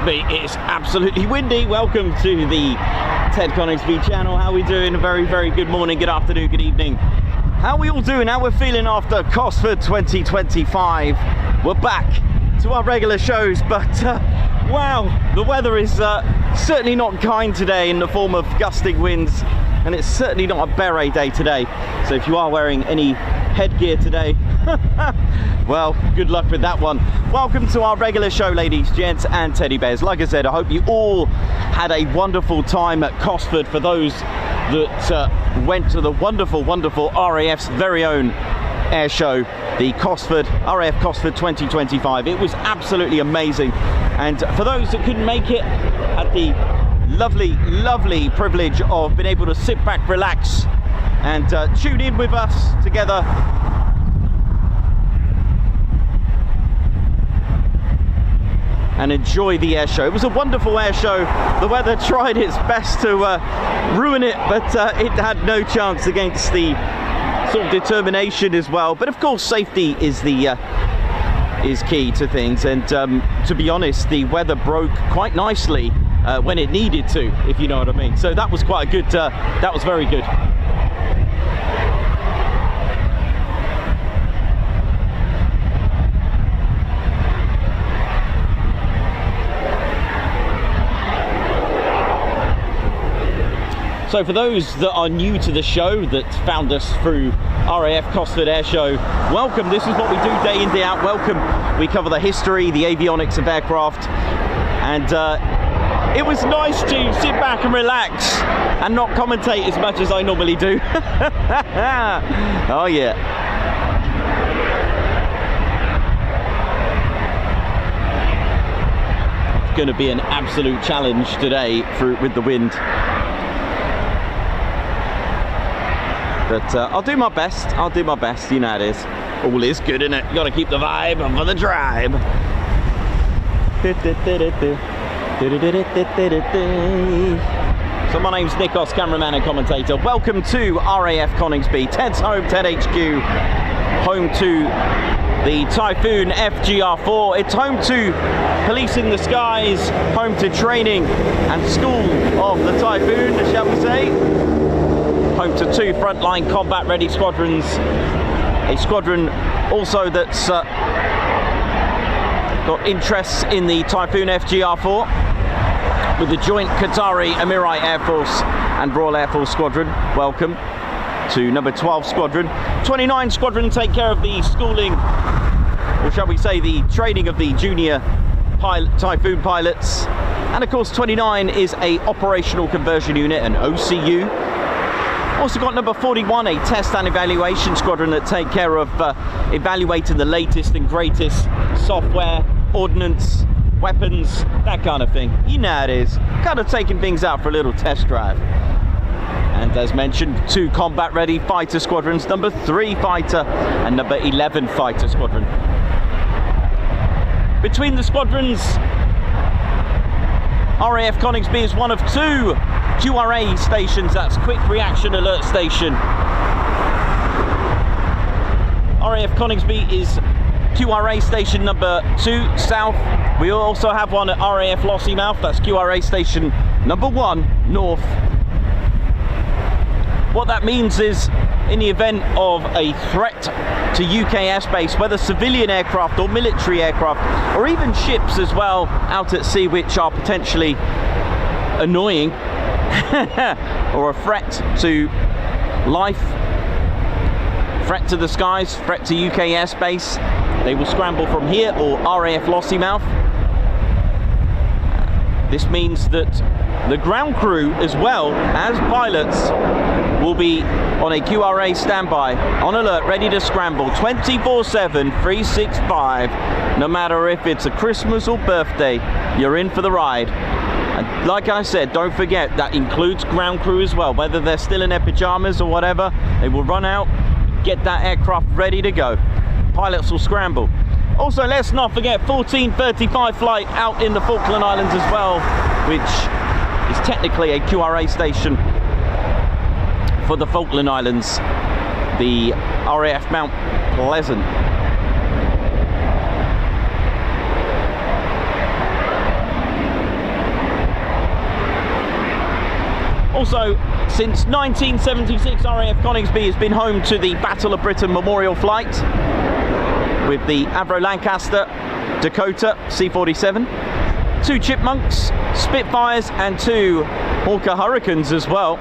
Coningsby. It's absolutely windy. Welcome to the Ted Coningsby channel. How are we doing? A very, very good morning, good afternoon, good evening. How are we all doing? How we're feeling after Cosford 2025? We're back to our regular shows, but wow, the weather is certainly not kind today in the form of gusting winds, and it's certainly not a beret day today. So if you are wearing any headgear today, well, good luck with that one. Welcome to our regular show, ladies, gents, and teddy bears. Like I said, I hope you all had a wonderful time at Cosford. For those that went to the wonderful, wonderful RAF's very own air show, the Cosford, RAF Cosford 2025. It was absolutely amazing. And for those that couldn't make it, had the lovely, lovely privilege of being able to sit back, relax, and tune in with us together. And enjoy the air show. It was a wonderful air show. The weather tried its best to ruin it, but it had no chance against the sort of determination as well. But of course, safety is the is key to things. And to be honest, the weather broke quite nicely when it needed to, if you know what I mean. So that was quite a good. That was very good. So for those that are new to the show, that found us through RAF Cosford Air Show, welcome. This is what we do day in, day out. Welcome. We cover the history, the avionics of aircraft, and it was nice to sit back and relax and not commentate as much as I normally do. Oh yeah. It's going to be an absolute challenge today with the wind. But I'll do my best. I'll do my best. You know how it is. All is good, innit? You got to keep the vibe for the drive. So my name's Nikos, cameraman and commentator. Welcome to RAF Coningsby, Ted's home, Ted HQ, home to the Typhoon FGR4. It's home to policing the skies, home to training and school of the Typhoon, shall we say. Home to 2 frontline combat ready squadrons. A squadron also that's got interests in the Typhoon FGR4 with the joint Qatari Emirate Air Force and Royal Air Force Squadron. Welcome to number 12 Squadron. 29 Squadron take care of the schooling, or shall we say the training of the junior Typhoon pilots. And of course 29 is a operational conversion unit, an OCU. Also got number 41, a test and evaluation squadron that take care of evaluating the latest and greatest software, ordnance, weapons, that kind of thing. You know how it is. Kind of taking things out for a little test drive. And as mentioned, 2 combat ready fighter squadrons, number 3 fighter and number 11 fighter squadron. Between the squadrons, RAF Coningsby is one of 2 QRA stations, that's Quick Reaction Alert Station. RAF Coningsby is QRA station number 2 south. We also have one at RAF Lossiemouth, that's QRA station number 1 north. What that means is, in the event of a threat to UK airspace, whether civilian aircraft or military aircraft, or even ships as well out at sea, which are potentially annoying, or a threat to life, threat to the skies, threat to UK airspace, they will scramble from here or RAF Lossiemouth. This means that the ground crew, as well as pilots, will be on a QRA standby, on alert, ready to scramble 24/7, 365. No matter if it's a Christmas or birthday, you're in for the ride. And like I said, don't forget that includes ground crew as well. Whether they're still in their pajamas or whatever, they will run out, get that aircraft ready to go. Pilots will scramble. Also, let's not forget 1435 flight out in the Falkland Islands as well, which is technically a QRA station for the Falkland Islands, the RAF Mount Pleasant. Also, since 1976, RAF Coningsby has been home to the Battle of Britain Memorial Flight with the Avro Lancaster, Dakota C-47, 2 Chipmunks, Spitfires and 2 Hawker Hurricanes as well.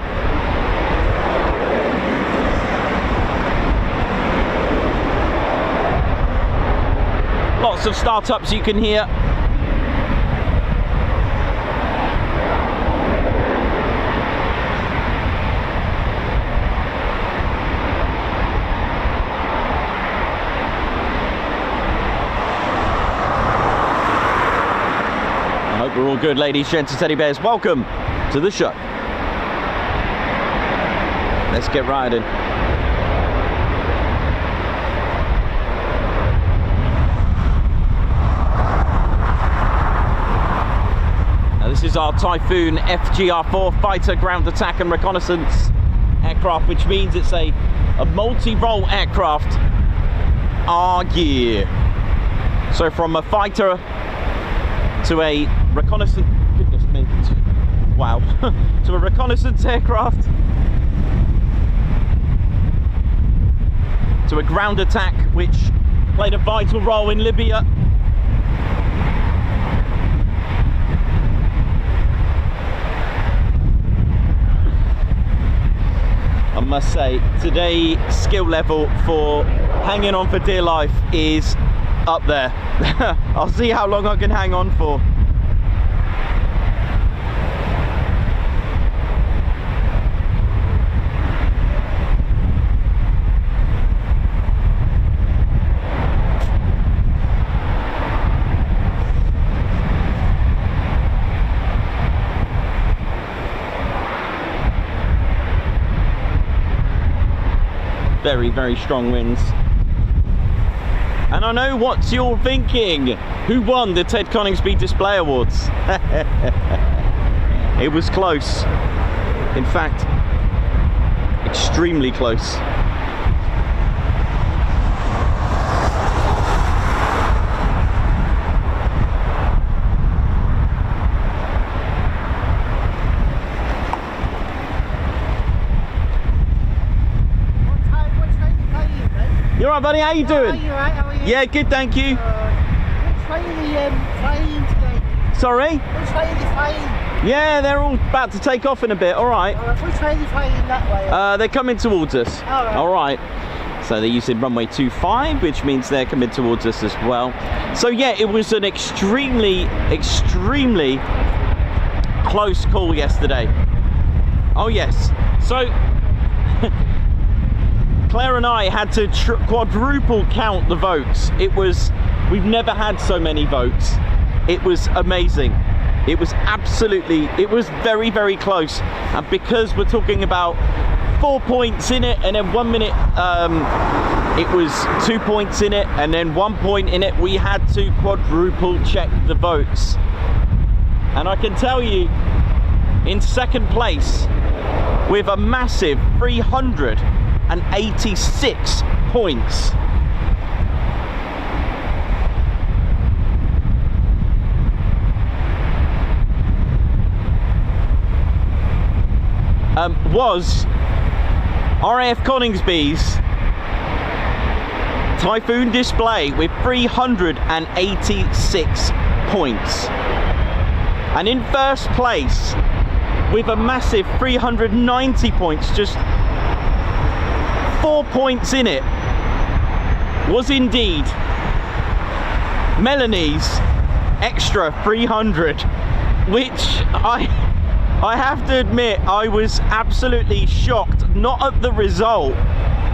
Lots of startups you can hear. I hope we're all good, ladies, gents and teddy bears. Welcome to the show. Let's get riding. This is our Typhoon FGR4 fighter ground attack and reconnaissance aircraft, which means it's a multi-role aircraft. Yeah. So from a fighter to a reconnaissance, goodness me, wow, to a reconnaissance aircraft, to a ground attack, which played a vital role in Libya. I must say, today skill level for hanging on for dear life is up there. I'll see how long I can hang on for. Very, very strong winds. And I know what you're thinking. Who won the Ted Coningsby Display Awards? It was close. In fact, extremely close. You alright, buddy? How you doing? Are you right? How are you? Yeah, good, thank you. Which way are the flying today? Sorry? Which way are they flying? Yeah, they're all about to take off in a bit, alright. Which way are they flying that way? They're coming towards us. Alright. So they're using runway 25, which means they're coming towards us as well. So yeah, it was an extremely, extremely close call yesterday. Oh yes. So Claire and I had to quadruple count the votes. We've never had so many votes. It was amazing. It was very, very close. And because we're talking about 4 points in it, and then 1 minute it was 2 points in it, and then 1 point in it, we had to quadruple check the votes. And I can tell you, in second place, with a massive 386 points, was RAF Coningsby's Typhoon Display with 386 points. And in first place with a massive 390 points, just 4 points in it, was indeed Melanie's extra 300, which I have to admit, I was absolutely shocked, not at the result,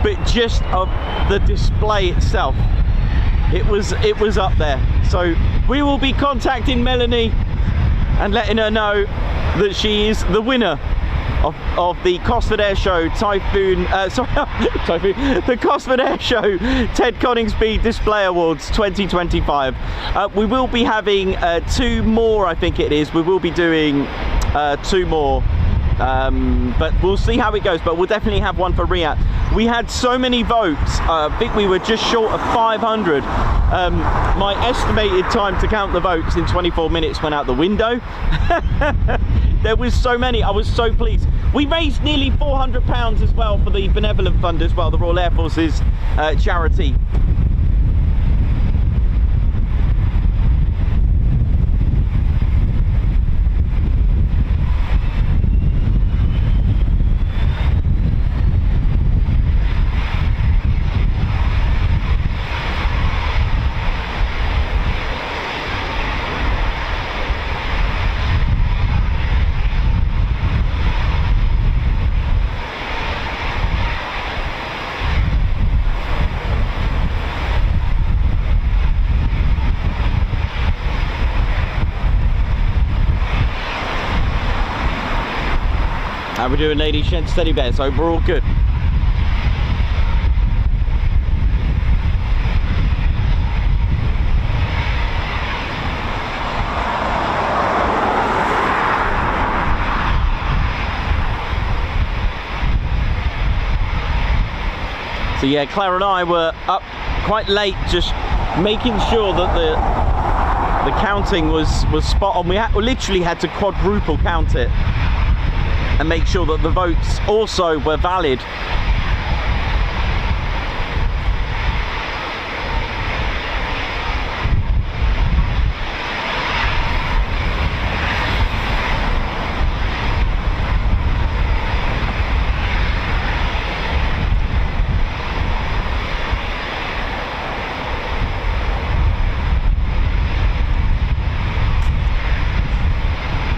but just of the display itself. It was up there. So we will be contacting Melanie and letting her know that she is the winner of the Cosford Air Show the Cosford Air Show Ted Coningsby Display Awards 2025. We will be having 2 more, I think it is. We will be doing 2 more, but we'll see how it goes. But we'll definitely have one for Riyadh. We had so many votes. I think we were just short of 500. My estimated time to count the votes in 24 minutes went out the window. There was so many. I was so pleased. We raised nearly £400 as well for the Benevolent Fund as well, the Royal Air Force's charity. How we doing, ladies, gents, teddy bears? Hope we're all good. So yeah, Claire and I were up quite late, just making sure that the counting was spot on. We literally had to quadruple count it and make sure that the votes also were valid.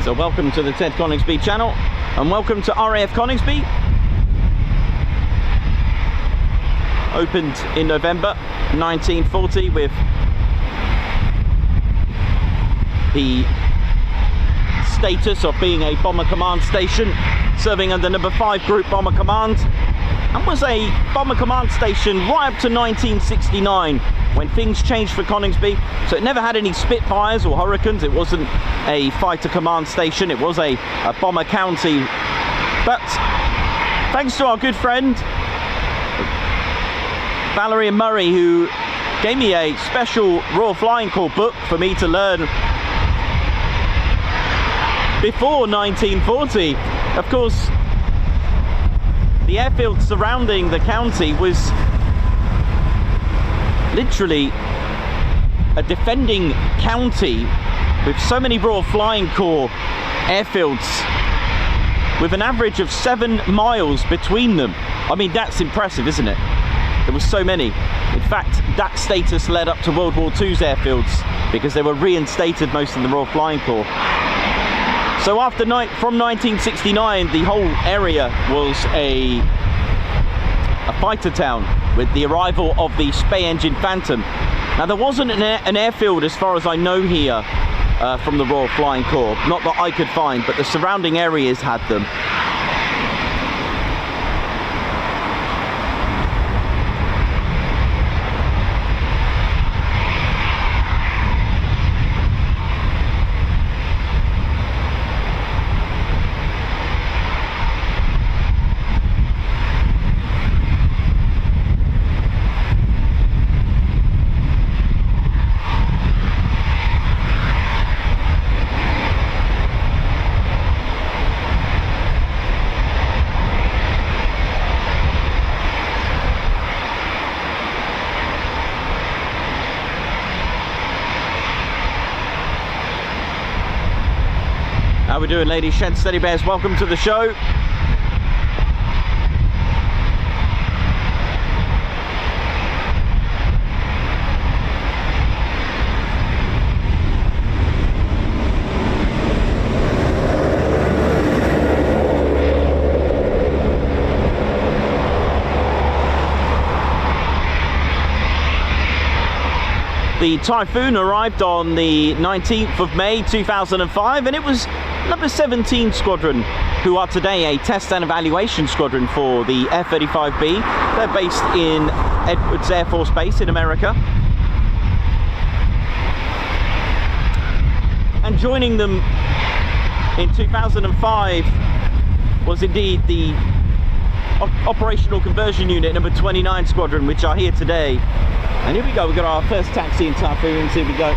So welcome to the Ted Coningsby channel, and welcome to RAF Coningsby. Opened in November 1940 with the status of being a bomber command station, serving under number 5 Group Bomber Command, and was a bomber command station right up to 1969 when things changed for Coningsby. So it never had any Spitfires or Hurricanes. It wasn't a fighter command station, it was a bomber county. But thanks to our good friend Valerie and Murray, who gave me a special Royal Flying Corps book for me to learn before 1940. Of course, the airfield surrounding the county was literally a defending county with so many Royal Flying Corps airfields with an average of 7 miles between them. I mean, that's impressive, isn't it? There were so many. In fact, that status led up to World War II's airfields because they were reinstated, most of the Royal Flying Corps. So from 1969, the whole area was a fighter town with the arrival of the Spey engine Phantom. Now, there wasn't an airfield, as far as I know here, from the Royal Flying Corps. Not that I could find, but the surrounding areas had them. How we doing, ladies, gents, teddy bears? Welcome to the show. The Typhoon arrived on the 19th of May 2005, and it was number 17 Squadron, who are today a test and evaluation squadron for the F-35B. They're based in Edwards Air Force Base in America. And joining them in 2005 was indeed the Operational Conversion Unit number 29 Squadron, which are here today. And here we go, we've got our first taxi in Typhoon, here we go.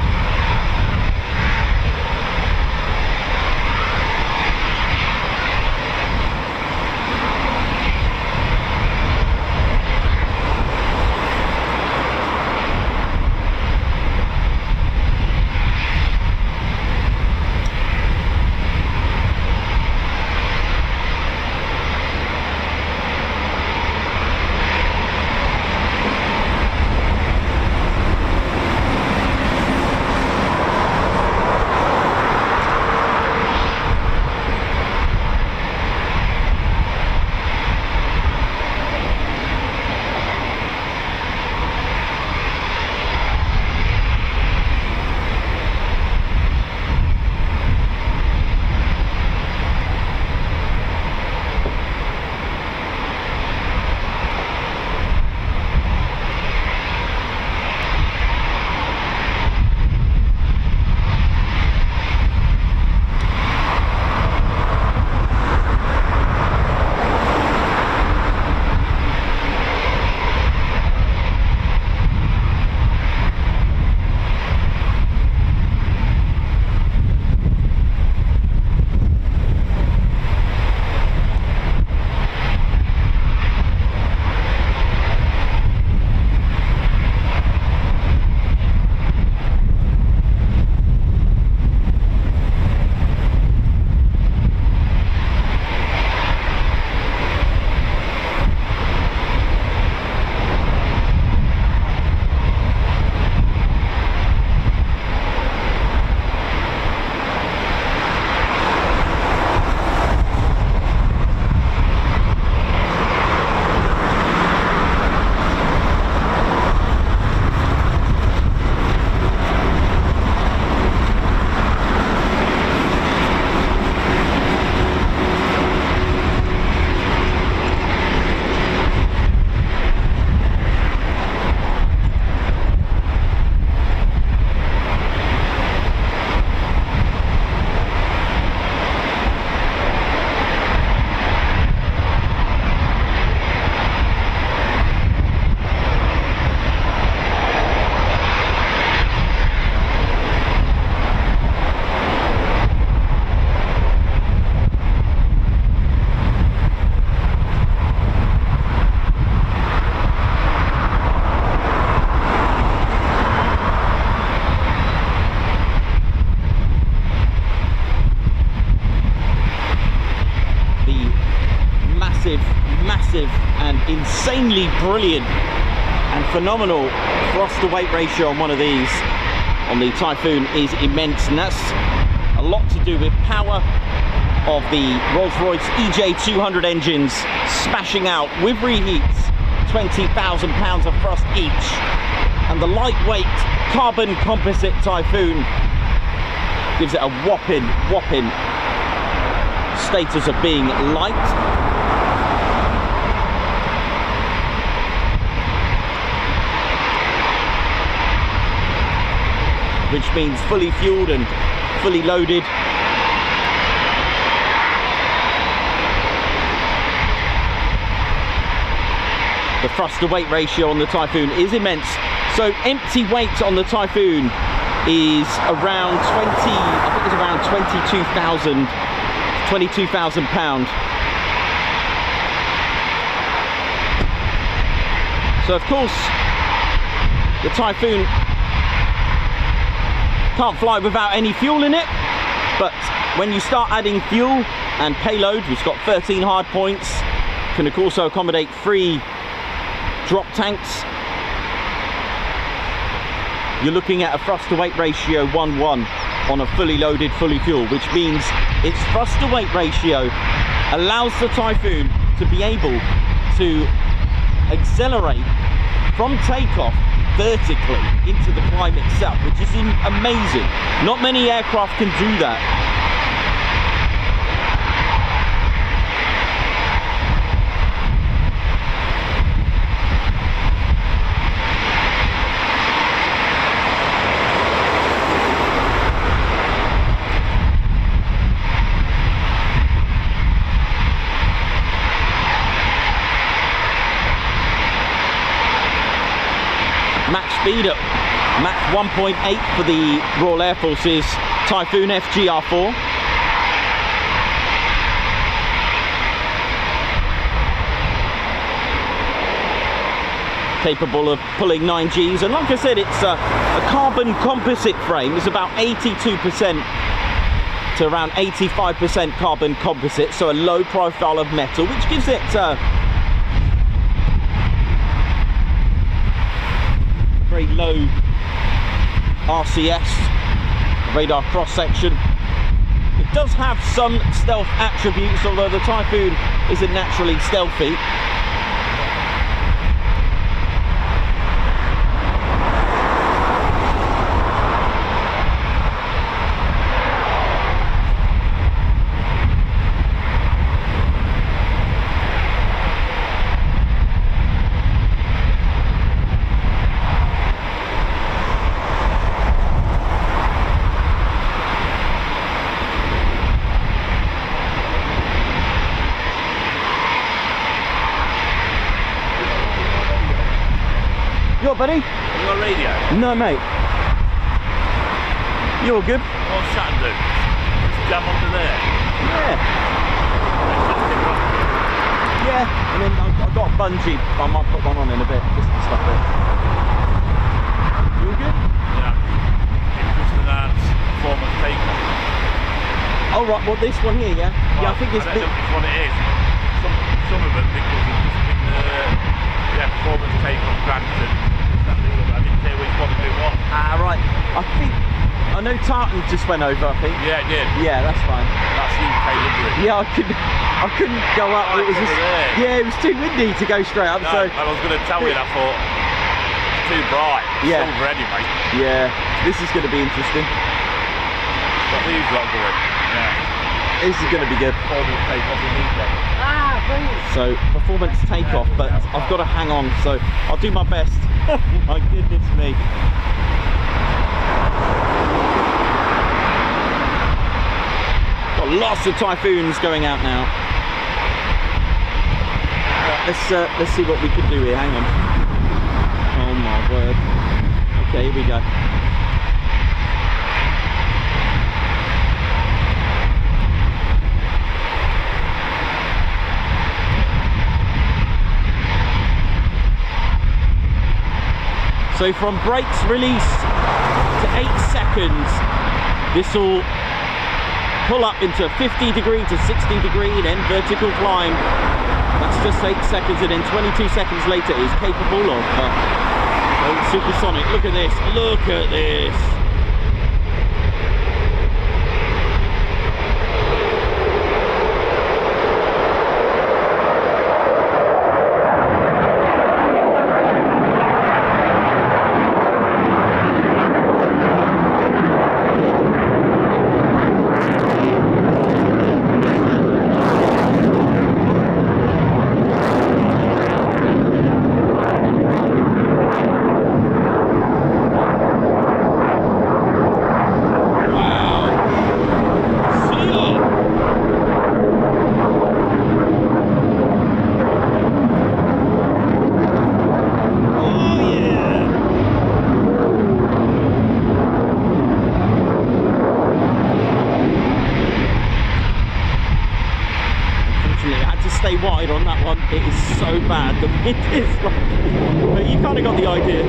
massive and insanely brilliant and phenomenal thrust to weight ratio on one of these on the Typhoon is immense, and that's a lot to do with power of the Rolls-Royce EJ200 engines smashing out with reheats 20,000 pounds of thrust each, and the lightweight carbon composite Typhoon gives it a whopping status of being light. Which means fully fueled and fully loaded. The thrust to weight ratio on the Typhoon is immense. So empty weight on the Typhoon is around 22,000 pounds. So of course, the Typhoon can't fly without any fuel in it, but when you start adding fuel and payload, which has got 13 hard points, can also accommodate 3 drop tanks, you're looking at a thrust to weight ratio 1:1 on a fully loaded, fully fueled, which means its thrust to weight ratio allows the Typhoon to be able to accelerate from takeoff vertically into the climb itself, which is amazing. Not many aircraft can do that. Max speed at Mach 1.8 for the Royal Air Force's Typhoon FGR4. Capable of pulling 9 Gs, and like I said, it's a carbon composite frame. It's about 82% to around 85% carbon composite, so a low profile of metal, which gives it very low RCS, radar cross section. It does have some stealth attributes, although the Typhoon isn't naturally stealthy. You what, buddy? You got radio? No, mate. You're good. What's that do? Just jump onto there? Yeah. Yeah, and then I've got a bungee. I might put one on in a bit, just to stuff it. You all good? Yeah. Interest in that performance takeoff. Oh, right, well, this one here, yeah? Well, yeah, I think it's... I don't know which one it is. Some of them, because it's just been performance takeoff granted. I didn't say which one it was. Ah, right. I know Tartan just went over, I think. Yeah, it did. Yeah, that's fine. That's the UK livery. Yeah, I couldn't go up. Oh, It was just, yeah, it was too windy to go straight up. No, So I was going to tell you, and I thought, it's too bright. Yeah. Silver anyway. yeah, this is going to be interesting. Got these lot going. Yeah. This is going to be good. Performance takeoff in these days. Ah, brilliant. So performance takeoff, but I've got to hang on. So I'll do my best. My goodness me. Got lots of Typhoons going out now. Let's see what we can do here. Hang on. Oh my word. Okay, here we go. So from brakes release to 8 seconds, this will pull up into 50 degree to 60 degree, then vertical climb. That's just 8 seconds, and then 22 seconds later is capable of supersonic. Look at this, look at this. Stay wide on that one. It is so bad. The wind is like, but you kind of got the idea.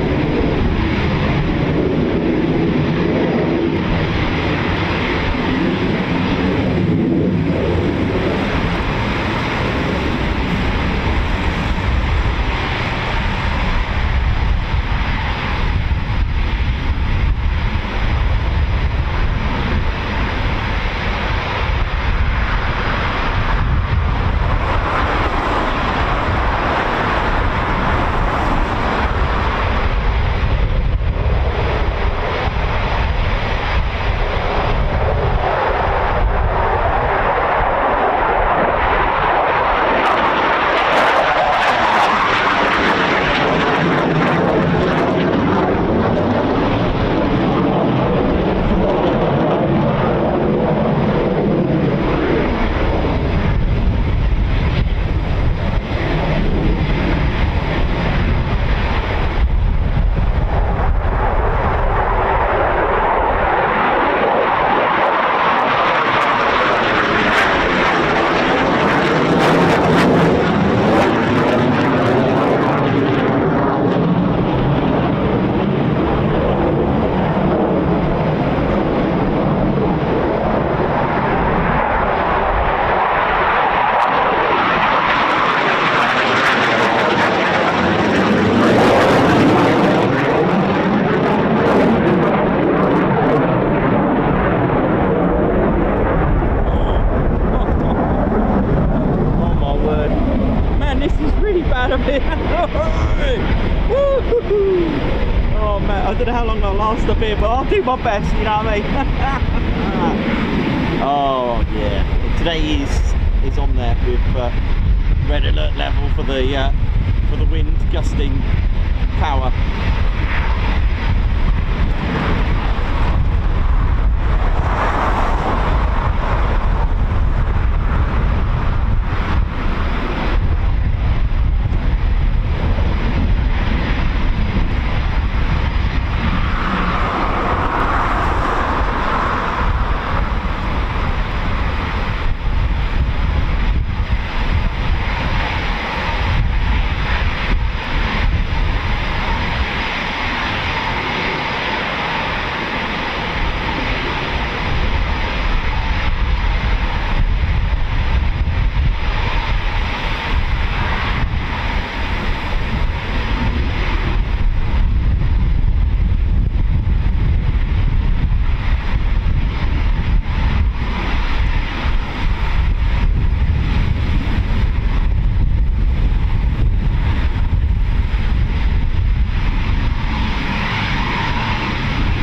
Oh man, I don't know how long I'll last up here, but I'll do my best, you know what I mean? Oh yeah, today is on there with red alert level for the wind gusting power.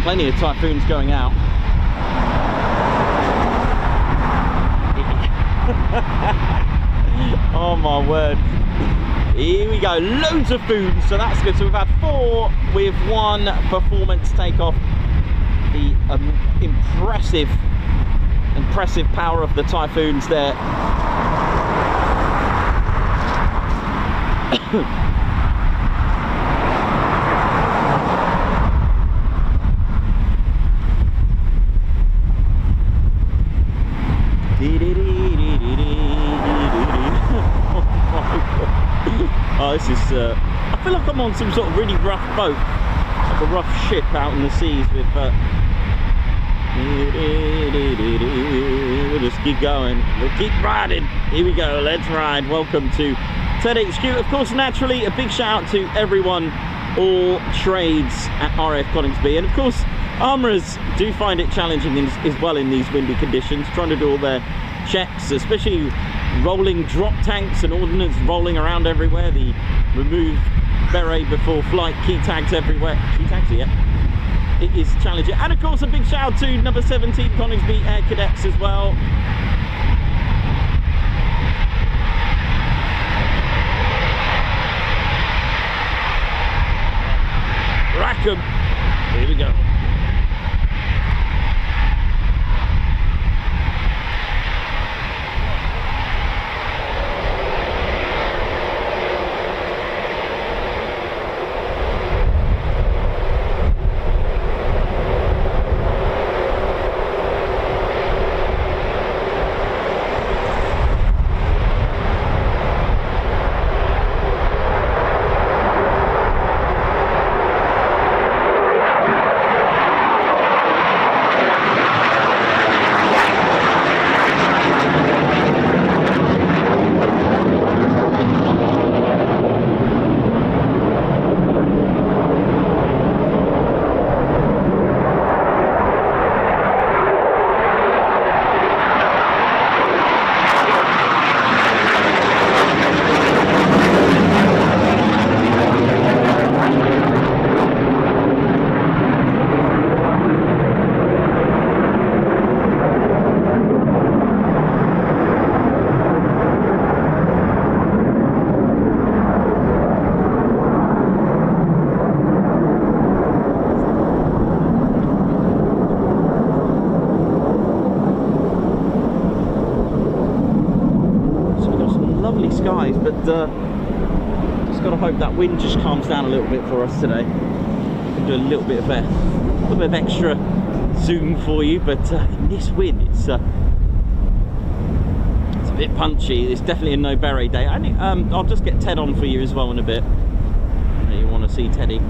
Plenty of typhoons going out. Oh my word. Here we go, loads of food, so that's good. So we've had 4 with 1 performance takeoff. The impressive power of the typhoons there. Oh, this is, I feel like I'm on some sort of really rough boat, like a rough ship out in the seas with We'll just keep going. We'll keep riding. Here we go. Let's ride. Welcome to Ted HQ. Of course, naturally, a big shout out to everyone, all trades at RAF Coningsby. And of course, armourers do find it challenging as well in these windy conditions, trying to do all their checks, especially rolling drop tanks and ordnance rolling around everywhere. The remove beret before flight, key tags everywhere. Key tags, yeah. It is challenging. And of course, a big shout out to number 17 Coningsby Air Cadets as well. Rackham. Here we go. Skies, but just got to hope that wind just calms down a little bit for us today. Can do a little bit of extra zoom for you, but in this wind, it's a bit punchy. It's definitely a no beret day. I'll just get Ted on for you as well in a bit. You want to see Teddy?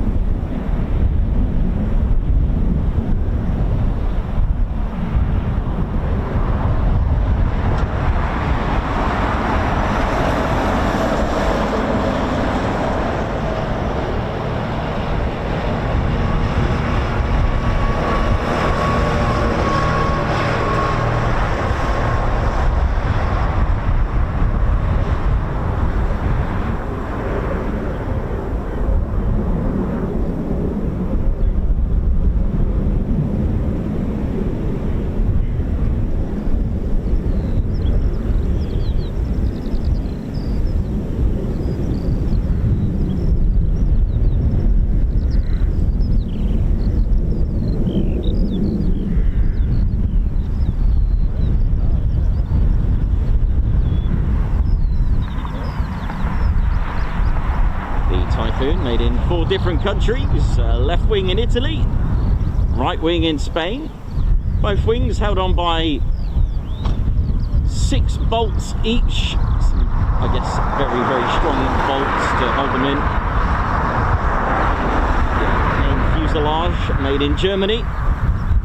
Made in 4 different countries, left wing in Italy, right wing in Spain, both wings held on by 6 bolts each. I guess very, very strong bolts to hold them in. Main fuselage made in Germany,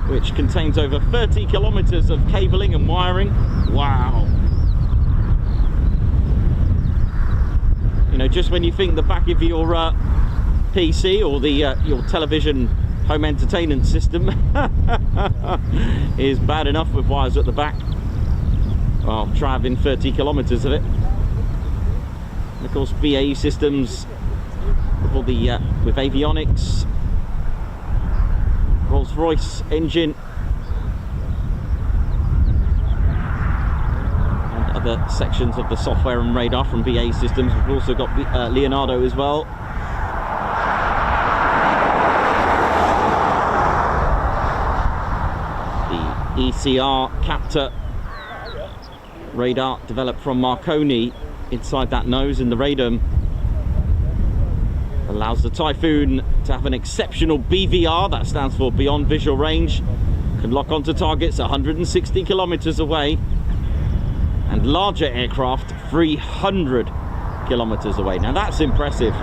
which contains over 30 kilometers of cabling and wiring. Wow. You know, just when you think the back of your PC or the your television home entertainment system is bad enough with wires at the back, well, try having 30 kilometers of it. And of course, BAE systems with all the with avionics, Rolls-Royce engine, and other sections of the software and radar from BAE systems. We've also got Leonardo as well. ECR Capt radar developed from Marconi inside that nose, and the radome allows the Typhoon to have an exceptional BVR, that stands for beyond visual range, can lock onto targets 160 kilometers away, and larger aircraft 300 kilometers away. Now that's impressive.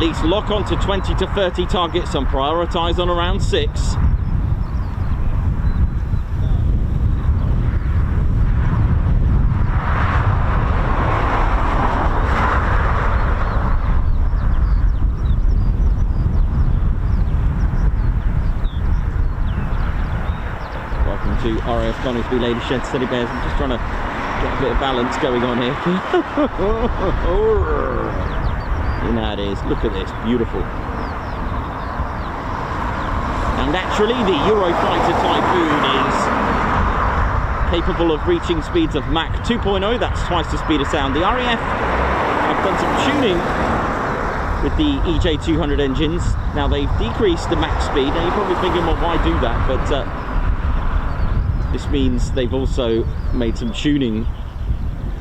at least lock on to 20 to 30 targets and prioritise on around 6. To RAF Coningsby, ladies, gents, steady bears. I'm just trying to get a bit of balance going on here. You know how it is. Look at this, beautiful. And actually, the Eurofighter Typhoon is capable of reaching speeds of Mach 2.0. That's twice the speed of sound. The RAF have done some tuning with the EJ200 engines. Now they've decreased the max speed. Now you're probably thinking, well, why do that? But this means they've also made some tuning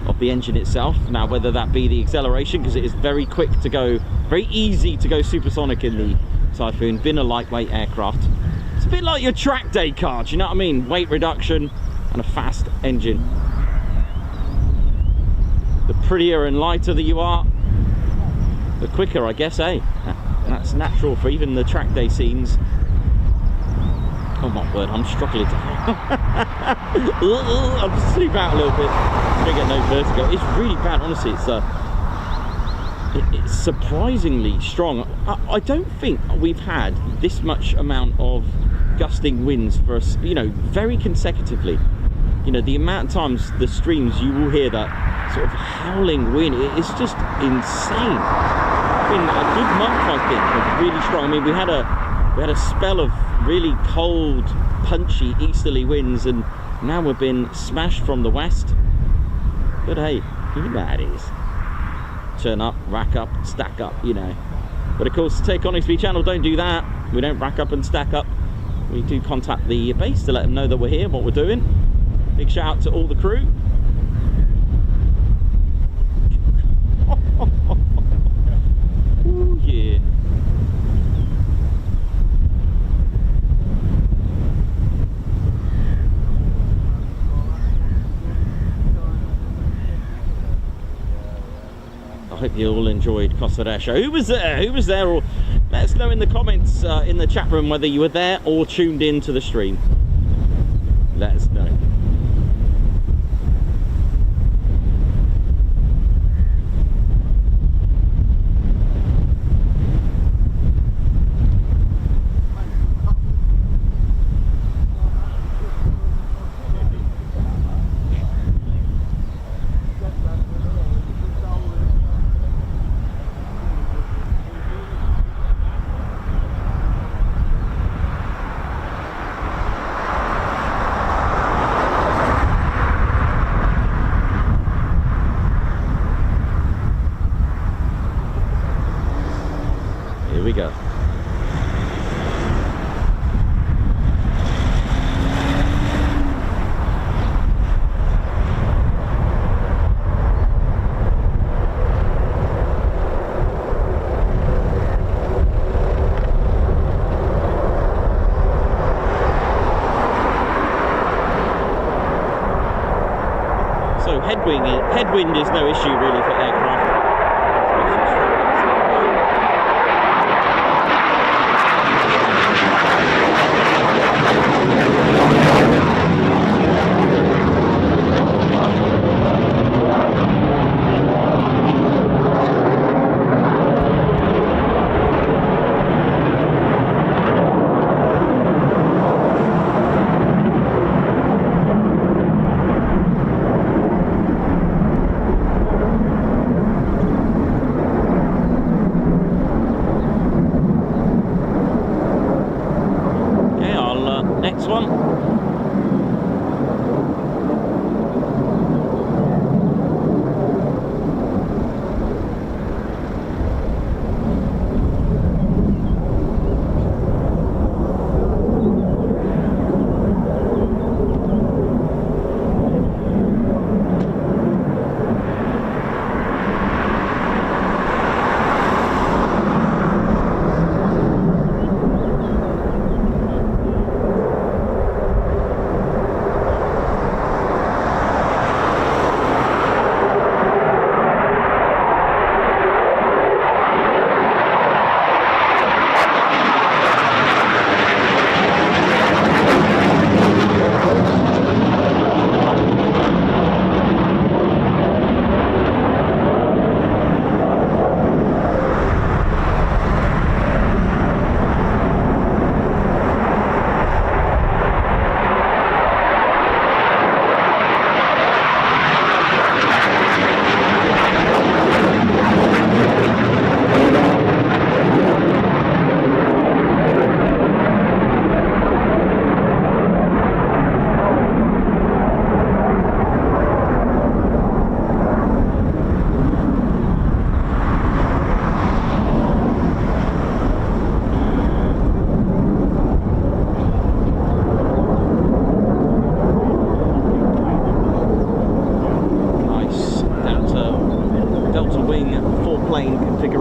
of the engine itself. Now, whether that be the acceleration, because it is very quick to go, very easy to go supersonic in the Typhoon, being a lightweight aircraft. It's a bit like your track day car, do you know what I mean? Weight reduction and a fast engine. The prettier and lighter that you are, the quicker, I guess, eh? That's natural for even the track day scenes. Oh my word, I'm struggling to... I'll just sleep out a little bit. I don't get no vertigo. It's really bad, honestly. It's surprisingly strong. I don't think we've had this much amount of gusting winds for us, you know, very consecutively. You know, the amount of times the streams you will hear that sort of howling wind, it's just insane. It's been a good month, I think, of really strong. I mean, we had a spell of really cold, punchy easterly winds, and now we've been smashed from the west. But hey, you know how it is. Turn up, rack up, stack up, you know. But of course, Ted Coningsby channel don't do that. We don't rack up and stack up. We do contact the base to let them know that we're here, what we're doing. Big shout out to all the crew. Ooh, yeah. I hope you all enjoyed Costa del Show. Who was there? Who was there? Or let us know in the comments in the chat room whether you were there or tuned in to the stream. Let us know. Here we go. So headwind is no issue really for aircraft.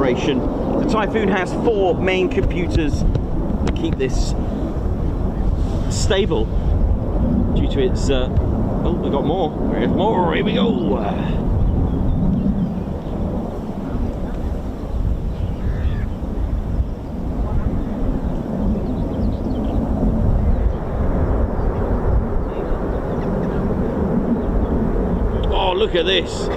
operation. The Typhoon has 4 main computers that keep this stable due to its oh, we got more. There's more. Here we go. Oh, look at this.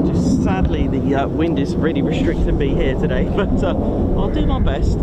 Just sadly the wind is really restricting me here today, but I'll do my best.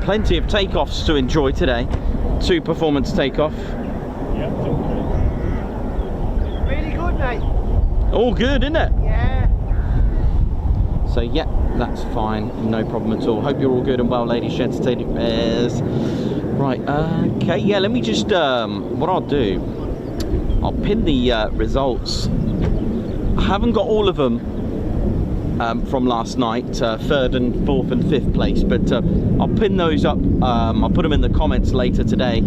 Plenty of takeoffs to enjoy today. 2 performance takeoff. Yeah, Really good, mate. All good, isn't it? Yeah. So yeah, that's fine, no problem at all. Hope you're all good and well, ladies, gents, teddy bears. Right, okay, yeah, let me just, what I'll do, I'll pin the results. I haven't got all of them from last night, 3rd and 4th and 5th place, but I'll pin those up. I'll put them in the comments later today.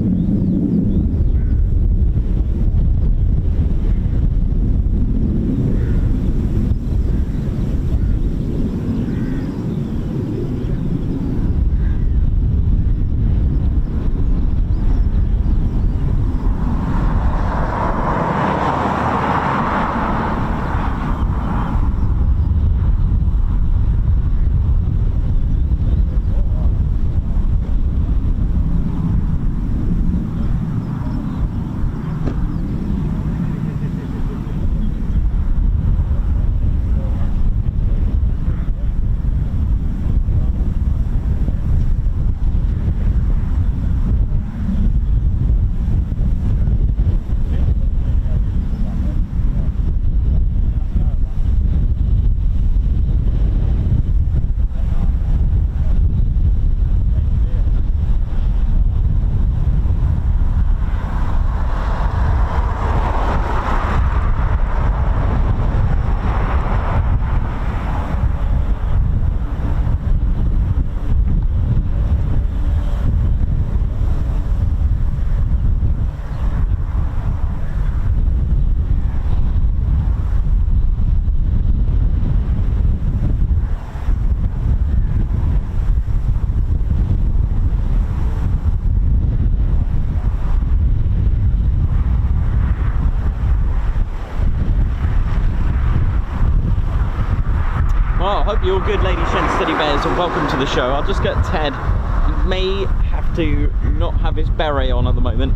good, ladies, gents, teddy bears, and welcome to the show. I'll just get Ted. He may have to not have his beret on at the moment.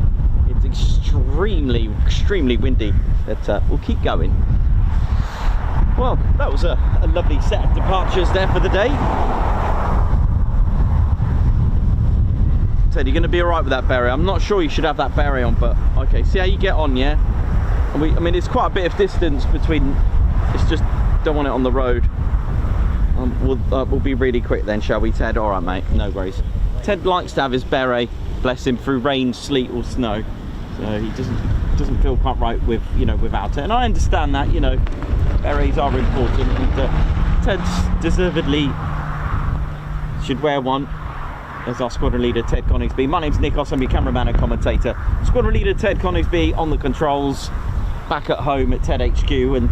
It's extremely windy, but we'll keep going. Well, that was a lovely set of departures there for the day. Ted, you're going to be all right with that beret. I'm not sure you should have that beret on, but okay, see how you get on, yeah? And I mean, it's quite a bit of distance between, it's just, don't want it on the road. We'll be really quick then, shall we, Ted? All right, mate, no worries. Ted likes to have his beret, bless him, through rain, sleet or snow. So he doesn't feel quite right with, you know, without it. And I understand that, you know, berets are important, and Ted deservedly should wear one. As our squadron leader, Ted Coningsby. My name's Nikos, I'm your cameraman and commentator. Squadron leader Ted Coningsby on the controls, back at home at Ted HQ, and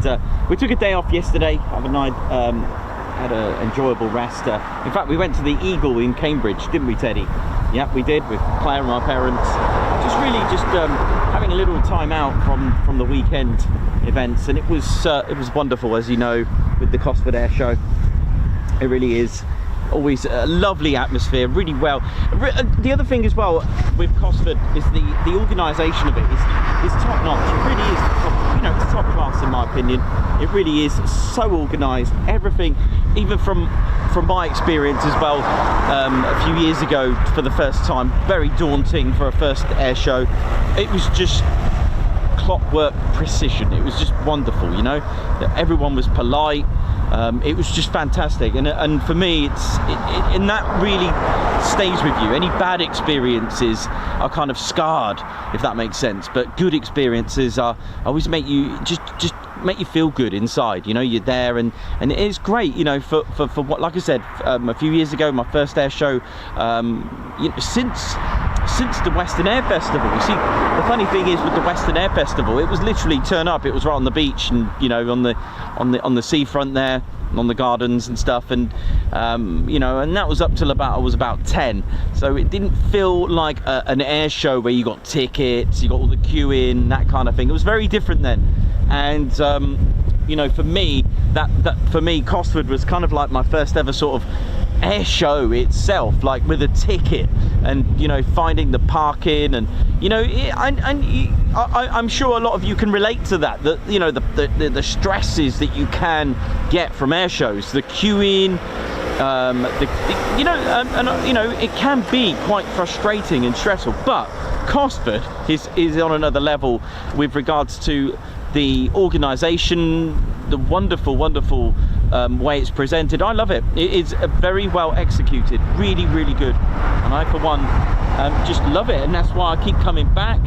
we took a day off yesterday. Had an enjoyable rest. In fact, we went to the Eagle in Cambridge, didn't we, Teddy? Yep, we did, with Claire and my parents. Just having a little time out from the weekend events, and it was wonderful, as you know, with the Cosford Air Show. It really is. Always a lovely atmosphere, really well. The other thing as well with Cosford is the organisation of it is top notch. It really is top, you know, it's top class in my opinion. It really is so organised. Everything, even from my experience as well, a few years ago for the first time, very daunting for a first air show. It was just clockwork precision. It was just wonderful, you know. Everyone was polite. It was just fantastic, and for me, and that really stays with you. Any bad experiences are kind of scarred, if that makes sense. But good experiences always make you just make you feel good inside. You know, you're there, and it is great. You know, for what, like I said, a few years ago, my first air show. You know, since the Western Air Festival. You see, the funny thing is with the Western Air Festival, it was literally turn up. It was right on the beach, and you know, on the seafront there, on the gardens and stuff, and you know, and that was up till I was about 10. So it didn't feel like an air show where you got tickets, you got all the queue in, that kind of thing. It was very different then, and you know, for me, for me, Cosford was kind of like my first ever sort of air show itself, like with a ticket, and you know, finding the parking, and you know, I'm sure a lot of you can relate to that. That, you know, the stresses that you can get from air shows, the queuing, you know, and you know, it can be quite frustrating and stressful. But Cosford is on another level with regards to the organisation, the wonderful way it's presented. I love it. It is very well executed, really good, and I for one just love it, and that's why I keep coming back.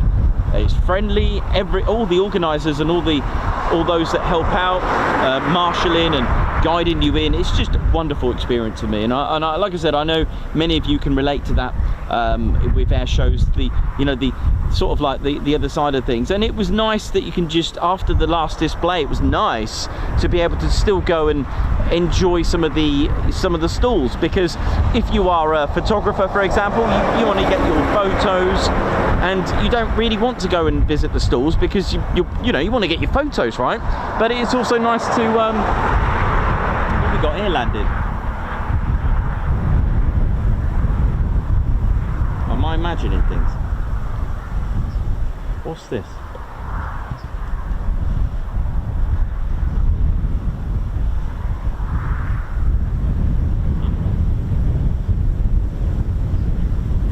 It's friendly. All the organisers and all those that help out, marshalling and guiding you in, it's just a wonderful experience for me. And I, like I said, I know many of you can relate to that with air shows. You know, the sort of like the other side of things. And it was nice that you can just, after the last display, it was nice to be able to still go and enjoy some of the stalls, because if you are a photographer, for example, you want to get your photos, and you don't really want to go and visit the stalls because you know, you want to get your photos, right? But it's also nice to what have we got here landed? Am I imagining things? What's this?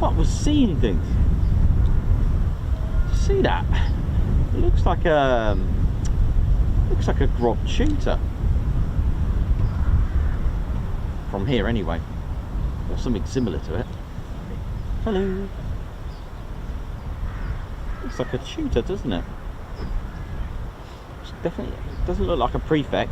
I was seeing things. See that? It looks like a grot shooter from here, anyway, or something similar to it. Hello. Looks like a shooter, doesn't it? It's definitely doesn't look like a prefect.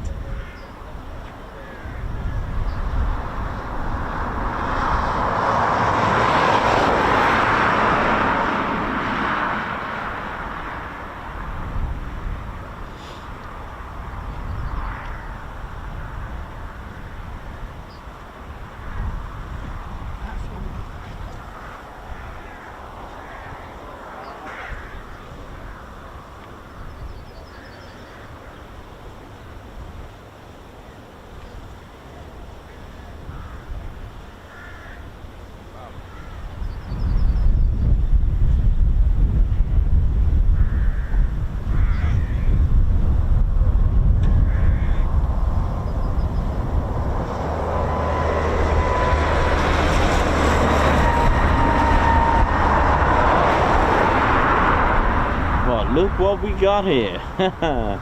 Look what we got here. Oh.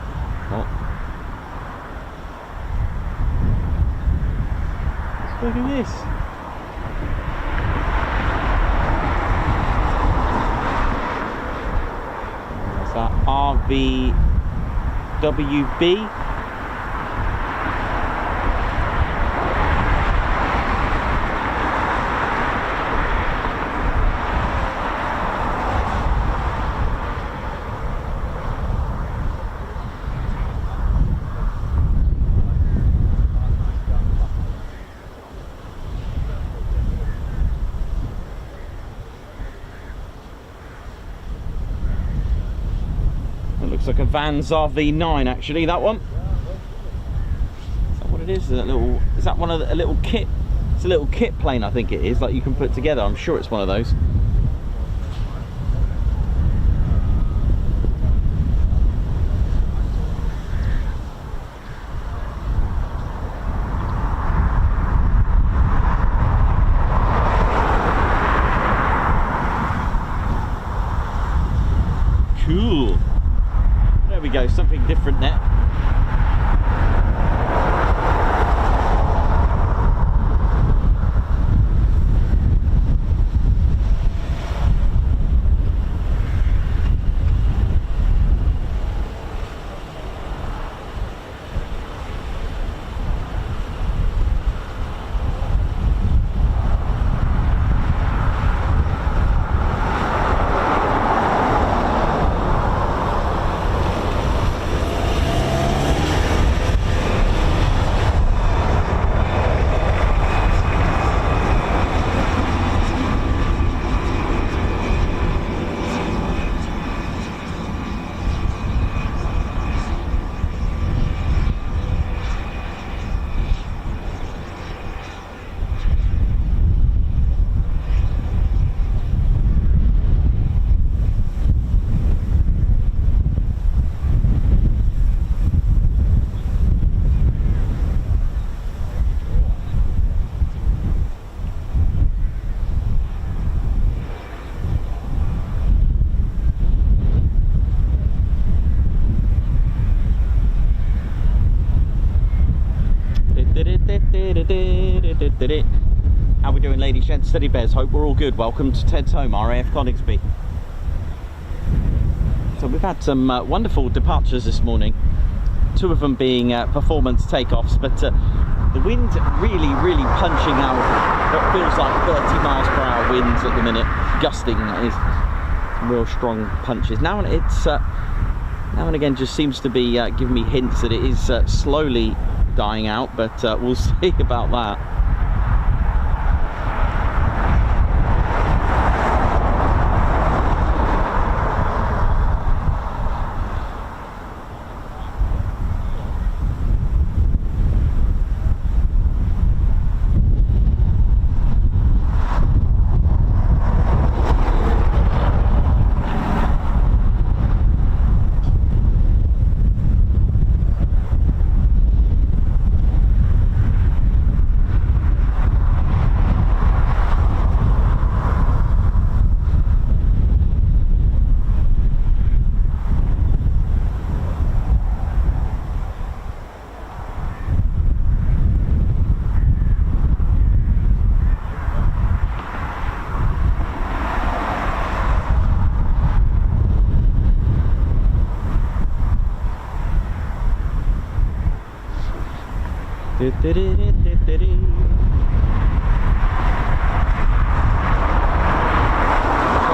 Look at this. Is that RVWB? Looks like a Vans RV9 actually, that one. Is that what it is? Is that one of a little kit? It's a little kit plane, I think it is, like you can put together. I'm sure it's one of those. Cool. There we go, something different there. How we doing, ladies, gents, steady bears? Hope we're all good. Welcome to Ted's home, RAF Coningsby. So we've had some wonderful departures this morning, two of them being performance takeoffs, but the wind really punching out what feels like 30 miles per hour winds at the minute, gusting. That is some real strong punches. Now and again just seems to be giving me hints that it is slowly dying out, but we'll see about that.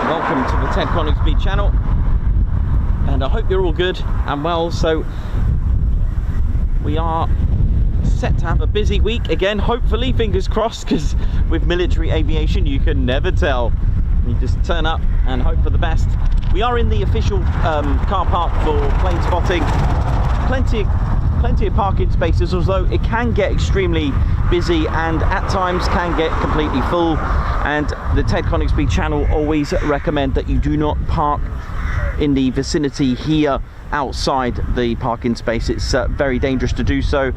Welcome to the Ted Coningsby channel, and I hope you're all good and well. So we are set to have a busy week again, hopefully, fingers crossed, because with military aviation you can never tell. You just turn up and hope for the best. We are in the official car park for plane spotting. Plenty of parking spaces, although it can get extremely busy and at times can get completely full. And the Ted Coningsby channel always recommend that you do not park in the vicinity here outside the parking space. It's very dangerous to do so.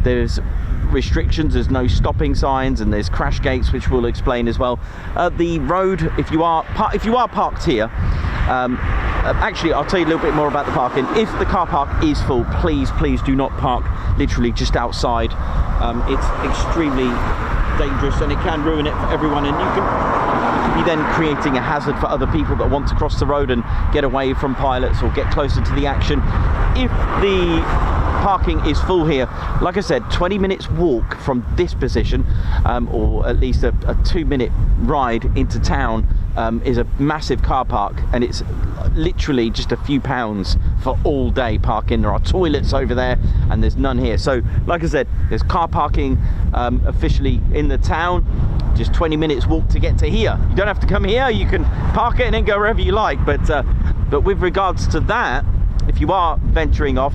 There's restrictions, there's no stopping signs, and there's crash gates, which we'll explain as well. The road, if you are parked here, actually, I'll tell you a little bit more about the parking. If the car park is full, please do not park literally just outside. It's extremely dangerous and it can ruin it for everyone, and you can be then creating a hazard for other people that want to cross the road and get away from pilots or get closer to the action. If the parking is full here, like I said, 20 minutes walk from this position, or at least a 2-minute ride into town, is a massive car park, and it's literally just a few pounds for all day parking. There are toilets over there and there's none here. So like I said, there's car parking officially in the town, just 20 minutes walk to get to here. You don't have to come here, you can park it and then go wherever you like, but with regards to that, if you are venturing off,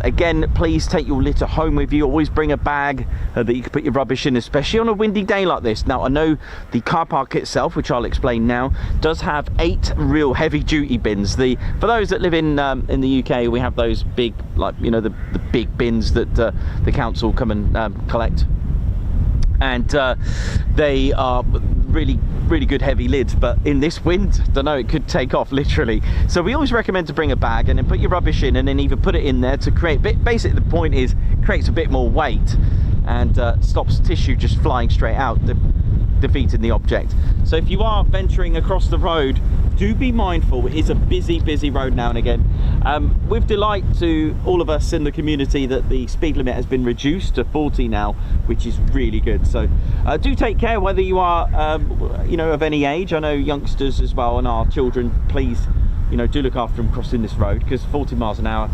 again, please take your litter home with you. Always bring a bag that you can put your rubbish in, especially on a windy day like this. Now, I know the car park itself, which I'll explain now, does have 8 real heavy-duty bins. For those that live in the UK, we have those big, like, you know, the big bins that the council come and collect. And they are really good heavy lids, but in this wind, don't know, it could take off literally. So we always recommend to bring a bag and then put your rubbish in, and then either put it in there to create basically the point is creates a bit more weight and stops tissue just flying straight out, defeating the object. So if you are venturing across the road, do be mindful. It is a busy road now and again. With delight to all of us in the community that the speed limit has been reduced to 40 now, which is really good. So do take care whether you are you know, of any age. I know youngsters as well and our children, please, you know, do look after them crossing this road, because 40 miles an hour,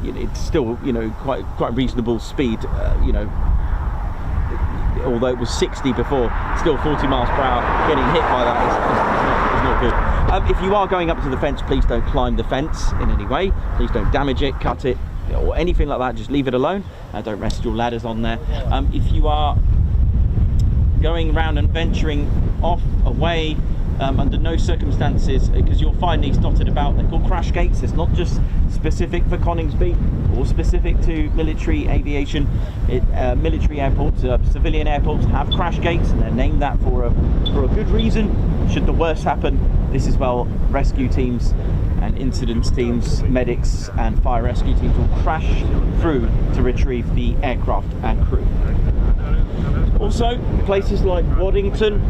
it's still, you know, quite reasonable speed, you know, although it was 60 before, still 40 miles per hour, getting hit by that is not good. If you are going up to the fence, please don't climb the fence in any way. Please don't damage it, cut it, or anything like that. Just leave it alone. Don't rest your ladders on there. If you are going around and venturing off, away, under no circumstances, because you'll find these dotted about, they're called crash gates. It's not just specific for Coningsby or specific to military aviation. Military airports, civilian airports have crash gates, and they're named that for a good reason. Should the worst happen, this is where rescue teams and incidents teams, medics and fire rescue teams will crash through to retrieve the aircraft and crew. Also, places like Waddington,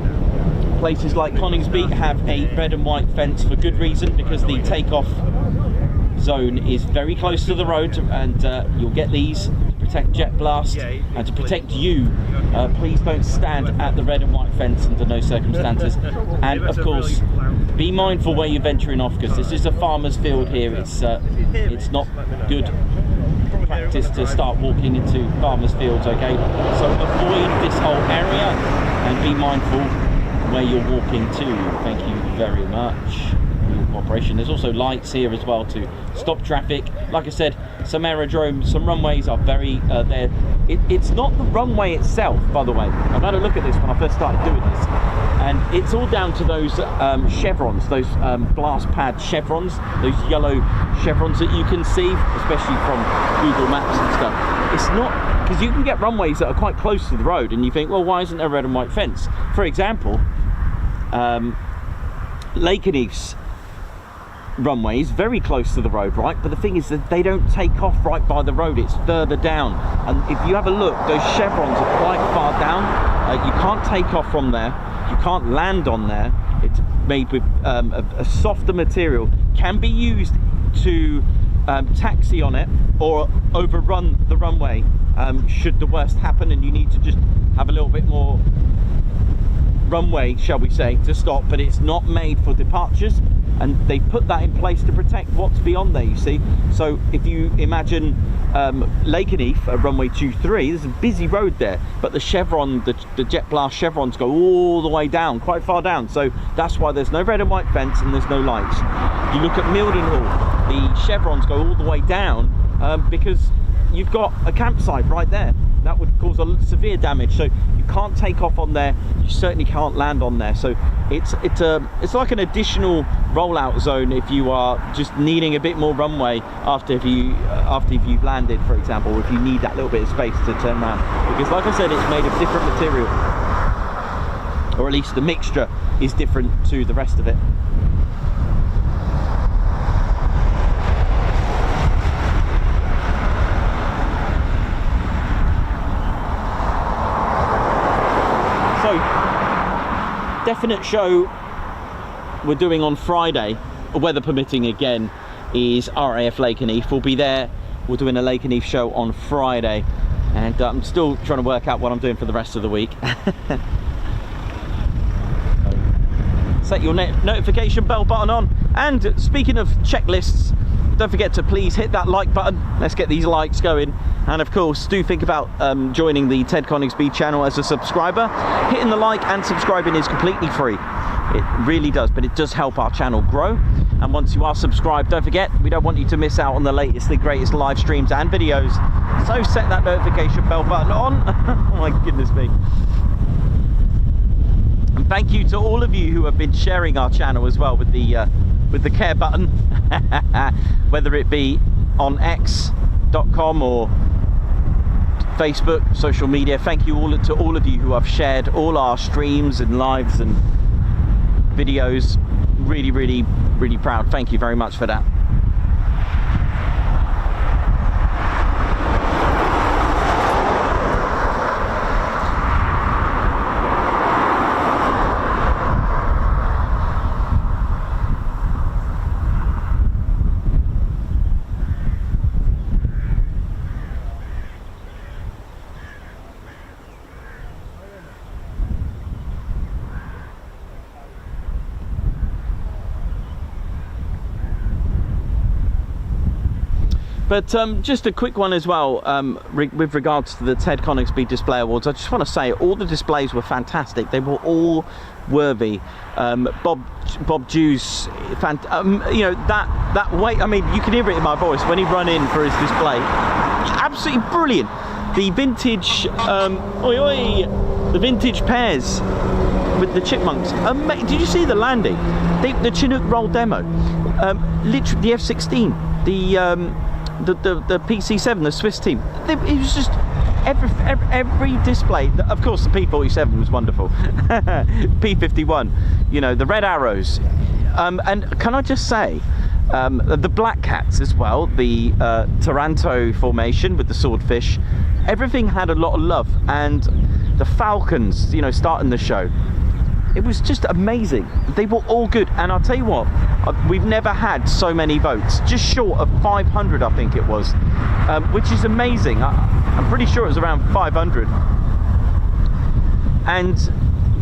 places like Coningsby have a red and white fence for good reason, because the takeoff zone is very close to the road, and you'll get these to protect jet blast and to protect you. Please don't stand at the red and white fence under no circumstances, and of course be mindful where you're venturing off, because this is a farmer's field here. It's not good practice to start walking into farmers' fields, okay? So avoid this whole area and be mindful where you're walking to. Thank you very much for your cooperation. There's also lights here as well to stop traffic. Like I said, some aerodromes, some runways are very there. It's not the runway itself, by the way. I've had a look at this when I first started doing this, and it's all down to those chevrons, those blast pad chevrons, those yellow chevrons that you can see, especially from Google Maps and stuff. It's not, because you can get runways that are quite close to the road and you think, well, why isn't there a red and white fence? For example, Lakenheath's runway is very close to the road, right? But the thing is that they don't take off right by the road, it's further down. And if you have a look, those chevrons are quite far down. You can't take off from there, you can't land on there. It's made with a softer material, can be used to taxi on it or overrun the runway should the worst happen and you need to just have a little bit more runway, shall we say, to stop. But it's not made for departures, and they put that in place to protect what's beyond there, you see. So if you imagine Lakenheath, runway 23, there's a busy road there, but the chevron, the jet blast chevrons go all the way down, quite far down. So that's why there's no red and white fence and there's no lights. You look at Mildenhall, the chevrons go all the way down because you've got a campsite right there. That would cause a severe damage, so you can't take off on there, you certainly can't land on there. So it's like an additional rollout zone if you are just needing a bit more runway after you've landed, for example, or if you need that little bit of space to turn around. Because like I said, it's made of different material, or at least the mixture is different to the rest of it. definite show we're doing on Friday, weather permitting again, is RAF Lakenheath. We'll be there. We're doing a Lakenheath show on Friday, and I'm still trying to work out what I'm doing for the rest of the week. Set your notification bell button on. And speaking of checklists, don't forget to please hit that like button. Let's get these likes going. And of course, do think about joining the Ted Coningsby channel as a subscriber. Hitting the like and subscribing is completely free. It really does, but it does help our channel grow. And once you are subscribed, don't forget, we don't want you to miss out on the latest, the greatest live streams and videos. So set that notification bell button on. Oh my goodness me. And thank you to all of you who have been sharing our channel as well with the care button, whether it be on x.com or Facebook, social media. Thank you to all of you who have shared all our streams and lives and videos. Really, really, really proud. Thank you very much for that. But just a quick one as well, with regards to the Ted Coningsby Display Awards. I just want to say all the displays were fantastic. They were all worthy. Bob Dew's, you know, that way. I mean, you can hear it in my voice when he run in for his display. Absolutely brilliant. The vintage, the vintage pairs with the chipmunks. Did you see the landing? The Chinook roll demo. Literally the F-16. The PC-7, the Swiss team. It was just every display. Of course, the P-47 was wonderful. P-51, you know, the red arrows. And can I just say, the Black Cats as well, the Taranto formation with the swordfish, everything had a lot of love. And the Falcons, you know, starting the show, it was just amazing. They were all good. And I'll tell you what, we've never had so many votes, just short of 500, I think it was, which is amazing. I'm pretty sure it was around 500. And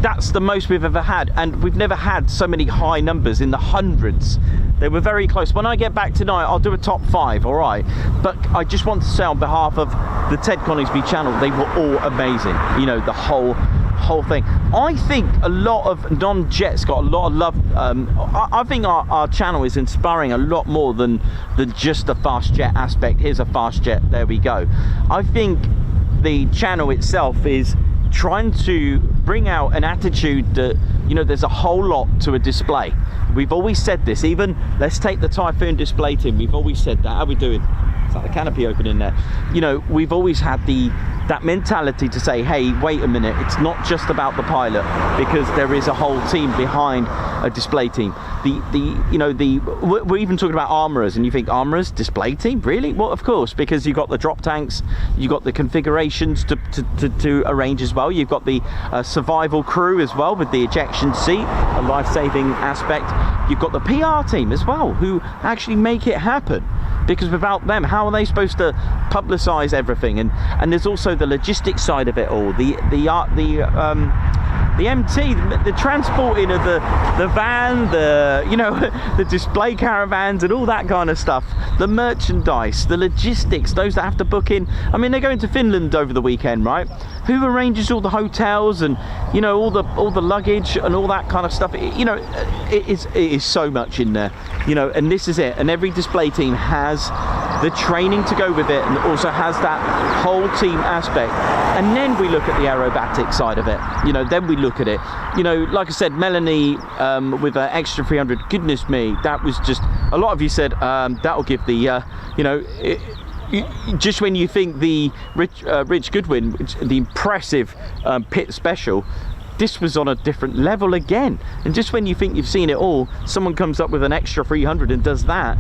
that's the most we've ever had. And we've never had so many high numbers, in the hundreds. They were very close. When I get back tonight, I'll do a top 5, all right? But I just want to say on behalf of the Ted Coningsby channel, they were all amazing. You know, the whole thing. I think a lot of non-jets got a lot of love. I think our channel is inspiring a lot more than just the fast jet aspect. Here's a fast jet, there we go. I think the channel itself is trying to bring out an attitude that, you know, there's a whole lot to a display. We've always said this. Even, let's take the Typhoon Display Team. We've always said that. How are we doing? It's like the canopy opening there. You know, we've always had that mentality to say, hey, wait a minute, it's not just about the pilot, because there is a whole team behind a display team. We're even talking about armourers, and you think, armourers, display team, really? Well, of course, because you've got the drop tanks, you've got the configurations to arrange as well, you've got the survival crew as well with the ejection seat, a life-saving aspect, you've got the PR team as well, who actually make it happen. Because without them, how are they supposed to publicise everything? And there's also the logistics side of it all. The MT, the transporting of the van, the display caravans and all that kind of stuff. The merchandise, the logistics, those that have to book in. I mean, they're going to Finland over the weekend, right? Who arranges all the hotels and, you know, all the luggage and all that kind of stuff? It is so much in there, you know, and this is it. And every display team has the training to go with it, and also has that whole team aspect. And then we look at the aerobatic side of it, you know, then we look at it, you know, like I said, Melanie with an extra 300, goodness me, that was just, a lot of you said that'll give the just when you think the Rich Goodwin, the impressive pit special, this was on a different level again. And just when you think you've seen it all, someone comes up with an extra 300 and does that.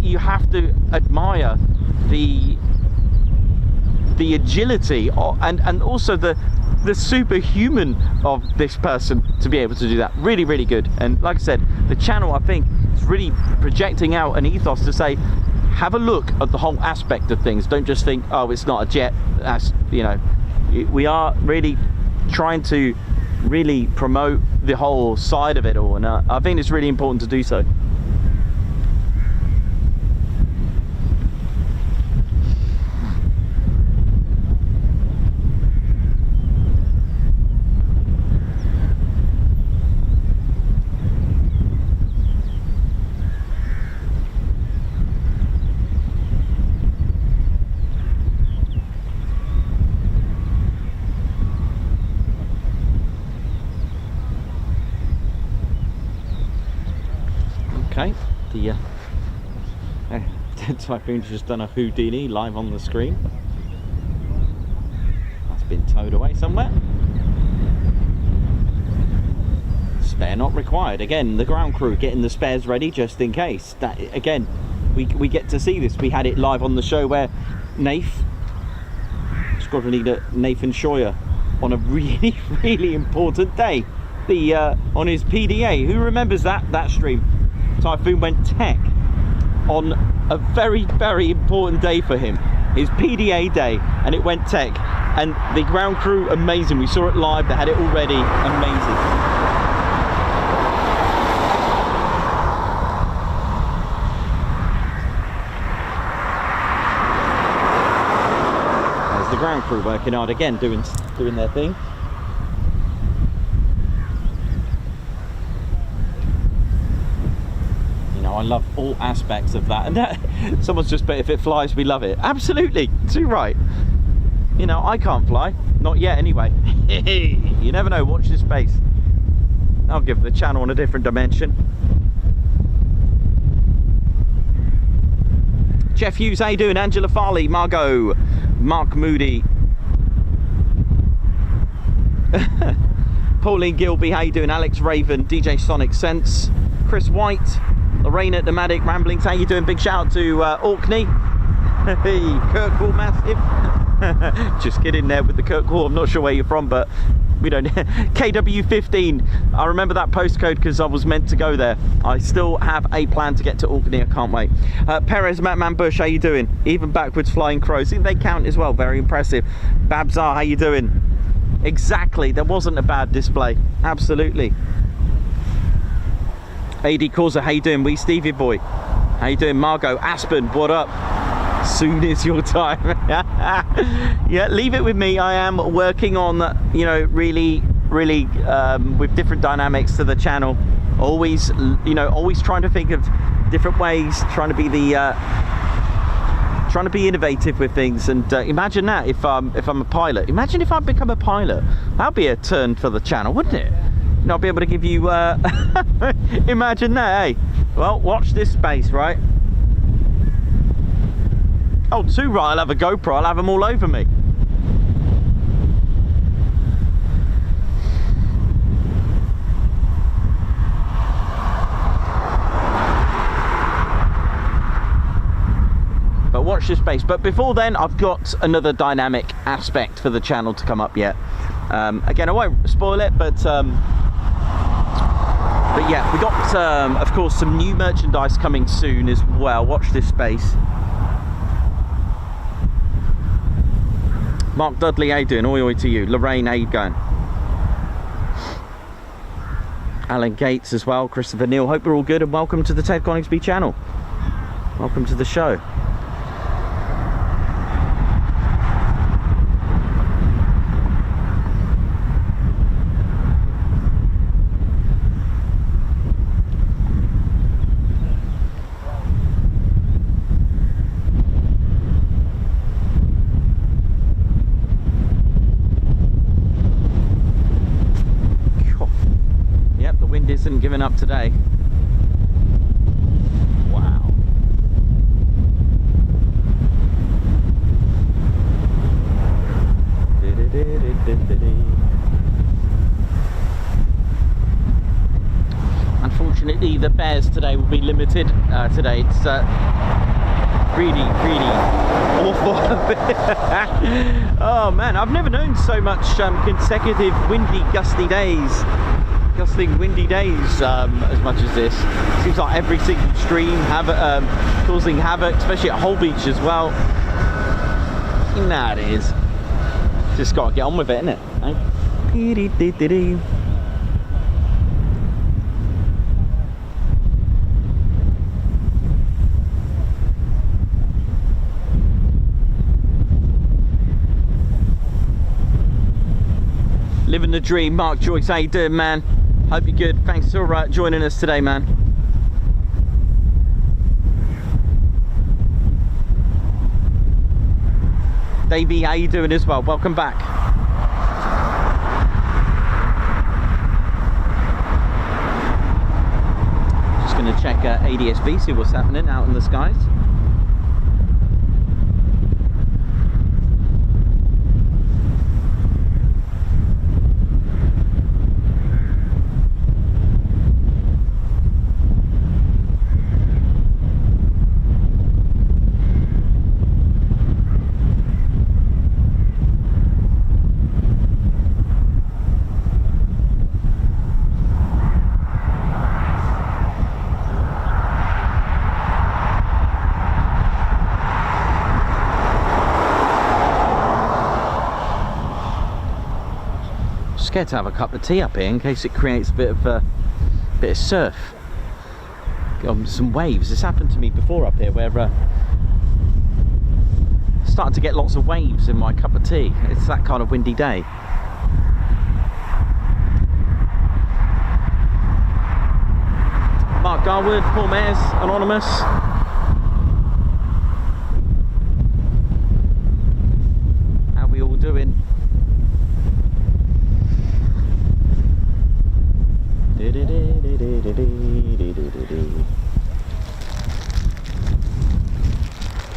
You have to admire the agility and also the the superhuman of this person to be able to do that. Really, really good. And like I said, the channel, I think, is really projecting out an ethos to say, have a look at the whole aspect of things. Don't just think, oh, it's not a jet. That's, you know, we are really trying to really promote the whole side of it all, and I think it's really important to do so. Okay, the Typhoon's just done a Houdini live on the screen. That's been towed away somewhere. Spare not required. Again, the ground crew getting the spares ready just in case. That again, we get to see this. We had it live on the show where Nath, Squadron Leader Nathan Scheuer, on a really, really important day, on his PDA. Who remembers that stream? Typhoon went tech on a very, very important day for him, his PDA day, and it went tech. And the ground crew, amazing. We saw it live, they had it already, amazing. There's the ground crew working hard again, doing their thing. I love all aspects of that, and that someone's just put, if it flies we love it. Absolutely, too right. You know, I can't fly, not yet anyway. You never know, watch this space. I'll give the channel on a different dimension. Jeff Hughes, how you doing? Angela Farley, Margot, Mark Moody, Pauline Gilby, how you doing? Alex Raven, DJ Sonic Sense, Chris White, Lorraine at Nomadic Ramblings, how you doing? Big shout out to Orkney. Hey, Kirkwall massive. Just kidding there with the Kirkwall. I'm not sure where you're from, but we don't. KW15. I remember that postcode because I was meant to go there. I still have a plan to get to Orkney. I can't wait. Perez Matman Bush, how you doing? Even backwards flying crows. They count as well. Very impressive. Babzar, how you doing? Exactly. There wasn't a bad display. Absolutely. AD Causa, how you doing? Wee Stevie boy, how you doing? Margot Aspen, what up? Soon is your time. Yeah, leave it with me. I am working on, you know, really with different dynamics to the channel. Always, you know, always trying to think of different ways, trying to be innovative with things. And imagine that if I'm a pilot. Imagine if I become a pilot. That'd be a turn for the channel, wouldn't it? Not be able to give you imagine that, hey. Well, watch this space, right? Oh, too right, I'll have a GoPro, I'll have them all over me. But watch this space. But before then, I've got another dynamic aspect for the channel to come up yet. Again, I won't spoil it, but yeah, we got, of course, some new merchandise coming soon as well. Watch this space. Mark Dudley, how you doing? Oi, oi to you. Lorraine, how you going? Alan Gates as well. Christopher Neal, hope you're all good, and welcome to the Ted Coningsby channel. Welcome to the show. Isn't giving up today. Wow. Unfortunately, the bears today will be limited today. It's really awful. Oh man, I've never known so much consecutive windy, gusty days. Gusting windy days as much as this. Seems like every single stream causing havoc, especially at Holbeach as well. Nah, it is. Just got to get on with it, innit? Living the dream. Mark Joyce, how you doing, man? Hope you're good. Thanks for joining us today, man. Davey, how you doing as well? Welcome back. Just going to check ADSB, see what's happening out in the skies. Scared to have a cup of tea up here in case it creates a bit of surf, some waves. This happened to me before up here where started to get lots of waves in my cup of tea. It's that kind of windy day. Mark Garwood, Paul Mayers, Anonymous. How we all doing?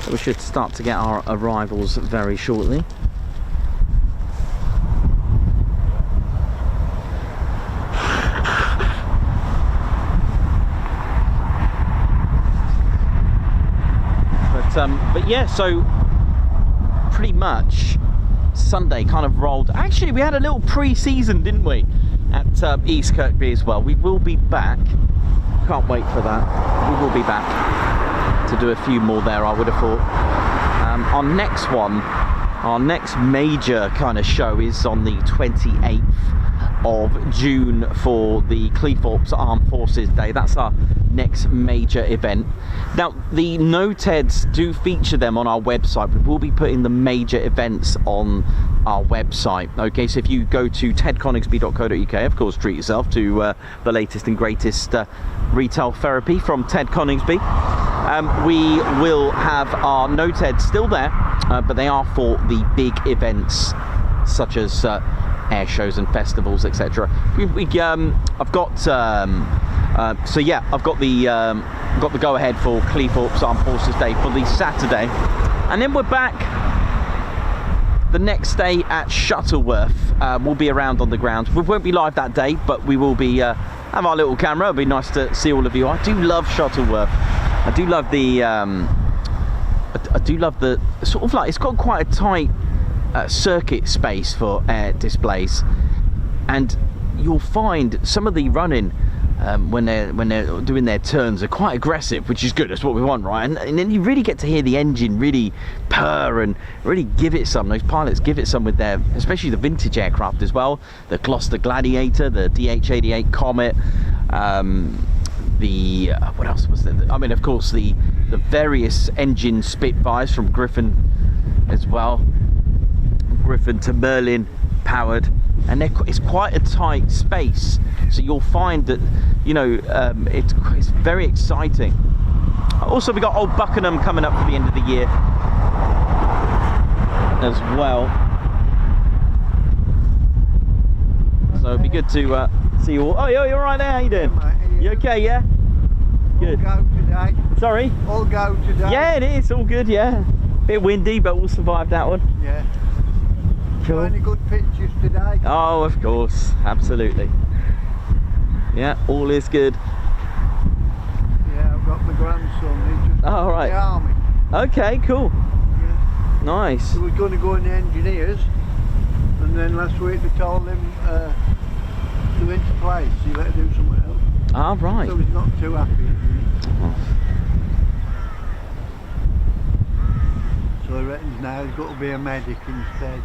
We should start to get our arrivals very shortly. But yeah, so pretty much Sunday kind of rolled. Actually, we had a little pre-season, didn't we, at East Kirkby as well. We will be back. Can't wait for that. We will be back to do a few more there, I would have thought. Our next one, our next major kind of show is on the 28th of June for the Cleethorpes Armed Forces Day. That's our next major event. Now, the No-TEDs do feature them on our website. We will be putting the major events on our website. Okay, so if you go to tedconingsby.co.uk, of course, treat yourself to the latest and greatest retail therapy from Ted Coningsby. We will have our No-TEDs still there, but they are for the big events such as air shows and festivals, etc. I've got so yeah, I've got the go ahead for Cleethorpes Armed Forces Day for the Saturday, and then we're back the next day at Shuttleworth. We'll be around on the ground. We won't be live that day, but we will be have our little camera. It'll be nice to see all of you. I do love Shuttleworth. I do love the I do love the sort of, like, it's got quite a tight circuit space for air displays, and you'll find some of the running when they're doing their turns are quite aggressive, which is good. That's what we want, right? And then you really get to hear the engine really purr and really give it some. Those pilots give it some with their, especially the vintage aircraft as well. The Gloucester Gladiator, the DH-88 Comet, what else was there? I mean, of course, the various engine Spitfires from Griffon as well. Griffon to Merlin powered, and it's quite a tight space, so you'll find that, you know, it's very exciting. Also, we got Old Buckingham coming up for the end of the year as well, so it'd be good to see you all. Oh, you're right there. How you doing? You okay? Yeah. Good. All go today. Sorry. All go today. Yeah, it is all good. Yeah. Bit windy, but we'll survive that one. Yeah. Cool. Any good pictures today? Oh, of course, absolutely. Yeah, all is good. Yeah, I've got my grandson. He's just Oh, right. in the army. Okay, cool. Yeah. Nice. So we're going to go in the engineers, and then last week they told him to into place, so you let her do something else. Ah, right. So he's not too happy. Oh. So he reckons now there's got to be a medic instead.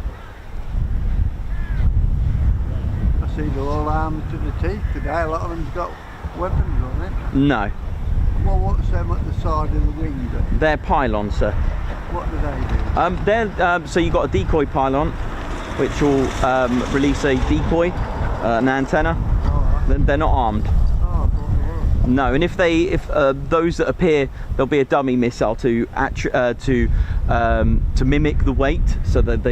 I see they're all armed to the teeth today. A lot of them's got weapons on it. No, Well, what's them at the side of the wing then? they're pylons, sir. What do they do? They're so you got a decoy pylon, which will release a decoy, an antenna. Alright. They're not armed. Oh, I thought they were. No, and if those that appear, there'll be a dummy missile to mimic the weight, so that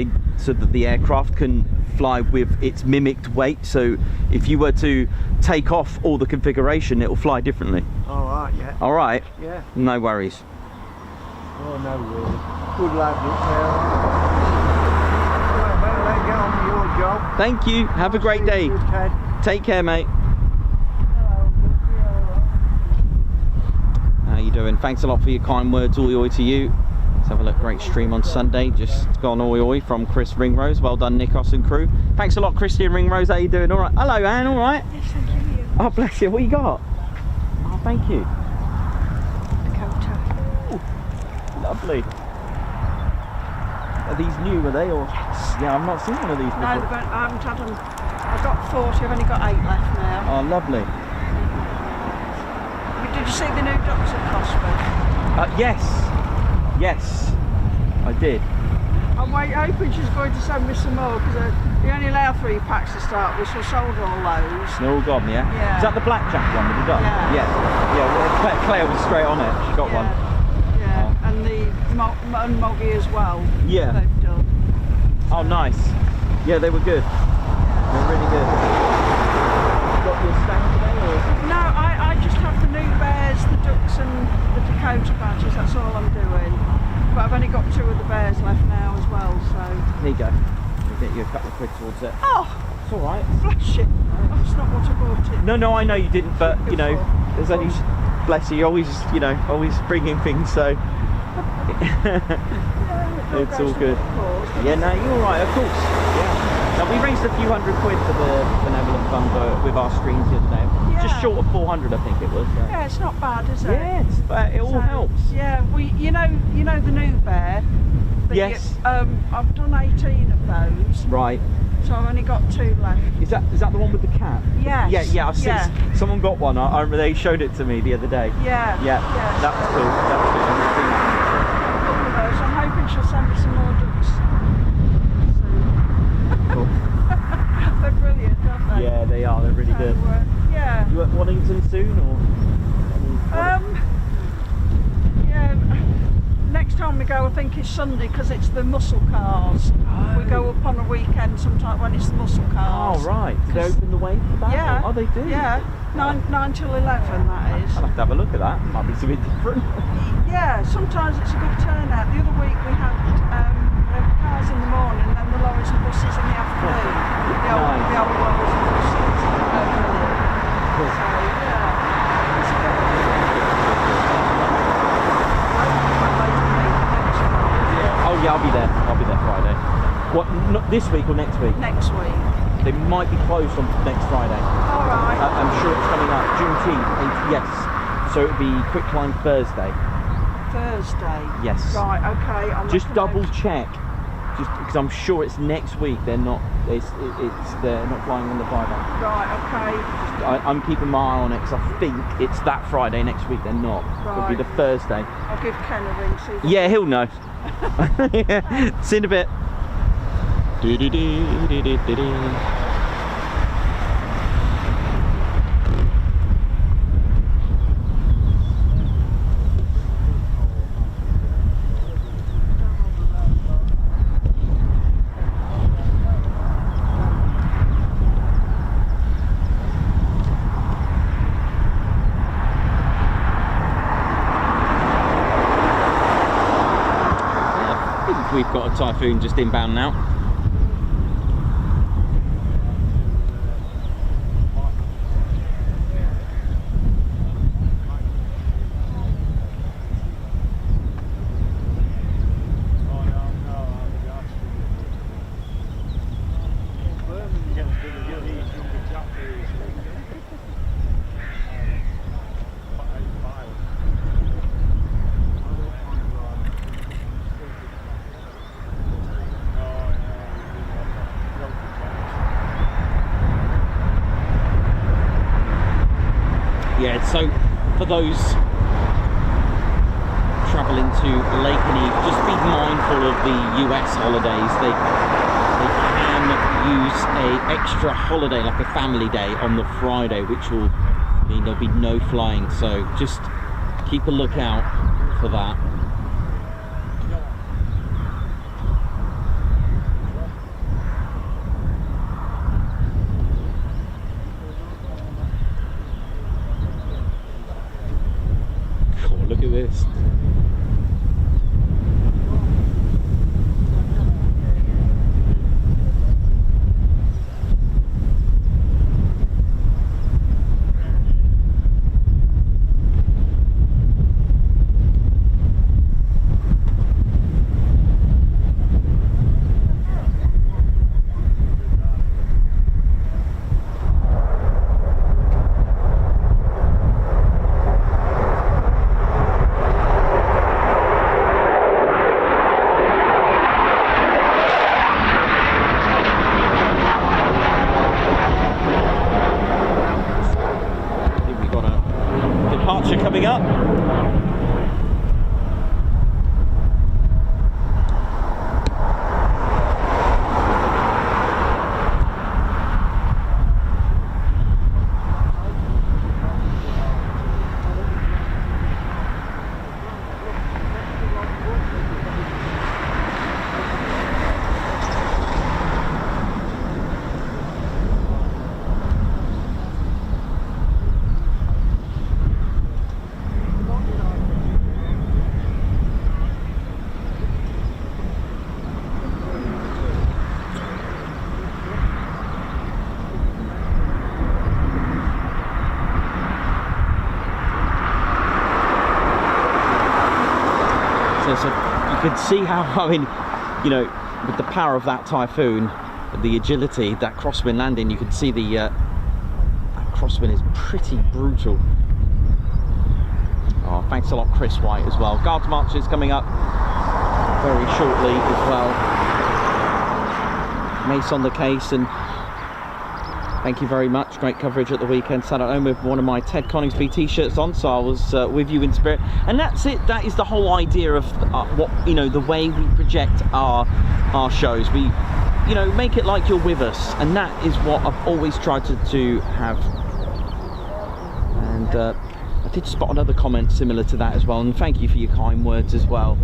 the aircraft can fly with its mimicked weight. So if you were to take off all the configuration, it will fly differently. Alright, yeah. All right, Yeah. no worries. Oh, no, really. Good lads up there. Well, better let get on with your job. Thank you. Have a great day. You, Ted. Take care, mate. Hello, How you doing? Thanks a lot for your kind words. Oi oi to you. Let's have a look. Great stream on Sunday. Just gone oi oi from Chris Ringrose. Well done, Nikos and crew. Thanks a lot, Christian Ringrose. How you doing? All right. Hello, Anne. All right. Yes, thank you. Oh, bless you. What you got? Oh, thank you. Dakota. Lovely. Are these new? Are they or? Yes. Yeah, I've not seen one of these before. No, I haven't had them. I've got 40, I've only got 8 left now. Oh, lovely. Did you see the new docks at Cosford? Yes. Yes, I did. I'm hoping she's going to send me some more because you only allow 3 packs to start with, so I sold all those. They're all gone, yeah? Yeah. Is that the blackjack one with the duck? Yeah. Yeah, well, Claire was straight on it. She got one. Yeah, Oh. and the Moggy as well. Yeah. They've done. Oh, nice. Yeah, they were good. They're really good. You got your stand today, or? No, I just have the new bears, the ducks and the Dakota badges, that's all I'm doing. But I've only got 2 of the bears left now as well, so... There you go. I'll get you a couple of quid towards it. Oh, It's all right. bless you. That's not what I bought it. No, I know you didn't, but, you know, there's only... Bless you, always bringing things, so... It's all good. Yeah, no, you're all right, of course. Yeah. Now, we raised a few £100 for the benevolent fund with our streams the other day. Just Yeah. short of 400, I think it was. So. Yeah, it's not bad, is it? Yes, but it all So, helps. Yeah, you know the new bear. Yes. I've done 18 of those, Right. so I've only got 2 left. Is that the one with the cat? Yes. Yeah. I've seen Yeah. someone got one. They showed it to me the other day. Yeah. Yeah. That was cool. That was good. Couple of those. I'm hoping she'll send me some more ducks soon. Cool. They're brilliant, aren't they? Yeah, they are. They're really So, good. yeah. You at Waddington soon, or? Yeah. Next time we go, I think it's Sunday because it's the muscle cars. We go up on a weekend sometime when it's the muscle Oh, cars. right. Do they open the way for that? Yeah. Oh, they do. Yeah. 9 till 11. That is. I'll have to have a look at that. Might be something different. Yeah. Sometimes it's a good turnout. The other week we had cars in the morning, and then the lorries and buses in the afternoon. The old lorries and buses. Cool. So yeah, it's good. Oh yeah, I'll be there. I'll be there Friday. What? Not this week or next week? Next week. They might be closed on next Friday. All right. I'm sure it's coming up. Juneteenth. Yes. So it'll be quick climb Thursday. Thursday. Yes. Right. Okay. I'll Just make a double note. check. Just because I'm sure it's next week. They're not. They're not flying on the Friday. Right. Okay. I'm keeping my eye on it because I think it's that Friday next week. They're not. It'll be Right. the Thursday. I'll give Ken a ring. See if Yeah, he'll know. Yeah. See you in a bit. We've got a Typhoon just inbound now. So for those travelling to Lakenheath, just be mindful of the US holidays. They can use a extra holiday, like a family day, on the Friday, which will mean there'll be no flying. So just keep a lookout for that. Oh, look at this. Coming up. So you can see how, I mean, you know, with the power of that Typhoon, the agility, that crosswind landing, you can see the that crosswind is pretty brutal. Oh, thanks a lot, Chris White, as well. Guards marches coming up very shortly as well. Mace on the case, and thank you very much. Great coverage at the weekend. Sat at home with one of my Ted Coningsby t-shirts on, so I was with you in spirit. And that's it. That is the whole idea of what, you know, the way we project our shows. We, you know, make it like you're with us, and that is what I've always tried to have. And I did spot another comment similar to that as well, and thank you for your kind words as well.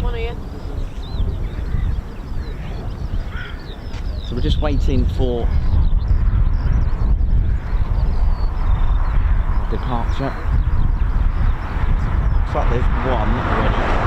One of you. So we're just waiting for departure. Looks like there's one already.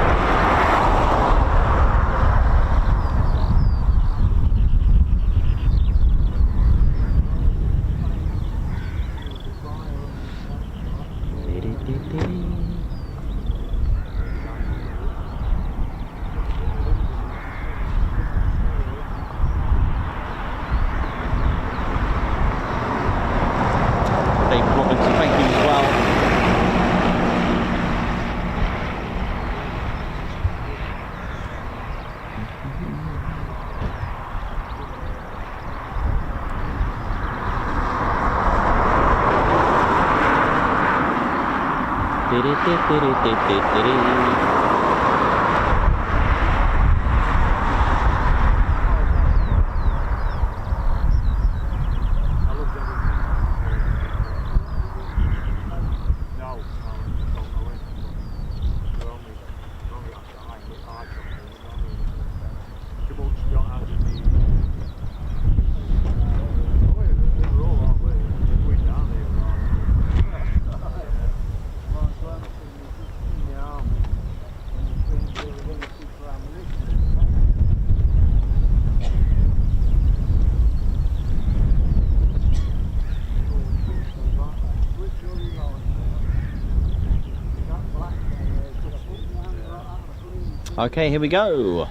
Okay, here we go.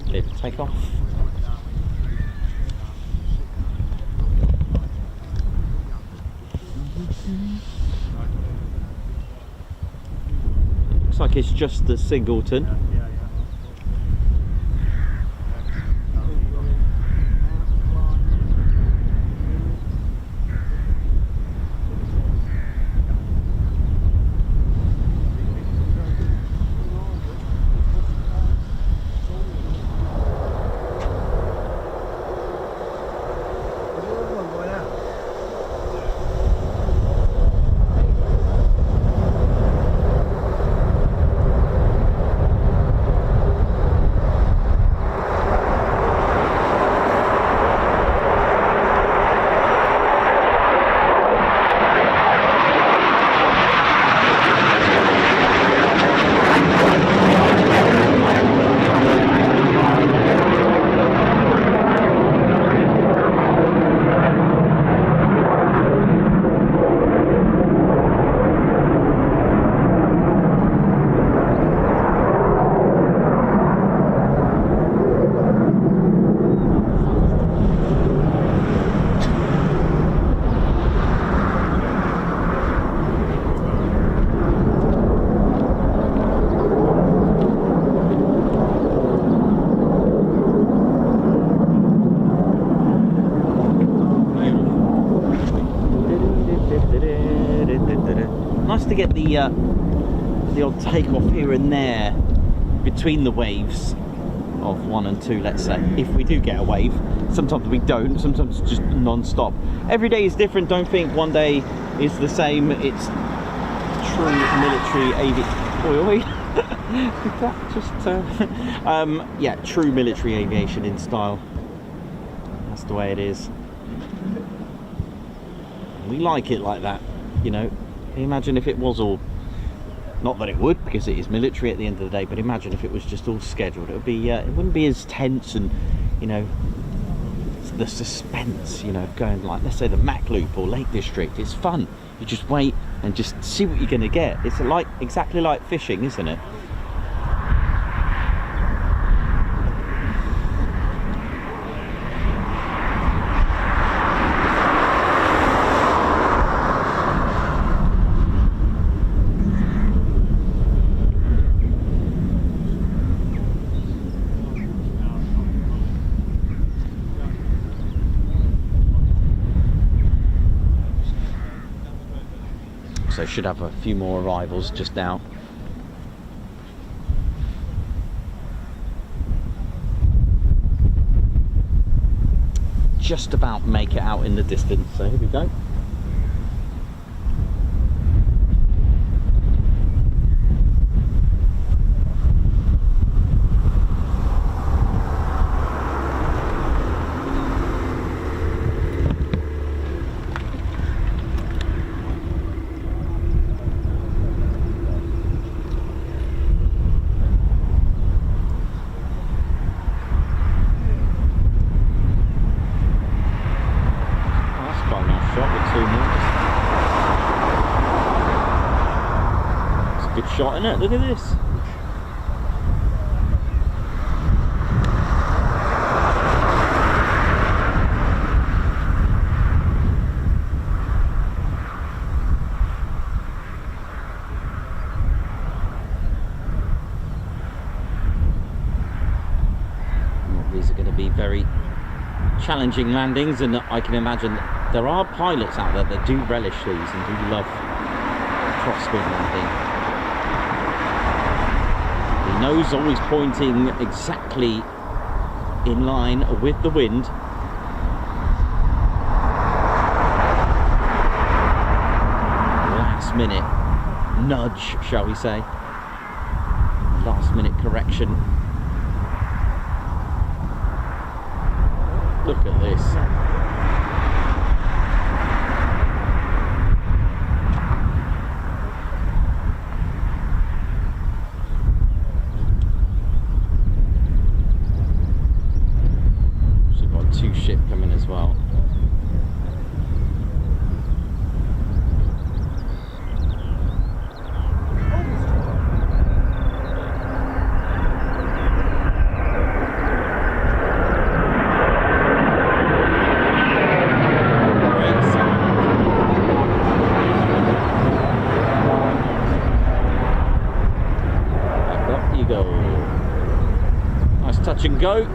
Let's take off. Looks like it's just the Singleton. Nice to get the odd takeoff here and there between the waves of 1 and 2, let's say, if we do get a wave. Sometimes we don't, sometimes it's just non-stop. Every day is different, don't think one day is the same. It's true military aviation. Yeah, true military aviation in style. That's the way it is. We like it like that, you know. Imagine if it was all, not that it would, because it is military at the end of the day, but imagine if it was just all scheduled. It would be, it wouldn't be as tense, and, you know, the suspense, you know, going like, let's say the Mac Loop or Lake District. It's fun. You just wait and just see what you're going to get. It's like exactly like fishing, isn't it? So should have a few more arrivals just now. Just about make it out in the distance, so here we go. Shot in it, look at this. These are going to be very challenging landings, and I can imagine there are pilots out there that do relish these and do love crosswind landing. Nose always pointing exactly in line with the wind. Last minute nudge, shall we say. Last minute correction. Look at this. Ship coming as well. Great sound. Back up you go. Nice touch and go.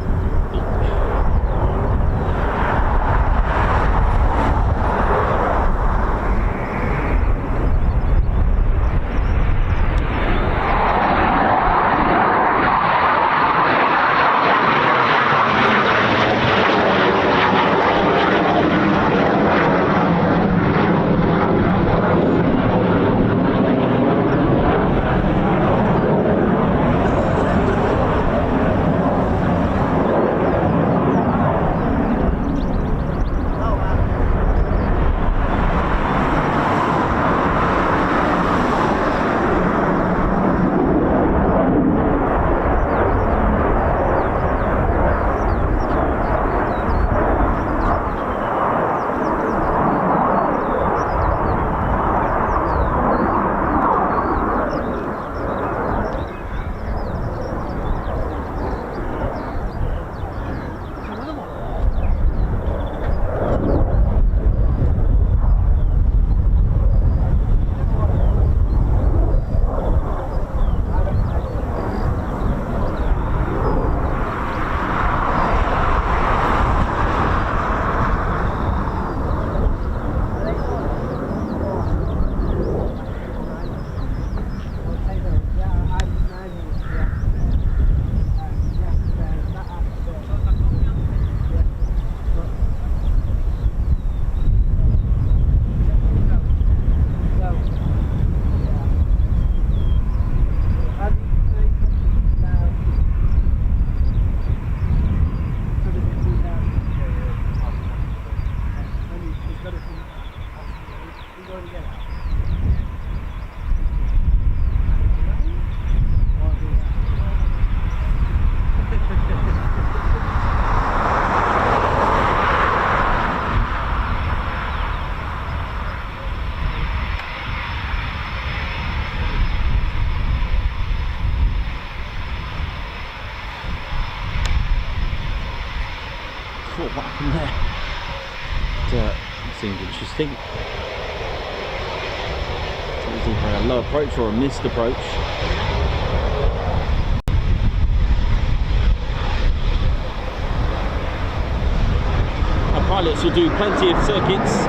what happened there. But it seemed interesting. It was either a low approach or a missed approach. Our pilots will do plenty of circuits.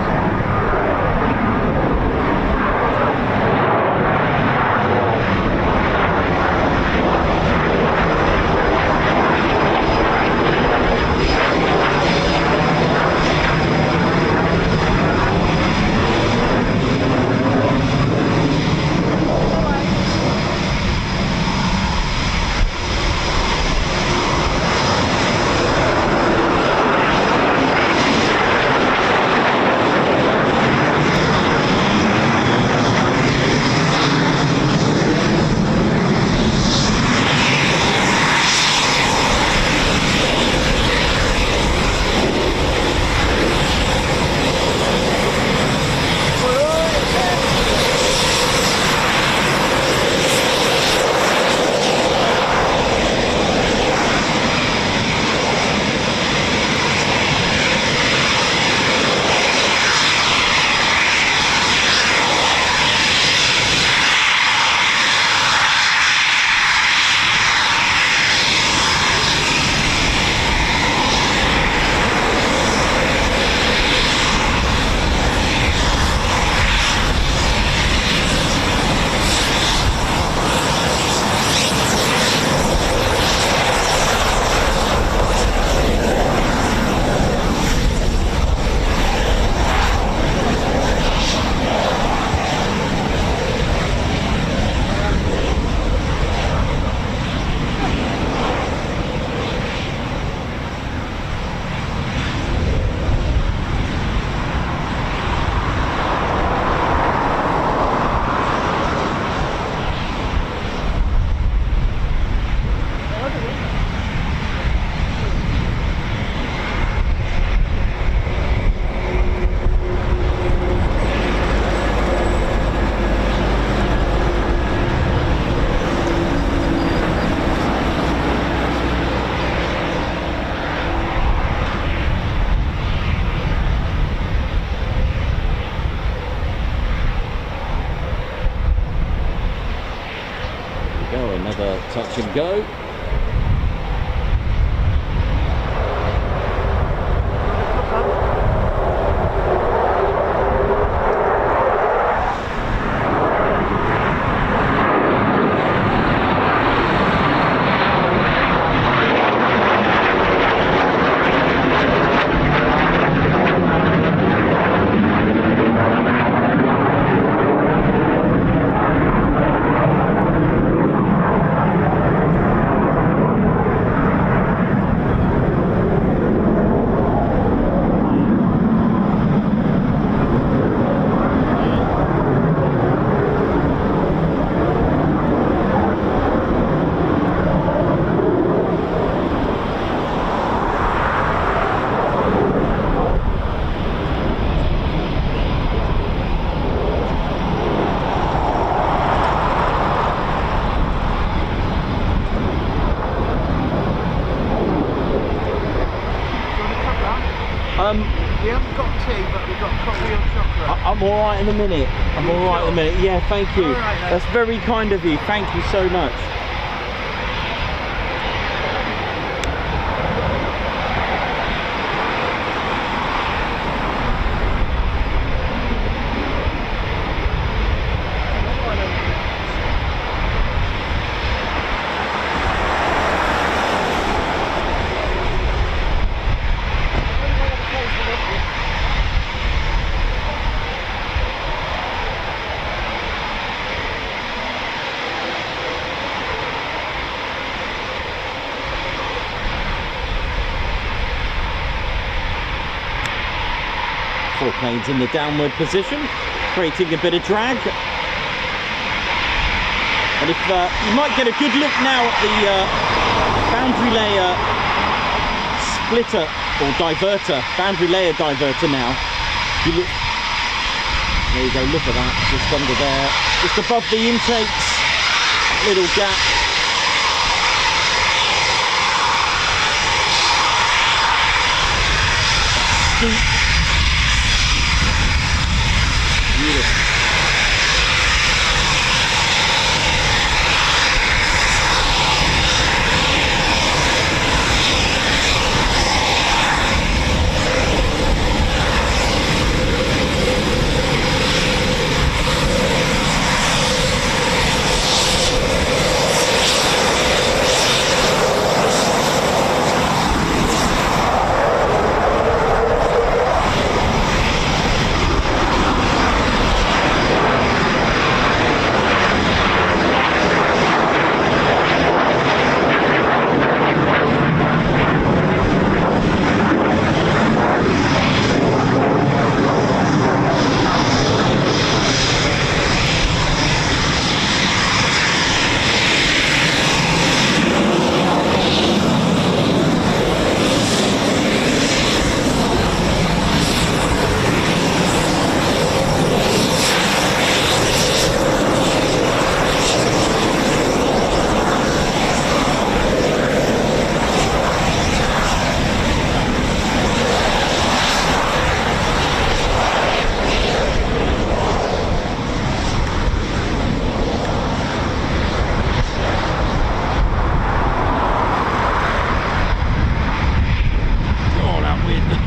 Another touch and go. We haven't got tea, but we've got coffee or chocolate. I'm all right in a minute. I'm all right in a minute. Yeah, thank you. All right, then. That's very kind of you. Thank you so much. Four planes in the downward position, creating a bit of drag. And if you might get a good look now at the boundary layer splitter or diverter, boundary layer diverter now. You look, there you go, look at that, just under there, just above the intakes, little gap. working. Beautiful.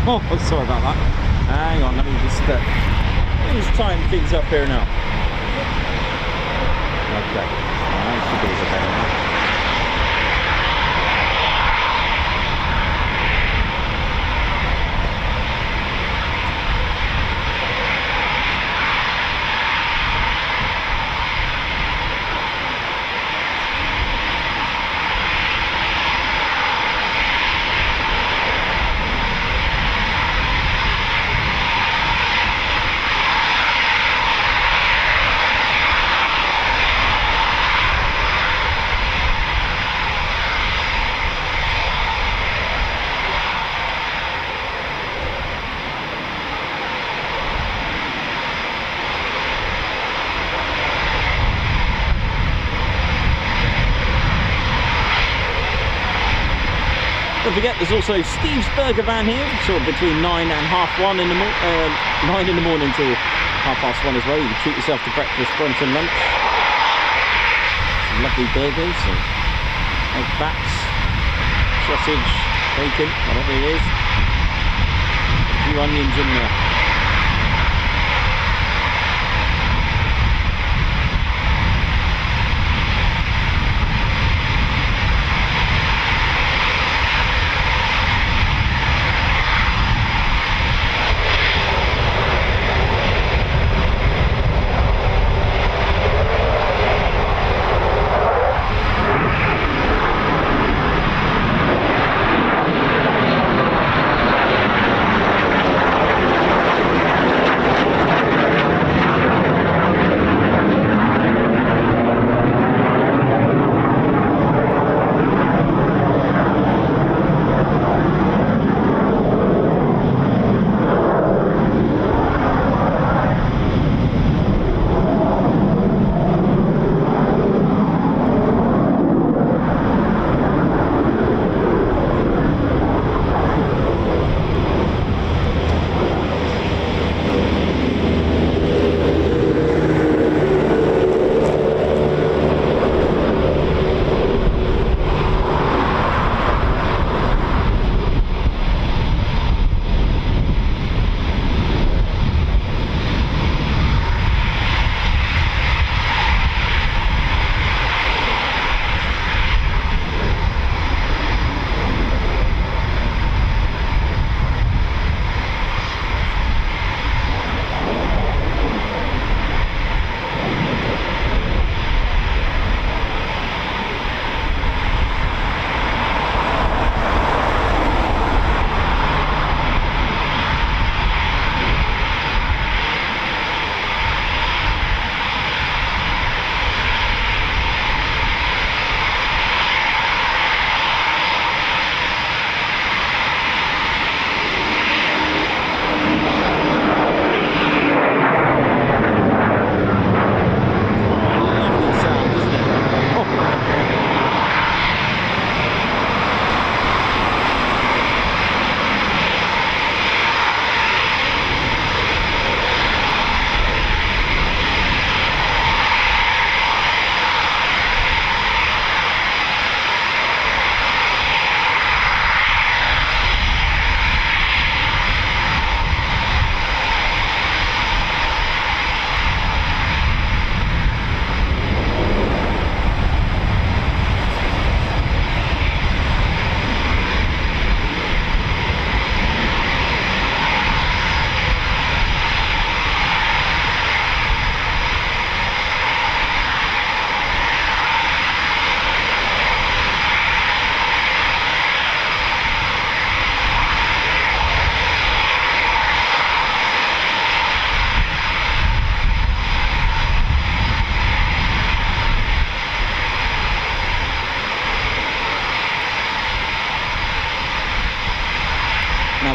Oh, sorry about that. Hang on, let me just time things up here now. Okay, that should be the better now. Don't forget, there's also Steve's Burger Van here, sort of between 9 and half 1 in the 9 in the morning till 1:30 as well. You can treat yourself to breakfast, brunch and lunch. Some lovely burgers, and egg bats, sausage, bacon, whatever it is. A few onions in there.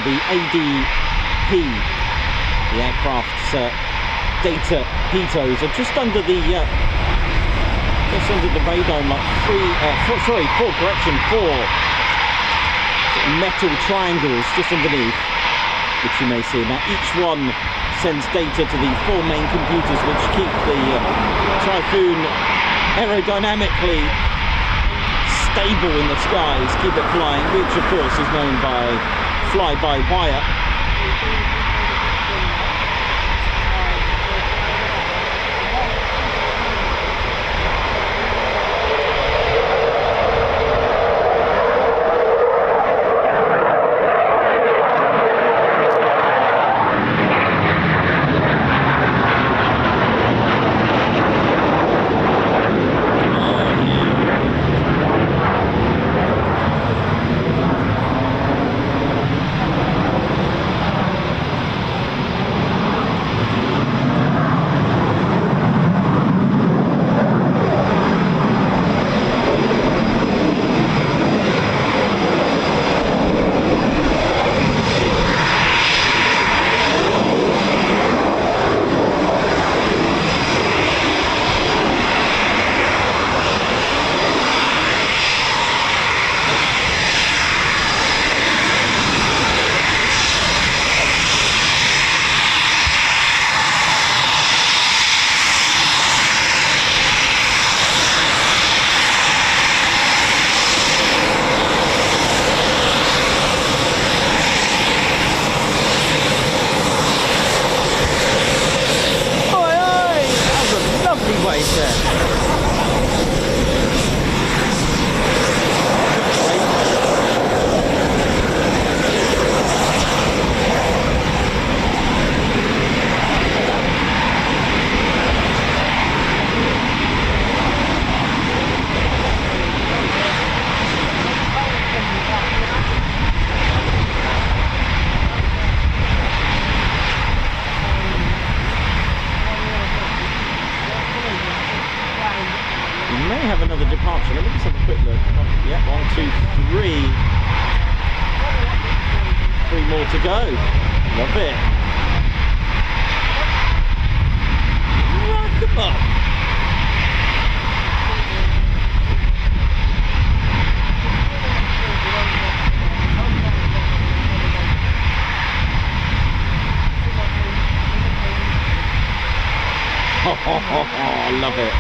the ADP, the aircraft's data pitos, are just under the radome, like four metal triangles just underneath, which you may see. Now each one sends data to the 4 main computers which keep the Typhoon aerodynamically stable in the skies, keep it flying, which of course is known by fly-by-wire. Departure. Let me just have a quick look. Yeah, 1, 2, 3. 3 more to go. Love it. Rock them up. I love it.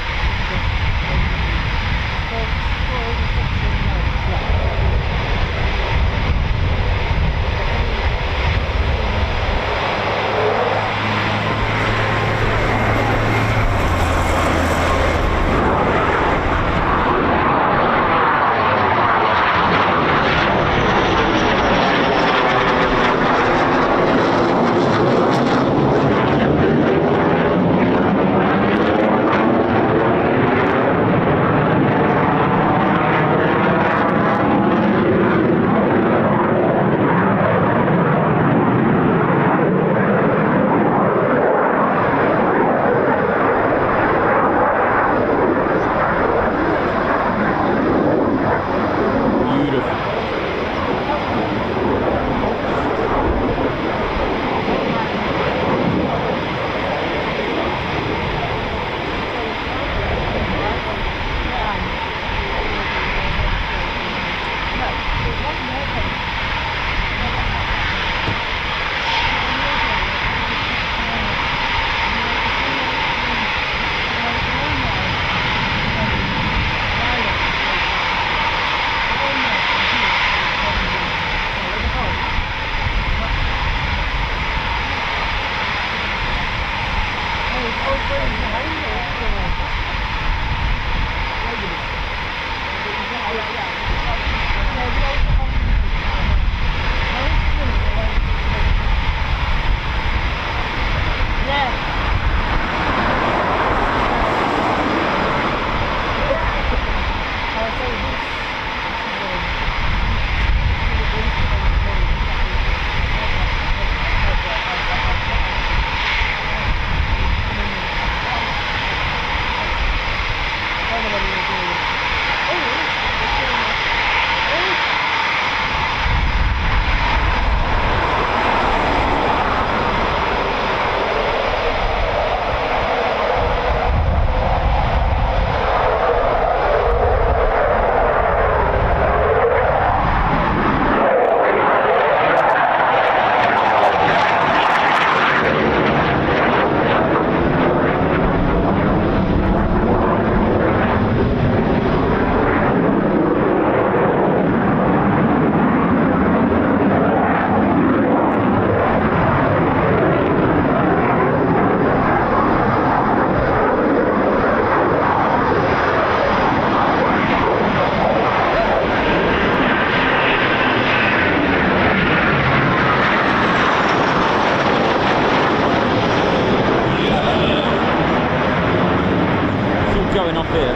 going off here.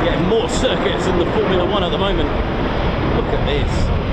Getting more circuits than the Formula One at the moment. Look at this.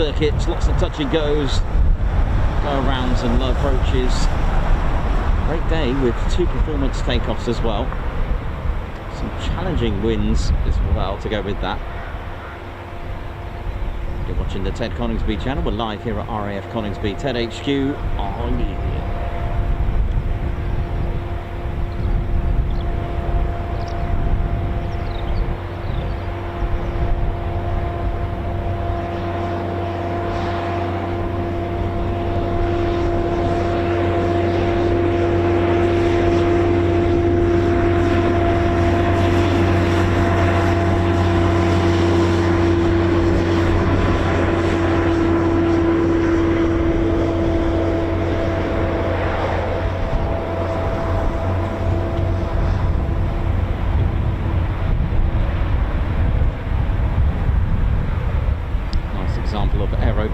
circuits, lots of touch and goes, go arounds and low approaches. Great day with 2 performance takeoffs as well. Some challenging winds as well to go with that. You're watching the Ted Coningsby channel. We're live here at RAF Coningsby, Ted HQ on you.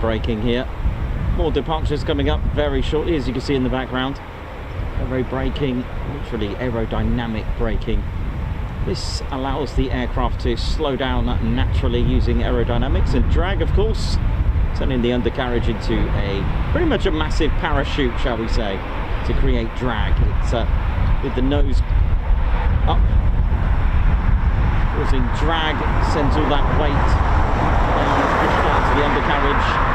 Braking here. More departures coming up very shortly, as you can see in the background. Aero braking, literally aerodynamic braking. This allows the aircraft to slow down naturally using aerodynamics and drag, of course, turning the undercarriage into a pretty much a massive parachute, shall we say, to create drag. It's with the nose up, causing drag, sends all that weight down, pushed down to the undercarriage.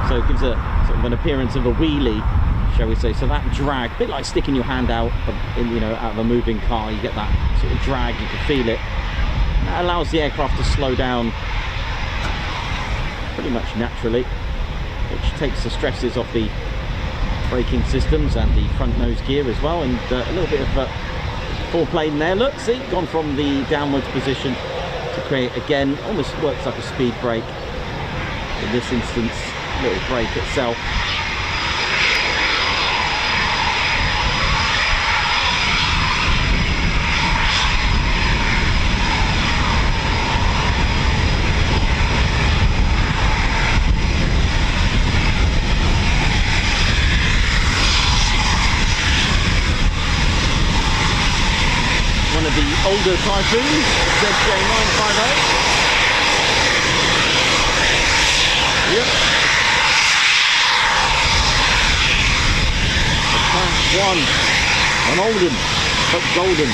So it gives a sort of an appearance of a wheelie, shall we say. So that drag, a bit like sticking your hand out of, you know, out of a moving car, you get that sort of drag, you can feel it. That allows the aircraft to slow down pretty much naturally, which takes the stresses off the braking systems and the front nose gear as well. And a little bit of foreplane there. Look, see, gone from the downwards position to create, again, almost works like a speed brake. In this instance, little brake itself. One of the older Typhoons, ZJ950. Yep. One, an Olden, but golden.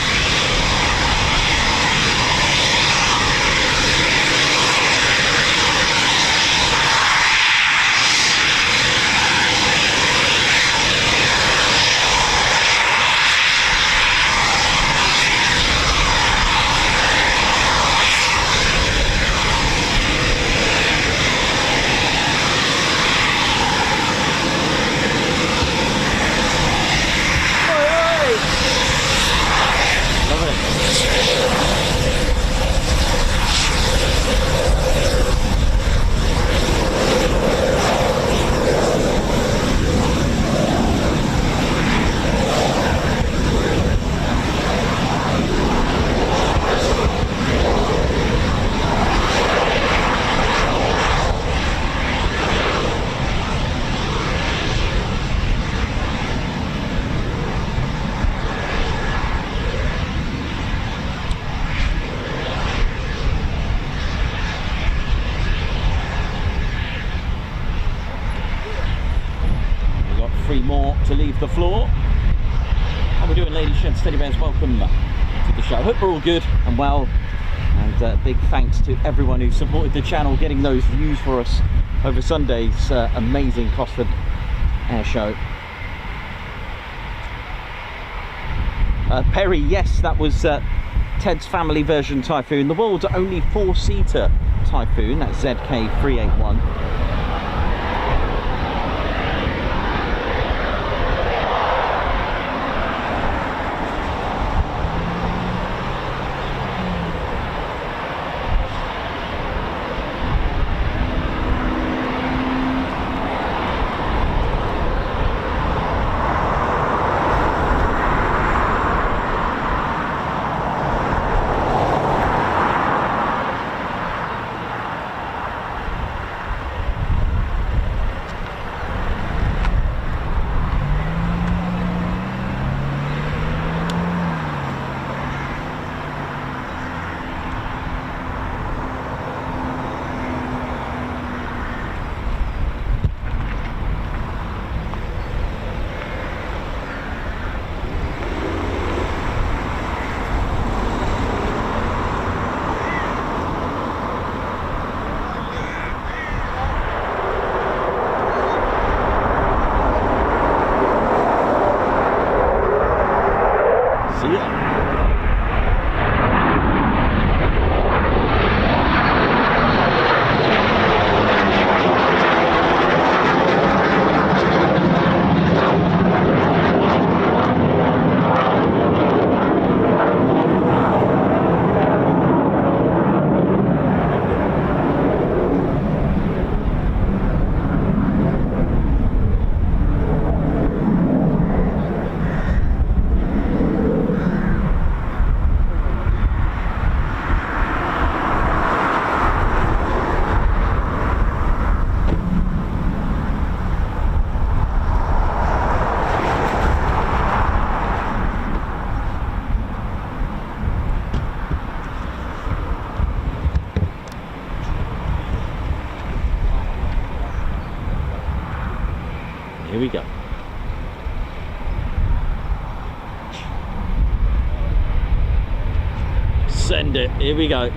To leave the floor. How are we doing, ladies, gents, teddy bears? Welcome to the show. Hope we're all good and well, and big thanks to everyone who supported the channel, getting those views for us over Sunday's amazing Cosford Air Show. Perry, yes, that was Ted's family version Typhoon, the world's only 4-seater Typhoon, that's ZK381. Here we go. Send it. Here we go.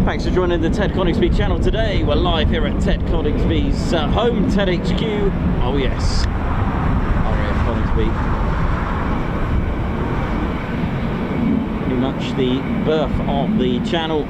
Thanks for joining the Ted Coningsby channel today. We're live here at Ted Coningsby's home, Ted HQ. Oh yes, RAF Coningsby. Pretty much the birth of the channel.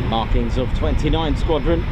Markings of 29 Squadron.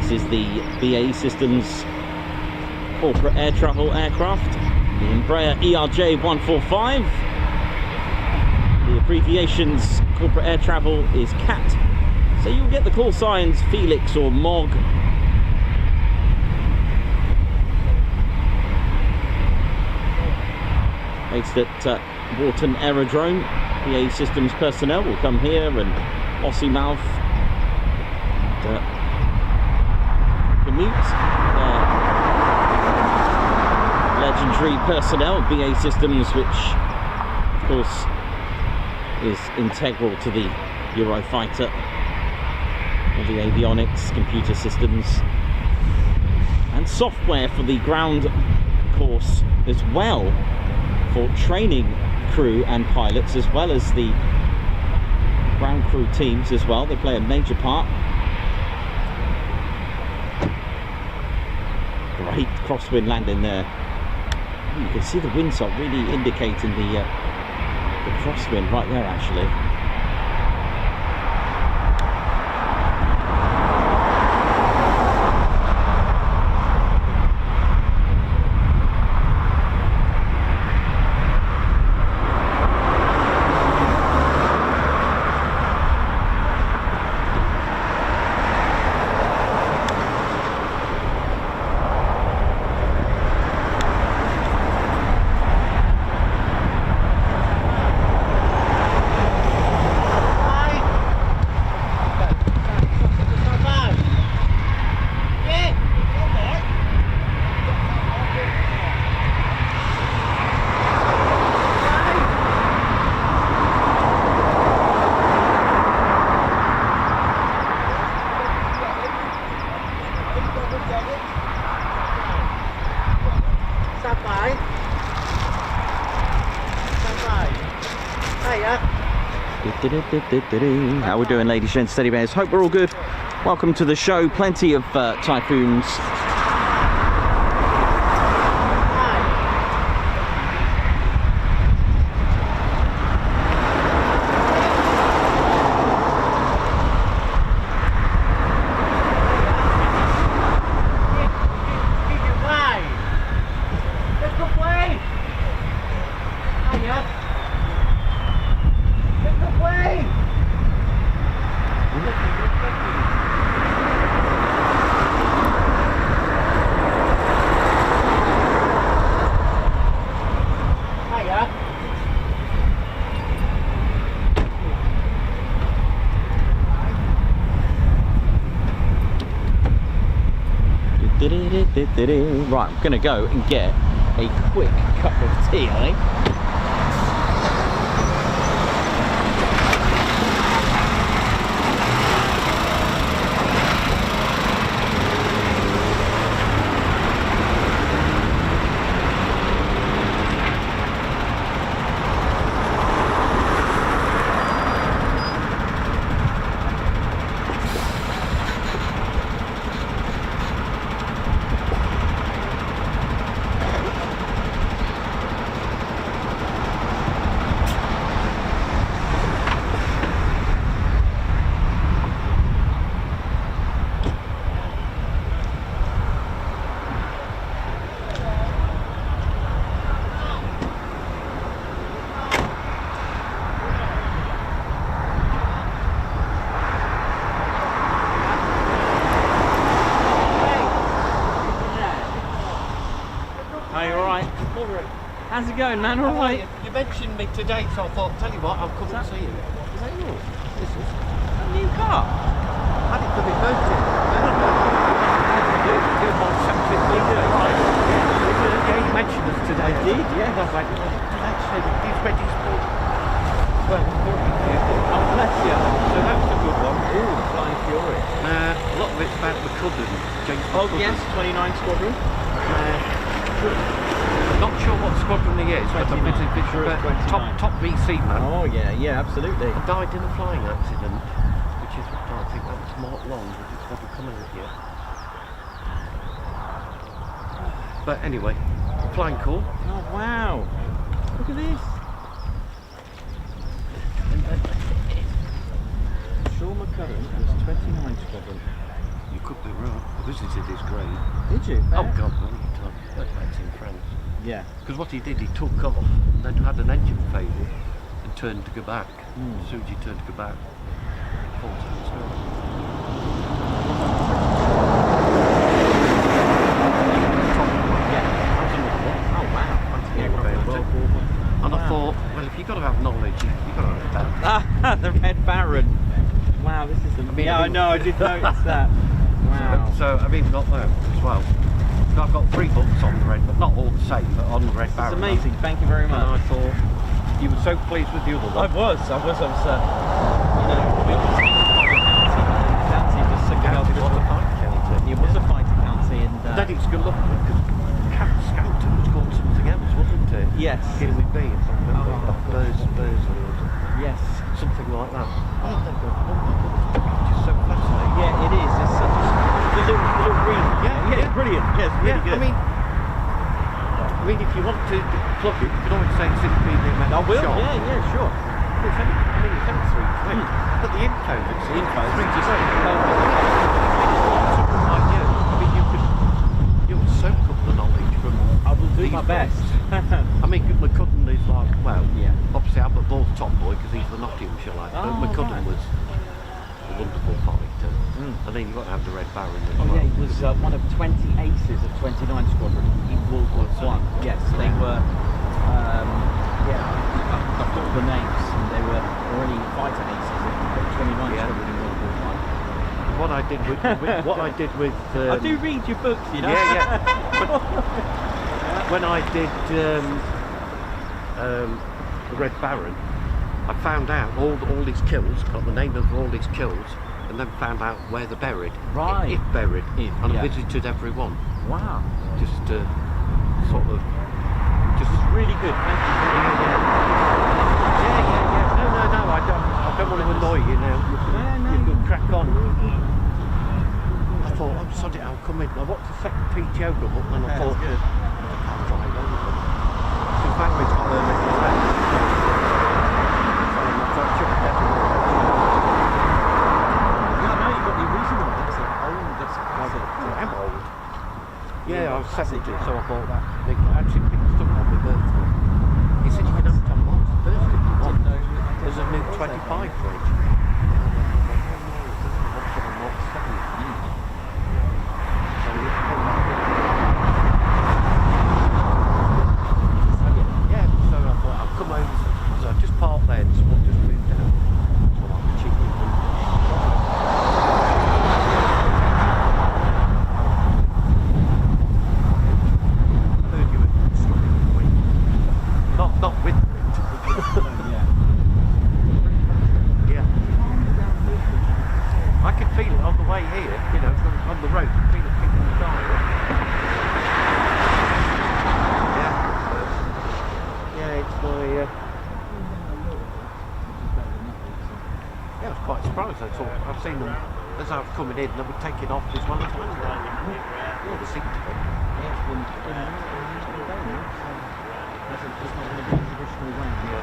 This is the BAE Systems corporate air travel aircraft, the Embraer ERJ145. The abbreviations corporate air travel is Capt, so you'll get the call signs Felix or Mog. Based at Wharton Aerodrome, BAE Systems personnel will come here and Aussie Mouth and commute. Legendary personnel, BAE Systems, which of course is integral to the Eurofighter, all the avionics, computer systems and software for the ground course as well, for training crew and pilots, as well as the ground crew teams as well. They play a major part. Great crosswind landing there. You can see the windsock really indicating the crosswind right there actually. How we doing, ladies and steady bears? Hope we're all good. Welcome to the show. Plenty of typhoons. Right, I'm gonna go and get a quick cup of tea, I think. How's it going, man? All right? You mentioned me today, so I thought, tell you what, I'll come and see you. Is that yours? This is a new car. I had it for my birthday. Yeah, you mentioned us today. I did, yeah. I went, he's ready for. Well, Oh, bless you. so that was a good one. Ooh, Flying Fury. A lot of it's about McCudden. James Oh, McCudden. yes, 29 Squadron. Not sure what squadron he is, but 29. it's Sure it's 29. top VC man. Oh, yeah, absolutely. He died in a flying accident, which is, I think that was Mark Long, but it's never come out yet. But anyway, flying cool. Oh, wow. Look at this. Sean McCurran was 29 Squadron. You could be right. I visited his grave. Did you? Oh God, many times. That's in France. Yeah. Because what he did, he took off, then had an engine failure, and turned to go back. As soon as he turned to go back, falls down the snow. Oh wow. And I thought, well, if you've got to have knowledge, you've got to have that. The Red Baron. Wow, this is the. I know. I did notice that. Wow. So I've even got that as well. I've got 3 books on the Red, but not all the same, but on the Red Baron. It's amazing. Thank you very much. And I thought you were so pleased with the other one. I was. You know, we obviously County was sick of It was a fighting county. It was a fighting county, and Then it was good luck because Scouting was called something else, wasn't it? yes, Here with B, if I remember. Bursley or yes, something like that. I don't think oh my God, it's just so fascinating. yeah, it is. It's such a the little green. Yeah. Brilliant. Yes, really good. I mean, if you want to plug it, you can always say it's in the BBMF I will. shop. Yeah, sure. It's only, it's only 3 quid. But the info that's the info, 3 quid. Something like you. I mean, you'll soak up the knowledge from. I will do these my best. books. I mean, McCudden is like, well, Yeah. obviously Albert Ball's tomboy because he's the Nottinghamshire lad. Oh, But McCudden right. was a wonderful fighter. And then you've got to have the Red Baron as Oh well. yeah, he was one of 20 aces of 29 Squadron in World War I. Yes, they were. I've got the names, and they were already fighter aces of 29 Yeah. Squadron in World War I. What I did with I do read your books, you know. Yeah. But when I did the Red Baron, I found out all his kills, got the name of all his kills, and then found out where they're buried. Right. If buried. And yeah. I visited every one. Wow. Just sort of. Just Really good. Thank you. Yeah. No. I don't want to annoy you now. You can crack on. I thought, I'm sorry, I'll come in. I watched the second PTO come up, and I thought, good. I can't drive over them. In fact, we've got a little friend. I thought, chuck it down. Yeah, no, you've got the original. That's an old. That's a classic. I'm old. Yeah, I was classic, 70, yeah. so I bought that. It actually picked up on my birthday. He said, you know, Tom, what's the birthday you want? There's a new 25 fridge. Yeah, so I thought I'll come over. So I just parked there, so we'll just move down. Well, I'm cheaply. I heard you were stuck in the wind. Not with the wind. Yeah. I could feel it on the way here, you know, on the road, feel it kicking the tire. Yeah, it's my. Yeah, I was quite surprised. I thought I've seen them as I was coming in, they were taking off as well as landing. Well, they seem to be.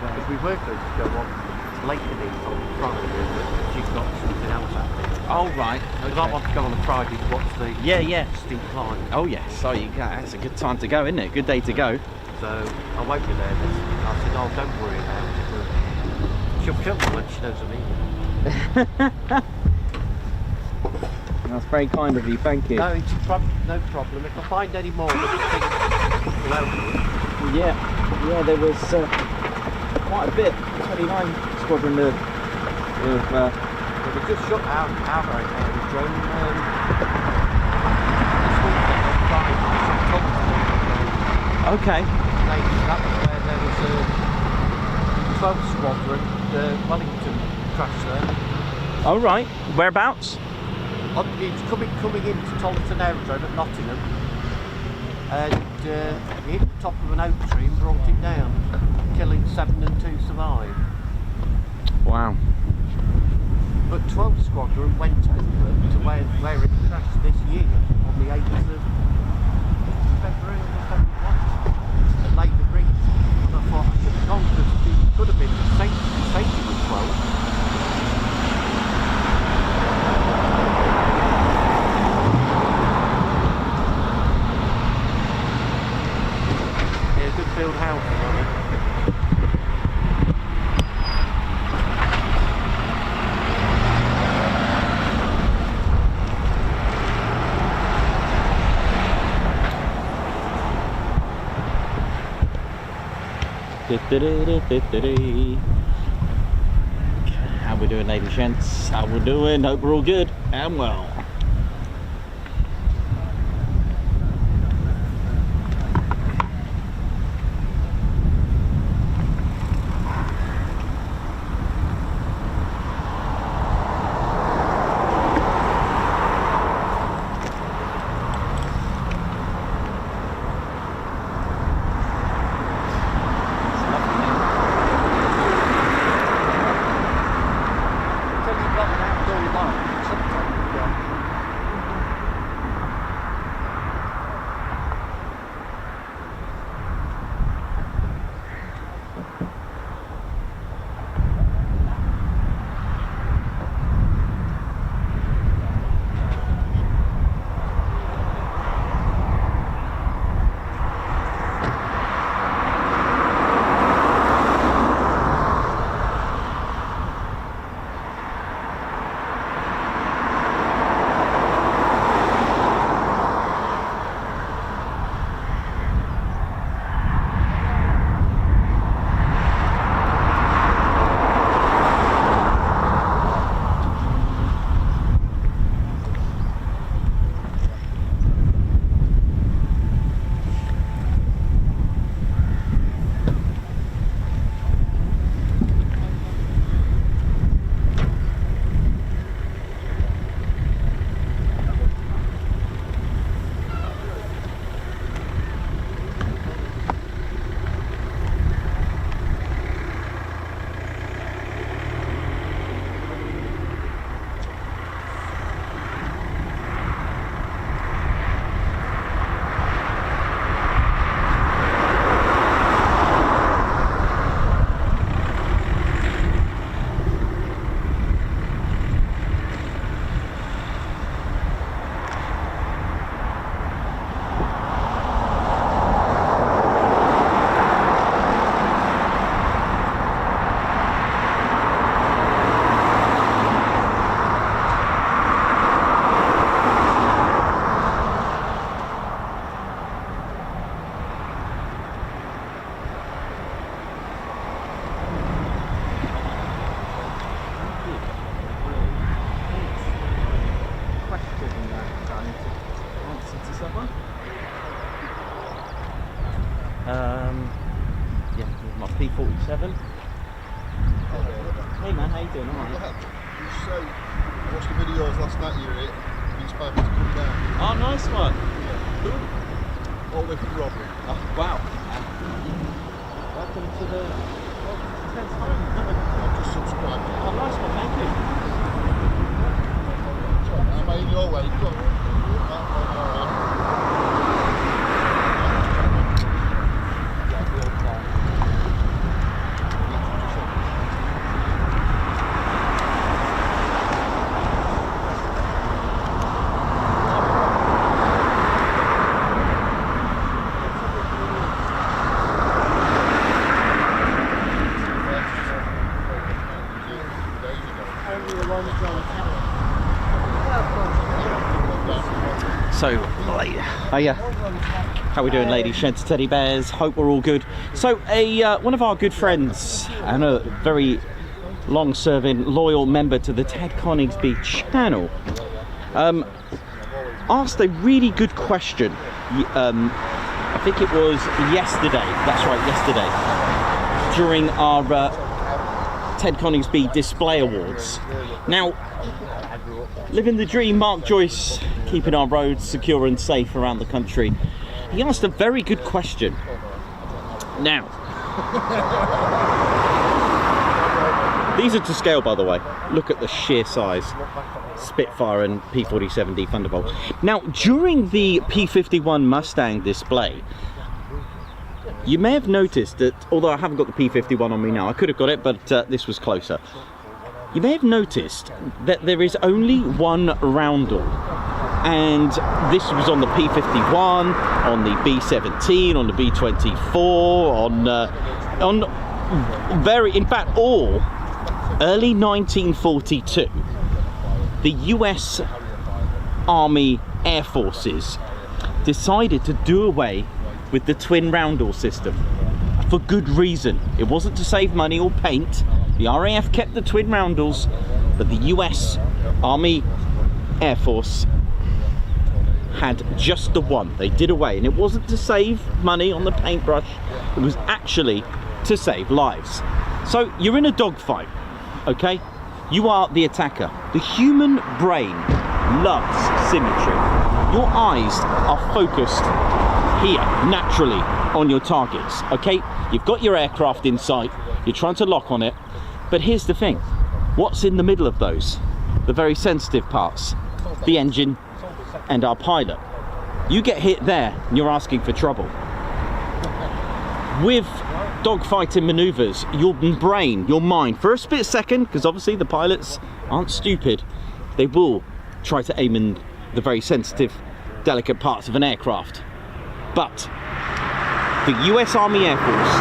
Because we were going to go on later on Friday, but she's got something else happening. Oh right. Because I want to go on a Friday to watch the steep climb. Oh yes. So you go. That's a good time to go, isn't it? Good day to go. So I won't be there. I said, oh, don't worry about it. She'll kill me when she knows I'm eating. That's very kind of you. Thank you. No, it's no problem. If I find any more, Yeah, there was quite a bit. 29 Squadron of we just shut our drone. Okay. That was where there was a 12 Squadron, Wellington crash there. Oh right. Whereabouts? It's coming into Tollerton Aerodrome at Nottingham, and he hit the top of an oak tree and brought it down, killing 7 and 2 survived. Wow. But 12 Squadron went over to where it crashed this year on the 8th of February at Labour Reef. And I thought I should have gone because it could have been the safety with 12. How we doing, ladies and gents? How we doing? Hope we're all good and well. Yeah, my P47. Hey man, how you doing? Alright. I watched the videos last night you were it. You inspired me to come down. Oh, nice one. Cool. All the way from Robbery. Oh, wow. Welcome to the Ted's home. I've just subscribed. Oh, nice one, thank you. Am I in your way? Go on. So, hiya. How we doing, ladies, gents, teddy bears? Hope we're all good. So, one of our good friends and a very long-serving, loyal member to the Ted Coningsby channel asked a really good question. I think it was yesterday. That's right, yesterday, during our Ted Coningsby Display Awards. Now, living the dream, Mark Joyce, keeping our roads secure and safe around the country. He asked a very good question. Now, these are to scale, by the way. Look at the sheer size. Spitfire and P47D Thunderbolt. Now, during the P51 Mustang display, you may have noticed that, although I haven't got the P51 on me now, I could have got it, but this was closer. You may have noticed that there is only one roundel, and this was on the P51, on the B17, on the B24, in fact, all early 1942. The US Army Air Forces decided to do away with the twin roundel system. I for good reason. It wasn't to save money or paint. The RAF kept the twin roundels, but the US Army Air Force had just the one. They did away, and it wasn't to save money on the paintbrush, it was actually to save lives. So you're in a dogfight, okay? You are the attacker. The human brain loves symmetry. Your eyes are focused here, naturally, on your targets, okay? You've got your aircraft in sight, you're trying to lock on it, but here's the thing. What's in the middle of those? The very sensitive parts, the engine and our pilot. You get hit there and you're asking for trouble. With dogfighting maneuvers, your brain, your mind, for a split second, because obviously the pilots aren't stupid, they will try to aim in the very sensitive, delicate parts of an aircraft. But the US Army Air Force,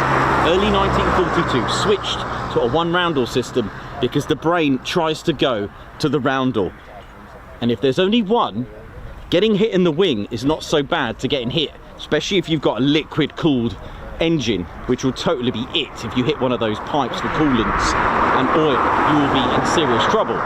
early 1942, switched to a one-roundel system because the brain tries to go to the roundel. And if there's only one, getting hit in the wing is not so bad to getting hit, especially if you've got a liquid-cooled engine, which will totally be it. If you hit one of those pipes for coolants and oil, you will be in serious trouble.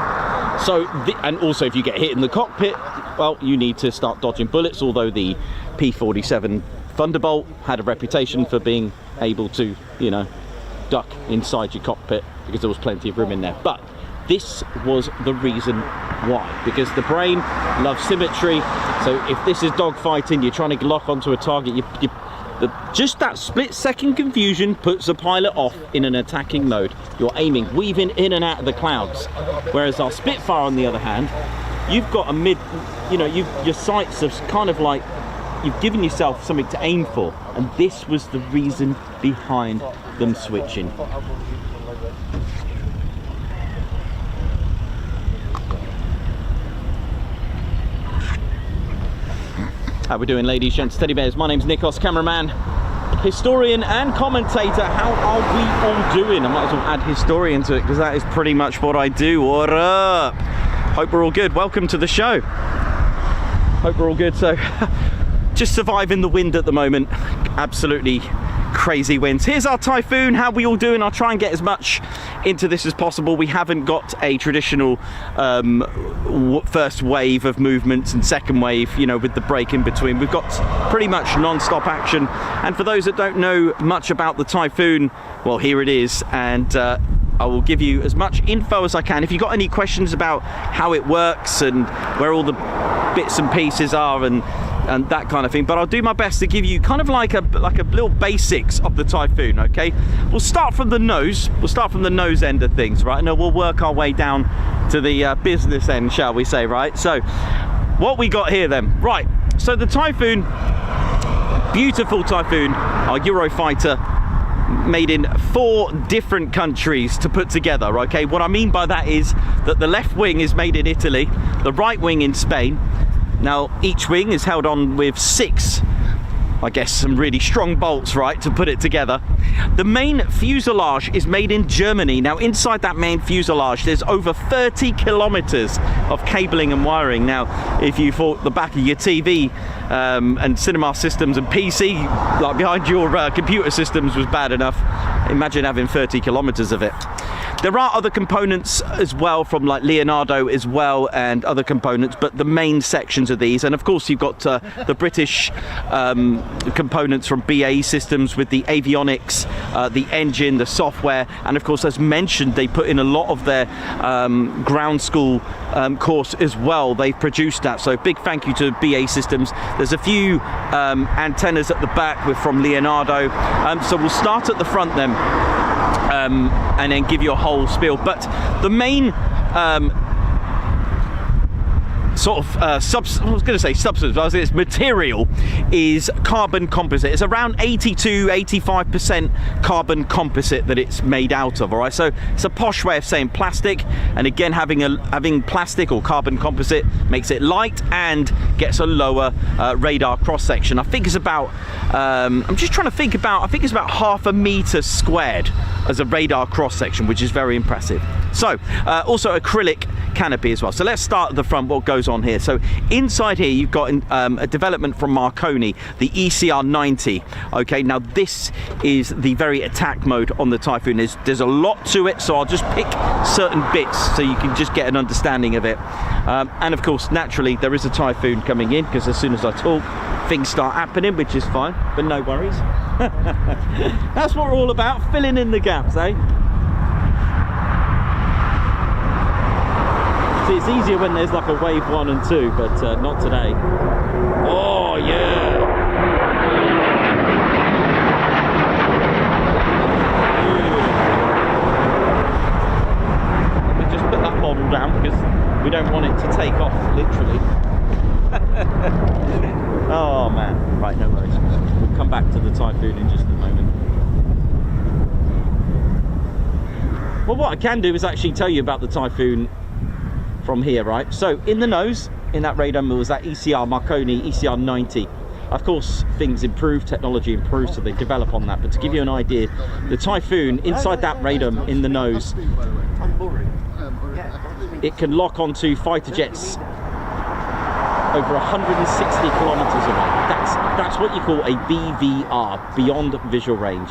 So, and also if you get hit in the cockpit, well, you need to start dodging bullets, although the P-47 Thunderbolt had a reputation for being able to, you know, duck inside your cockpit because there was plenty of room in there. But this was the reason why, because the brain loves symmetry. So if this is dogfighting, you're trying to lock onto a target, just that split-second confusion puts the pilot off in an attacking mode. You're aiming, weaving in and out of the clouds. Whereas our Spitfire, on the other hand, you've got your sights are kind of like, you've given yourself something to aim for. And this was the reason behind them switching. How we doing, ladies, gents, teddy bears? My name's Nikos, cameraman, historian and commentator. How are we all doing? I might as well add historian to it because that is pretty much what I do. What up? Hope we're all good. Welcome to the show. Hope we're all good. So just surviving the wind at the moment. Absolutely crazy winds. Here's our Typhoon. How we all doing? I'll try and get as much into this as possible. We haven't got a traditional first wave of movements and second wave, you know, with the break in between. We've got pretty much non-stop action. And for those that don't know much about the Typhoon, well, here it is. And I will give you as much info as I can. If you've got any questions about how it works and where all the bits and pieces are and that kind of thing, but I'll do my best to give you kind of like a little basics of the Typhoon, okay? We'll start from the nose. We'll start from the nose end of things, right? And then we'll work our way down to the business end, shall we say, right? So what we got here then, right? So the Typhoon, beautiful Typhoon, our Eurofighter, made in 4 different countries to put together, okay? What I mean by that is that the left wing is made in Italy, the right wing in Spain. Now, each wing is held on with 6, I guess, some really strong bolts, right, to put it together. The main fuselage is made in Germany. Now, inside that main fuselage, there's over 30 kilometers of cabling and wiring. Now, if you thought the back of your TV and cinema systems and PC, like behind your computer systems, was bad enough, imagine having 30 kilometers of it. There are other components as well from like Leonardo as well and other components, but the main sections are these. And of course you've got the British components from BAE Systems with the avionics, the engine, the software, and of course, as mentioned, they put in a lot of their ground school course as well. They've produced that, so big thank you to BAE Systems. There's a few antennas at the back from Leonardo, so we'll start at the front then. And then give you a whole spiel, but the main material is carbon composite. It's around 80–85% carbon composite that it's made out of. All right, so it's a posh way of saying plastic, and again, having plastic or carbon composite makes it light and gets a lower radar cross section. I think it's about I'm just trying to think about, I think it's about ½ a meter squared as a radar cross section, which is very impressive. So also acrylic canopy as well. So let's start at the front, what goes on here. So inside here you've got a development from Marconi, the ECR90. Okay, now this is the very attack mode on the Typhoon. There's a lot to it, so I'll just pick certain bits so you can just get an understanding of it. And of course, naturally, there is a Typhoon coming in, because as soon as I talk, things start happening, which is fine, but no worries. That's what we're all about, filling in the gaps, eh? See, it's easier when there's like a wave 1 and 2, but not today. Oh, yeah! Let me just put that model down, because we don't want it to take off, literally. Oh man, right, no worries. We'll come back to the Typhoon in just a moment. Well, what I can do is actually tell you about the Typhoon from here, right? So in the nose, in that radar was that ECR Marconi ECR90. Of course, things improve, technology improves, so they develop on that. But to give you an idea, the Typhoon inside that radar in the nose, it can lock onto fighter jets over 160 kilometers away. That's what you call a BVR, beyond visual range.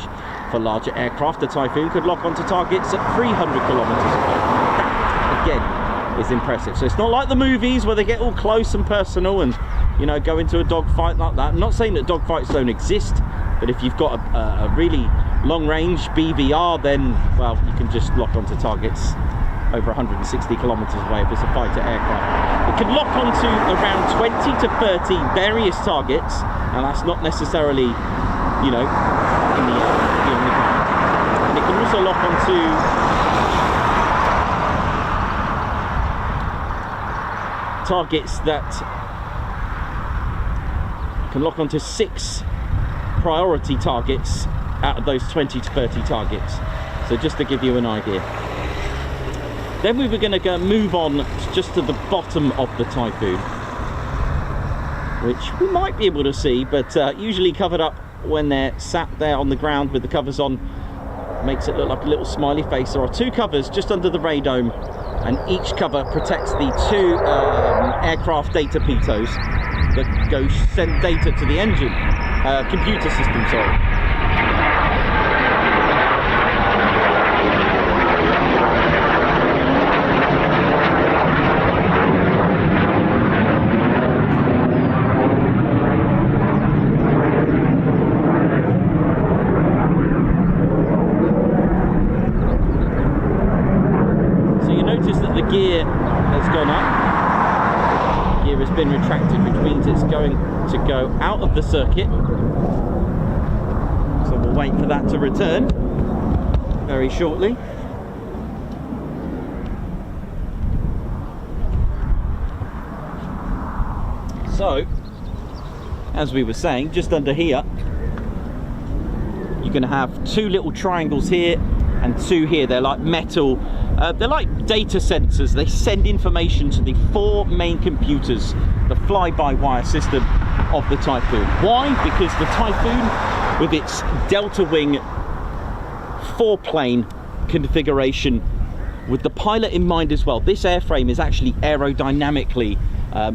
For larger aircraft, the Typhoon could lock onto targets at 300 kilometers away. That, again, is impressive. So it's not like the movies where they get all close and personal and, you know, go into a dogfight like that. I'm not saying that dogfights don't exist, but if you've got a really long range BVR, then, well, you can just lock onto targets over 160 kilometers away if it's a fighter aircraft. It can lock onto around 20 to 30 various targets, and that's not necessarily, you know, in the air, on the ground. And it can also lock onto targets that can lock onto 6 priority targets out of those 20 to 30 targets. So just to give you an idea. Then we were going to go move on just to the bottom of the Typhoon, which we might be able to see, but usually covered up when they're sat there on the ground with the covers on, makes it look like a little smiley face. There are 2 covers just under the radome, and each cover protects the 2 aircraft data pitos that go send data to the engine computer system, sorry. Gear has gone up, gear has been retracted, which means it's going to go out of the circuit, so we'll wait for that to return very shortly. So, as we were saying, just under here you're going to have 2 little triangles here and 2 here. They're like metal, they're like data sensors. They send information to the 4 main computers, the fly-by-wire system of the Typhoon. Why? Because the Typhoon, with its delta wing 4-plane configuration, with the pilot in mind as well, this airframe is actually aerodynamically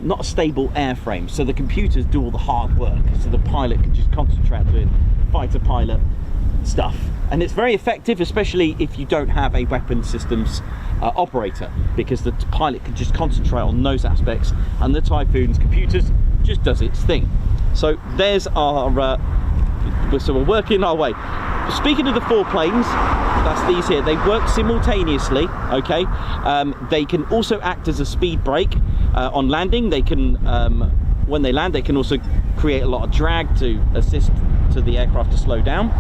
not a stable airframe, so the computers do all the hard work, so the pilot can just concentrate doing fighter pilot stuff. And it's very effective, especially if you don't have a weapon systems operator, because the pilot can just concentrate on those aspects, and the Typhoon's computers just does its thing. So there's our so we're working our way. Speaking of the 4 planes, that's these here, they work simultaneously, okay? They can also act as a speed brake on landing. They can when they land, they can also create a lot of drag to assist to the aircraft to slow down.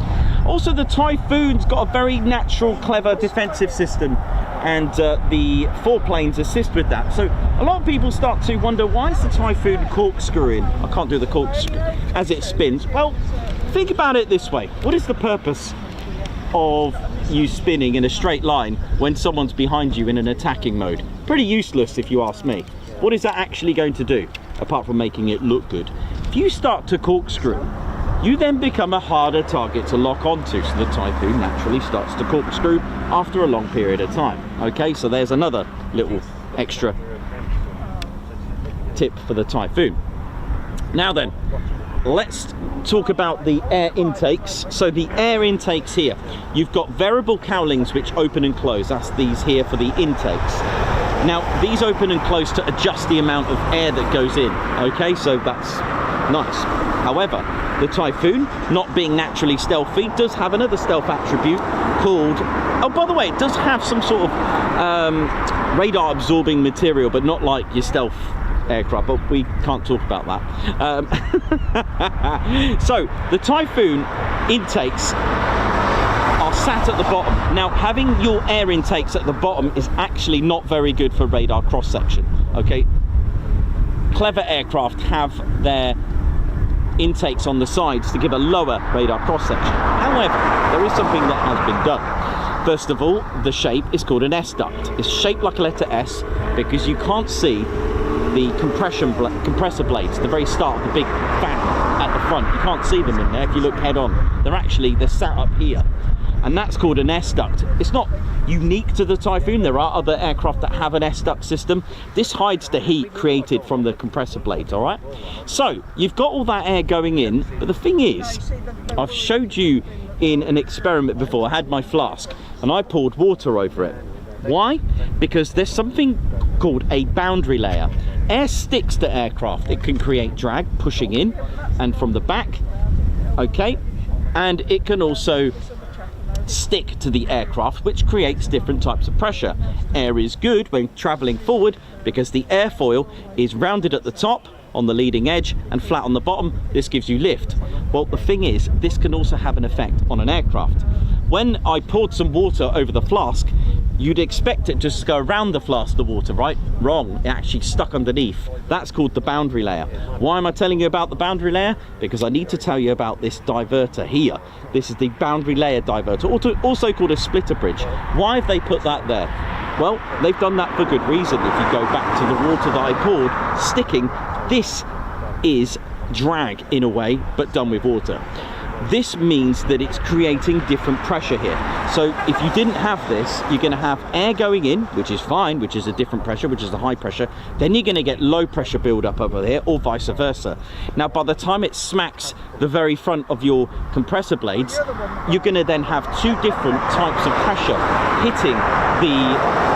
Also, the Typhoon's got a very natural, clever defensive system, and the 4 planes assist with that. So a lot of people start to wonder, why is the Typhoon corkscrewing? I can't do the corkscrew as it spins. Well, think about it this way. What is the purpose of you spinning in a straight line when someone's behind you in an attacking mode? Pretty useless, if you ask me. What is that actually going to do, apart from making it look good? If you start to corkscrew, you then become a harder target to lock onto, so the Typhoon naturally starts to corkscrew after a long period of time. Okay, so there's another little extra tip for the Typhoon. Now then, let's talk about the air intakes. So the air intakes here, you've got variable cowlings which open and close. That's these here for the intakes. Now these open and close to adjust the amount of air that goes in. Okay, so that's nice. However, the Typhoon, not being naturally stealthy, does have another stealth attribute called, oh by the way, it does have some sort of radar absorbing material, but not like your stealth aircraft, but we can't talk about that. So the Typhoon intakes are sat at the bottom. Now having your air intakes at the bottom is actually not very good for radar cross section. Okay, clever aircraft have their intakes on the sides to give a lower radar cross section. However, there is something that has been done. First of all, the shape is called an S duct. It's shaped like a letter S because you can't see the compressor blades, the very start, the big fan at the front. You can't see them in there if you look head on. They're sat up here, and that's called an S duct. It's not unique to the Typhoon. There are other aircraft that have an S duct system. This hides the heat created from the compressor blades, all right? So you've got all that air going in, but the thing is, I've showed you in an experiment before. I had my flask and I poured water over it. Why? Because there's something called a boundary layer. Air sticks to aircraft. It can create drag pushing in and from the back, okay? And it can also stick to the aircraft, which creates different types of pressure. Air is good when traveling forward because the airfoil is rounded at the top on the leading edge and flat on the bottom. This gives you lift. Well, the thing is, this can also have an effect on an aircraft. When I poured some water over the flask, you'd expect it just to go around the flask, the water, right? Wrong, it actually stuck underneath. That's called the boundary layer. Why am I telling you about the boundary layer? Because I need to tell you about this diverter here. This is the boundary layer diverter, also called a splitter bridge. Why have they put that there? Well, they've done that for good reason. If you go back to the water that I poured, sticking, this is drag in a way, but done with water. This means that it's creating different pressure here. So if you didn't have this, you're going to have air going in, which is fine, which is a different pressure, which is the high pressure. Then you're going to get low pressure build up over here, or vice versa. Now, by the time it smacks the very front of your compressor blades, you're going to then have two different types of pressure hitting the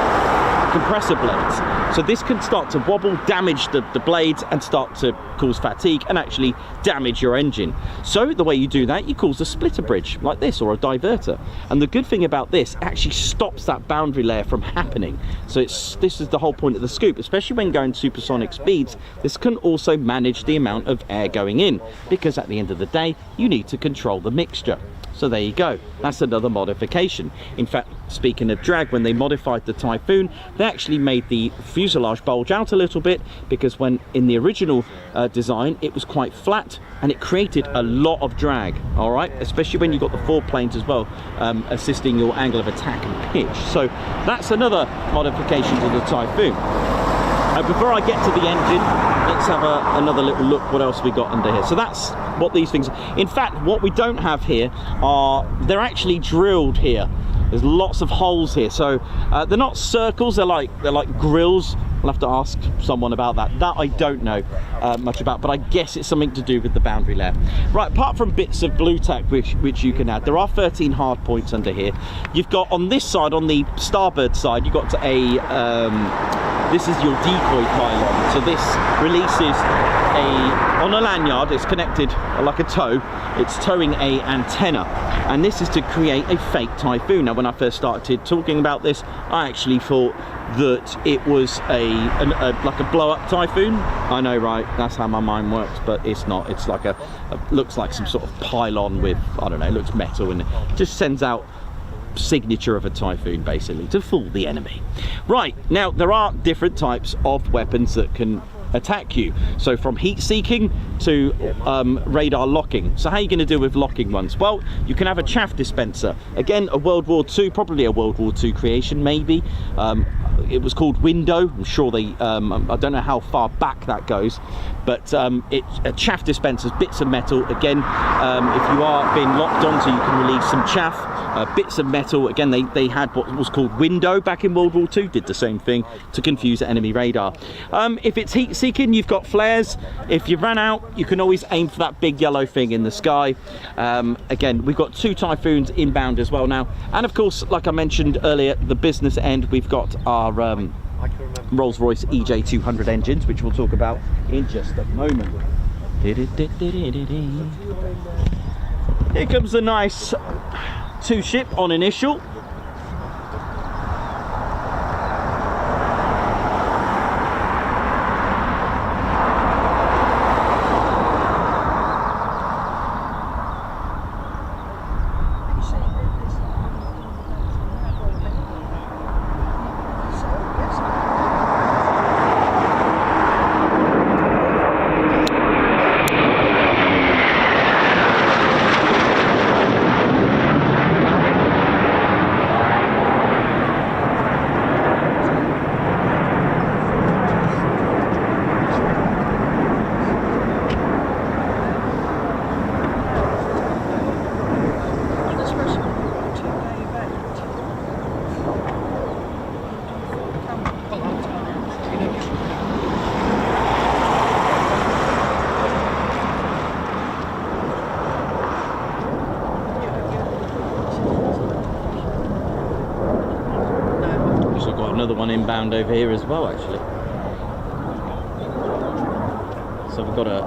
compressor blades. So this can start to wobble, damage the blades, and start to cause fatigue and actually damage your engine. So the way you do that, you cause a splitter bridge like this, or a diverter. And the good thing about this, it actually stops that boundary layer from happening. So this is the whole point of the scoop, especially when going supersonic speeds. This can also manage the amount of air going in, because at the end of the day, you need to control the mixture. So there you go, that's another modification. In fact, speaking of drag, when they modified the Typhoon, they actually made the fuselage bulge out a little bit, because when in the original design, it was quite flat and it created a lot of drag, all right? Especially when you've got the foreplanes as well, assisting your angle of attack and pitch. So that's another modification to the Typhoon. Before I get to the engine, let's have another little look what else we got under here. So that's what these things are. In fact, what we don't have here are, they're actually drilled here. There's lots of holes here. So they're not circles, they're like grills. I'll have to ask someone about that. That I don't know much about, but I guess it's something to do with the boundary layer. Right, apart from bits of blue tack which you can add, there are 13 hard points under here. You've got on this side, on the starboard side, you've got this is your decoy pylon. So this releases on a lanyard, it's connected like a tow, it's towing a antenna, and this is to create a fake Typhoon. Now when I first started talking about this, I actually thought that it was like a blow-up Typhoon. I know, right, that's how my mind works, but it's not. It's like looks like some sort of pylon with, I don't know, it looks metal, and it just sends out signature of a Typhoon basically to fool the enemy. Right, now there are different types of weapons that can attack you. So from heat seeking II radar locking. So how are you going to deal with locking ones? Well, you can have a chaff dispenser. Again, a World War II, probably a World War II creation, maybe. It was called Window. I'm sure they, I don't know how far back that goes, but a chaff dispenser's bits of metal. Again, if you are being locked onto, you can release some chaff, bits of metal. Again, they had what was called Window back in World War II, did the same thing to confuse enemy radar. If it's heat seeking, you've got flares. If you ran out, you can always aim for that big yellow thing in the sky. Again, we've got 2 Typhoons inbound as well now. And of course, like I mentioned earlier, the business end, we've got our Rolls-Royce EJ200 engines, which we'll talk about in just a moment. Here comes the nice 2-ship on initial. Another one inbound over here as well, actually. So we've got a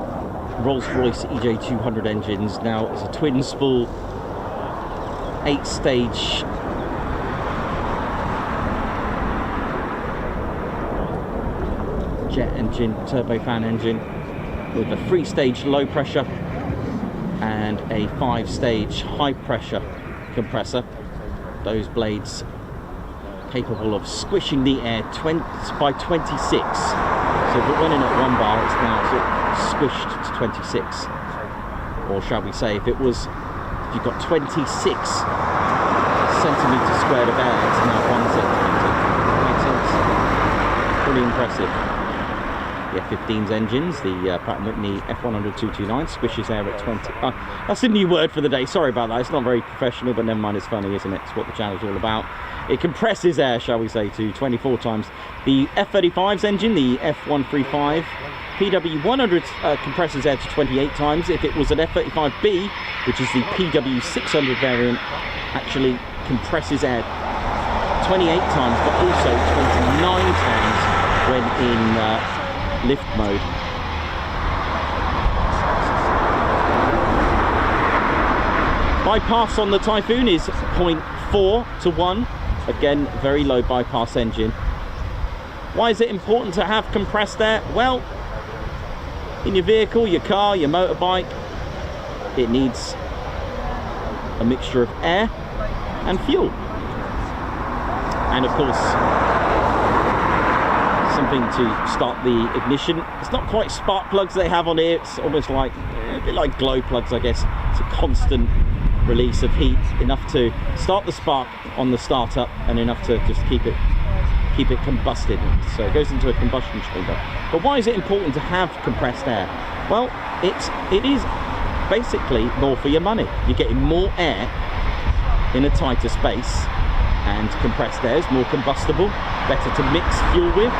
Rolls-Royce EJ200 engines. Now it's a twin spool 8-stage jet engine, turbofan engine, with a 3-stage low pressure and a 5-stage high pressure compressor. Those blades capable of squishing the air by 26. So if it went in at 1 bar, it's now squished to 26. Or shall we say, if you've got 26 centimetres squared of air, it's now 1 centimetre. Makes sense? Pretty impressive. The F-15's engines, the Pratt & Whitney F100-229, squishes air at 20. That's a new word for the day, sorry about that. It's not very professional, but never mind, it's funny, isn't it? It's what the channel's all about. It compresses air, shall we say, to 24 times. The F-35's engine, the F135 PW100, compresses air to 28 times. If it was an F-35B, which is the PW600 variant, actually compresses air 28 times, but also 29 times when in lift mode. Bypass on the Typhoon is 0.4 to 1. Again, very low bypass engine. Why is it important to have compressed air? Well, in your vehicle, your car, your motorbike, it needs a mixture of air and fuel. And of course, something to start the ignition. It's not quite spark plugs they have on here. It's almost like a bit like glow plugs, I guess. It's a constant release of heat, enough to start the spark on the startup and enough to just keep it combusted. So it goes into a combustion chamber. But why is it important to have compressed air? Well, it is basically more for your money. You're getting more air in a tighter space, and compressed air is more combustible, better to mix fuel with,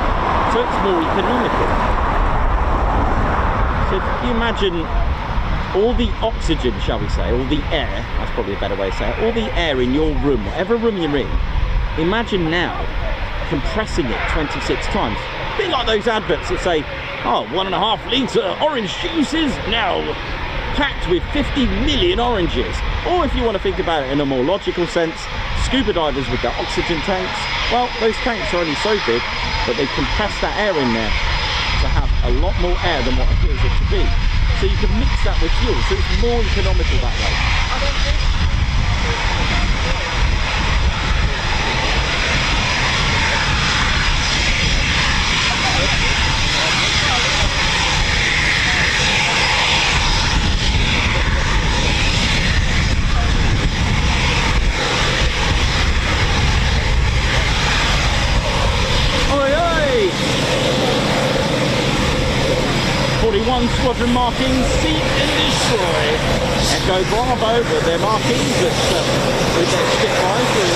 so it's more economical. So if you imagine all the oxygen, shall we say, all the air, that's probably a better way to say it, all the air in your room, whatever room you're in, imagine now compressing it 26 times. A bit like those adverts that say, oh, 1.5 litre orange juice is now packed with 50 million oranges. Or if you want to think about it in a more logical sense, scuba divers with their oxygen tanks, well, those tanks are only so big, but they compress that air in there to have a lot more air than what appears it to be. So you can mix that with fuel, so it's more economical that way. markings, seek and destroy. Echo Bravo with their markings with their Spitfires for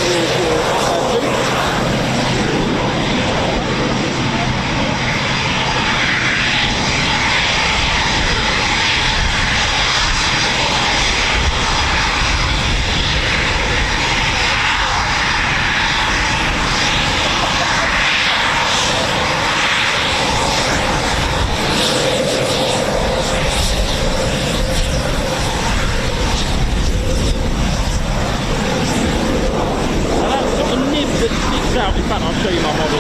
out. In fact, I'll show you my model.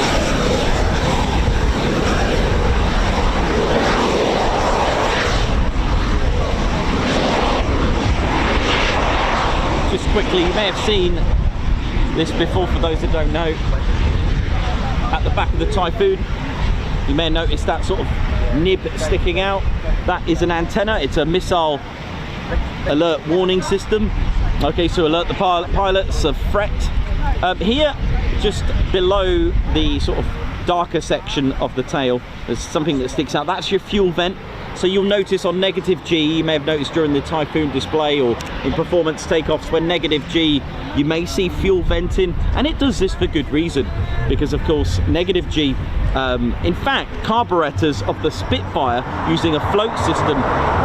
Just quickly, you may have seen this before for those that don't know. At the back of the Typhoon, you may have noticed that sort of nib sticking out. That is an antenna. It's a missile alert warning system. Okay, so alert the pilots of threat. Here, just below the sort of darker section of the tail, there's something that sticks out. That's your fuel vent. So you'll notice on negative G, you may have noticed during the Typhoon display or in performance takeoffs, when negative G, you may see fuel venting, and it does this for good reason, because of course negative G, in fact carburetors of the Spitfire using a float system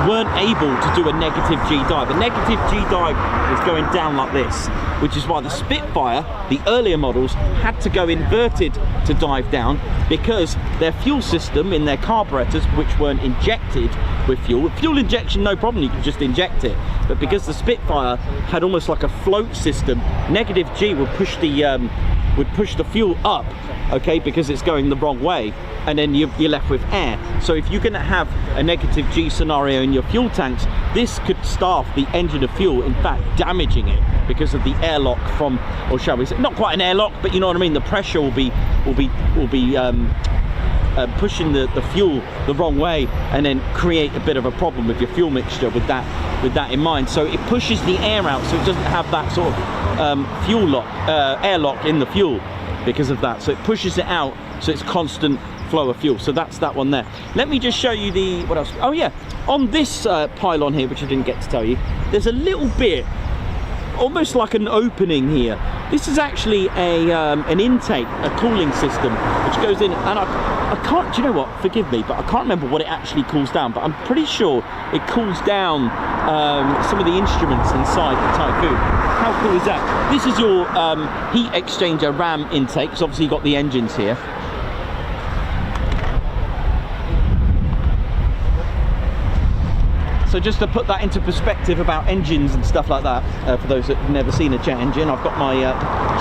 weren't able to do a negative G dive. A negative G dive is going down like this, which is why the Spitfire, the earlier models, had to go inverted to dive down, because their fuel system in their carburetors, which weren't injected with fuel injection, no problem, you could just inject it, but because the Spitfire had almost like a float system, negative G would push the fuel up, okay, because it's going the wrong way, and then you're left with air. So if you're going to have a negative G scenario in your fuel tanks, this could starve the engine of fuel, in fact damaging it, because of the airlock from, or shall we say, not quite an airlock, but you know what I mean, the pressure will be pushing the fuel the wrong way, and then create a bit of a problem with your fuel mixture with that in mind. So it pushes the air out, so it doesn't have that sort of fuel lock, airlock in the fuel because of that. So it pushes it out, so it's constant flow of fuel. So that's that one there. Let me just show you the, what else? Oh yeah, on this pylon here, which I didn't get to tell you, there's a little bit, almost like an opening here. This is actually an intake, a cooling system, which goes in, and I can't, do you know what, forgive me, but I can't remember what it actually cools down, but I'm pretty sure it cools down some of the instruments inside the Typhoon. How cool is that? This is your heat exchanger RAM intake, so obviously you've got the engines here. So just to put that into perspective about engines and stuff like that, for those that have never seen a jet engine, I've got my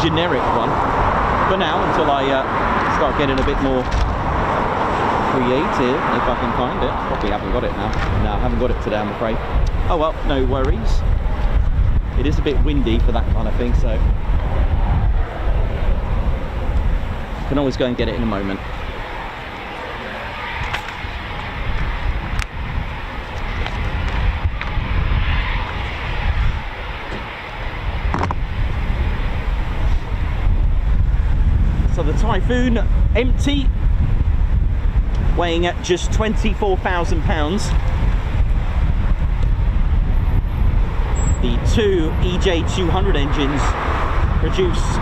generic one for now, until I start getting a bit more creative, if I can find it. Probably haven't got it now. No, I haven't got it today, I'm afraid. Oh well, no worries. It is a bit windy for that kind of thing, so I can always go and get it in a moment. So the Typhoon, empty, weighing at just 24,000 pounds. The two EJ200 engines produce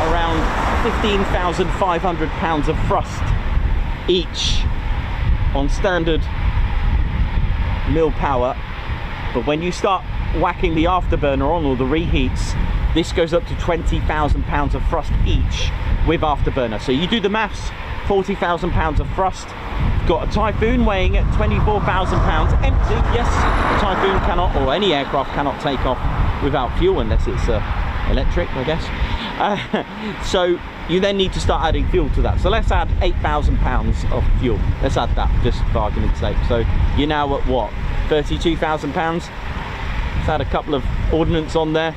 around 15,500 pounds of thrust each on standard mil power, but when you start whacking the afterburner on, or the reheats, this goes up to 20,000 pounds of thrust each with afterburner. So you do the maths, 40,000 pounds of thrust. You've got a Typhoon weighing at 24,000 pounds, empty. Yes, the Typhoon cannot, or any aircraft cannot take off without fuel unless it's electric, I guess. So you then need to start adding fuel to that. So let's add 8,000 pounds of fuel. Let's add that, just for argument's sake. So you're now at what, 32,000 pounds? Let's add a couple of ordnance on there.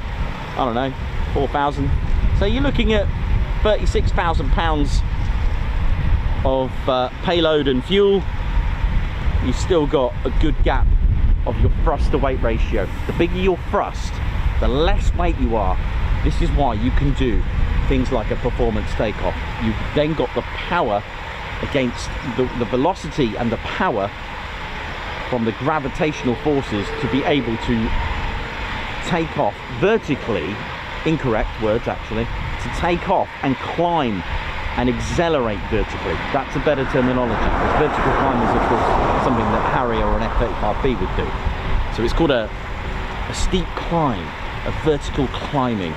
I don't know, 4,000. So you're looking at 36,000 pounds of payload and fuel. You've still got a good gap of your thrust to weight ratio. The bigger your thrust, the less weight you are. This is why you can do things like a performance takeoff. You've then got the power against the velocity and the power from the gravitational forces to be able to take off vertically, incorrect words actually, to take off and climb and accelerate vertically. That's a better terminology, because vertical climb is of course something that Harrier or an F-35B would do. So it's called a steep climb, a vertical climbing.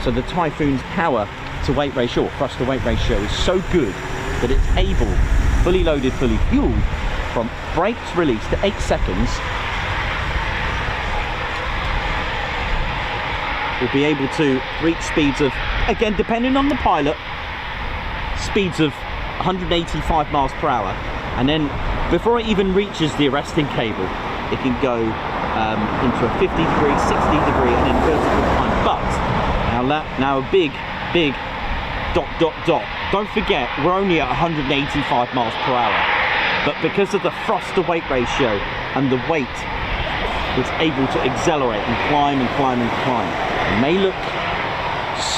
So the Typhoon's power to weight ratio, or thrust to weight ratio, is so good that it's able, fully loaded, fully fueled, from brakes release to 8 seconds, will be able to reach speeds of, again depending on the pilot, speeds of 185 miles per hour, and then before it even reaches the arresting cable, it can go into a 50 degree, 60 degree, and then vertical climb. But now a big dot. Don't forget, we're only at 185 miles per hour, but because of the thrust to weight ratio and the weight, it's able to accelerate and climb and climb and climb. It may look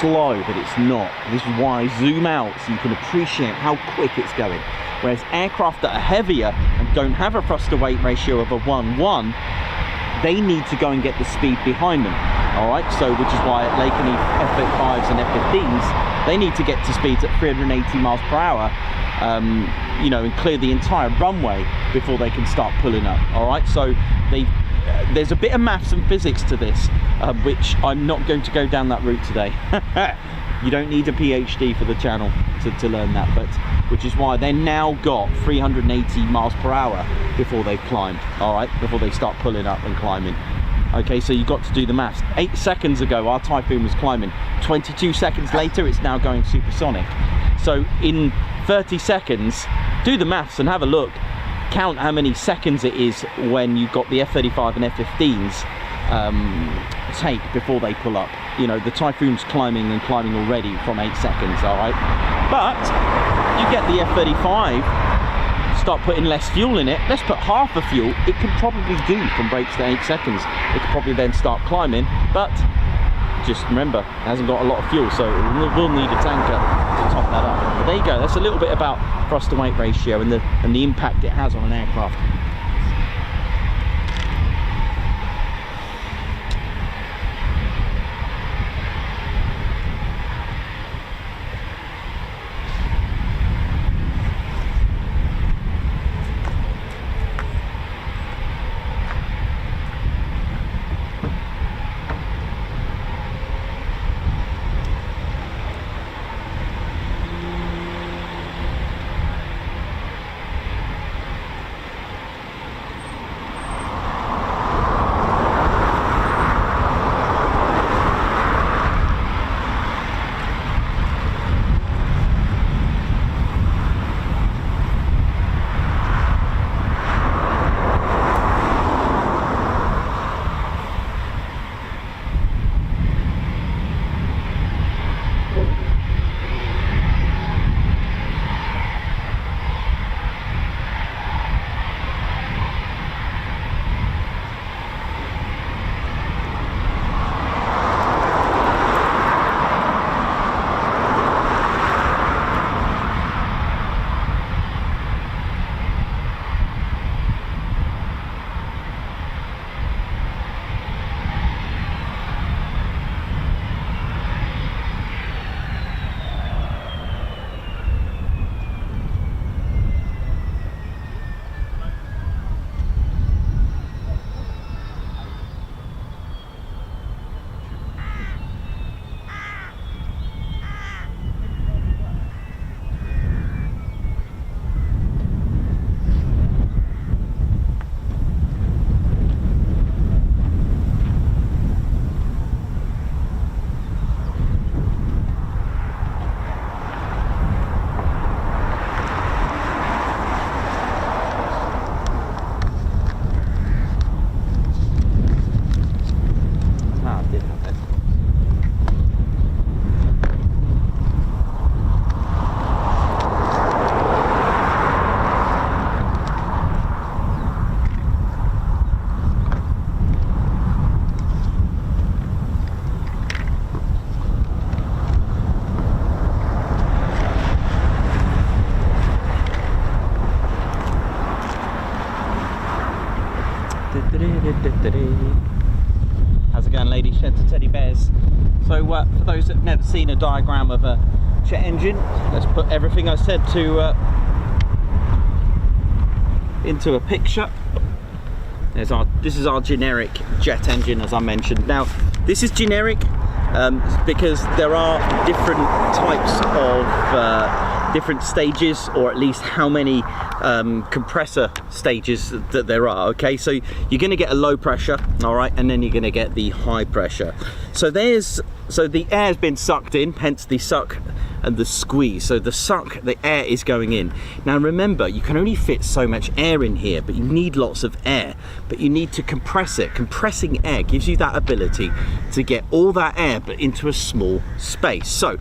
slow, but it's not. This is why I zoom out so you can appreciate how quick it's going. Whereas aircraft that are heavier and don't have a thrust to weight ratio of a 1:1, they need to go and get the speed behind them. All right, so which is why at Lakenheath F-35s and F-15s, they need to get to speeds at 380 miles per hour, you know, and clear the entire runway before they can start pulling up. All right, so there's a bit of maths and physics to this, which I'm not going to go down that route today. You don't need a PhD for the channel to learn that, but which is why they now got 380 miles per hour before they've climbed. All right, before they start pulling up and climbing. Okay, so you've got to do the maths. 8 seconds ago, our Typhoon was climbing. 22 seconds later, it's now going supersonic. So in 30 seconds, do the maths and have a look. Count how many seconds it is when you've got the F-35 and F-15s take before they pull up. You know, the Typhoon's climbing and climbing already from 8 seconds, all right? But you get the F-35, start putting less fuel in it. Let's put half the fuel. It could probably do from brakes to 8 seconds. It could probably then start climbing, but just remember, it hasn't got a lot of fuel, so it will need a tanker to top that up. But there you go. That's a little bit about thrust to weight ratio and the impact it has on an aircraft. How's it going, ladies, gents and teddy bears? So for those that have never seen a diagram of a jet engine, let's put everything I said to into a picture. This is our generic jet engine, as I mentioned. Now this is generic because there are different types of different stages, or at least how many compressor stages that there are. Okay, so you're going to get a low pressure, all right, and then you're going to get the high pressure. So the air has been sucked in, hence the suck and the squeeze. So the air is going in. Now remember, you can only fit so much air in here, but you need lots of air, but you need to compress it. Compressing air gives you that ability to get all that air but into a small space. So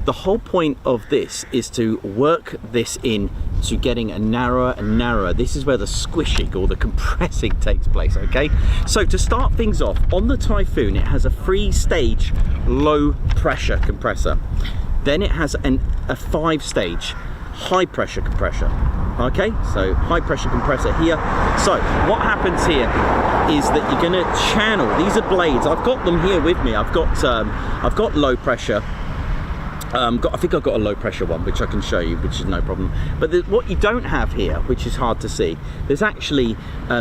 the whole point of this is to work this in to getting a narrower and narrower. This is where the squishing or the compressing takes place. Okay, so to start things off, on the Typhoon it has a 3-stage low pressure compressor. Then it has a 5-stage high pressure compressor. Okay, so high pressure compressor here. So what happens here is that you're going to channel. These are blades. I've got them here with me. I've got low pressure. I think I've got a low pressure one, which I can show you, which is no problem. But what you don't have here, which is hard to see, there's actually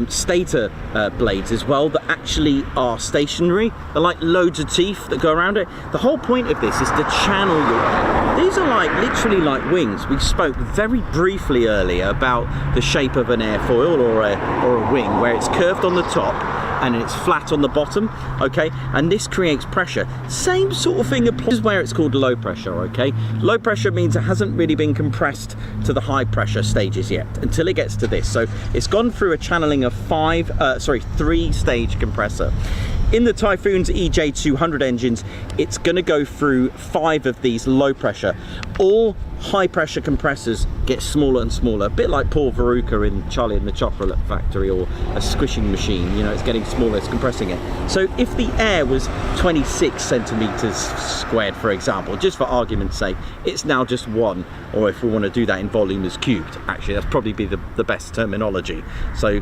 stator blades as well that actually are stationary. They're like loads of teeth that go around it. The whole point of this is to channel your air. These are like literally like wings. We spoke very briefly earlier about the shape of an airfoil or a wing, where it's curved on the top and it's flat on the bottom, okay, and this creates pressure. Same sort of thing applies where it's called low pressure. Okay, low pressure means it hasn't really been compressed to the high pressure stages yet until it gets to this. So it's gone through a channeling of 3-stage compressor. In the Typhoon's EJ200 engines, it's going to go through 5 of these low pressure. All high pressure compressors get smaller and smaller, a bit like Paul Veruca in Charlie and the Chocolate Factory, or a squishing machine. You know, it's getting smaller, it's compressing it. So if the air was 26 centimeters squared, for example, just for argument's sake, it's now just 1, or if we want to do that in volume, as cubed. Actually, that's probably be the best terminology. So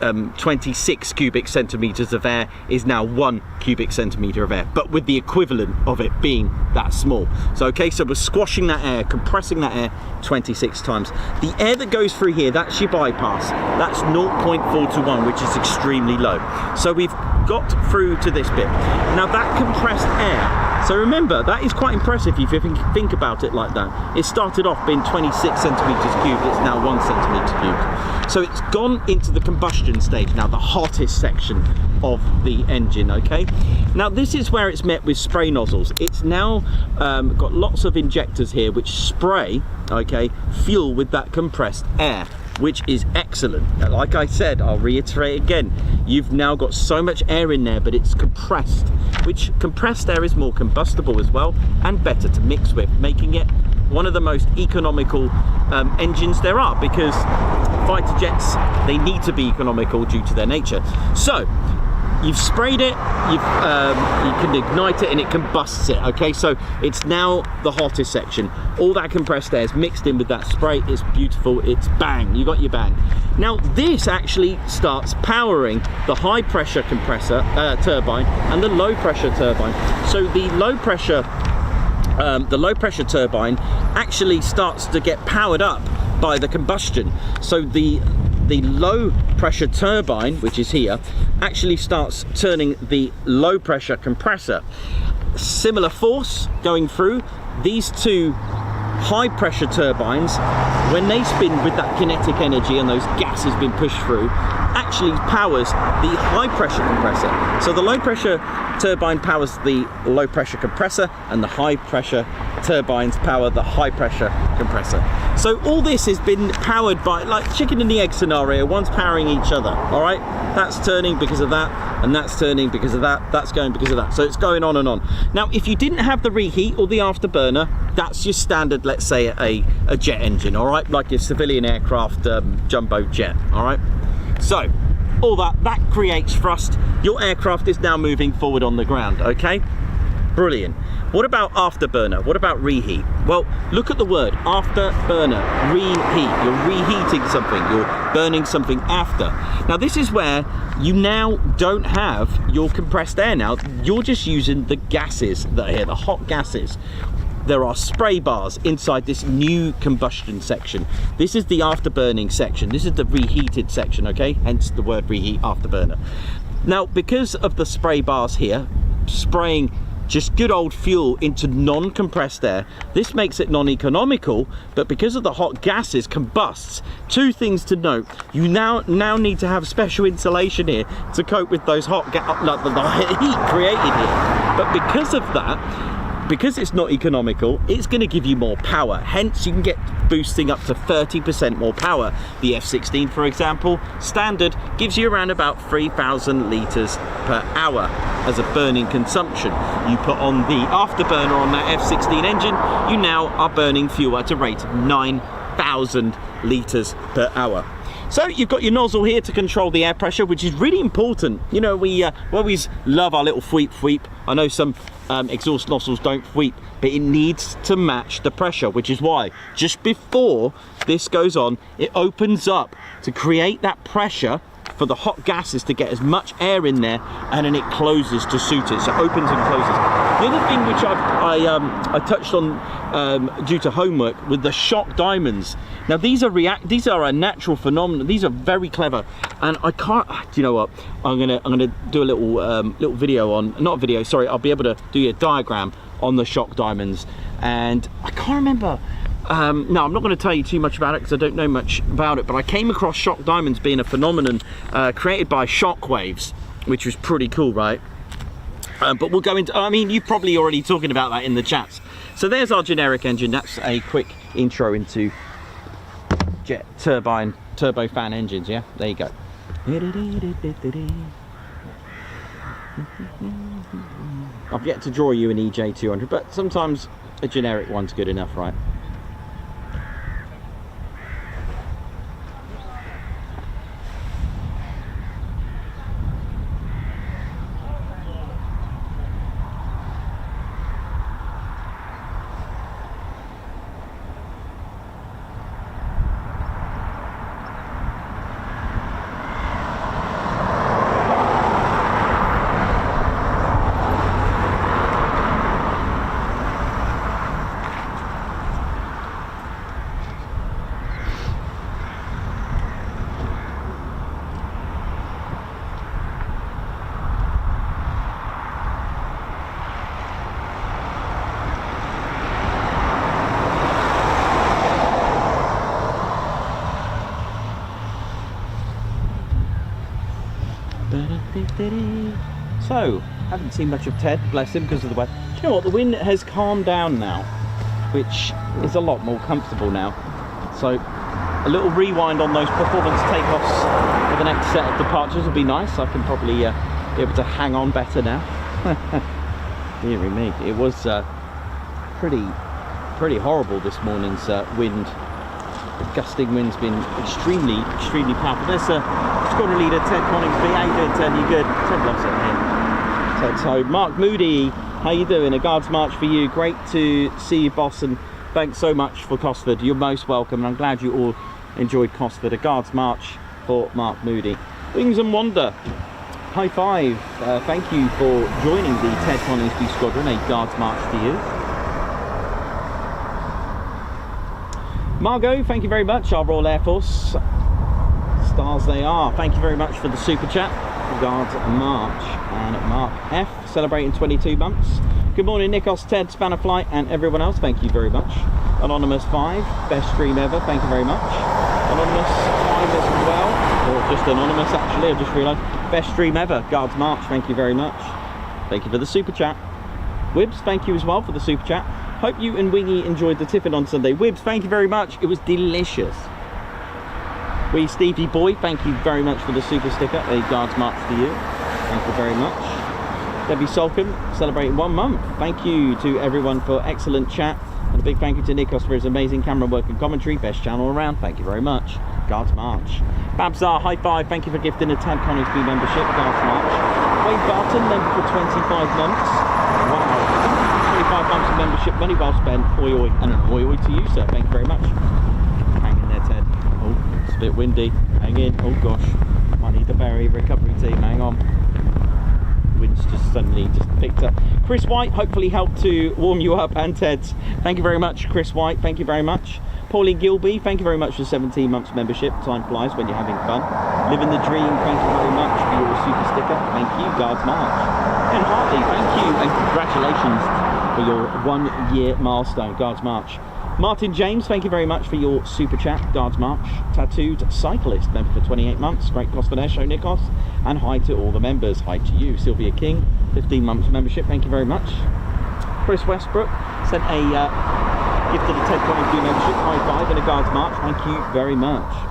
26 cubic centimeters of air is now 1 cubic centimeter of air, but with the equivalent of it being that small. So okay, so we're squashing that air, compressing that air 26 times. The air that goes through here, that's your bypass. That's 0.421, which is extremely low. So we've got through to this bit. Now that compressed air, so remember, that is quite impressive if you think about it like that. It started off being 26 centimeters cubed, it's now 1 centimeter cubed. So it's gone into the combustion stage now, the hottest section of the engine. Okay, now this is where it's met with spray nozzles. It's now got lots of injectors here which spray, okay, fuel with that compressed air, which is excellent. Like I said, I'll reiterate again, you've now got so much air in there, but it's compressed, which compressed air is more combustible as well and better to mix with, making it one of the most economical engines there are, because fighter jets, they need to be economical due to their nature. So you've sprayed it, you can ignite it and it combusts it. Okay, so it's now the hottest section. All that compressed air is mixed in with that spray. It's beautiful, it's bang, you got your bang. Now this actually starts powering the high pressure compressor turbine and the low pressure turbine. So the low pressure turbine actually starts to get powered up by the combustion. So the low pressure turbine, which is here, actually starts turning the low pressure compressor. Similar force going through these two high pressure turbines. When they spin with that kinetic energy and those gases being pushed through, actually powers the high pressure compressor. So the low pressure turbine powers the low pressure compressor, and the high pressure turbines power the high pressure compressor. So all this has been powered by, like chicken and the egg scenario, one's powering each other. All right, that's turning because of that, and that's turning because of that, that's going because of that. So it's going on and on. Now if you didn't have the reheat or the afterburner, that's your standard, let's say a jet engine, all right, like your civilian aircraft jumbo jet. All right, so all that creates thrust. Your aircraft is now moving forward on the ground. Okay, Brilliant. What about afterburner? What about reheat? Well, look at the word afterburner, reheat. You're reheating something, you're burning something after. Now this is where you now don't have your compressed air now, you're just using the gases that are here, the hot gases. There are spray bars inside this new combustion section. This is the afterburning section. This is the reheated section, okay? Hence the word reheat, afterburner. Now, because of the spray bars here, spraying just good old fuel into non-compressed air, this makes it non-economical, but because of the hot gases combusts. Two things to note: you now need to have special insulation here to cope with those hot the heat created here. But because of that, because it's not economical, it's going to give you more power. Hence, you can get boosting up to 30% more power. The F-16, for example, standard gives you around about 3,000 litres per hour as a burning consumption. You put on the afterburner on that F-16 engine, you now are burning fuel at a rate of 9,000 litres per hour. So you've got your nozzle here to control the air pressure, which is really important. You know, we always love our little fweep. I know some exhaust nozzles don't fweep, but it needs to match the pressure, which is why just before this goes on, it opens up to create that pressure for the hot gases to get as much air in there, and then it closes to suit it. So it opens and closes. The other thing which I touched on due to homework with the shock diamonds. Now these are a natural phenomenon. These are very clever, and I can't. Do you know what? I'm gonna do a little video on, not a video. Sorry, I'll be able to do a diagram on the shock diamonds, and I can't remember. No, I'm not going to tell you too much about it because I don't know much about it, but I came across shock diamonds being a phenomenon created by shock waves, which was pretty cool, right? But we'll go into, I mean, you're probably already talking about that in the chats. So there's our generic engine. That's a quick intro into jet turbofan engines, yeah? There you go. I've yet to draw you an EJ200, but sometimes a generic one's good enough, right? So, haven't seen much of Ted, bless him, because of the weather. Do you know what? The wind has calmed down now, which is a lot more comfortable now. So, a little rewind on those performance takeoffs for the next set of departures would be nice. I can probably be able to hang on better now. Deary me, it was pretty horrible this morning's wind. The gusting wind's been extremely powerful. There's squadron leader Ted Coningsby. How you doing, Ted? You good? Ted loves it here. Ted's home. Mark Moody, how you doing? A Guards March for you. Great to see you, boss, and thanks so much for Cosford. You're most welcome, and I'm glad you all enjoyed Cosford. A Guards March for Mark Moody. Wings and Wander, high five. Thank you for joining the Ted Coningsby Squadron. A Guards March to you. Margot, thank you very much. Our Royal Air Force stars they are. Thank you very much for the super chat. Guards March. And Mark F, celebrating 22 months. Good morning, Nikos, Ted, Spannerflight, and everyone else. Thank you very much. Anonymous 5, best stream ever. Thank you very much. Anonymous 5 as well, or just Anonymous actually. I just realised. Best stream ever. Guards March. Thank you very much. Thank you for the super chat. Wibbs, thank you as well for the super chat. Hope you and Wingy enjoyed the tiffin on Sunday. Wibbs, thank you very much. It was delicious. Wee Stevie Boy, thank you very much for the super sticker. A Guards March to you. Thank you very much. Debbie Solcombe, celebrating 1 month. Thank you to everyone for excellent chat. And a big thank you to Nikos for his amazing camera work and commentary. Best channel around. Thank you very much. Guards March. Babsar, high five. Thank you for gifting a Ted Coningsby membership. Guards March. Wade Barton, member for 25 months. Wow. 5 months of membership, money well spent. Oi oi, and an oi oi to you, sir. Thank you very much. Hang in there, Ted. Oh, it's a bit windy. Hang in. Oh gosh, might need the berry recovery team. Hang on. Wind's just suddenly just picked up. Chris White hopefully helped to warm you up, and Ted's. Thank you very much, Chris White. Thank you very much. Pauline Gilby, thank you very much for 17 months membership. Time flies when you're having fun. Living the dream, thank you very much for your super sticker. Thank you, Guards March. And Hartley, thank you, and congratulations for your 1 year milestone, Guards March. Martin James, thank you very much for your super chat, Guards March. Tattooed Cyclist, member for 28 months. Great cost for their show, Nikos. And hi to all the members. Hi to you, Sylvia King, 15 months membership. Thank you very much. Chris Westbrook sent a gift of the Ted Coningsby membership, high five and a Guards March. Thank you very much.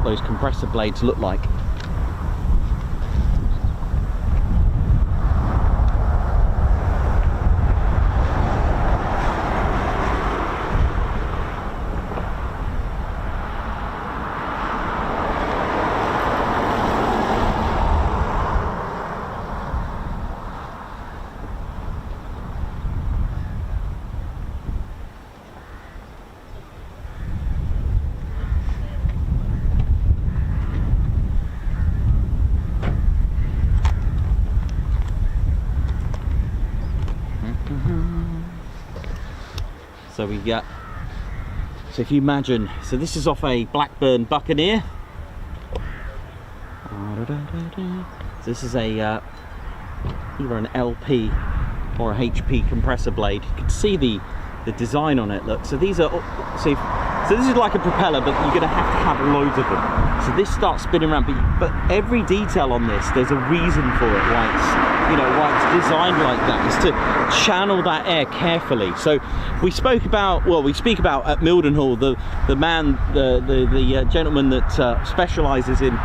Those compressor blades look like. So we get, so if you imagine, so this is off a Blackburn Buccaneer. So this is a either an LP or a HP compressor blade. You can see the design on it. Look, so these are, so this is like a propeller, but you're going to have loads of them. So this starts spinning around, but every detail on this, there's a reason for it. Why it's, you know, why it's designed like that is to channel that air carefully. So we spoke about, well, we speak about at Mildenhall the gentleman that specialises in,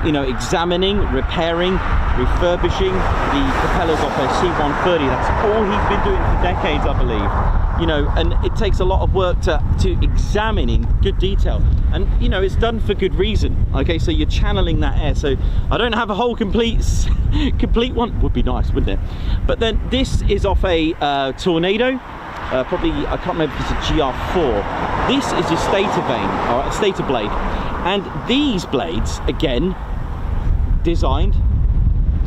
you know, examining, repairing, refurbishing the propellers off a C-130. That's all he's been doing for decades, I believe. You know, and it takes a lot of work to examine in good detail, and you know, it's done for good reason. Okay, so you're channeling that air. So I don't have a whole complete one. Would be nice, wouldn't it? But then this is off a Tornado, probably, I can't remember if it's a GR4. This is a stator vane, or a stator blade, and these blades, again, designed,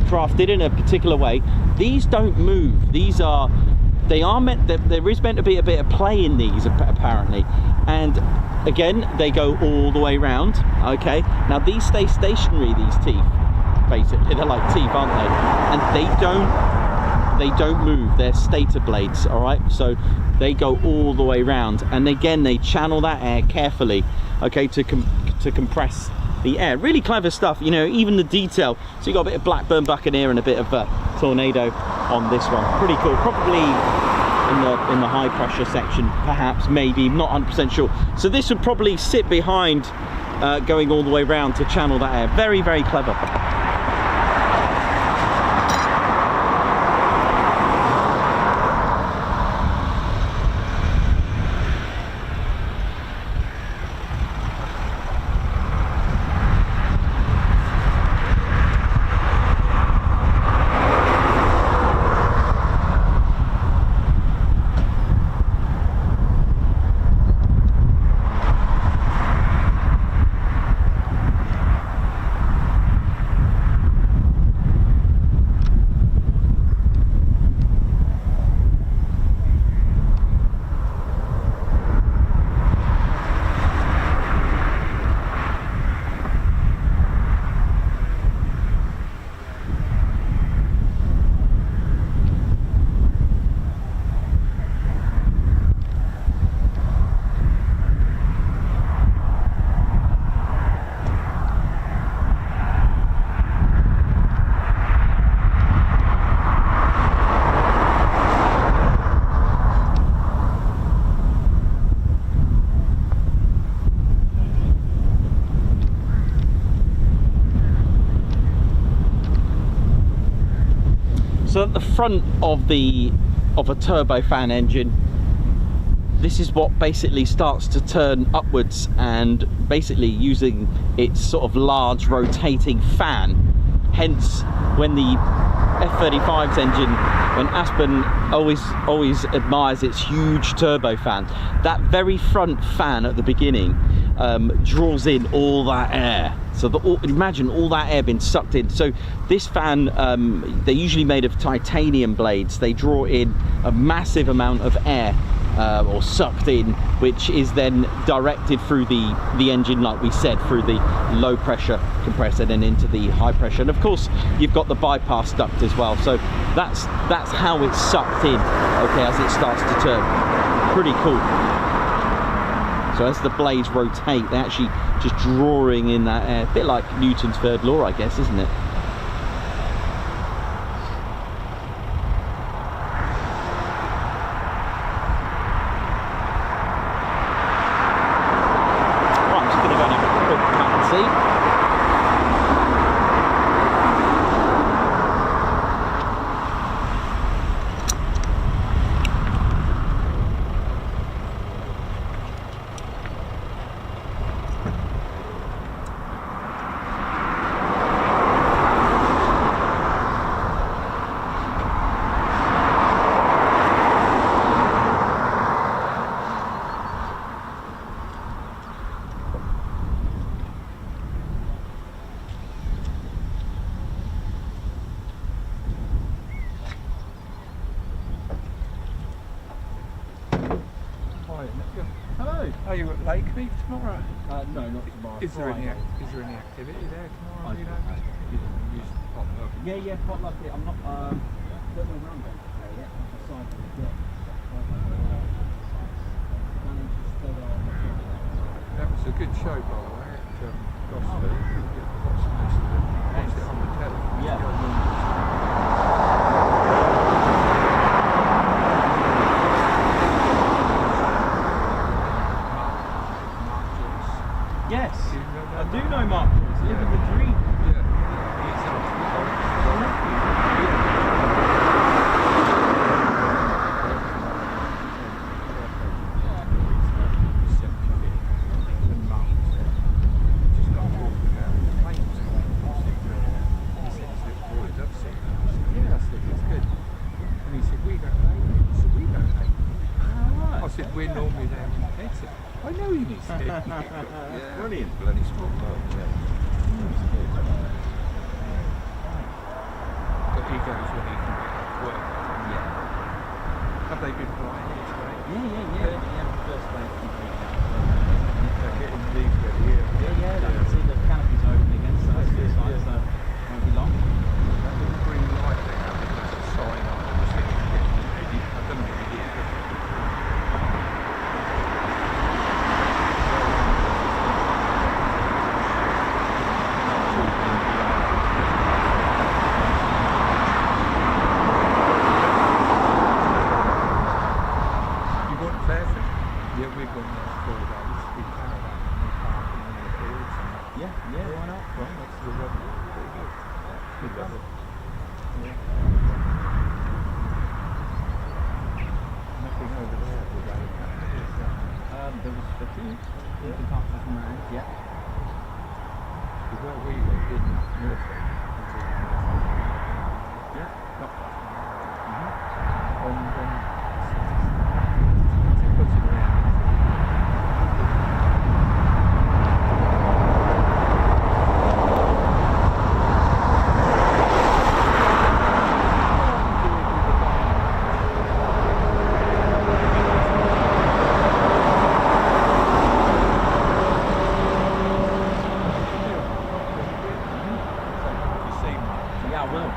crafted in a particular way. These don't move. These are, they are meant, there is meant to be a bit of play in these apparently, and again, they go all the way around. Okay, now these stay stationary, these teeth, basically they're like teeth, aren't they? And they don't move. They're stator blades, all right, so they go all the way around, and again, they channel that air carefully, okay, to compress the air. Really clever stuff, you know, even the detail. So you got a bit of Blackburn Buccaneer and a bit of Tornado on this one. Pretty cool. Probably in the high pressure section, perhaps, maybe, not 100% sure. So this would probably sit behind, going all the way around to channel that air. Very, very clever. So at the front of a turbofan engine, this is what basically starts to turn upwards, and basically using its sort of large rotating fan. Hence, when the F-35's engine, when Aspen always admires its huge turbofan, that very front fan at the beginning draws in all that air. So imagine all that air being sucked in. So this fan, they're usually made of titanium blades. They draw in a massive amount of air, or sucked in, which is then directed through the engine, like we said, through the low pressure compressor, then into the high pressure. And of course, you've got the bypass duct as well. So that's how it's sucked in, okay, as it starts to turn. Pretty cool. So as the blades rotate, they're actually just drawing in that air. A bit like Newton's third law, I guess, isn't it? Right, I'm just going to go and have a quick cut and see. Hello. Are you at Lakeby tomorrow? No, not tomorrow. Is there any activity there tomorrow? You know? Yeah, potluck. I'm not. Don't know where I'm going today yet. I've decided yet. That was a good show, by the way. At Gosford. Watched it on the telly. Yeah. Yes, I do know Mark Joyce, living the dream. We're normally there in Capt. I know you need to do. Yeah. Brilliant. Bloody strong boat, yeah. But he goes when he can get work. Yeah. Have they been flying this way? Yeah. First wave complete now. They're getting these ready here. Yeah. I can see the canopies open again, so that's good sign, so won't be long. That little green light they have, that's a sign on the city getting ready. I don't know if it is, but yeah, we've gone there 4 days. We carried out and we're parking in the fields and that. Yeah, why not? Right next to the road. Pretty good. Good weather. Yeah. Nothing over there today. There was a few. You can pass that around, yeah. Because where we live in Norfolk, yeah, not far from there. And it puts it around. Yeah, I will.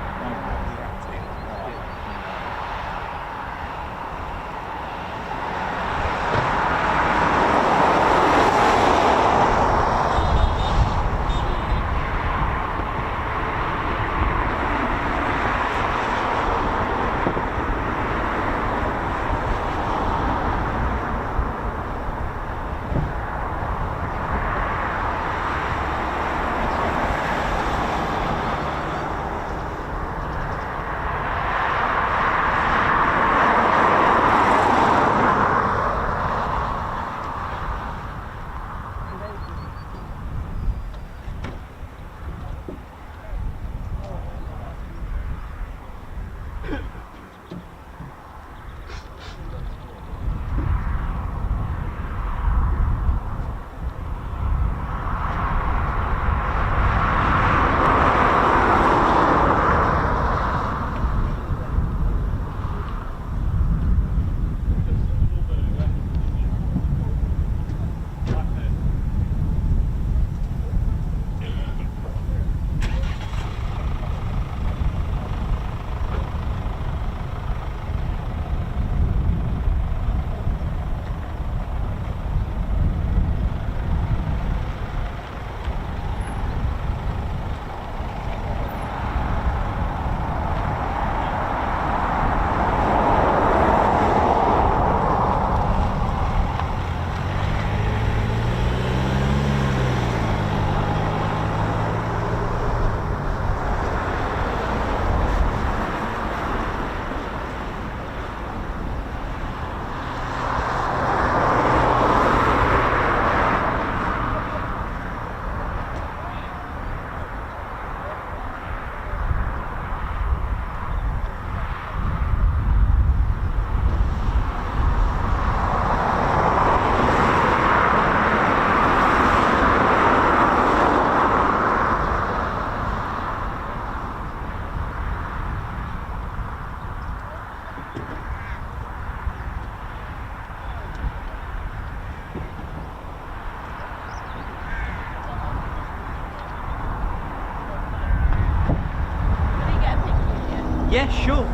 Yeah, sure.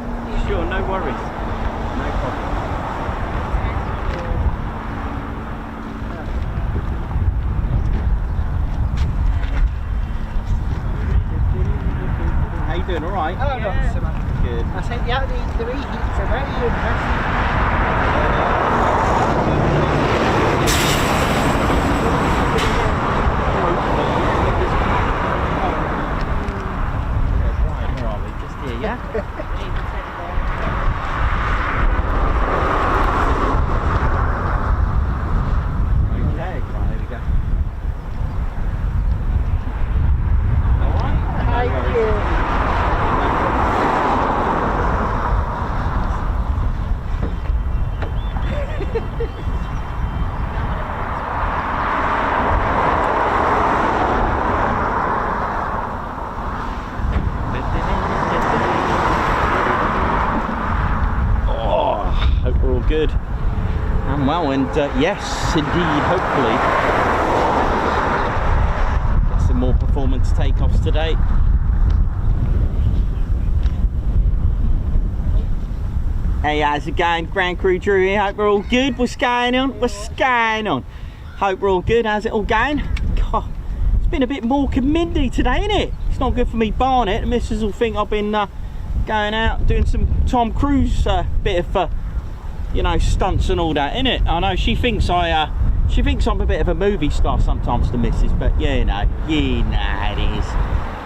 Sure, no worries. No problem. How you doing? All right? Oh, not so much. Good. I think the reheats are very impressive. Where are we? Just here, yeah? Okay, right, there we go. All right. Thank you. Hope we're all good and well, and yes, indeed, hopefully get some more performance takeoffs today. Hey, how's it going, Grand Crew Drew here? Hope we're all good. What's going on? What's going on? Hope we're all good. How's it all going? God, it's been a bit more windy today, isn't it? It's not good for me Barnet. The missus will think I've been going out doing some Tom Cruise bit of you know, stunts and all that, innit? I know she thinks I'm a bit of a movie star sometimes, the missus, but yeah, you know it is.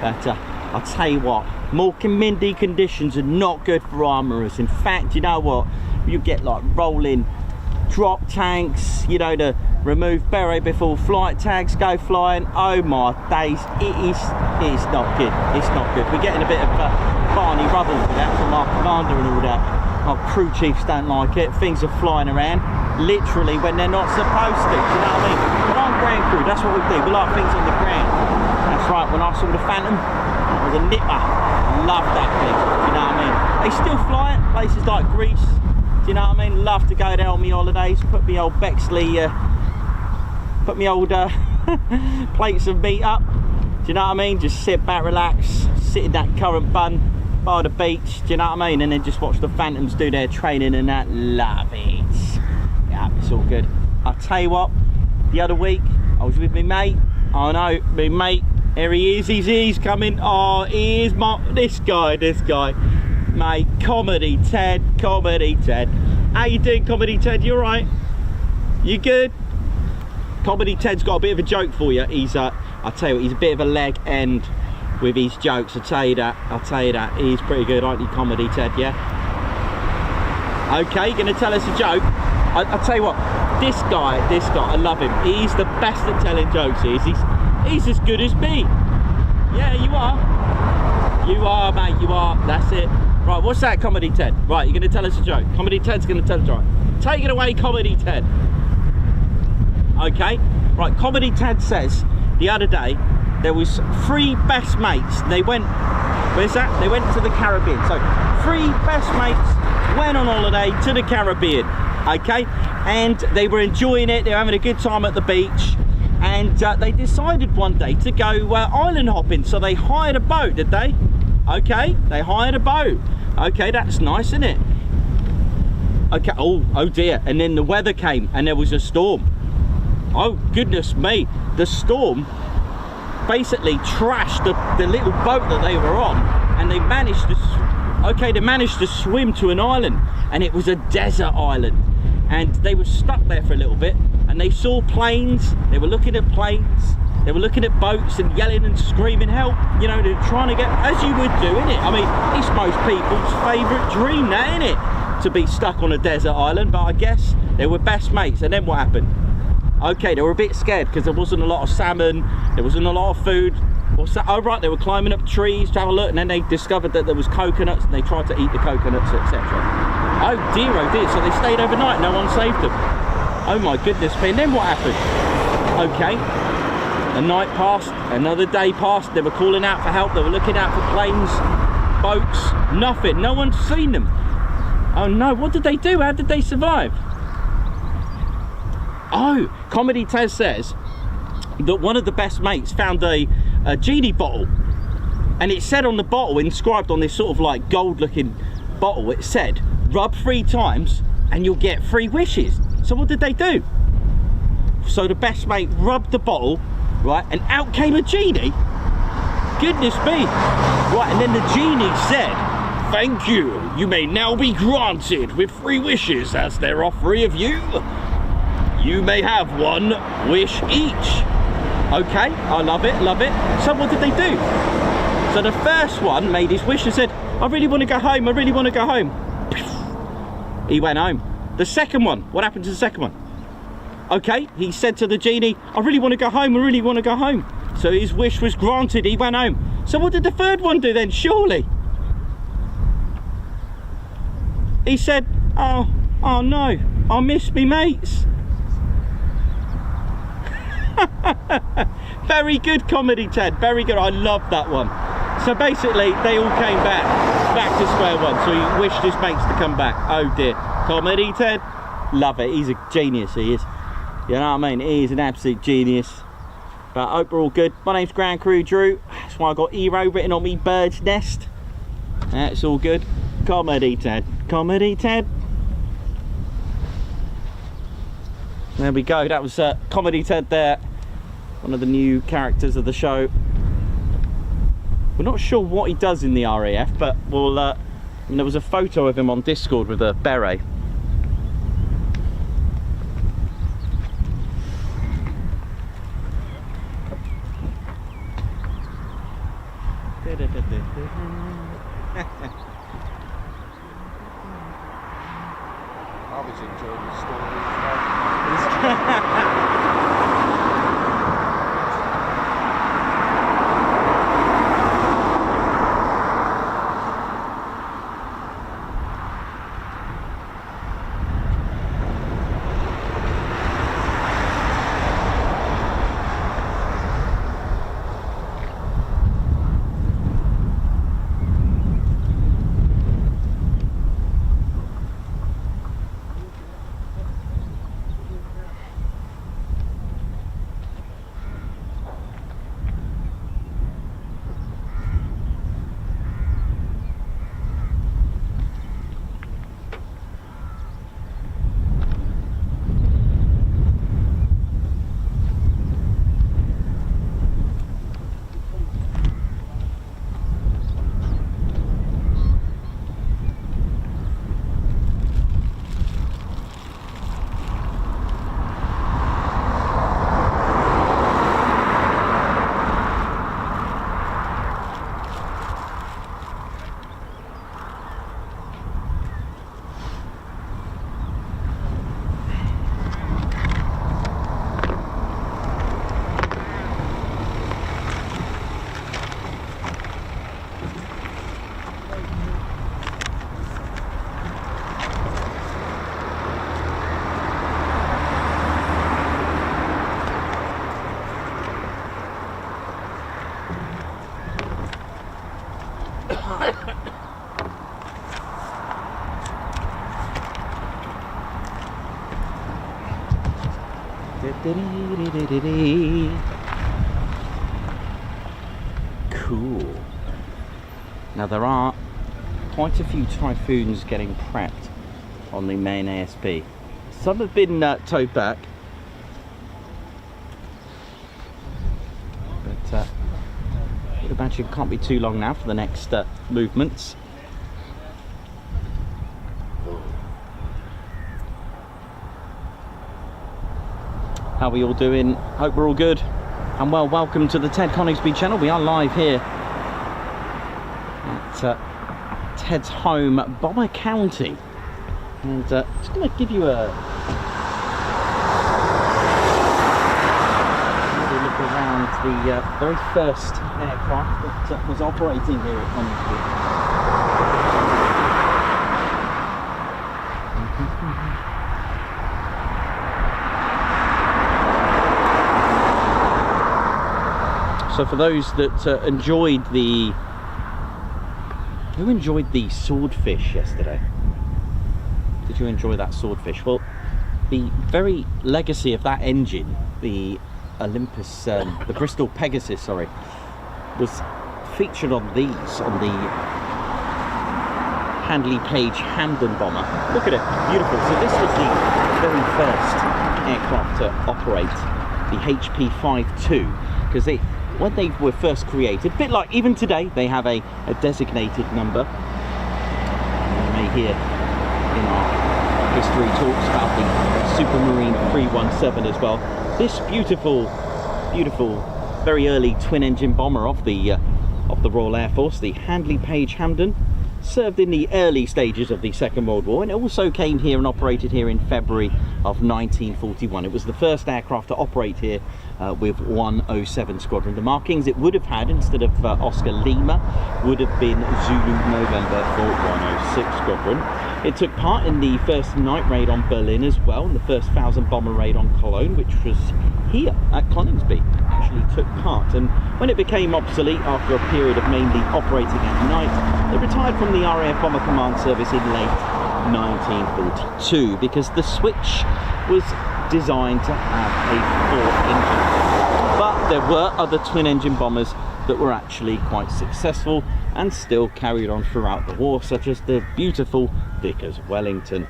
But I'll tell you what, more windy conditions are not good for armourers. In fact, you know what? You get like rolling drop tanks, you know, the remove beret before flight tags go flying. Oh my days, it's not good. It's not good. We're getting a bit of Barney rubble for that from our commander and all that. Our crew chiefs don't like it. Things are flying around literally when they're not supposed to. Do you know what I mean? But I'm ground crew, that's what we do. We like things on the ground. That's right, when I saw the Phantom, it was a nipper. I love that thing. You know what I mean? They still fly it, places like Greece. Do you know what I mean? Love to go there on my holidays, put me old Bexley, put me old plates of meat up. Do you know what I mean? Just sit back, relax, sit in that currant bun by the beach, do you know what I mean? And then just watch the Phantoms do their training and that. Love it. Yeah, it's all good. I'll tell you what, the other week I was with my mate. I know, my mate, here he is, he's coming. Oh, here's this guy. Mate, Comedy Ted. How you doing, Comedy Ted? You alright? You good? Comedy Ted's got a bit of a joke for you. He's I'll tell you what, he's a bit of a leg end with his jokes. I'll tell you that. He's pretty good, aren't you, Comedy Ted? Yeah. Okay, you're gonna tell us a joke. I'll tell you what, this guy, I love him. He's the best at telling jokes. He's as good as me. Yeah, you are, mate. You are. That's it. Right, what's that, Comedy Ted? Right, you're gonna tell us a joke. Comedy Ted's gonna tell us a joke. Take it away, Comedy Ted. Okay. Right, Comedy Ted says the other day there was 3 best mates. They went, where's that? They went to the Caribbean. So 3 best mates went on holiday to the Caribbean, okay? And they were enjoying it. They were having a good time at the beach. And they decided one day to go island hopping. So they hired a boat, did they? Okay, they hired a boat. Okay, that's nice, isn't it? Okay, oh dear. And then the weather came and there was a storm. Oh, goodness me. The storm basically trashed the little boat that they were on, and they managed to swim to an island, and it was a desert island, and they were stuck there for a little bit, and they saw planes. They were looking at planes, they were looking at boats and yelling and screaming help. You know, they're trying to get, as you would do, innit? I mean, it's most people's favourite dream now, innit, to be stuck on a desert island. But I guess they were best mates. And then what happened? Okay, they were a bit scared because there wasn't a lot of salmon, there wasn't a lot of food. Oh right, they were climbing up trees to have a look, and then they discovered that there was coconuts, and they tried to eat the coconuts, etc. Oh dear, so they stayed overnight, no one saved them. Oh my goodness me. And then what happened? Okay, a night passed, another day passed, they were calling out for help, they were looking out for planes, boats, nothing, no one's seen them. Oh no, what did they do? How did they survive? Oh, Comedy Ted says that one of the best mates found a genie bottle, And it said on the bottle, inscribed on this sort of like gold looking bottle, it said, rub 3 times and you'll get 3 wishes. So what did they do? So the best mate rubbed the bottle, right, and out came a genie. Goodness me. Right, and then the genie said, thank you. You may now be granted with 3 wishes. As there are 3 of you, you may have 1 wish each. Okay, I love it, love it. So what did they do? So the first one made his wish and said, I really want to go home, I really want to go home. He went home. The second one, what happened to the second one? Okay, he said to the genie, I really want to go home, I really want to go home. So his wish was granted, he went home. So what did the third one do then, surely? He said, oh no, I miss me mates. Very good comedy, Ted, very good, I love that one. So basically, they all came back to square one, so he wished his mates to come back. Oh dear, comedy, Ted, love it, he's a genius, he is. You know what I mean, he is an absolute genius. But I hope we're all good. My name's Ground Crew Drew, that's why I got Hero written on me bird's nest. That's all good. Comedy, Ted, comedy, Ted. There we go, that was Comedy Ted there, one of the new characters of the show. We're not sure what he does in the RAF, but we'll, there was a photo of him on Discord with a beret. I was enjoying the story as well. Cool. Now there are quite a few Typhoons getting prepped on the main ASP. Some have been towed back, but I would imagine it can't be too long now for the next movements. How are we all doing? Hope we're all good. And well, welcome to the Ted Coningsby channel. We are live here at Ted's home, Bomber County. And just going to give you a look around the very first aircraft that was operating here at Coningsby. So for those that enjoyed the swordfish yesterday? Did you enjoy that swordfish? Well, the very legacy of that engine, the Olympus, the Bristol Pegasus, sorry, was featured on these, on the Handley Page Hampden bomber. Look at it, beautiful. So this was the very first aircraft to operate the HP-52, because when they were first created, a bit like even today, they have a designated number. You may hear in our history talks about the Supermarine 317 as well. This beautiful, very early twin-engine bomber of the Royal Air Force, the Handley Page Hampden, served in the early stages of the Second World War, and it also came here and operated here in February of 1941. It was the first aircraft to operate here with 107 Squadron. The markings it would have had, instead of Oscar Lima, would have been Zulu November for 106 Squadron. It took part in the first night raid on Berlin as well, and the first 1,000 bomber raid on Cologne, which was here at Coningsby. Actually took part, and when it became obsolete after a period of mainly operating at night, it retired from the RAF Bomber Command Service in late 1942 because the switch was designed to have a 4-engine. But there were other twin-engine bombers that were actually quite successful and still carried on throughout the war, such as the beautiful Vickers Wellington.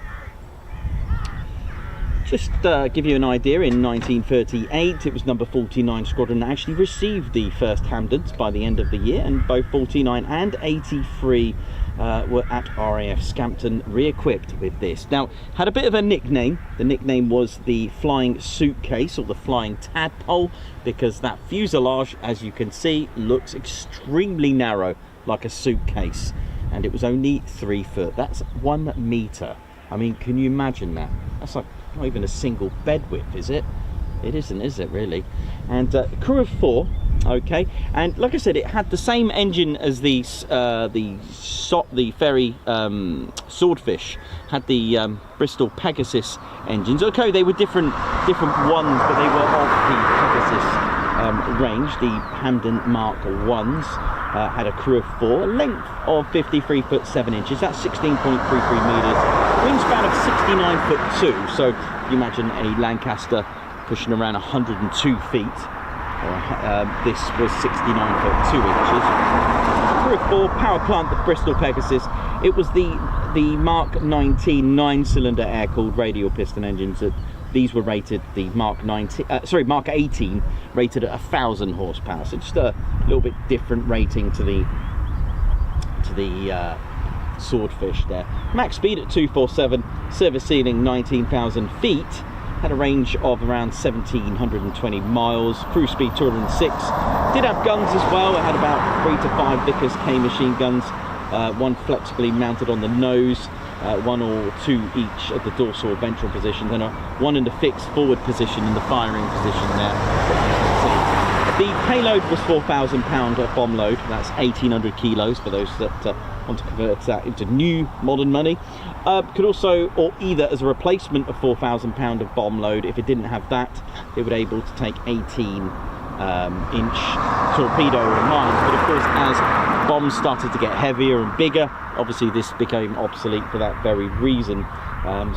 Just give you an idea, in 1938 it was number 49 Squadron that actually received the first Hampdens by the end of the year, and both 49 and 83 were at RAF Scampton re-equipped with this. Now, had a bit of a nickname. The nickname was the Flying Suitcase, or the Flying Tadpole, because that fuselage, as you can see, looks extremely narrow, like a suitcase, and it was only 3 foot. That's 1 meter. I mean, can you imagine that? That's like not even a single bed width, is it? It isn't, is it really? And crew of 4, okay. And like I said, it had the same engine as the ferry Swordfish. Had the Bristol Pegasus engines. Okay, they were different ones, but they were of the Pegasus range. The Hampden Mark 1s had a crew of 4, a length of 53 foot 7 inches. That's 16.33 meters. Wingspan of 69 foot 2. So you imagine a Lancaster pushing around 102 feet. This was 69 foot 2 inches. Crew of 4, power plant, the Bristol Pegasus. It was the Mark 19 9-cylinder air-cooled radial piston engines. These were rated, the Mark 18 rated at 1,000 horsepower. So just a little bit different rating to the Swordfish there. Max speed at 247, service ceiling 19,000 feet. Had a range of around 1,720 miles, cruise speed 206. Did have guns as well. It had about 3 to 5 Vickers K machine guns, 1 flexibly mounted on the nose, 1 or 2 each at the dorsal or ventral position, then 1 in the fixed forward position in the firing position there. The payload was 4,000 pound bomb load. That's 1,800 kilos for those that want to convert that into new modern money. Could also, or either as a replacement of 4,000 pound of bomb load, if it didn't have that, it would able to take 18-inch torpedo or mines. But of course, as bombs started to get heavier and bigger, obviously this became obsolete for that very reason.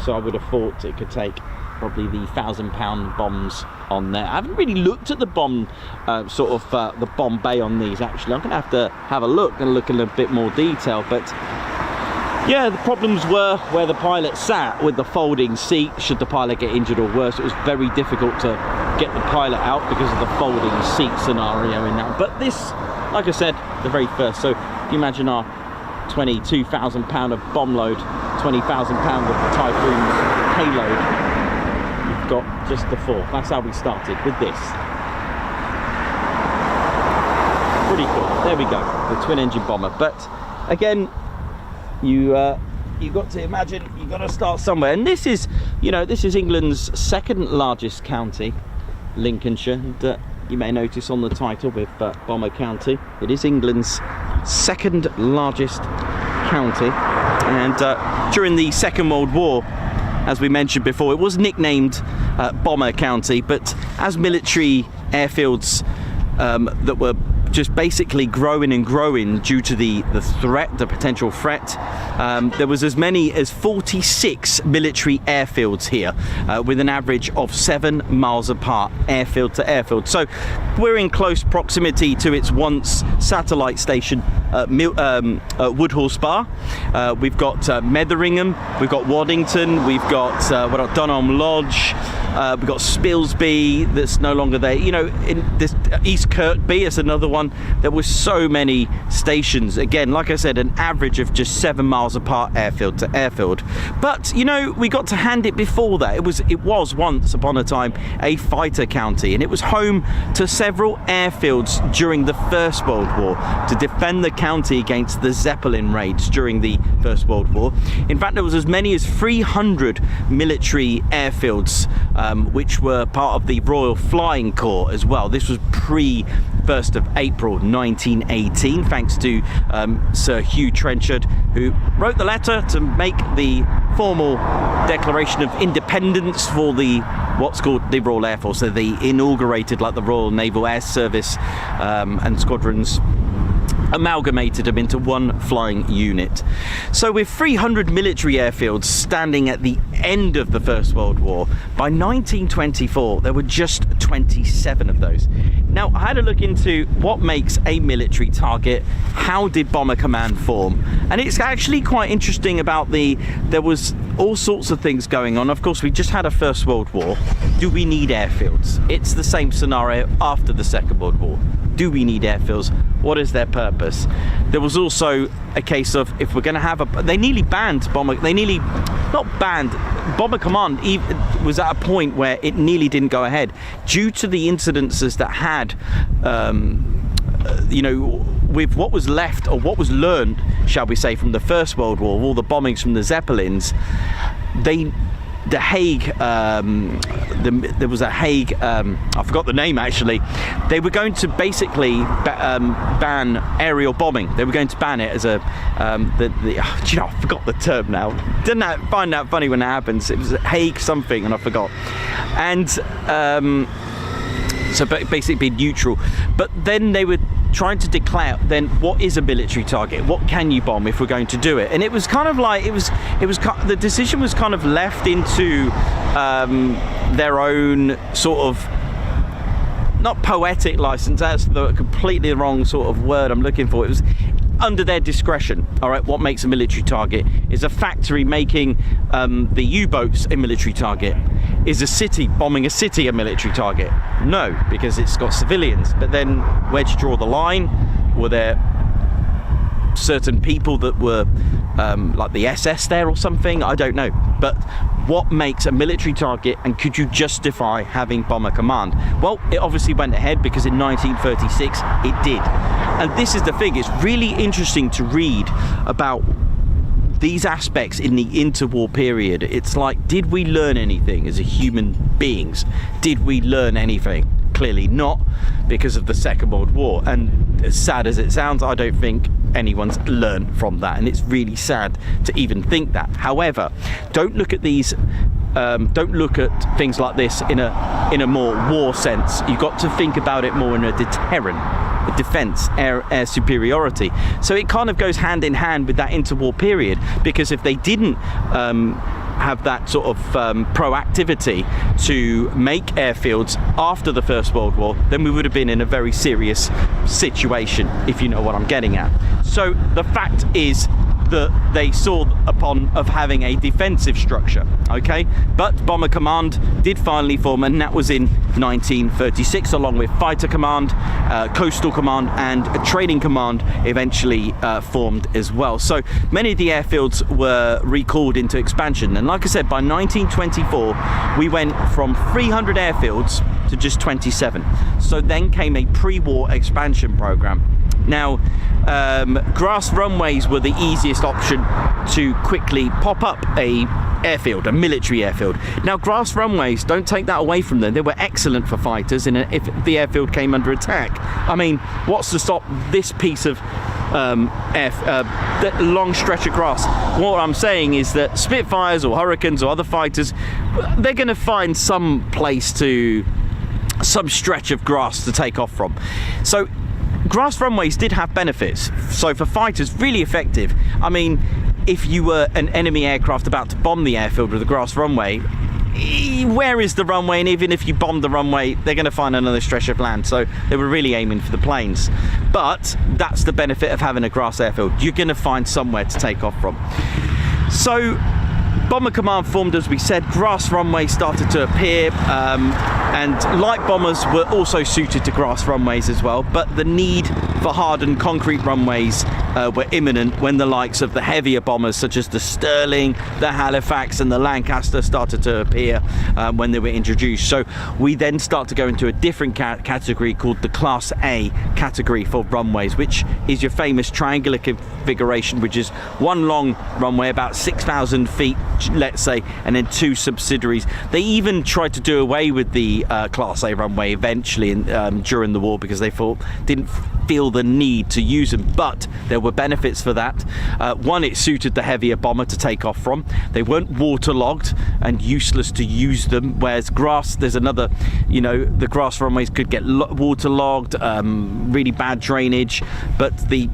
So I would have thought it could take probably the 1,000 pound bombs on there. I haven't really looked at the bomb, the bomb bay on these actually. I'm gonna have to have a look and look in a bit more detail, but yeah, the problems were where the pilot sat with the folding seat. Should the pilot get injured or worse, it was very difficult to get the pilot out because of the folding seat scenario in that. But this, like I said, the very first. So if you imagine our 22,000 pound of bomb load, 20,000 pound of the Typhoon's payload, you've got just the 4. That's how we started with this. Pretty cool. There we go, the twin engine bomber. But again, you got to imagine, you got to start somewhere. And this is, this is England's 2nd largest county, Lincolnshire. And you may notice on the title with Bomber County, it is England's 2nd largest county. And during the Second World War, as we mentioned before, it was nicknamed Bomber County, but as military airfields that were just basically growing and growing due to the threat, the potential threat. There was as many as 46 military airfields here, with an average of 7 miles apart, airfield to airfield. So we're in close proximity to its once satellite station, Woodhall Spa. We've got Metheringham, we've got Waddington, we've got Dunholm Lodge, we've got Spilsby that's no longer there. You know, in this East Kirkby is another one. There were so many stations. Again, like I said, an average of just 7 miles apart, airfield to airfield. But you know, we got to hand it before that. It was once upon a time a fighter county, and it was home to several airfields during the First World War to defend the county against the Zeppelin raids during the First World War. In fact, there was as many as 300 military airfields, which were part of the Royal Flying Corps as well. This was pre-1st of April 1918, thanks to Sir Hugh Trenchard, who wrote the letter to make the formal Declaration of Independence for what's called the Royal Air Force. So they inaugurated like the Royal Naval Air Service, and squadrons amalgamated them into one flying unit. So with 300 military airfields standing at the end of the First World War, by 1924 there were just 27 of those. Now, I had a look into what makes a military target. How did Bomber Command form? And it's actually quite interesting about there was all sorts of things going on. Of course, we just had a First World War. Do we need airfields? It's the same scenario after the Second World War. Do we need airfields? What is their purpose? There was also a case of, if we're going to have they nearly banned Bomber Command was at a point where it nearly didn't go ahead due to the incidences that had, you know, with what was left, or what was learned, shall we say, from the First World War, all the bombings from the Zeppelins. The Hague, there was a Hague, I forgot the name actually. They were going to basically ban aerial bombing. They were going to ban it as a, do you know, I forgot the term now. Didn't find that funny when it happens. It was Hague something and I forgot. And so basically neutral. But then they were trying to declare then what is a military target, what can you bomb if we're going to do it. And it was kind of like the decision was kind of left into their own sort of, not poetic license, that's the completely wrong sort of word I'm looking for. It was under their discretion. All right, what makes a military target? Is a factory making the U-boats a military target? Is a city bombing a city a military target? No, because it's got civilians. But then where do you draw the line? Were there certain people that were like the SS there or something? I don't know. But what makes a military target, and could you justify having Bomber Command? Well, it obviously went ahead because in 1936 it did. And this is the thing, it's really interesting to read about these aspects in the interwar period. It's like, did we learn anything as a human beings? Did we learn anything? Clearly not, because of the Second World War. And as sad as it sounds, I don't think anyone's learned from that, and it's really sad to even think that. However, don't look at these don't look at things like this in a more war sense. You've got to think about it more in a deterrent, a defense, air superiority. So it kind of goes hand in hand with that interwar period, because if they didn't have that sort of proactivity to make airfields after the First World War, then we would have been in a very serious situation, if you know what I'm getting at. So the fact is that they saw upon of having a defensive structure, okay? But Bomber Command did finally form, and that was in 1936, along with Fighter Command, Coastal Command, and a Training Command eventually formed as well. So many of the airfields were recalled into expansion, and like I said, by 1924 we went from 300 airfields to just 27. So then came a pre-war expansion program. Now, grass runways were the easiest option to quickly pop up a airfield, a military airfield. Now, grass runways, don't take that away from them. They were excellent for fighters if the airfield came under attack. I mean, what's to stop this piece of that long stretch of grass? What I'm saying is that Spitfires or Hurricanes or other fighters, they're going to find some stretch of grass to take off from. So grass runways did have benefits. So for fighters, really effective. I mean, if you were an enemy aircraft about to bomb the airfield with a grass runway, where is the runway? And even if you bomb the runway, they're going to find another stretch of land. So they were really aiming for the planes. But that's the benefit of having a grass airfield. You're going to find somewhere to take off from. So Bomber Command formed, as we said, grass runways started to appear, and light bombers were also suited to grass runways as well, but the need for hardened concrete runways were imminent when the likes of the heavier bombers such as the Sterling, the Halifax and the Lancaster started to appear when they were introduced. So we then start to go into a different category called the Class A category for runways, which is your famous triangular configuration, which is one long runway about 6,000 feet, let's say, and then two subsidiaries. They even tried to do away with the Class A runway eventually during the war because they didn't feel the need to use them, but there were benefits for that. One, it suited the heavier bomber to take off from. They weren't waterlogged and useless to use them, whereas grass, there's another, you know, the grass runways could get waterlogged, really bad drainage, but the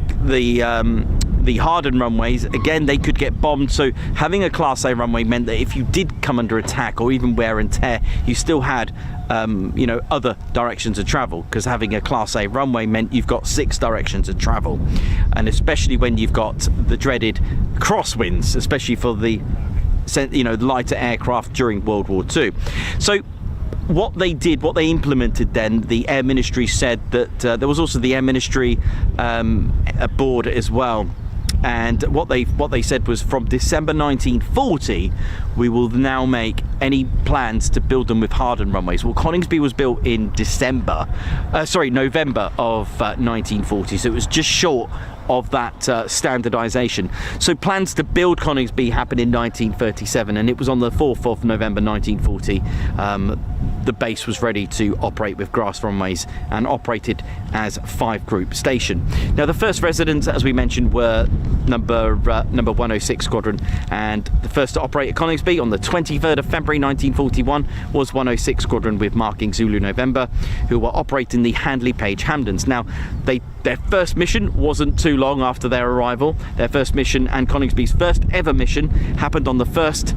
hardened runways, again, they could get bombed. So having a Class A runway meant that if you did come under attack or even wear and tear, you still had you know, other directions to travel, because having a Class A runway meant you've got 6 directions to travel, and especially when you've got the dreaded crosswinds, especially for the, you know, lighter aircraft during World War II. So what they did, what they implemented then, the Air Ministry said that there was also the Air Ministry aboard as well. And what they said was, from December 1940, we will now make any plans to build them with hardened runways. Well, Coningsby was built in November of 1940, so it was just short of that standardisation. So plans to build Coningsby happened in 1937, and it was on the 4th of November 1940 the base was ready to operate with grass runways and operated as 5-group station. Now, the first residents, as we mentioned, were number 106 Squadron, and the first to operate at Coningsby on the 23rd of February 1941 was 106 Squadron with marking Zulu November, who were operating the Handley Page Hampdens. Now, their first mission wasn't too long after their arrival. Their first mission, and Coningsby's first ever mission, happened on the 1st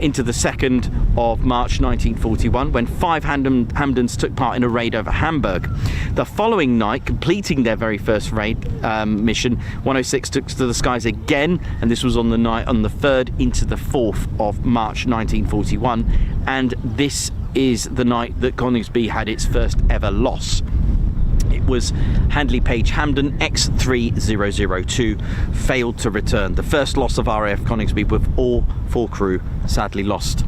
into the 2nd of March 1941, when 5 Hampdens took part in a raid over Hamburg. The following night, completing their very first raid mission, 106 took to the skies again, and this was on the night on the 3rd into the 4th of March 1941, and this is the night that Coningsby had its first ever loss. It was Handley Page Hampden X3002 failed to return. The first loss of RAF Coningsby, with all 4 crew sadly lost.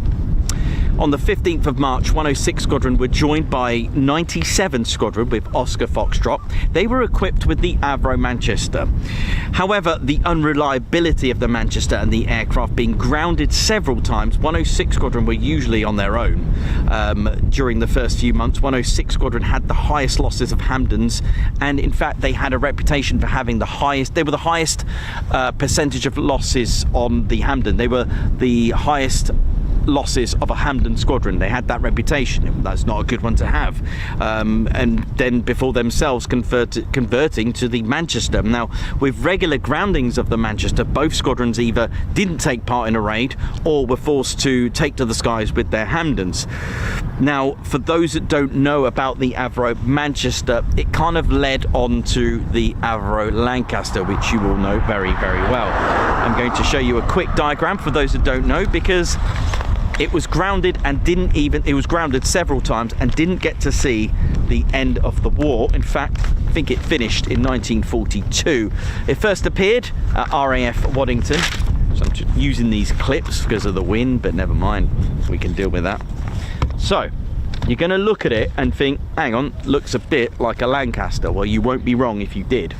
On the 15th of March, 106 Squadron were joined by 97 Squadron with Oscar Foxtrot. They were equipped with the Avro Manchester. However, the unreliability of the Manchester and the aircraft being grounded several times, 106 Squadron were usually on their own. During the first few months, 106 Squadron had the highest losses of Hampdens, and in fact they had a reputation for having the highest, they were the highest percentage of losses on the Hampden. They were the highest losses of a Hampden squadron. They had that reputation. That's not a good one to have. And then before themselves converting to the Manchester. Now, with regular groundings of the Manchester, both squadrons either didn't take part in a raid or were forced to take to the skies with their Hampdens. Now, for those that don't know about the Avro Manchester, it kind of led on to the Avro Lancaster, which you will know very, very well. I'm going to show you a quick diagram for those that don't know, because it was grounded and it was grounded several times and didn't get to see the end of the war. In fact, I think it finished in 1942. It first appeared at RAF Waddington. So I'm just using these clips because of the wind, but never mind, we can deal with that. So you're going to look at it and think, hang on, looks a bit like a Lancaster. Well, you won't be wrong if you did.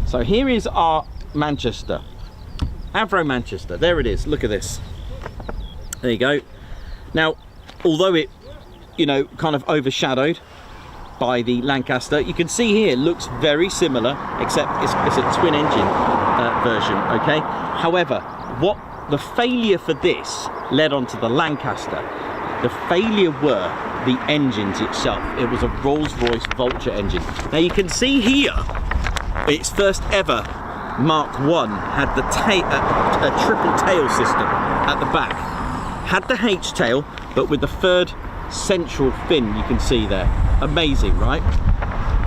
So here is our Manchester, Avro Manchester. There it is. Look at this. There you go. Now, although it, you know, kind of overshadowed by the Lancaster, you can see here it looks very similar, except it's a twin engine version, okay? However, what the failure for this led on to the Lancaster. The failure were the engines itself. It was a Rolls-Royce Vulture engine. Now you can see here, its first ever Mark 1 had the a triple tail system at the back. Had the H tail, but with the third central fin you can see there. Amazing, right?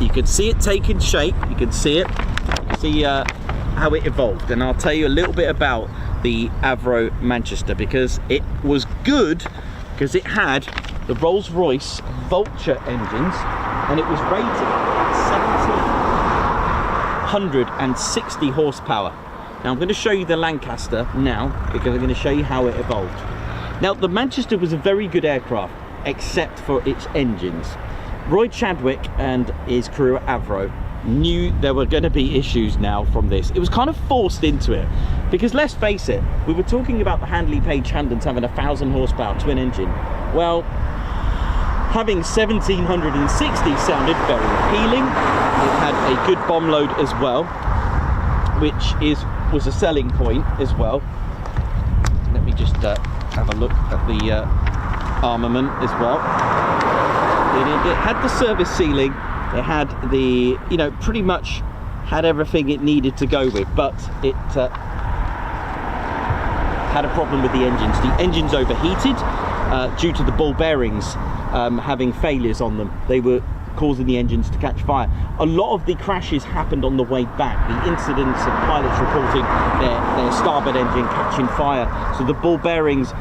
You can see it taking shape. You can see it. You can see how it evolved. And I'll tell you a little bit about the Avro Manchester, because it was good because it had the Rolls-Royce Vulture engines, and it was rated at 1,760 horsepower. Now I'm going to show you the Lancaster now, because I'm going to show you how it evolved. Now the Manchester was a very good aircraft, except for its engines. Roy Chadwick and his crew at Avro knew there were going to be issues now from this. It was kind of forced into it, because let's face it, we were talking about the Handley Page Hampdens having 1,000 horsepower twin engine. Well, having 1,760 sounded very appealing. It had a good bomb load as well, which was a selling point as well. Let me just have a look at the armament as well. It had the service ceiling. It had the, you know, pretty much had everything it needed to go with, but it had a problem with the engines. The engines overheated due to the ball bearings having failures on them. They were causing the engines to catch fire. A lot of the crashes happened on the way back. The incidents of pilots reporting their starboard engine catching fire. So the ball bearings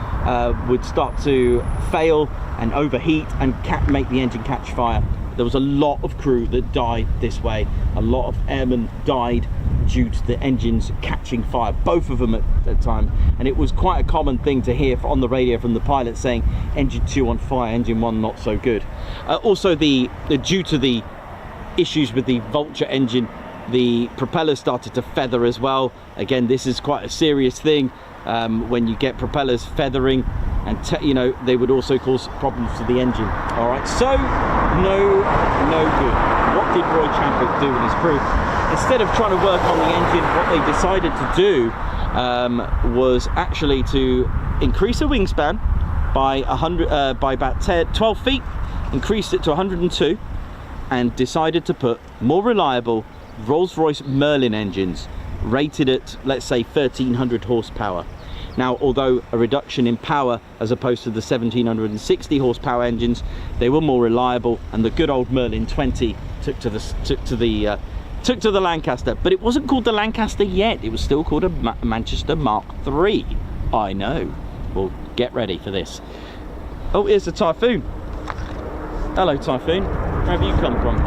would start to fail and overheat and make the engine catch fire. There was a lot of crew that died this way. A lot of airmen died due to the engines catching fire, both of them at the time. And it was quite a common thing to hear on the radio from the pilots saying, engine 2 on fire, engine 1 not so good. Also, due to the issues with the Vulture engine, the propellers started to feather as well. Again, this is quite a serious thing when you get propellers feathering, and you know, they would also cause problems to the engine. All right, so no good. What did Roy Chadwick do with his crew? Instead of trying to work on the engine, what they decided to do was actually to increase the wingspan by about 12 feet, increased it to 102, and decided to put more reliable Rolls-Royce Merlin engines rated at, let's say, 1,300 horsepower. Now, although a reduction in power as opposed to the 1,760 horsepower engines, they were more reliable, and the good old Merlin 20 took to the Lancaster. But it wasn't called the Lancaster yet. It was still called a Manchester Mark III. I know. Well, get ready for this. Oh, here's the Typhoon. Hello, Typhoon. Where have you come from?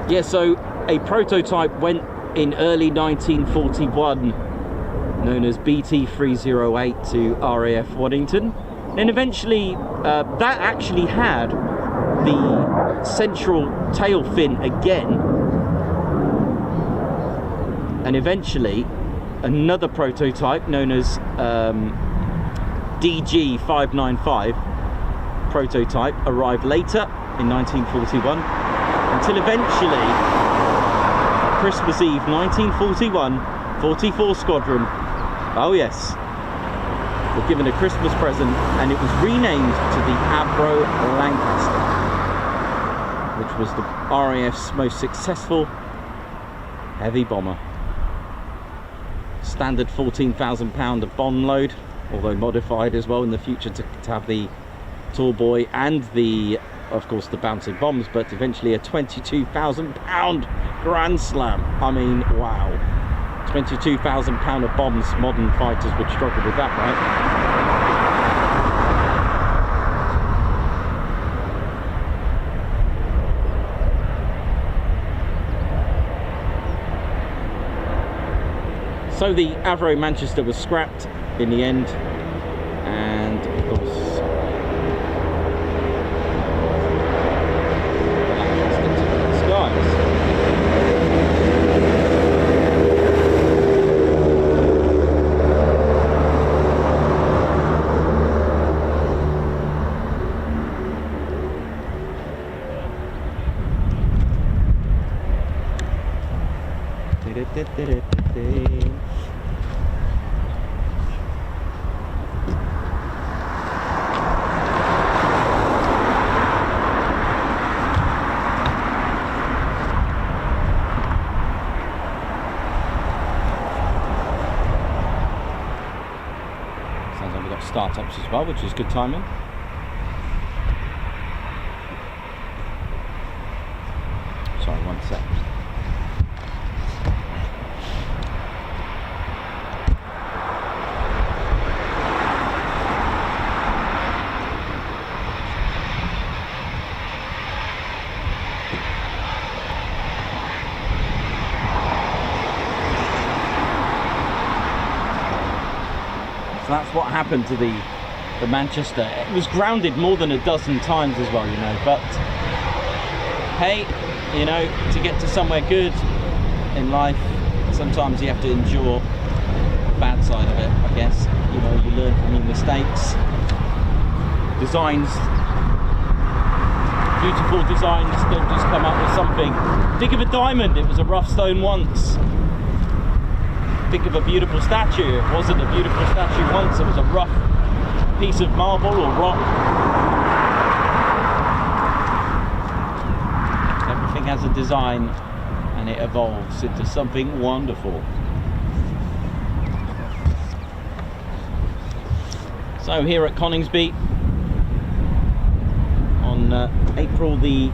Yeah, so a prototype went in early 1941, known as BT308, to RAF Waddington. And eventually, that actually had the central tail fin again. And eventually, another prototype known as DG595 prototype arrived later in 1941. Until eventually, Christmas Eve 1941, 44 Squadron, oh yes, were given a Christmas present, and it was renamed to the Avro Lancaster, which was the RAF's most successful heavy bomber. Standard 14,000 pound of bomb load, although modified as well in the future to have the tall boy and the, of course, the bouncing bombs, but eventually a 22,000 pound Grand Slam. I mean, wow. 22,000 pound of bombs. Modern fighters would struggle with that, right? So the Avro Manchester was scrapped in the end, and of course Sounds like we've got startups as well, which is good timing. Sorry, one sec. So that's what happened to the Manchester. It was grounded more than a dozen times as well, you know, but hey, you know, to get to somewhere good in life, sometimes you have to endure the bad side of it, I guess. You know, you learn from your mistakes. Designs, beautiful designs don't just come up with something. Think of a diamond, it was a rough stone once. Think of a beautiful statue, it wasn't a beautiful statue once, it was a rough piece of marble or rock. Everything has a design and it evolves into something wonderful. So here at Coningsby on April the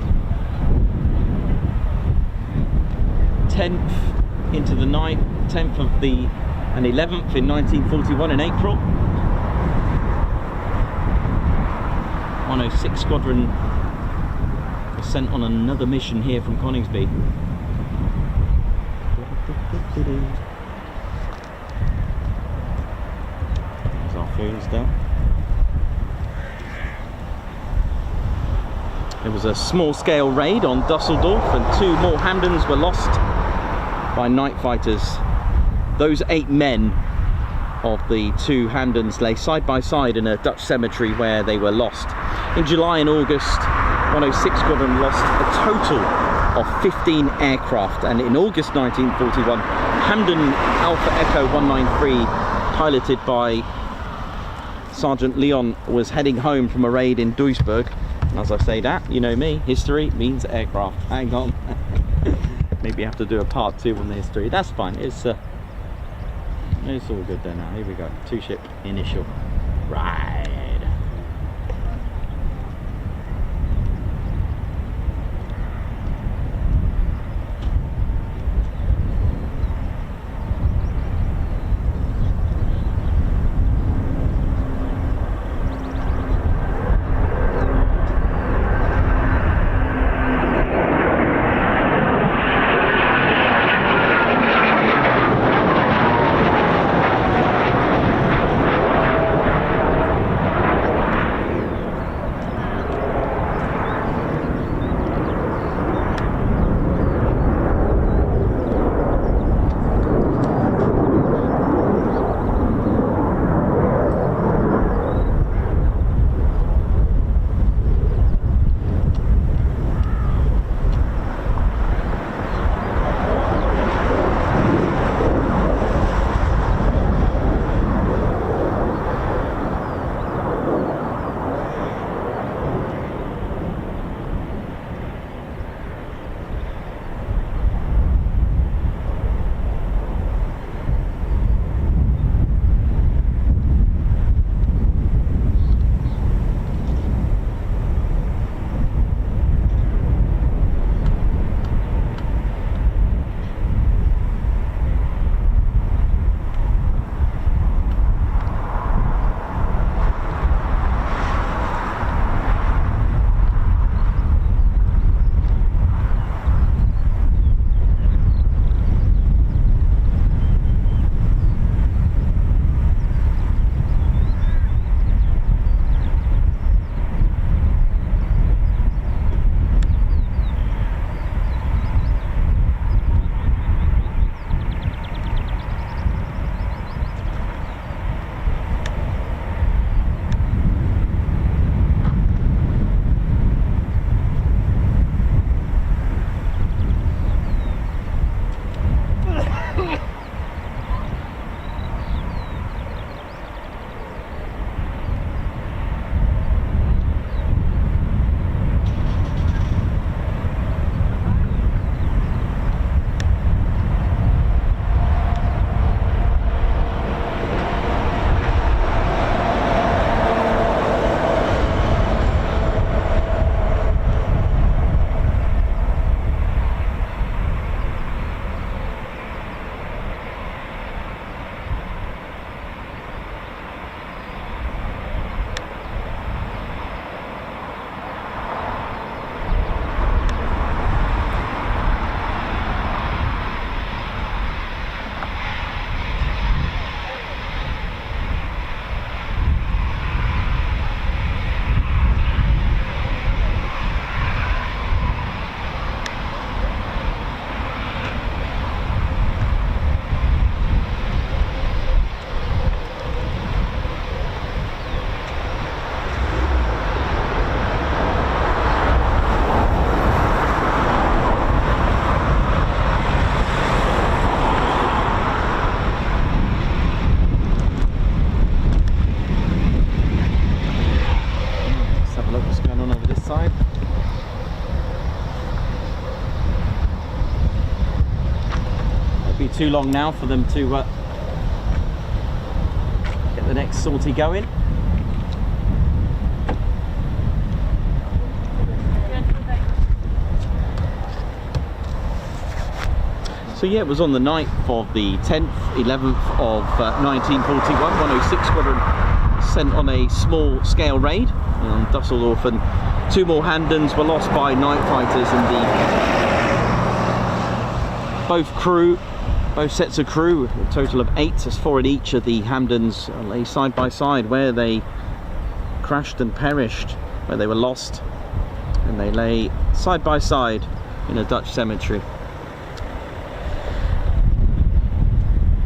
10th into the 10th of the and 11th in 1941 in April, 106 Squadron was sent on another mission here from Coningsby. There's our fuels down. There was a small scale raid on Dusseldorf and 2 more Hampdens were lost by night fighters. Those 8 men of the 2 Hampdens lay side by side in a Dutch cemetery where they were lost. In July and August, 106 Squadron lost a total of 15 aircraft, and in August 1941, Hampden Alpha Echo 193, piloted by Sergeant Leon, was heading home from a raid in Duisburg. And as I say that, you know me, history means aircraft. Hang on. Maybe I have to do a part 2 on the history. That's fine. It's all good there now. Here we go. 2-ship initial ride. won't be too long now for them to get the next sortie going. So yeah, it was on the night of the 10th, 11th of 1941, 106 Squadron sent on a small scale raid on Dusseldorf, and 2 more Hampdens were lost by night fighters, and both sets of crew, a total of 8, as 4 in each of the Hampdens, lay side by side where they crashed and perished, where they were lost, and they lay side by side in a Dutch cemetery.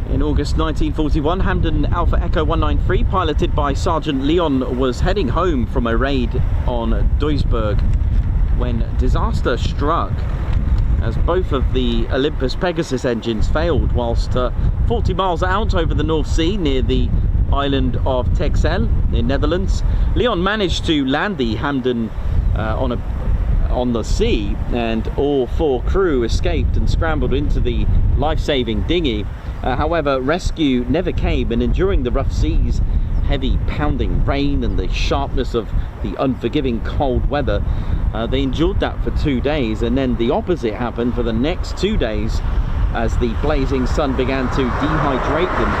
In August 1941, Hampden Alpha Echo 193, piloted by Sergeant Leon, was heading home from a raid on Duisburg when disaster struck, as both of the Olympus Pegasus engines failed whilst 40 miles out over the North Sea near the island of Texel in Netherlands. Leon managed to land the Hampden on the sea, and all 4 crew escaped and scrambled into the life-saving dinghy. However, rescue never came, and enduring the rough seas, heavy pounding rain and the sharpness of the unforgiving cold weather, they endured that for 2 days, and then the opposite happened for the next 2 days as the blazing sun began to dehydrate them.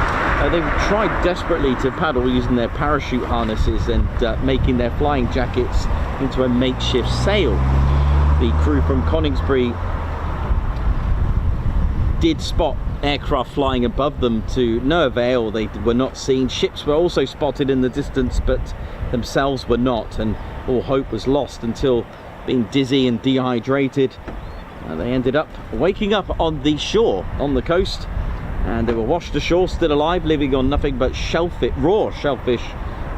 They tried desperately to paddle using their parachute harnesses and making their flying jackets into a makeshift sail. The crew from Coningsby did spot aircraft flying above them to no avail. They were not seen. Ships were also spotted in the distance, but themselves were not, and all hope was lost until, being dizzy and dehydrated, they ended up waking up on the shore, on the coast, and they were washed ashore still alive, living on nothing but raw shellfish,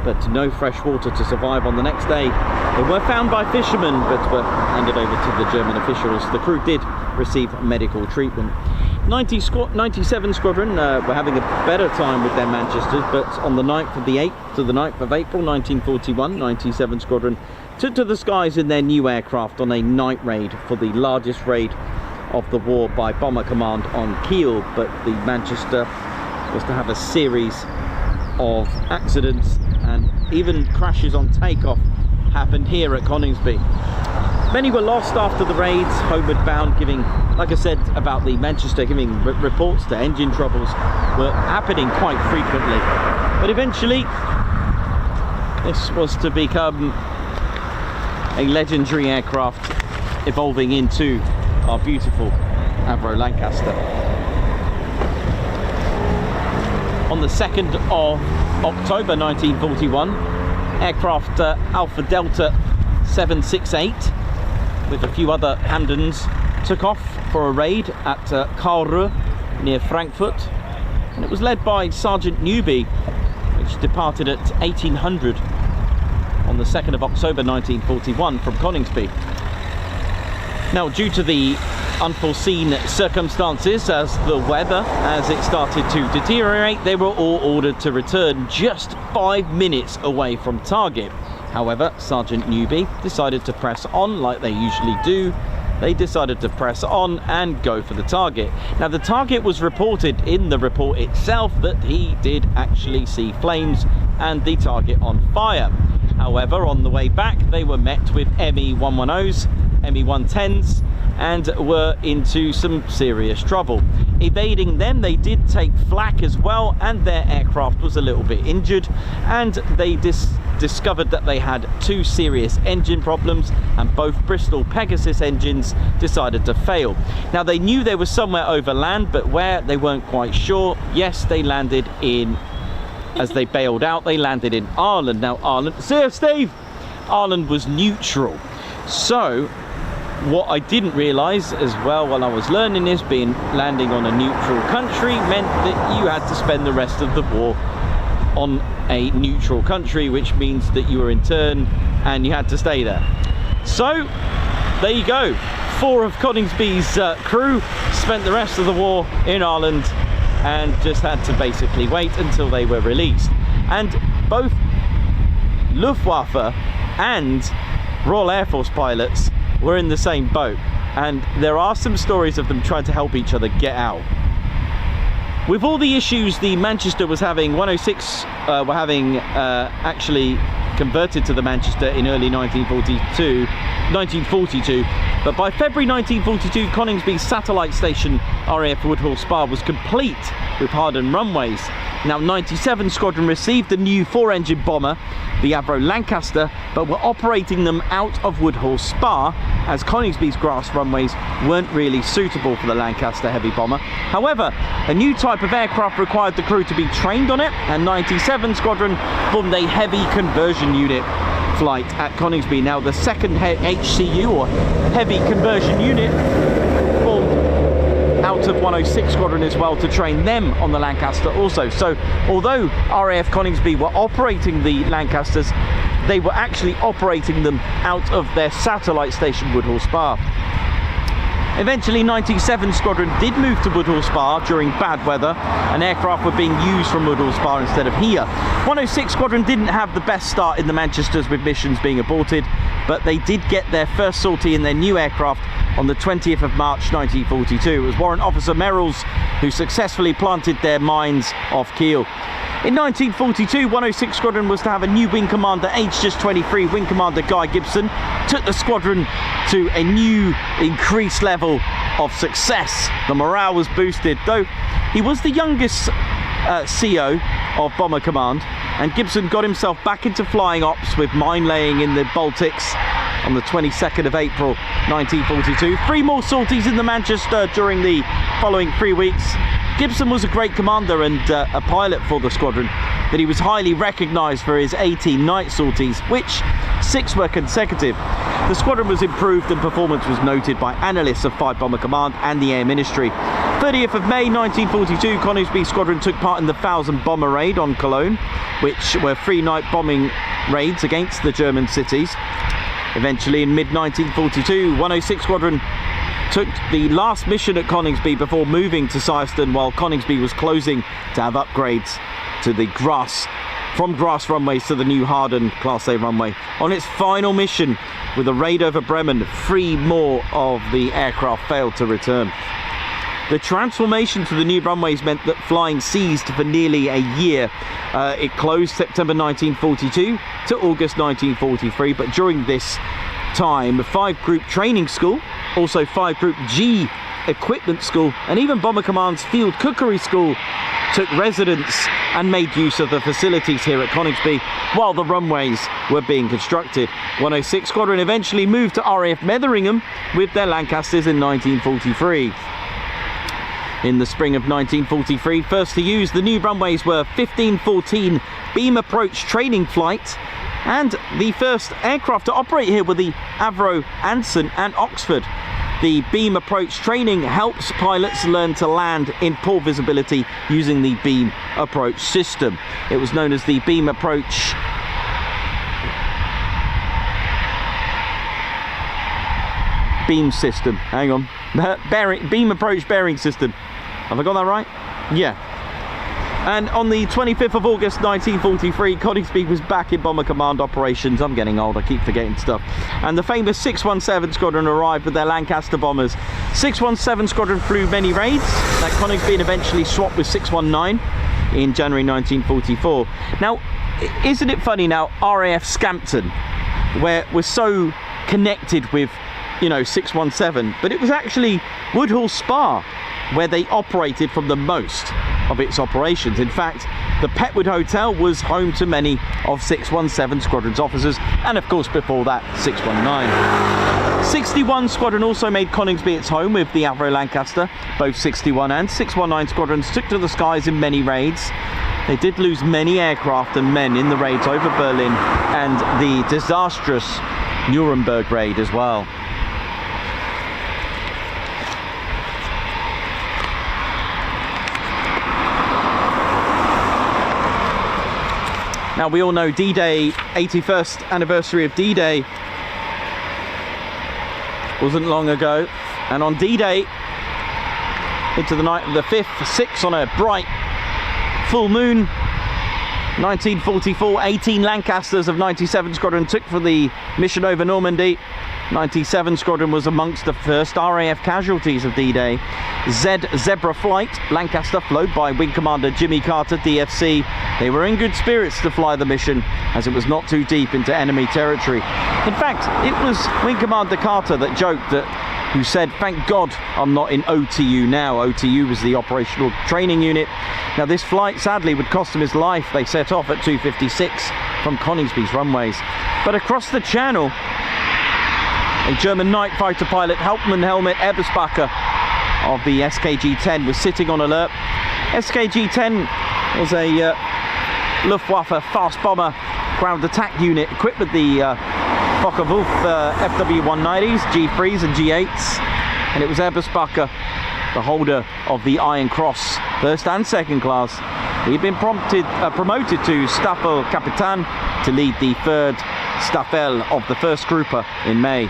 but no fresh water to survive on the next day. They were found by fishermen, but were handed over to the German officials. The crew did receive medical treatment. 97 Squadron were having a better time with their Manchesters, but on the 9th of the 8th to the 9th of April 1941, 97 Squadron took to the skies in their new aircraft on a night raid for the largest raid of the war by Bomber Command on Kiel, but the Manchester was to have a series of accidents, and even crashes on takeoff happened here at Coningsby. Many were lost after the raids, homeward bound, giving, like I said about the Manchester, giving reports to engine troubles were happening quite frequently. But eventually, this was to become a legendary aircraft, evolving into our beautiful Avro Lancaster. On the 2nd of October 1941, aircraft Alpha Delta 768 with a few other Hampdens took off for a raid at Karlsruhe near Frankfurt, and it was led by Sergeant Newby, which departed at 1800 on the 2nd of October 1941 from Coningsby. Now, due to the unforeseen circumstances, as the weather, as it started to deteriorate, they were all ordered to return just 5 minutes away from target. However, Sergeant Newby decided to press on like they usually do. They decided to press on and go for the target. Now, the target was reported in the report itself that he did actually see flames and the target on fire. However, on the way back, they were met with ME-110s, ME-110s, and were into some serious trouble. Evading them, they did take flak as well, and their aircraft was a little bit injured, and they discovered that they had 2 serious engine problems, and both Bristol Pegasus engines decided to fail. Now, they knew they were somewhere over land, but where, they weren't quite sure. Yes, they landed in, as they bailed out, they landed in Ireland. Now, Ireland, see you, Steve! Ireland was neutral. So, what I didn't realise as well while I was learning this, landing on a neutral country meant that you had to spend the rest of the war on a neutral country, which means that you were interned and you had to stay there. So, there you go. 4 of Coningsby's crew spent the rest of the war in Ireland and just had to basically wait until they were released. And both Luftwaffe and Royal Air Force pilots were in the same boat, and there are some stories of them trying to help each other get out. With all the issues the Manchester was having, 106 were having actually converted to the Manchester in early 1942, but by February 1942, Coningsby's satellite station RAF Woodhall Spa was complete with hardened runways. Now, 97 Squadron received the new 4-engine bomber, the Avro Lancaster, but were operating them out of Woodhall Spa as Coningsby's grass runways weren't really suitable for the Lancaster heavy bomber. However, a new type of aircraft required the crew to be trained on it, and 97 Squadron formed a heavy conversion unit flight at Coningsby. Now, the second HCU, or heavy conversion unit, formed out of 106 Squadron as well to train them on the Lancaster also. So although RAF Coningsby were operating the Lancasters, they were actually operating them out of their satellite station Woodhall Spa. Eventually 97 Squadron did move to Woodhall Spa during bad weather, and aircraft were being used from Woodhall Spa instead of here. 106 Squadron didn't have the best start in the Manchesters, with missions being aborted, but they did get their first sortie in their new aircraft on the 20th of March 1942. It was Warrant Officer Merrills who successfully planted their mines off keel. In 1942, 106 Squadron was to have a new wing commander, aged just 23. Wing Commander Guy Gibson took the squadron to a new, increased level of success. The morale was boosted, though he was the youngest CO of Bomber Command, and Gibson got himself back into flying ops with mine laying in the Baltics on the 22nd of April 1942. 3 more sorties in the Manchester during the following 3 weeks. Gibson was a great commander and a pilot for the squadron, but he was highly recognised for his 18 night sorties, which 6 were consecutive. The squadron was improved and performance was noted by analysts of 5 Bomber Command and the Air Ministry. 30th of May 1942, Coningsby Squadron took part in the 1000 bomber raid on Cologne, which were 3-night bombing raids against the German cities. Eventually, in mid-1942, 106 Squadron took the last mission at Coningsby before moving to Sileston, while Coningsby was closing to have upgrades to the grass runways to the new hardened Class A runway. On its final mission with a raid over Bremen, 3 more of the aircraft failed to return. The transformation to the new runways meant that flying ceased for nearly a year. It closed September 1942 to August 1943, but during this time, 5 Group Training School, also 5 Group G Equipment School, and even Bomber Command's Field Cookery School took residence and made use of the facilities here at Coningsby while the runways were being constructed. 106 Squadron eventually moved to RAF Metheringham with their Lancasters in 1943. In the spring of 1943, first to use the new runways were 1514 Beam Approach Training Flight, and the first aircraft to operate here were the Avro Anson and Oxford. The beam approach training helps pilots learn to land in poor visibility using the beam approach system. It was known as the beam approach beam system. Hang on. Beam approach bearing system. Have I got that right? Yeah. And on the 25th of August 1943, Coningsby was back in Bomber Command operations. I'm getting old, I keep forgetting stuff. And the famous 617 Squadron arrived with their Lancaster bombers. 617 Squadron flew many raids at Coningsby and eventually swapped with 619 in January 1944. Now, isn't it funny now, RAF Scampton, where we're so connected with, you know, 617, but it was actually Woodhall Spa where they operated from the most of its operations. In fact, the Petwood Hotel was home to many of 617 Squadron's officers, and of course before that 619. 61 Squadron also made Coningsby its home with the Avro Lancaster. Both 61 and 619 Squadrons took to the skies in many raids. They did lose many aircraft and men in the raids over Berlin and the disastrous Nuremberg raid as well. Now, we all know D-Day, 81st anniversary of D-Day, wasn't long ago. And on D-Day, into the night of the 5th, 6 on a bright full moon, 1944, 18 Lancasters of 97 Squadron took for the mission over Normandy. 97 Squadron was amongst the first RAF casualties of D-Day. Zebra Flight, Lancaster, flown by Wing Commander Jimmy Carter, DFC. They were in good spirits to fly the mission, as it was not too deep into enemy territory. In fact, it was Wing Commander Carter that joked that, who said, "Thank God I'm not in OTU now." OTU was the Operational Training Unit. Now this flight sadly would cost him his life. They set off at 2:56 from Coningsby's runways. But across the channel, a German night fighter pilot, Hauptmann Helmut Eberspacher of the SKG-10, was sitting on alert. SKG-10 was a Luftwaffe fast bomber ground attack unit equipped with the Focke-Wulf FW-190s, G3s and G8s, and it was Eberspacher, the holder of the Iron Cross, first and second class. He'd been promoted to Staffel-Kapitän to lead the 3rd Staffel of the 1st Grouper in May.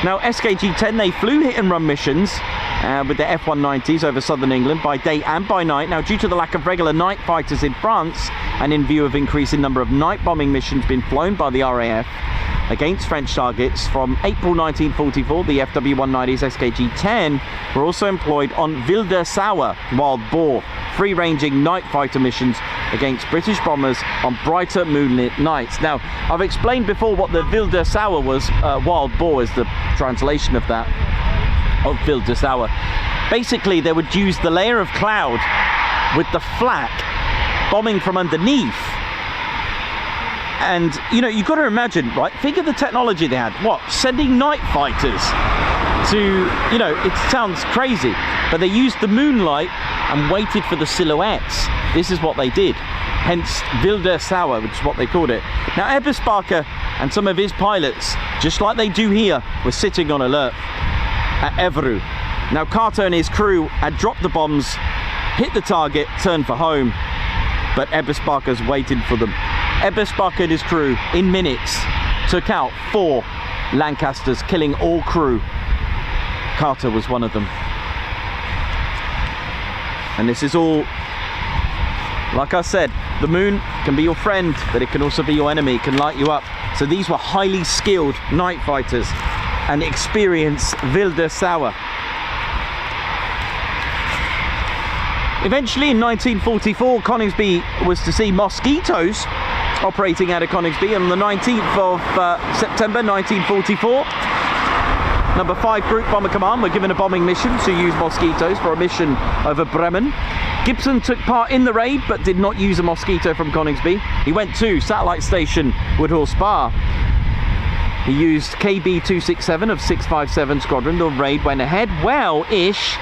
Now SKG-10, they flew hit and run missions with the F-190s over southern England by day and by night. Now due to the lack of regular night fighters in France, and in view of increasing number of night bombing missions being flown by the RAF against French targets from April 1944, the FW-190s SKG-10 were also employed on Wilde Sauer, wild boar, free-ranging night fighter missions against British bombers on brighter moonlit nights. Now, I've explained before what the Wilde Sauer was. Wild boar is the translation of that, of Wilde Sauer. Basically, they would use the layer of cloud with the flak bombing from underneath. And, you know, you've got to imagine, right, think of the technology they had. What, sending night fighters to, you know, it sounds crazy, but they used the moonlight and waited for the silhouettes. This is what they did. Hence, Wilde Sauer, which is what they called it. Now, Eberspacher and some of his pilots, just like they do here, were sitting on alert at Évreux. Now, Carter and his crew had dropped the bombs, hit the target, turned for home, but Eberspacher's waiting for them. Eberspacher and his crew, in minutes, took out 4 Lancasters, killing all crew. Carter was one of them. And this is all, like I said, the moon can be your friend, but it can also be your enemy. It can light you up. So these were highly skilled night fighters and experienced Wilde Sauer. Eventually, in 1944, Coningsby was to see Mosquitoes operating out of Coningsby. On the 19th of September 1944, number 5 Group Bomber Command were given a bombing mission to use Mosquitoes for a mission over Bremen. Gibson took part in the raid but did not use a Mosquito from Coningsby. He went to Satellite Station Woodhall Spa. He used KB-267 of 657 Squadron. The raid went ahead well-ish,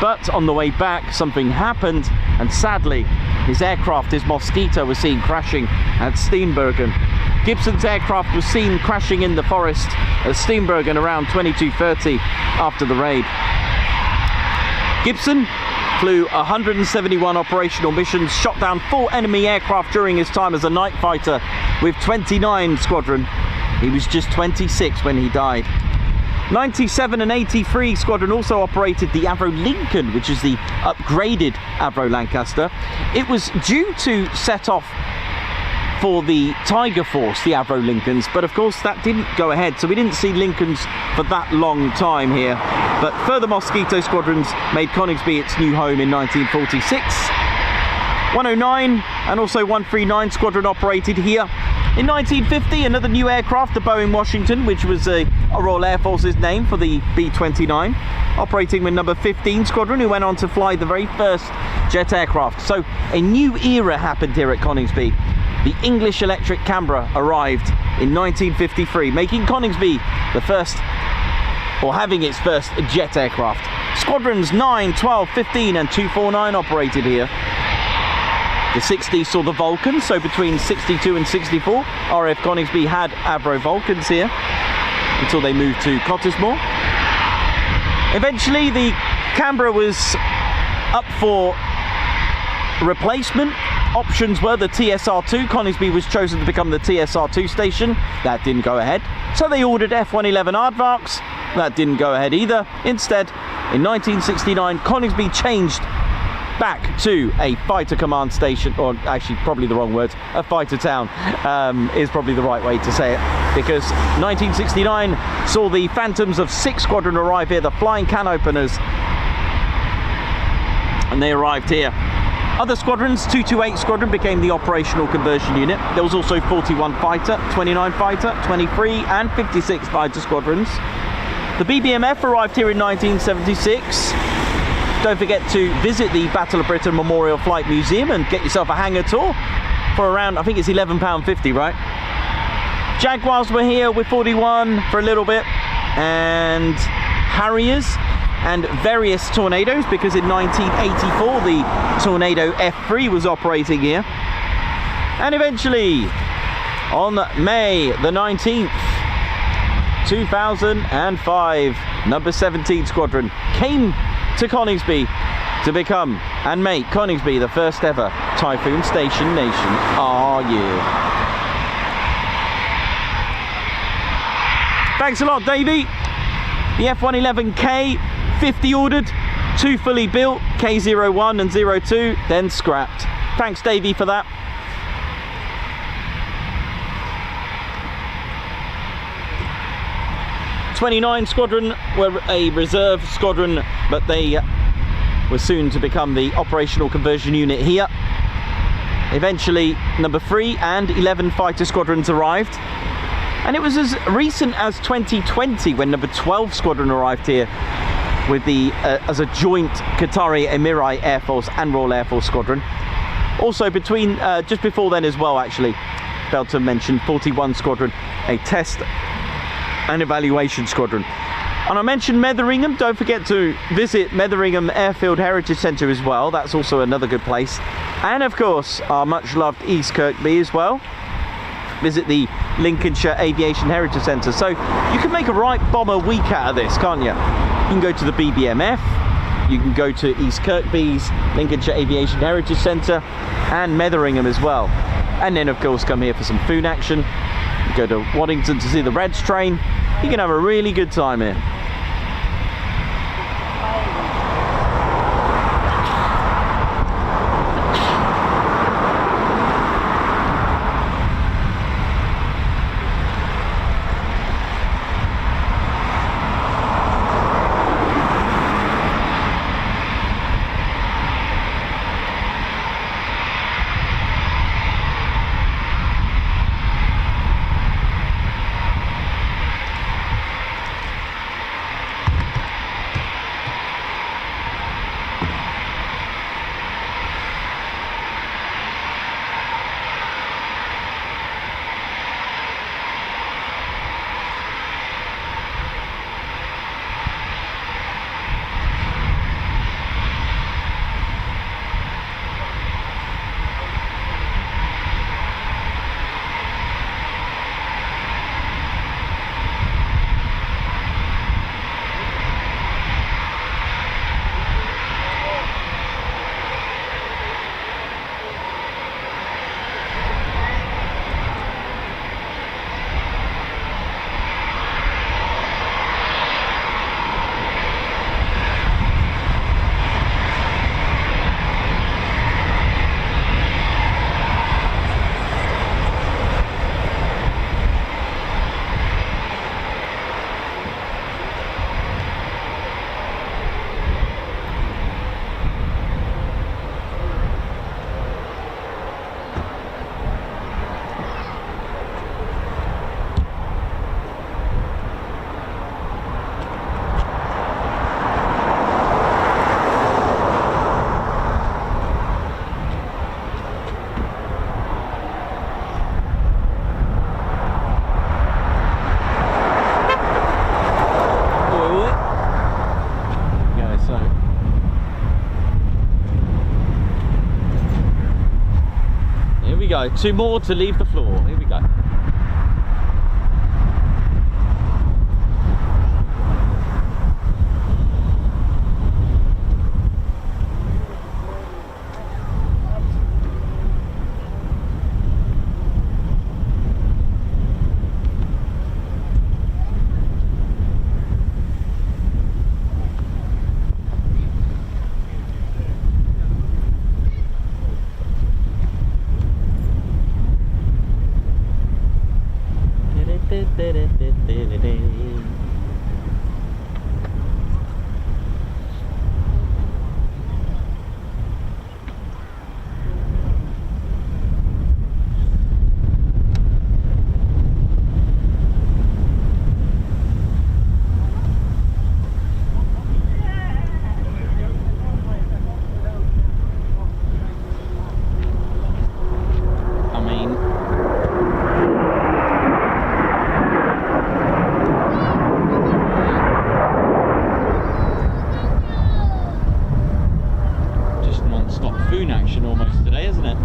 but on the way back something happened, and sadly his aircraft, his Mosquito, was seen crashing at Steenbergen. Gibson's aircraft was seen crashing in the forest at Steenbergen around 22:30 after the raid. Gibson flew 171 operational missions, shot down 4 enemy aircraft during his time as a night fighter with 29 Squadron. He was just 26 when he died. 97 and 83 Squadron also operated the Avro Lincoln, which is the upgraded Avro Lancaster. It was due to set off for the Tiger Force, the Avro Lincolns, but of course that didn't go ahead, so we didn't see Lincolns for that long time here. But further Mosquito Squadrons made Coningsby its new home in 1946. 109 and also 139 Squadron operated here. In 1950, another new aircraft, the Boeing Washington, which was a Royal Air Force's name for the B-29, operating with number 15 Squadron, who went on to fly the very first jet aircraft. So a new era happened here at Coningsby. The English Electric Canberra arrived in 1953, making Coningsby the first, or having its first jet aircraft. Squadrons 9, 12, 15 and 249 operated here. The 60s saw the Vulcans, so between 62 and 64, RAF Coningsby had Avro Vulcans here until they moved to Cottesmore. Eventually the Canberra was up for replacement. Options were the TSR-2. Coningsby was chosen to become the TSR-2 station. That didn't go ahead. So they ordered F-111 Aardvarks. That didn't go ahead either. Instead, in 1969, Coningsby changed back to a fighter command station, or actually probably the wrong words, a fighter town is probably the right way to say it. because 1969 saw the Phantoms of 6 Squadron arrive here, the flying can openers, and they arrived here. Other squadrons, 228 Squadron became the operational conversion unit. There was also 41 fighter, 29 fighter, 23 and 56 fighter squadrons. The BBMF arrived here in 1976. Don't forget to visit the Battle of Britain Memorial Flight Museum and get yourself a hangar tour for around, I think it's £11.50, right? Jaguars were here with 41 for a little bit, and Harriers and various Tornadoes, because in 1984 the Tornado F3 was operating here. And eventually, on May the 19th, 2005, number 17 Squadron came to Coningsby to become and make Coningsby the first ever Typhoon Station Nation. Oh yeah. Thanks a lot, Davey. The F111K, 50 ordered, 2 fully built, K01 and 02, then scrapped. Thanks, Davey, for that. '29 Squadron were a reserve squadron, but they were soon to become the operational conversion unit here. Eventually, number 3 and 11 fighter squadrons arrived. And it was as recent as 2020 when number 12 Squadron arrived here with the as a joint Qatari Emirati Air Force and Royal Air Force Squadron. Also between, just before then as well actually, failed to mention 41 Squadron, a test and evaluation squadron. And I mentioned Metheringham, don't forget to visit Metheringham Airfield Heritage Centre as well, that's also another good place. And of course, our much loved East Kirkby as well. Visit the Lincolnshire Aviation Heritage Centre. So you can make a right bomber week out of this, can't you? You can go to the BBMF, you can go to East Kirkby's Lincolnshire Aviation Heritage Centre and Metheringham as well. And then of course come here for some food action. You go to Waddington to see the Reds train. You can have a really good time here. Go. 2 more to leave the floor. Here we go. Typhoon action almost today, isn't it?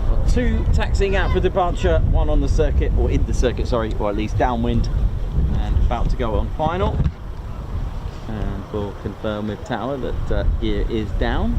Got 2 taxiing out for departure, 1 on the circuit, or in the circuit, sorry, or at least downwind, and about to go on final. And we'll confirm with tower that gear is down.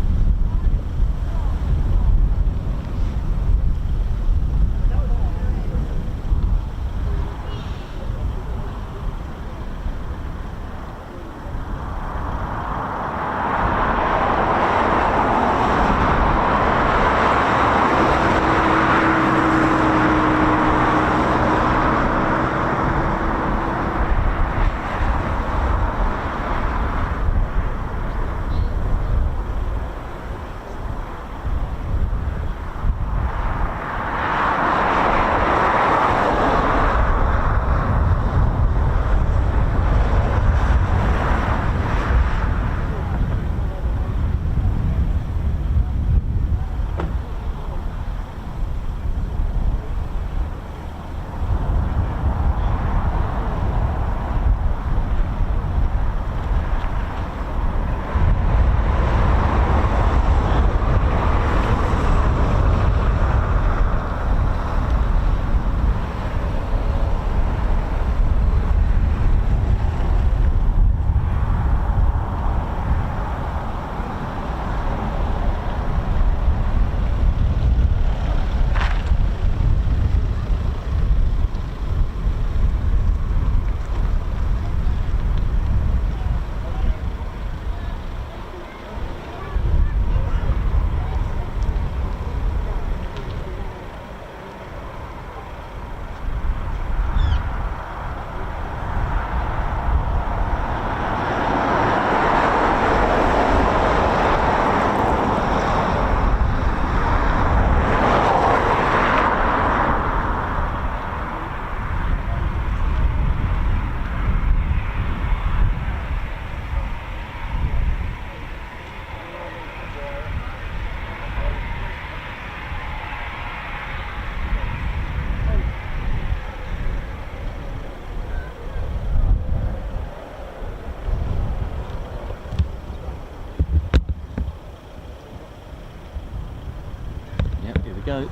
Go.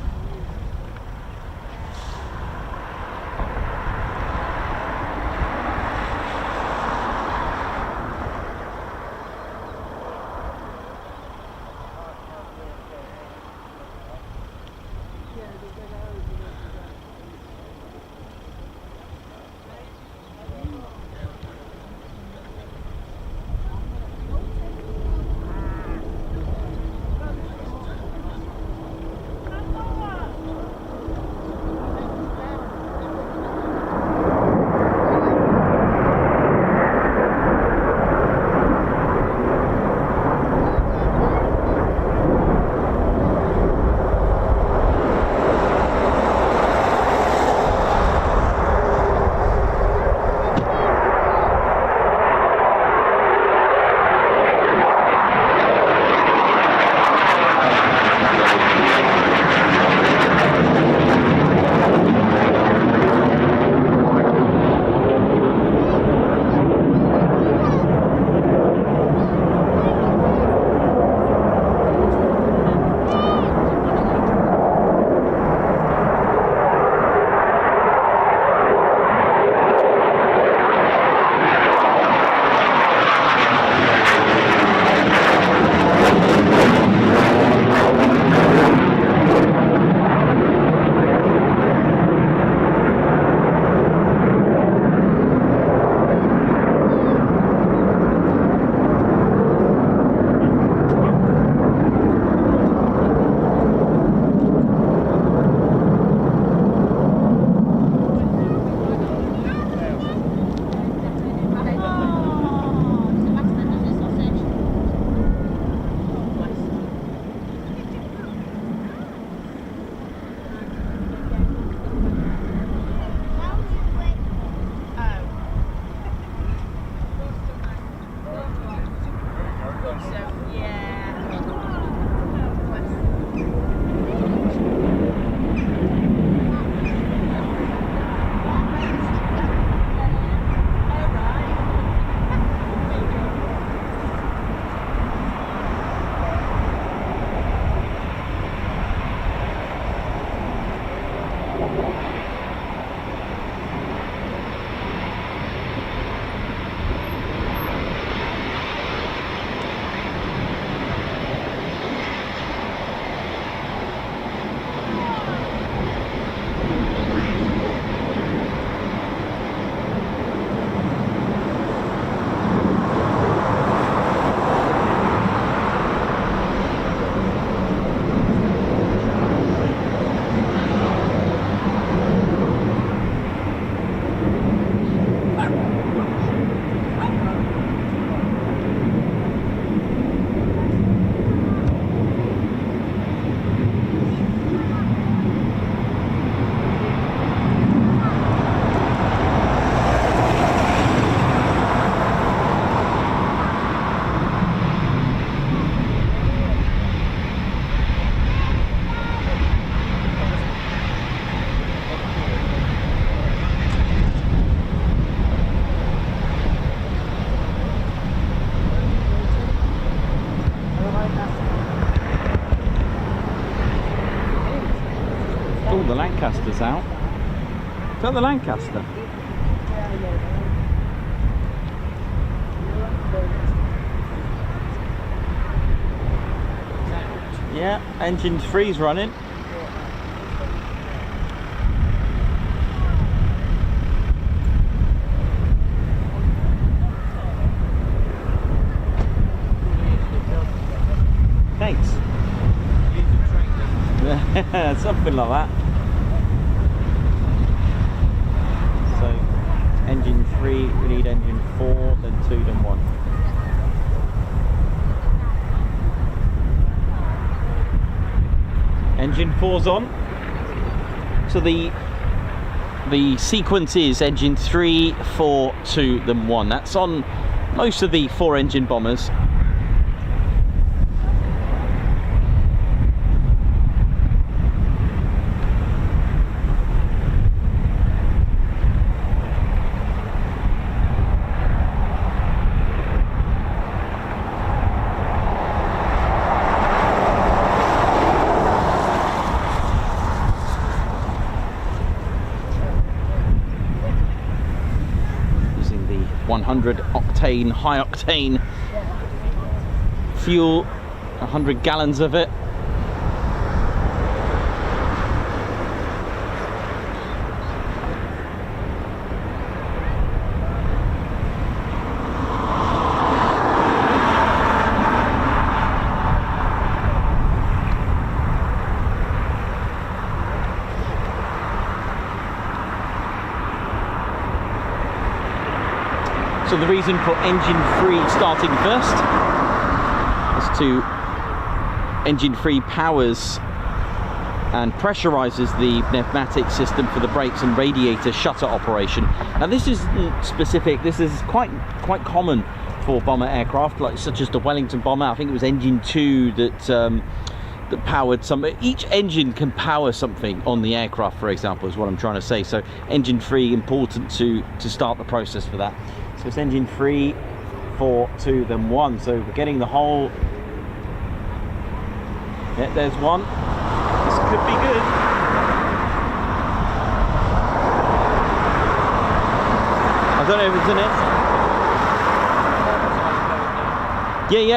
the Lancaster's out. Is that the Lancaster? Yeah, engine 3's running. Thanks. Something like that. So, engine 3, we need engine 4, then 2, then 1. Engine 4's on. So the sequence is engine 3, 4, 2, then 1. That's on most of the 4-engine bombers. Using the 100 octane, high octane fuel, 100 gallons of it. So the reason for engine 3 starting first is to engine 3 powers and pressurizes the pneumatic system for the brakes and radiator shutter operation. Now this is specific, this is quite common for bomber aircraft, like such as the Wellington bomber. I think it was engine 2 that powered some. Each engine can power something on the aircraft, for example, is what I'm trying to say. So engine 3 important to start the process for that. So it's engine 3, 4, 2, then 1. So we're getting the whole. Yeah, there's 1. This could be good. I don't know if it's in it.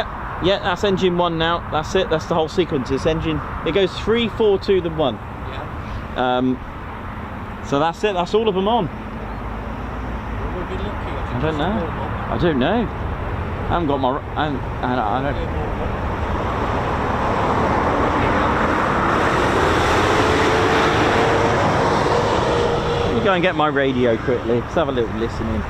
Yeah, that's engine 1 now. That's it. That's the whole sequence. It's engine. It goes 3, 4, 2, then 1. Yeah. So that's it. That's all of them on. We'll be lucky. I don't know. I don't know. I haven't got my. I don't. Let me go and get my radio quickly. Let's have a little listen in.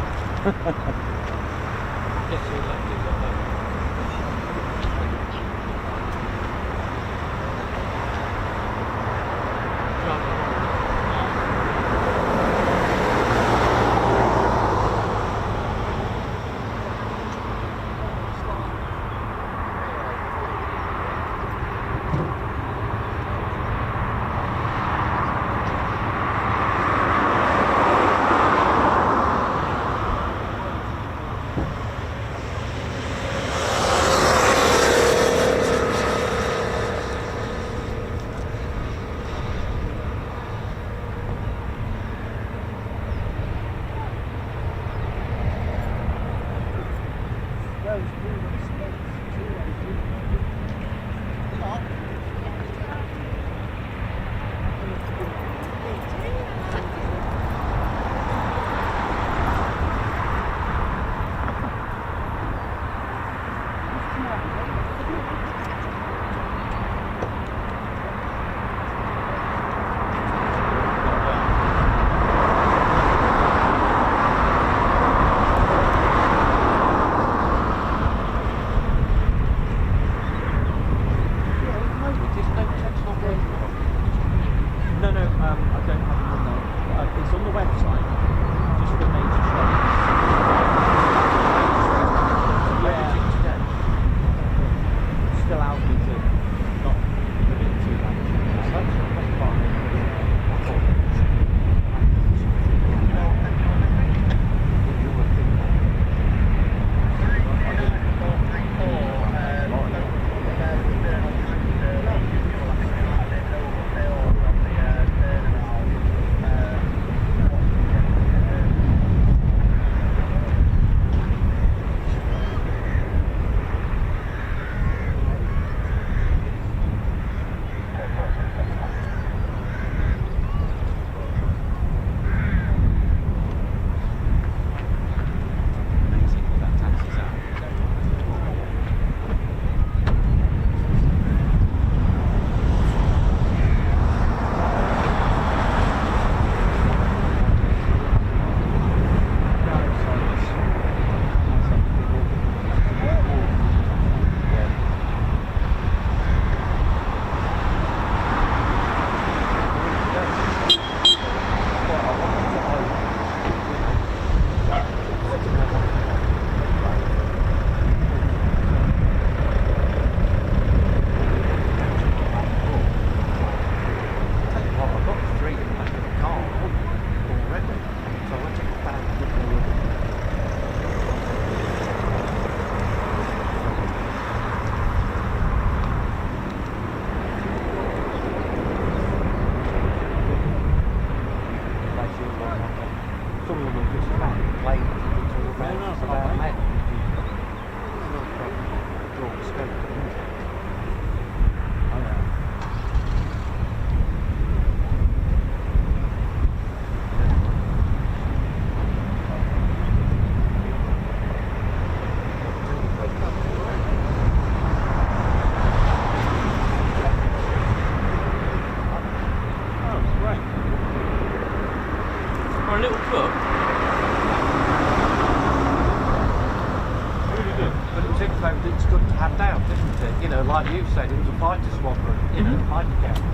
So it's good to hand out, isn't it? You know, like you said, it was a fighter squadron, you know, fighter captain.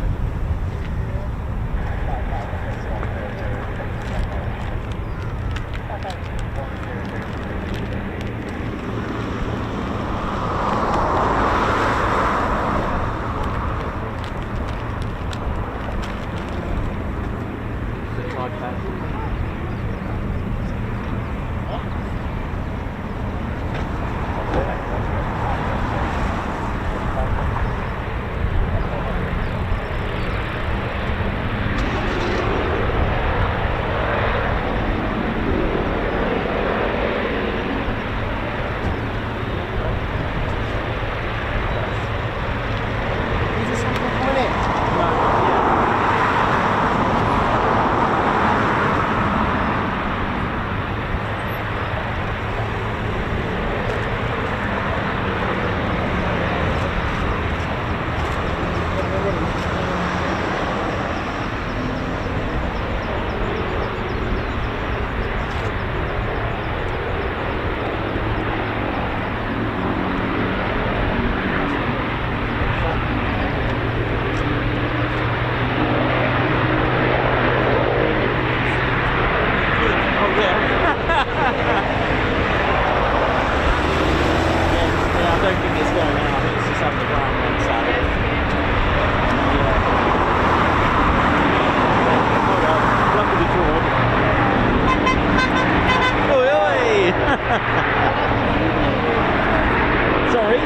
Sorry?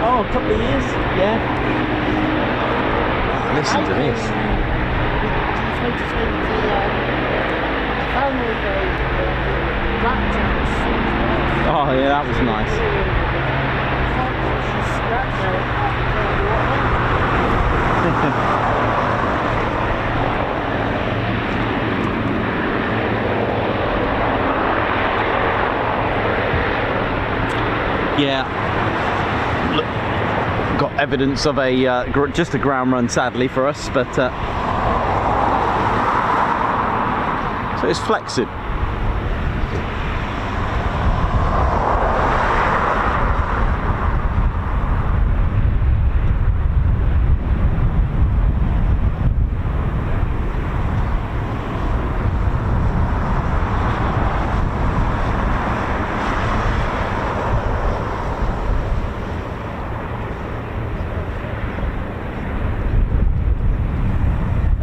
Oh, a couple of years, yeah. Oh, listen to this. Oh yeah, that was nice. Yeah, look, got evidence of a just a ground run, sadly for us, but so it's flexing.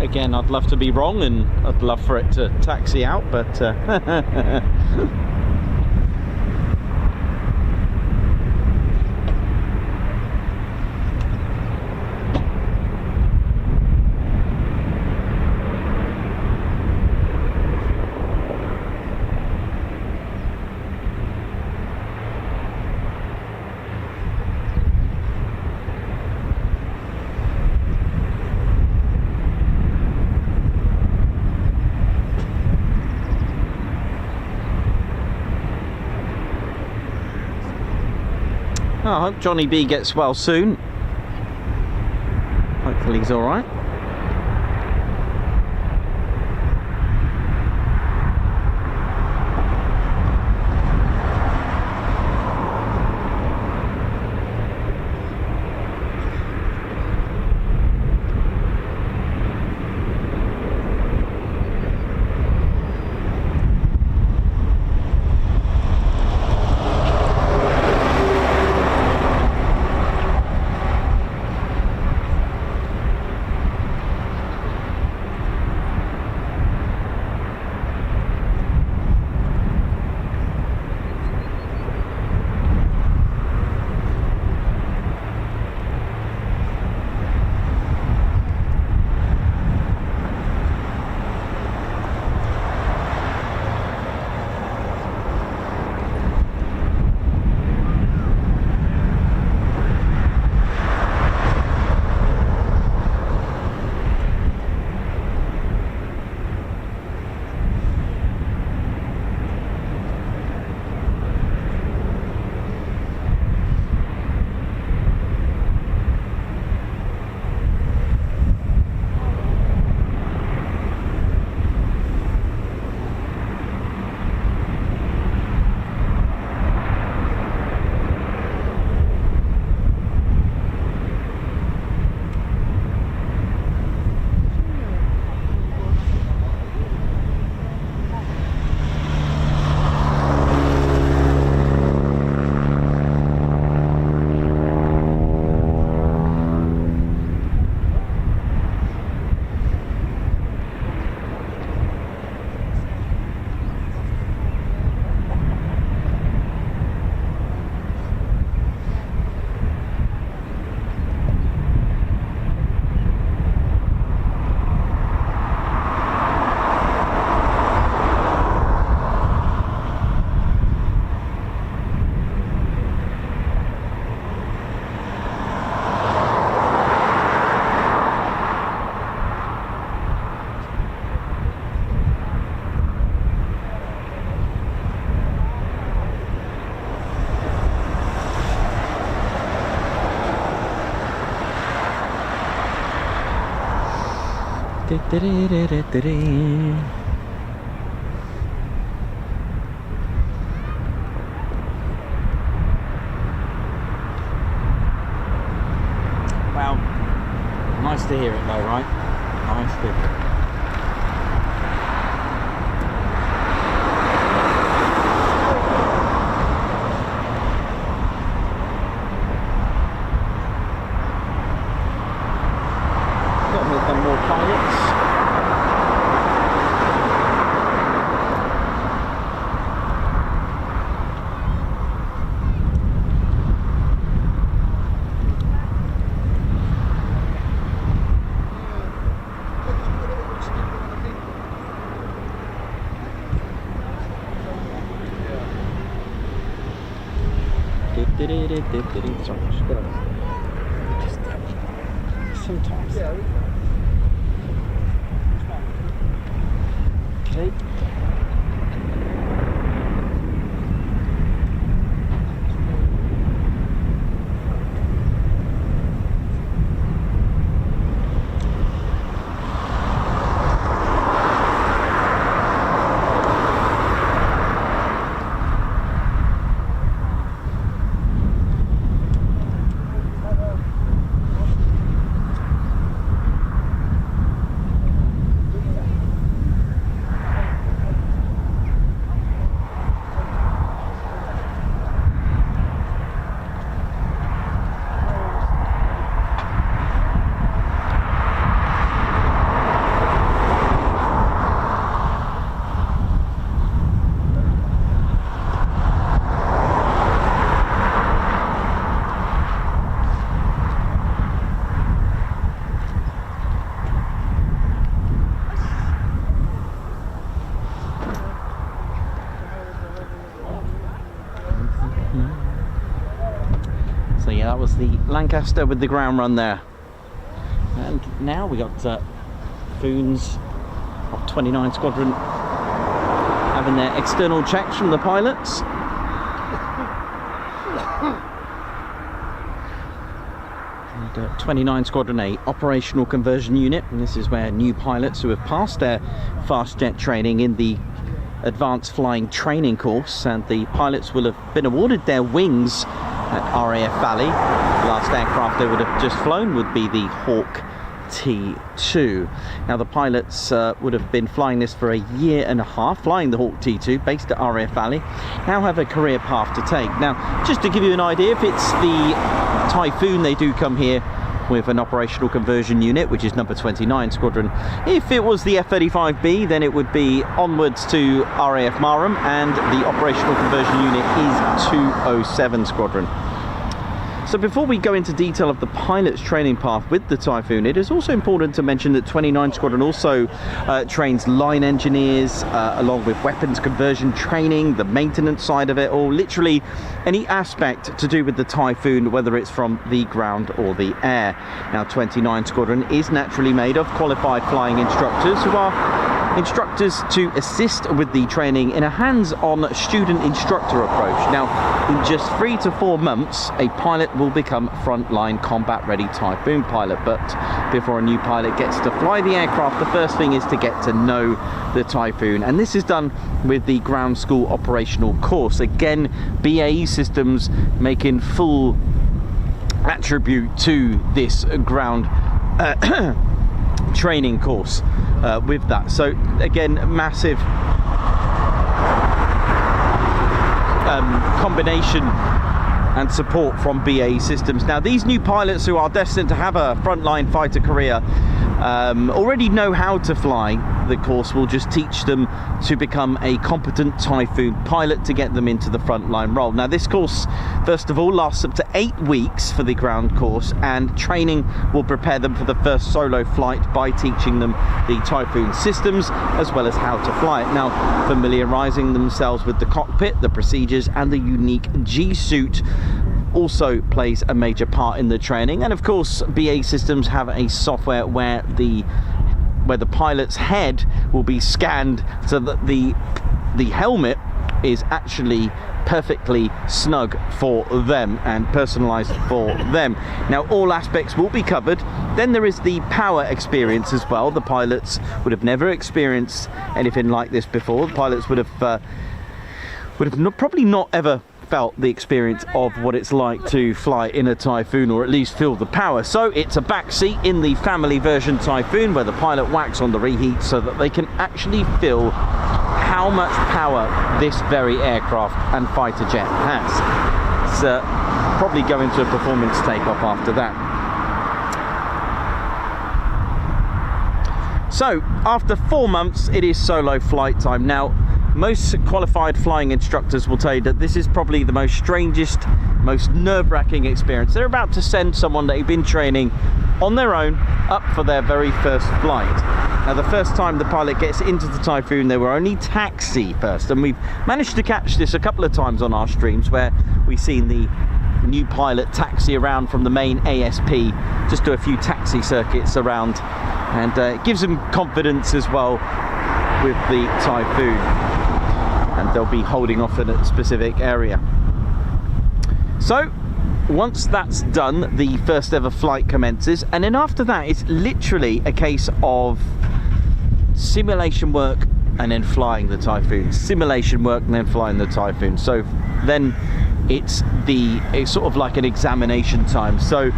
Again, I'd love to be wrong and I'd love for it to taxi out, but I hope Johnny B gets well soon. Hopefully he's all right. Wow, nice to hear it though, right? Nice to hear it. More pilots. Sorry, just get over. Sometimes. Okay. So yeah, that was the Lancaster with the ground run there. And now we got Foons of 29 Squadron having their external checks from the pilots. And 29 Squadron 8 operational conversion unit, and this is where new pilots who have passed their fast jet training in the advanced flying training course, and the pilots will have been awarded their wings at RAF Valley. The last aircraft they would have just flown would be the Hawk T2. Now the pilots would have been flying this for a year and a half, flying the Hawk T2 based at RAF Valley, now have a career path to take. Now just to give you an idea, if it's the Typhoon, they do come here with an operational conversion unit, which is number 29 Squadron. If it was the F-35B, then it would be onwards to RAF Marham, and the operational conversion unit is 207 Squadron. So before we go into detail of the pilot's training path with the Typhoon, it is also important to mention that 29 Squadron also trains line engineers, along with weapons conversion training, the maintenance side of it, or literally any aspect to do with the Typhoon, whether it's from the ground or the air. Now 29 Squadron is naturally made of qualified flying instructors who are instructors to assist with the training in a hands-on student-instructor approach. Now, in just 3 to 4 months, a pilot will become frontline combat-ready Typhoon pilot. But before a new pilot gets to fly the aircraft, the first thing is to get to know the Typhoon, and this is done with the ground school operational course. Again, BAE Systems making full attribute to this ground training course with that. So again, massive combination and support from BAE Systems. Now these new pilots who are destined to have a frontline fighter career already know how to fly. The course will just teach them to become a competent Typhoon pilot to get them into the frontline role. Now this course, first of all, lasts up to 8 weeks for the ground course, and training will prepare them for the first solo flight by teaching them the Typhoon systems as well as how to fly it. Now familiarizing themselves with the cockpit, the procedures, and the unique G-suit also plays a major part in the training. And of course BAE Systems have a software where the pilot's head will be scanned so that the helmet is actually perfectly snug for them and personalized for them. Now all aspects will be covered. Then there is the power experience as well. The pilots would have never experienced anything like this before. The pilots would have probably not ever felt the experience of what it's like to fly in a Typhoon, or at least feel the power. So it's a back seat in the family version Typhoon where the pilot whacks on the reheat so that they can actually feel how much power this very aircraft and fighter jet has. It's probably going to a performance takeoff after that. So after 4 months it is solo flight time. Now most qualified flying instructors will tell you that this is probably the most strangest, most nerve-wracking experience. They're about to send someone that they've been training on their own up for their very first flight. Now the first time the pilot gets into the Typhoon, they will only taxi first, and we've managed to catch this a couple of times on our streams where we've seen the new pilot taxi around from the main ASP, just do a few taxi circuits around, and it gives them confidence as well with the Typhoon, and they'll be holding off in a specific area. So once that's done, the first ever flight commences, and then after that it's literally a case of simulation work and then flying the Typhoon, simulation work and then flying the Typhoon. So then it's sort of like an examination time. So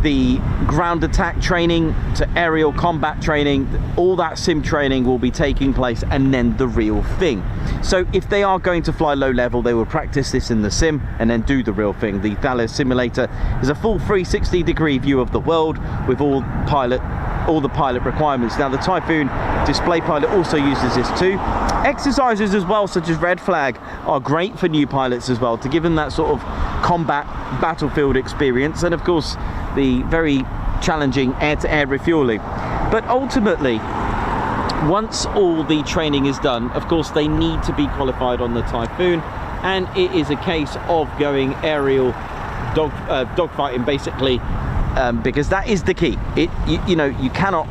the ground attack training to aerial combat training, all that sim training will be taking place, and then the real thing. So if they are going to fly low level, they will practice this in the sim and then do the real thing. The Thales simulator is a full 360-degree view of the world with all the pilot requirements. Now the Typhoon display pilot also uses this too. Exercises as well, such as red flag, are great for new pilots as well, to give them that sort of combat battlefield experience, and of course the very challenging air-to-air refueling. But ultimately, once all the training is done, of course they need to be qualified on the Typhoon, and it is a case of going aerial dogfighting basically, because that is the key. You know, you cannot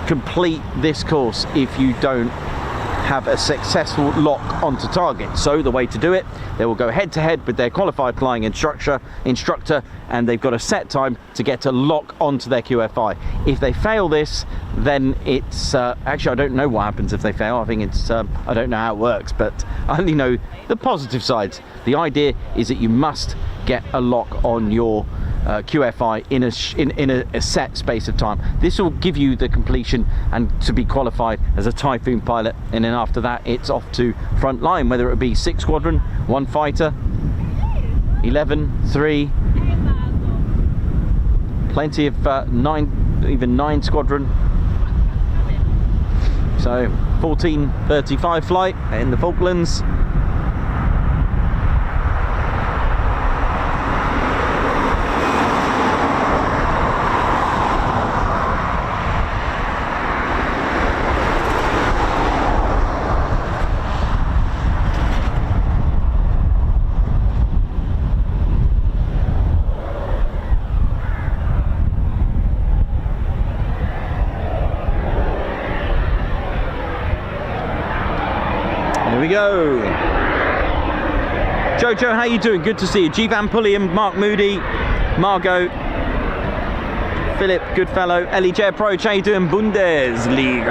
complete this course if you don't have a successful lock onto target. So the way to do it, they will go head to head with their qualified flying instructor, and they've got a set time to get to lock onto their QFI. If they fail this, then it's actually, I don't know what happens if they fail. I think it's I don't know how it works, but I only know the positive sides. The idea is that you must get a lock on your QFI in a set space of time. This will give you the completion and to be qualified as a Typhoon pilot, and then after that it's off to frontline, whether it be 6 squadron, 1 fighter, 11, 3, plenty of 9, even 9 squadron. So 1435 flight in the Falklands. We go. Jojo, how you doing? Good to see you. G Van Pulliam, Mark Moody, Margot, Philip Goodfellow, Ellie J Pro, how you doing? Bundesliga.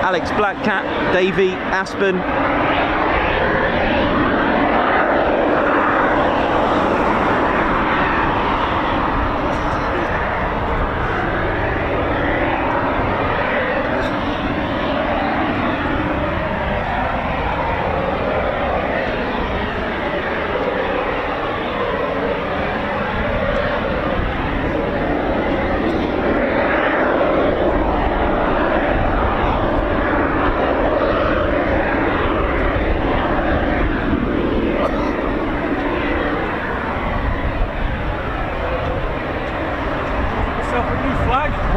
Alex Black Cat, Davey, Aspen.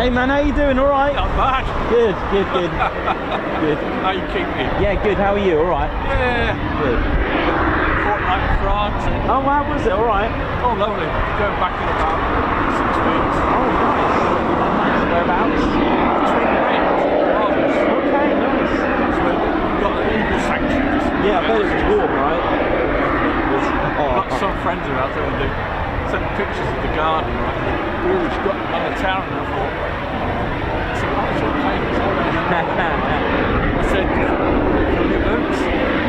Hey man, how you doing? All right? Not bad. Good. Good. How you keeping? Yeah, good. How are you? All right? Yeah. Good. Fortnight in France. Oh, how was it? All right? Oh, lovely. Going back in about 6 weeks. Oh, nice. Whereabouts? Between Wales and France. Okay, nice. So we've got an the sanctuary. Yeah, I bet it was warm, right? Got some friends who out there and they sent pictures of the garden, right? And we always got on the town and I thought, it's a absolute famous I said, fill your boots.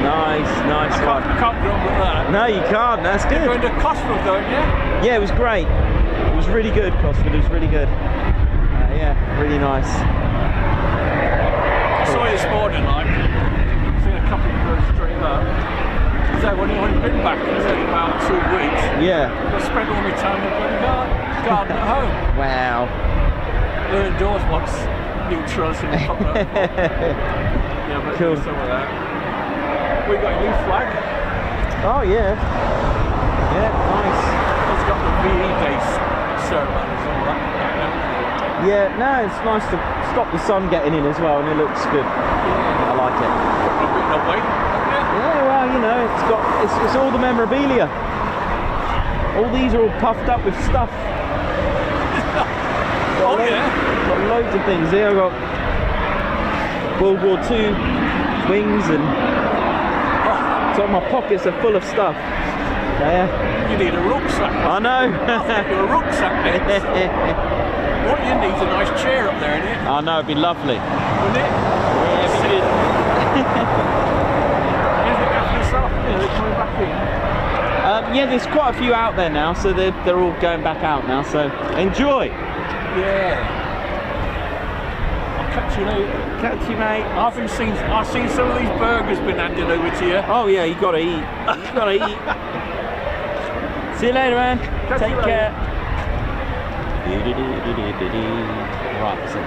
Nice, nice one. I can't grumble at that. No, you can't. That's good. You're going to Cosford, don't you? Yeah, it was great. It was really good, Cosford. It was really good. Yeah, really nice. I saw you this morning, like, seen a couple of birds straight up. So when you've been back, it's only about 2 weeks. Yeah. I spent all my time in the bloody garden at home. Wow. They're indoors once, neutrals in the top of yeah, but cool. Some of that. We got a new flag. Oh yeah. Yeah, nice. It's got the VE Day ceremonies and all that. Yeah, no, it's nice to stop the sun getting in as well, and it looks good. I like it. A bit of weight. Yeah, well, you know, it's all the memorabilia. All these are all puffed up with stuff. Oh yeah. Got loads of things here. I've got World War II wings, and so my pockets are full of stuff. Yeah. You need a rucksack. I know. I'll get you a rucksack next. What you need is a nice chair up there, innit? I know, it'd be lovely. Wouldn't it? Yeah, it'd be good. Anything after this off? Yeah, they're coming back in. Yeah, there's quite a few out there now, so they're all going back out now. So enjoy. Yeah. I'll catch you later. Catch you, mate. I've seen some of these burgers been handed over to you. Oh yeah, you gotta eat. You gotta eat. See you later, man. Take care. Right, so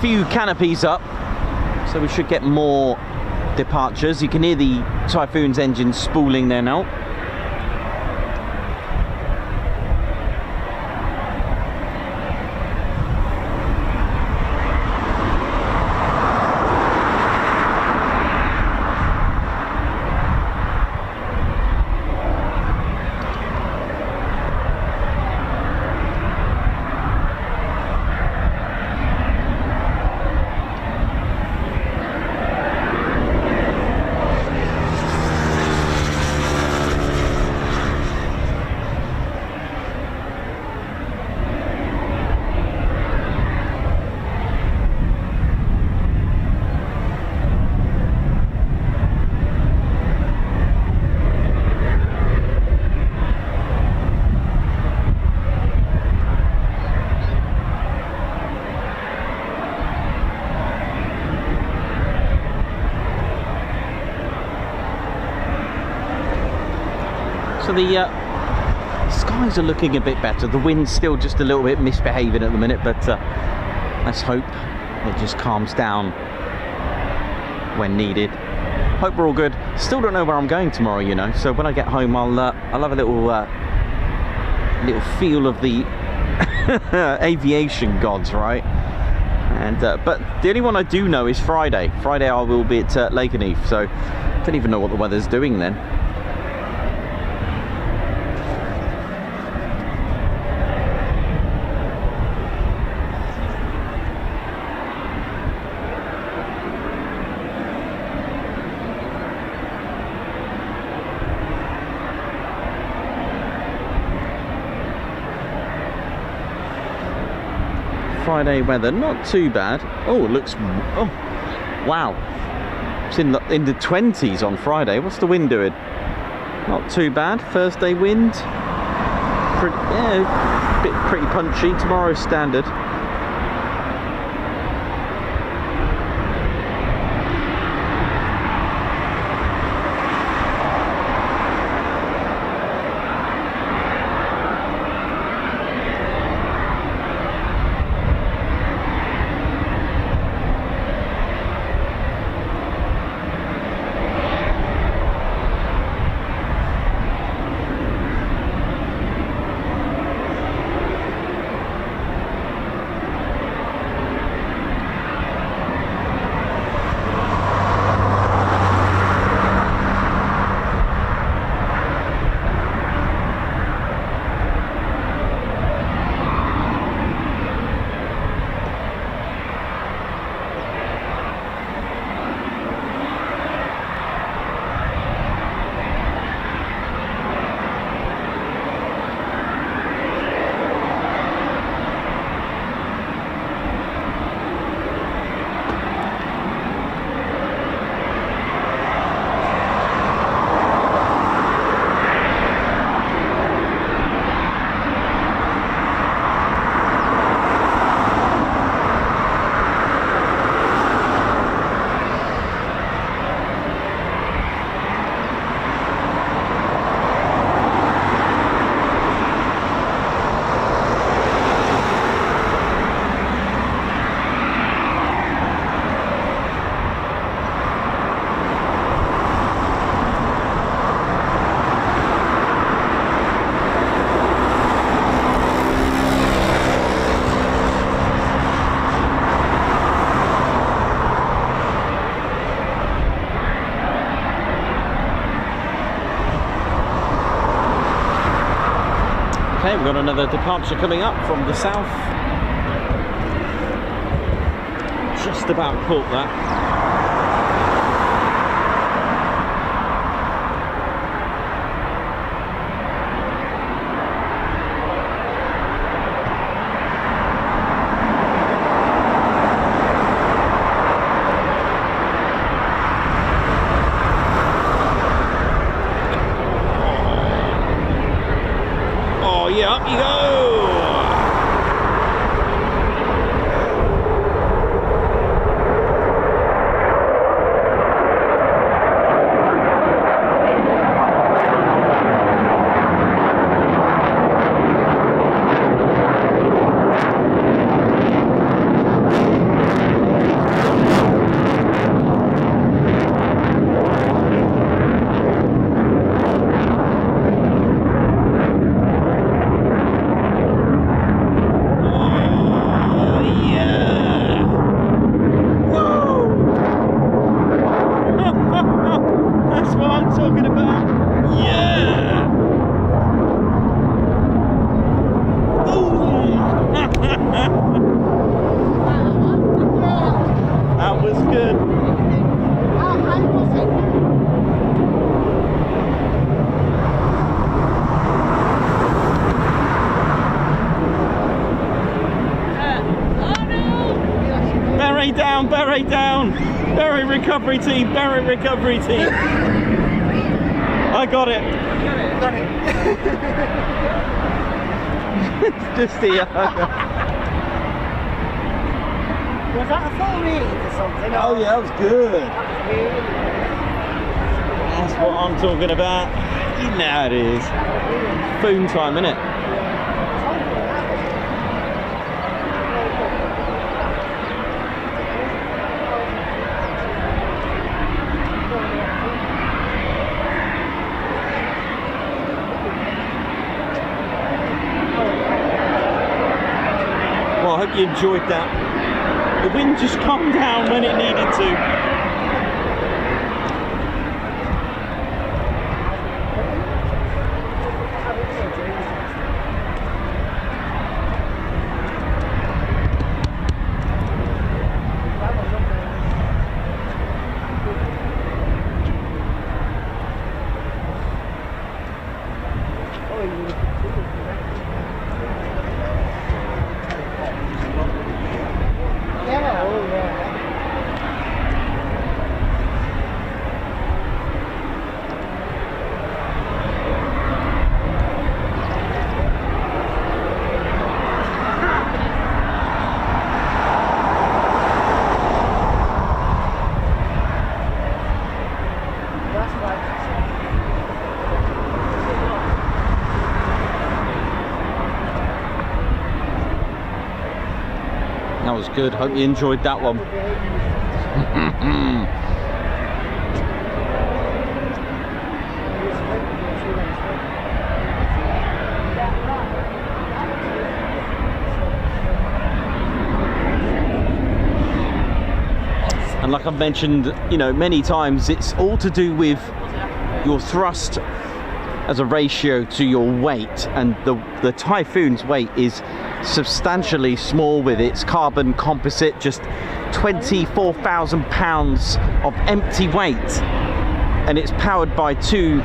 few canopies up, so we should get more departures. You can hear the Typhoon's engine spooling there now. So the skies are looking a bit better. The wind's still just a little bit misbehaving at the minute, but let's hope it just calms down when needed. Hope we're all good. Still don't know where I'm going tomorrow, you know. So when I get home, I'll have a little feel of the aviation gods, right? And but the only one I do know is Friday. Friday I will be at Lakenheath, so don't even know what the weather's doing then. Friday weather, not too bad. Oh, it looks, oh, wow. It's in the 20s on Friday. What's the wind doing? Not too bad. Thursday wind, pretty punchy. Tomorrow's standard. Okay, we've got another departure coming up from the south. Just about caught that. Yeah, up you go! way down. Bearing recovery team, bearing recovery team. I got it. Got it. It's just here. Was that a full read or something? Oh yeah, that was good. That's what I'm talking about. You know how it is. Boom time, innit? Well, I hope you enjoyed that. The wind just calmed down when it needed to. That was good. Hope you enjoyed that one. And like I've mentioned, you know, many times, it's all to do with your thrust as a ratio to your weight, and the Typhoon's weight is substantially small with its carbon composite, just 24,000 pounds of empty weight, and it's powered by two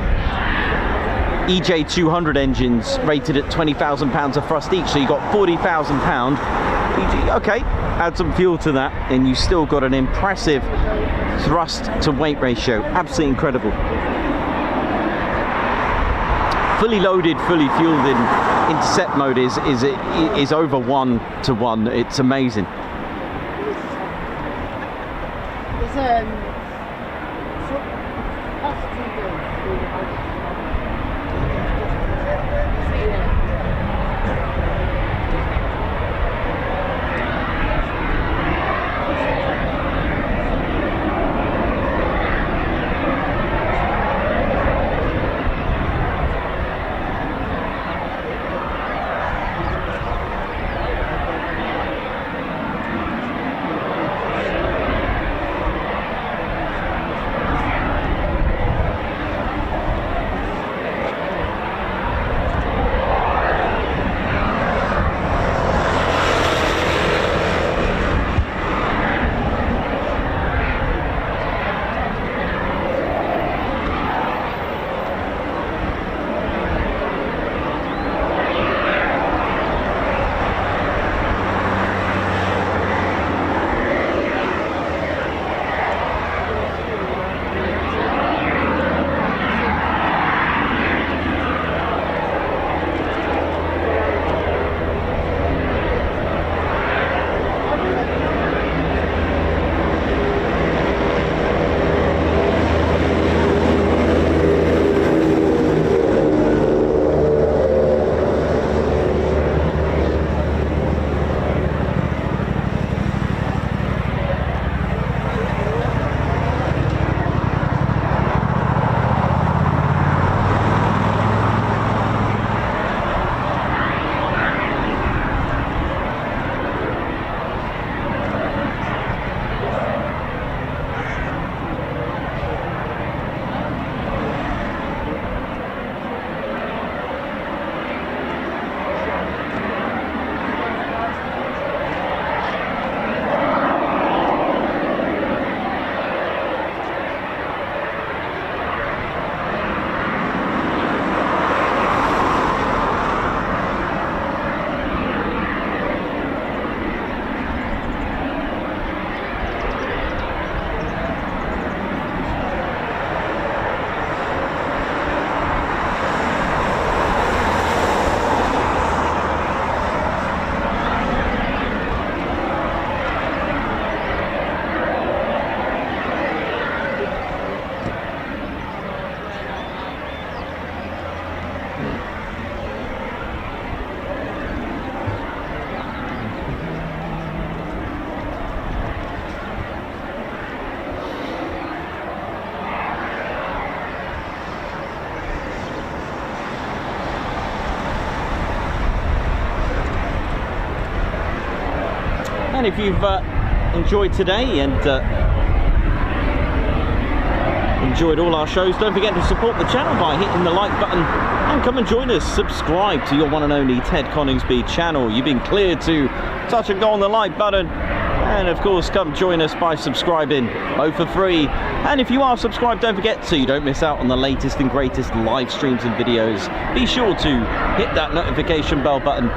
EJ200 engines rated at 20,000 pounds of thrust each, so you got 40,000 pound. Okay, add some fuel to that and you still got an impressive thrust to weight ratio. Absolutely incredible. Fully loaded, fully fueled in intercept mode is over 1-to-1. It's amazing. And if you've enjoyed today and enjoyed all our shows, don't forget to support the channel by hitting the like button and come and join us. Subscribe to your one and only Ted Coningsby channel. You've been cleared to touch and go on the like button, and of course come join us by subscribing, both for free. And if you are subscribed, don't forget so you don't miss out on the latest and greatest live streams and videos. Be sure to hit that notification bell button.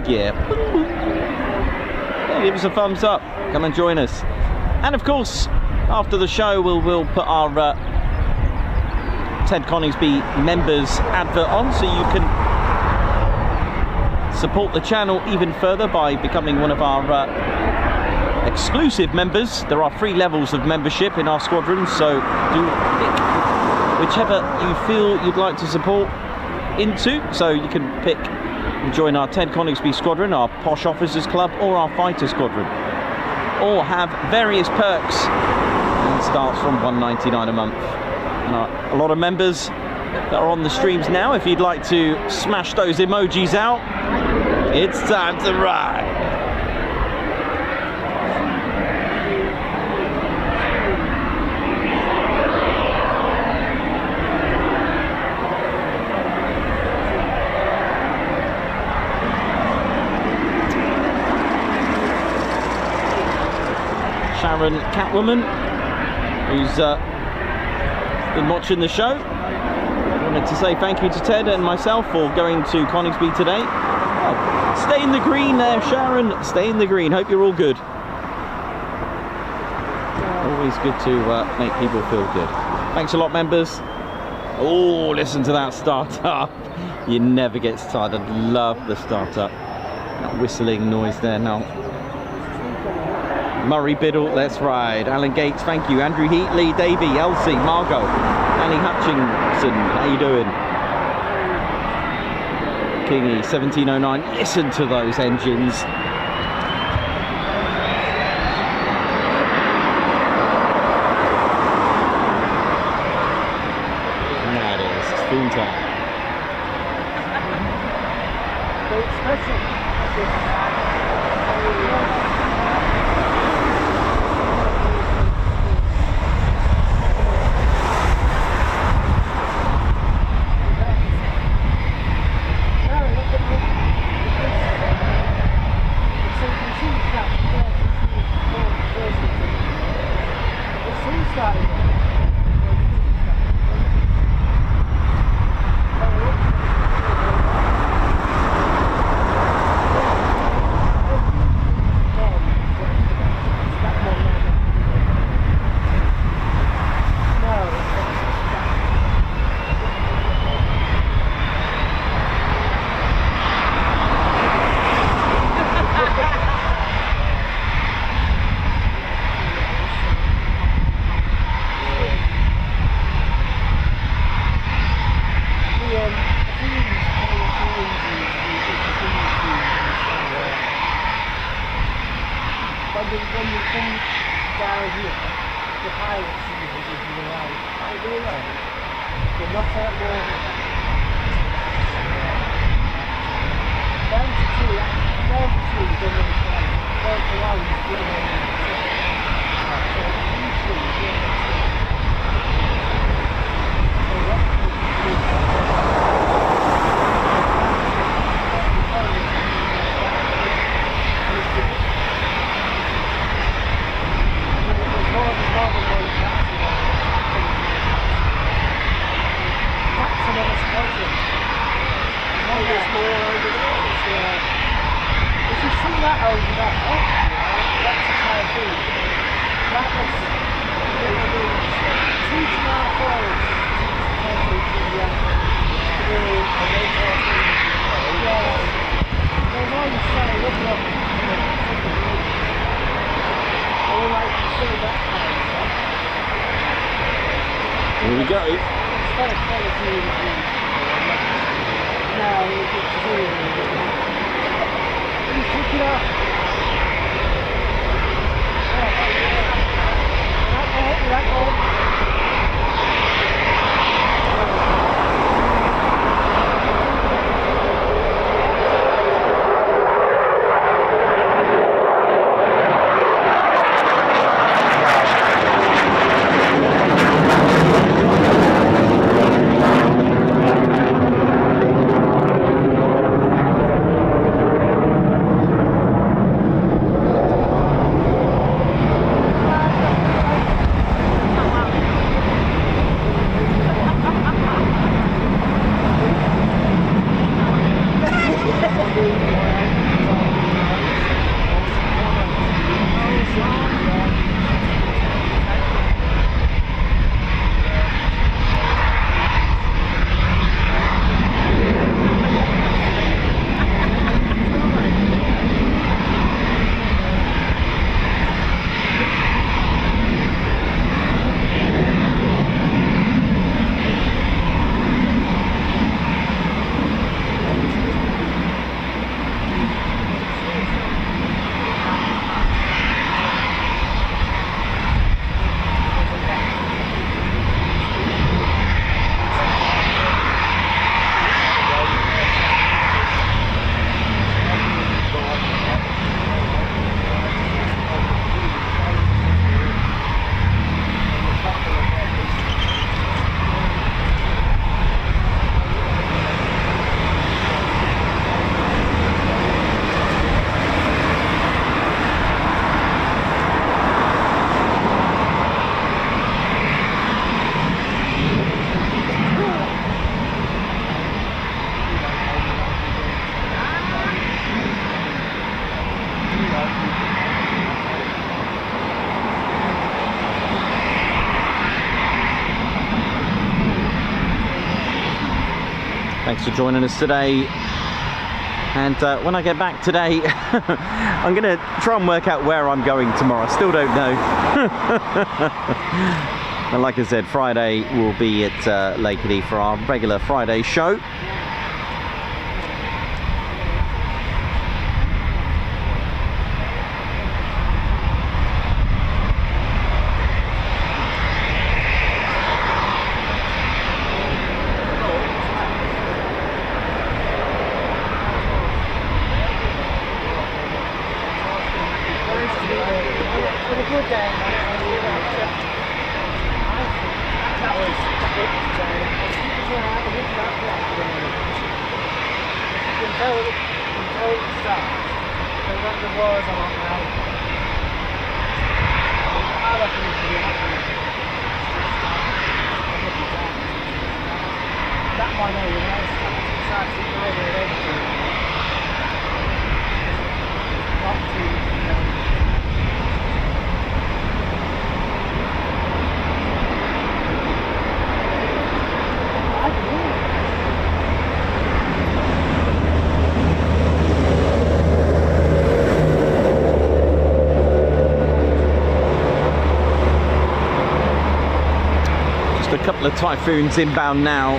Yeah, give us a thumbs up, come and join us. And of course, after the show we'll put our Ted Coningsby members advert on, so you can support the channel even further by becoming one of our exclusive members. There are 3 levels of membership in our squadron, so do pick whichever you feel you'd like to support into. So you can pick and join our Ted Coningsby squadron, our Posh Officers Club, or our Fighter Squadron, or have various perks, and starts from $1.99 a month. And a lot of members that are on the streams now, if you'd like to smash those emojis out, it's time to ride. Sharon Catwoman, who's been watching the show, wanted to say thank you to Ted and myself for going to Coningsby today. Stay in the green there, Sharon. Stay in the green. Hope you're all good. Always good to make people feel good. Thanks a lot, members. Oh, listen to that start-up. You never get started. I love the start-up. That whistling noise there now. Murray Biddle, let's ride. Alan Gates, thank you. Andrew Heatley, Davey, Elsie, Margot, Annie Hutchinson, how you doing? Kingy 1709, listen to those engines. That is spoon time. Here we go. Thanks for joining us today. And when I get back today, I'm going to try and work out where I'm going tomorrow. I still don't know. And like I said, Friday we'll be at Lakety for our regular Friday show. A couple of Typhoons inbound now.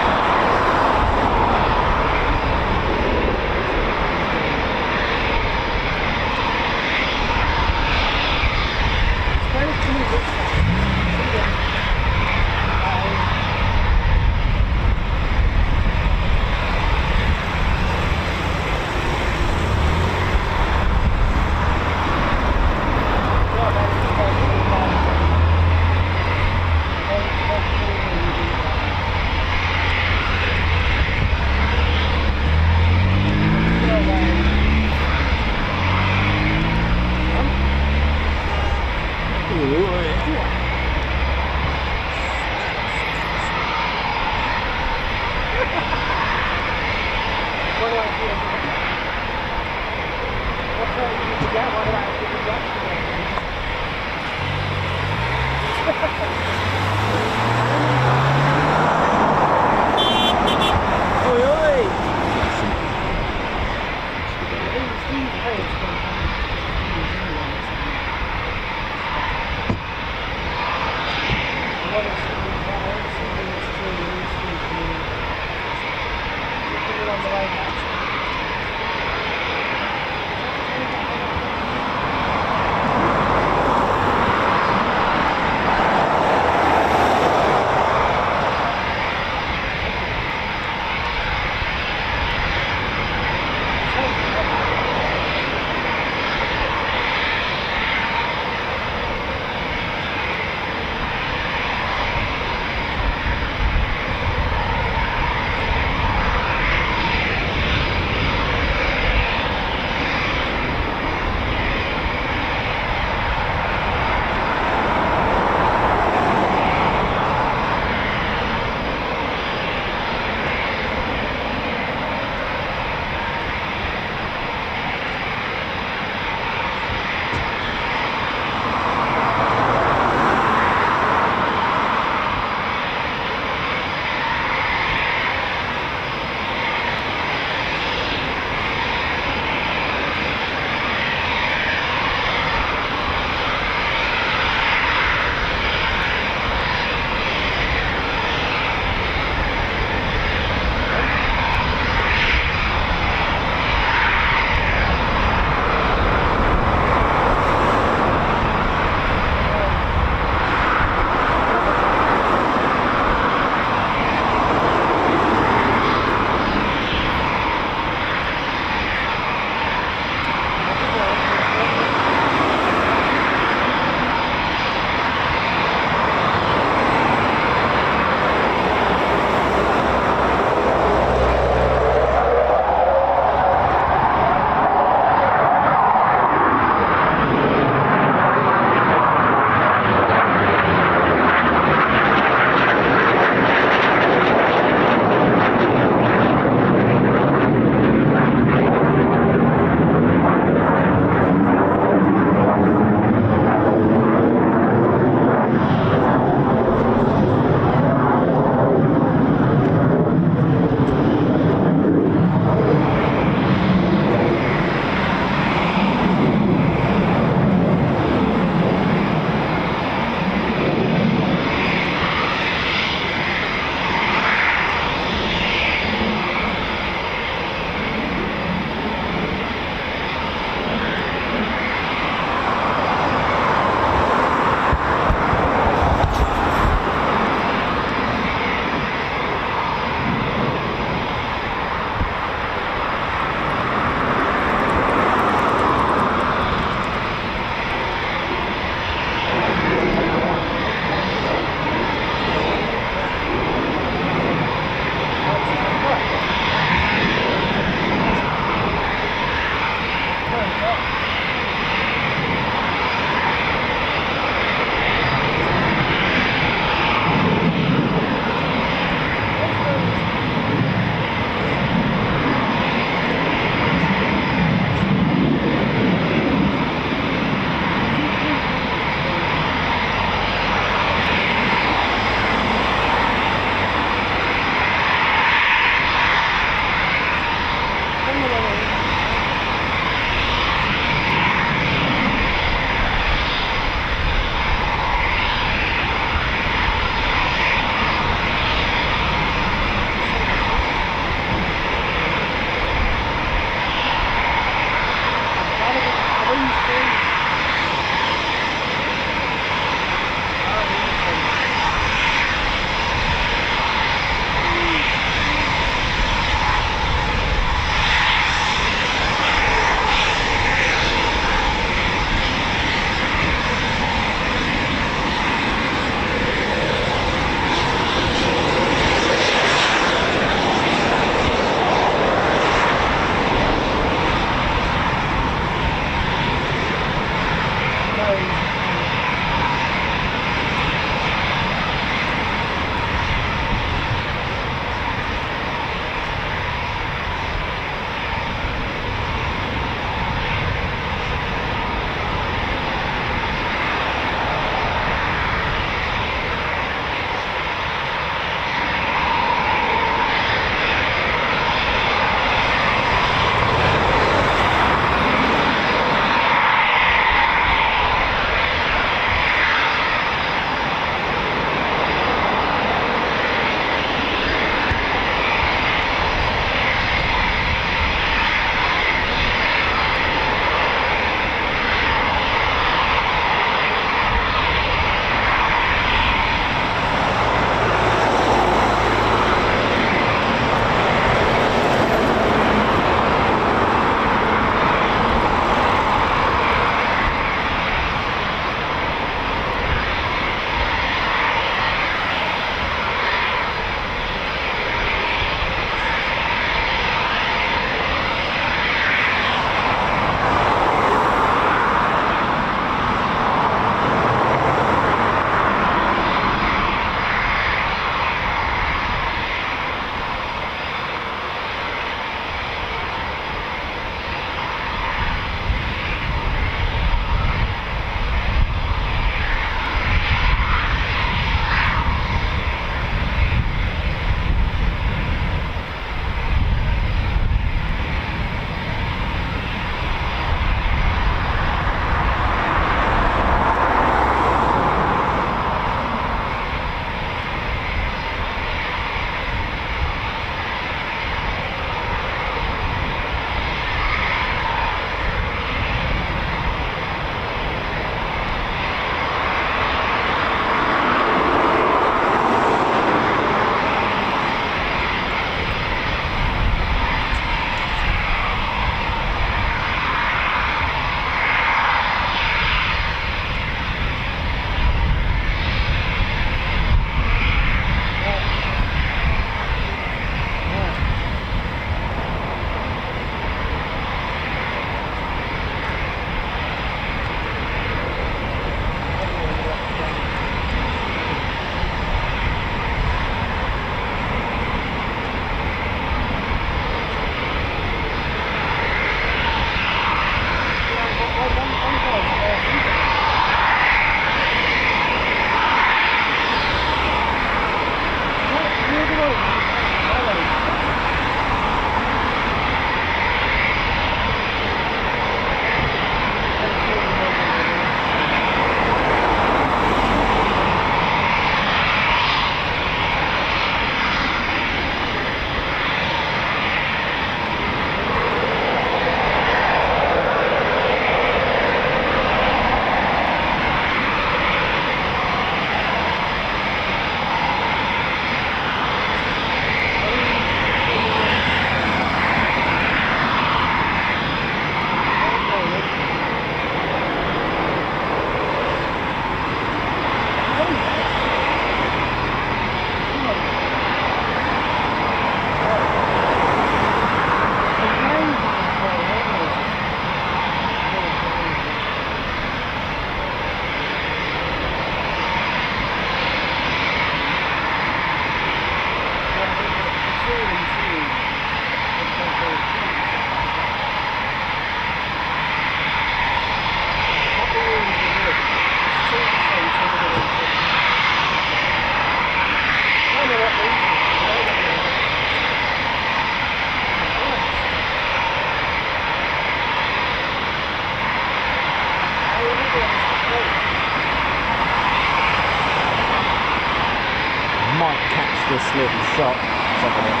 can't catch this little shot. Let's have a look.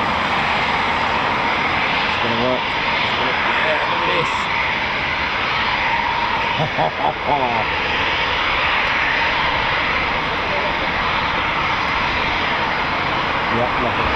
It's gonna work. Yeah, look at this. Yeah, love it.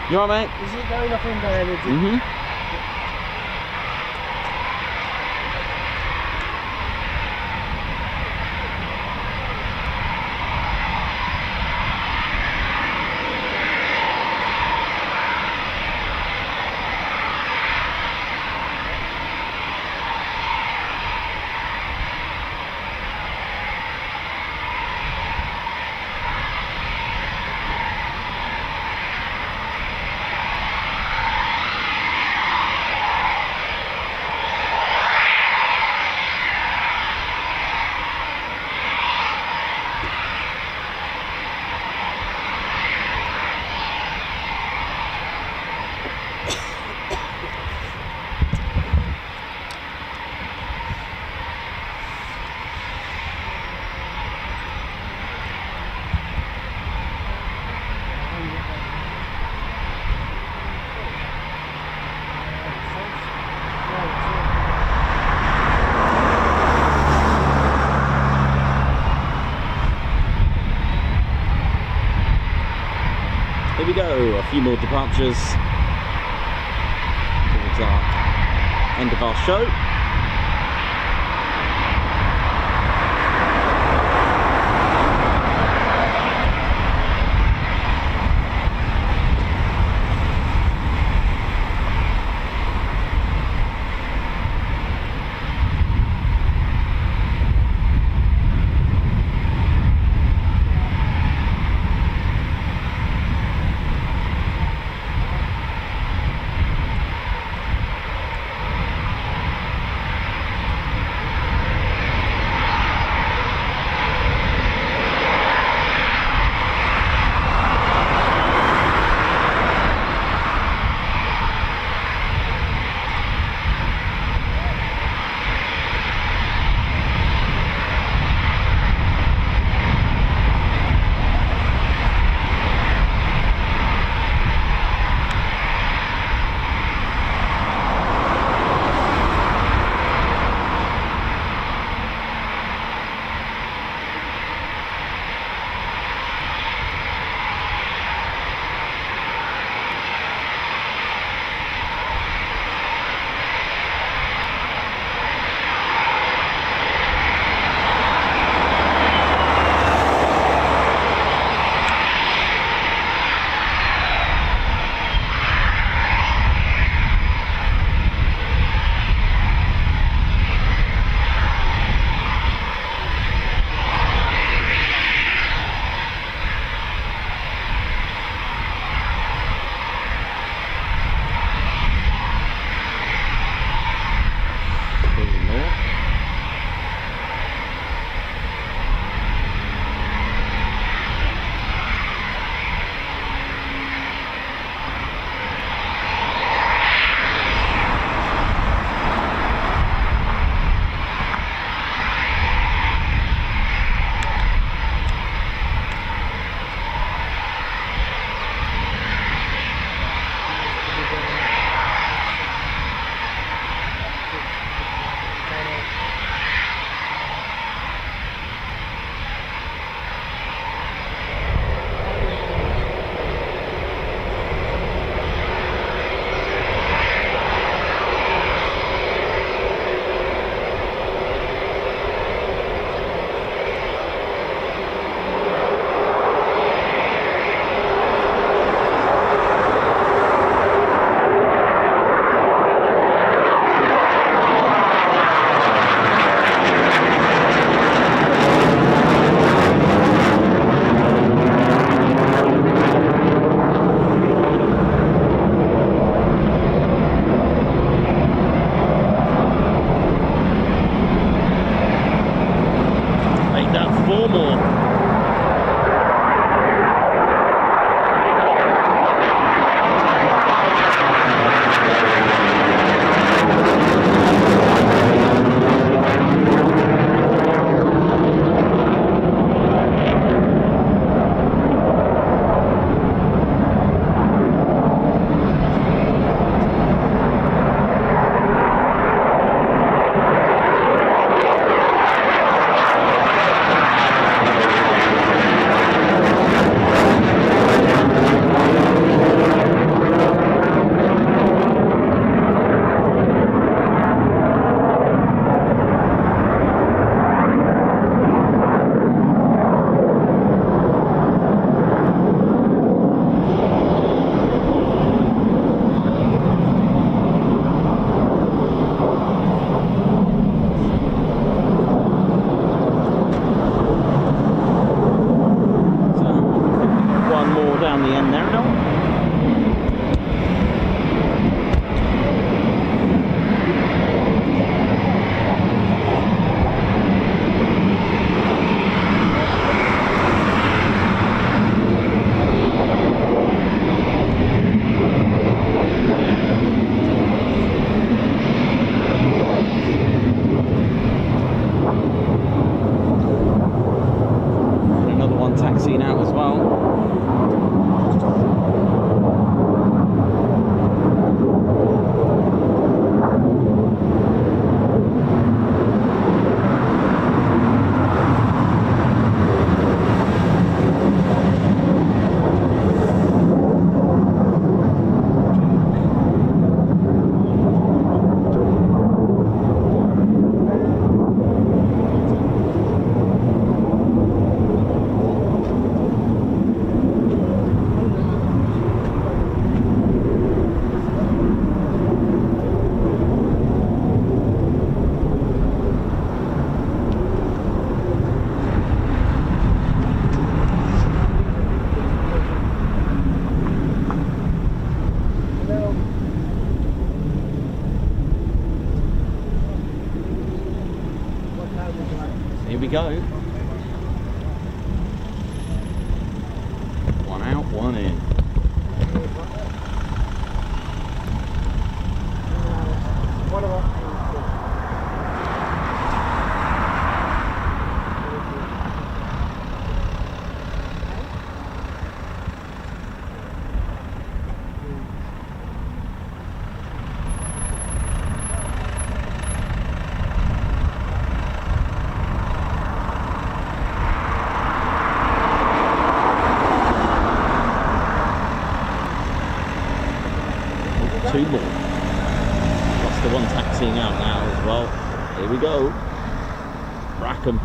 You alright, mate? Is it going up in there? Is it? Mm-hmm. Here we go, a few more departures towards our end of our show. Here we go. One out, one in. What about? Two more. Plus the one taxiing out now as well. Here we go. Rack 'em.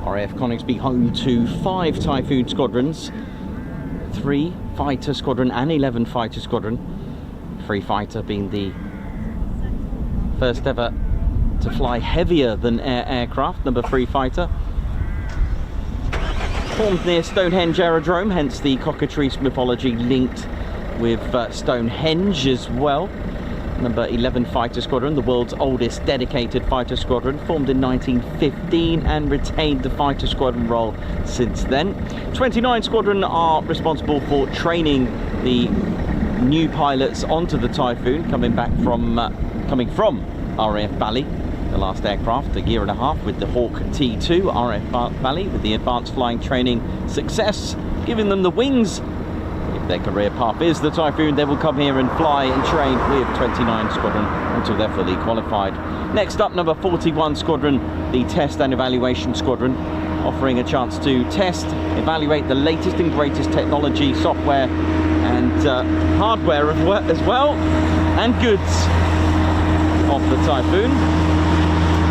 RAF Coningsby home to 5 Typhoon squadrons, 3 fighter squadron and 11 fighter squadron. Free fighter being the first ever to fly heavier than air aircraft, number 3 fighter. Formed near Stonehenge Aerodrome, hence the cockatrice mythology linked with Stonehenge as well. Number 11 Fighter Squadron, the world's oldest dedicated fighter squadron, formed in 1915 and retained the fighter squadron role since then. 29 Squadron are responsible for training the new pilots onto the Typhoon, coming from RAF Bally, the last aircraft, a year and a half with the Hawk T2, RAF Bally, with the advanced flying training success, giving them the wings. If their career path is the Typhoon, they will come here and fly and train with 29 Squadron until they're fully qualified. Next up, number 41 Squadron, the Test and Evaluation Squadron, offering a chance to test, evaluate the latest and greatest technology, software and hardware as well, and goods of the Typhoon.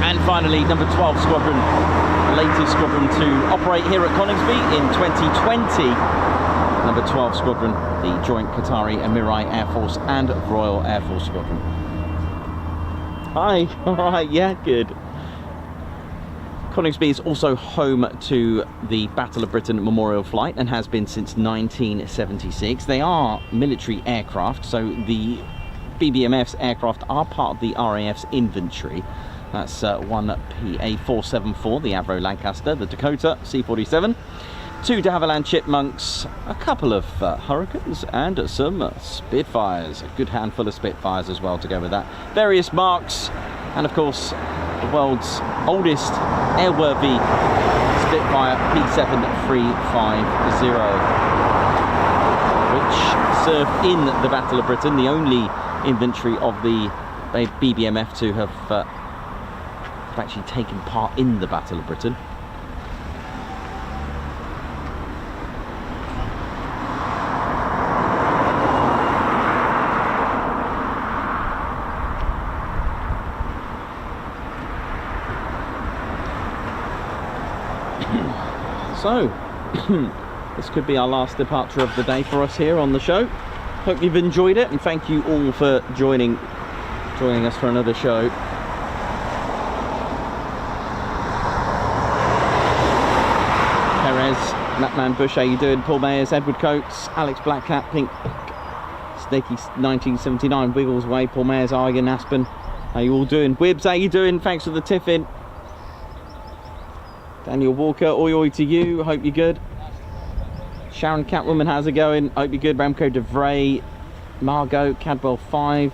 And finally, number 12 Squadron, the latest squadron to operate here at Coningsby in 2020. Number 12 Squadron, the Joint Qatari Emiri Air Force and Royal Air Force Squadron. Hi, alright, yeah, good. Coningsby is also home to the Battle of Britain Memorial Flight and has been since 1976. They are military aircraft, so the BBMF's aircraft are part of the RAF's inventory. That's one PA474, the Avro Lancaster, the Dakota C-47. 2 de Havilland Chipmunks, a couple of Hurricanes and some Spitfires, a good handful of Spitfires as well to go with that. Various marks, and of course the world's oldest airworthy Spitfire P7350, which served in the Battle of Britain, the only inventory of the BBMF to have actually taken part in the Battle of Britain. So, this could be our last departure of the day for us here on the show. Hope you've enjoyed it, and thank you all for joining us for another show. Perez, Natman Bush, how you doing? Paul Mayers, Edward Coates, Alex Blackcap, Pink, Snaky 1979, Wiggles Way, Paul Mayers, Argan, Aspen. How you all doing? Wibbs, how you doing? Thanks for the tiffin. Daniel Walker, oi oi to you, hope you're good. Sharon Catwoman, how's it going? Hope you're good. Ramco DeVray, Margot, Cadwell 5,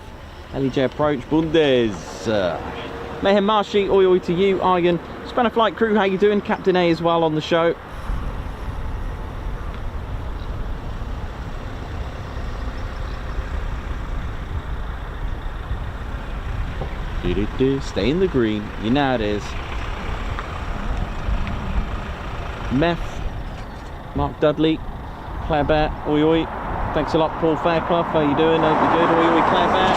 LEJ Approach, Bundes. Mayhem Marshy, oi oi to you. Argan, Spanner Flight Crew, how you doing? Captain A as well on the show. Stay in the green, you know it is. Meth, Mark Dudley, Claire Bear, oi oi. Thanks a lot, Paul Fairclough. How you doing? Hope you're good. Oi oi, Claire Bear.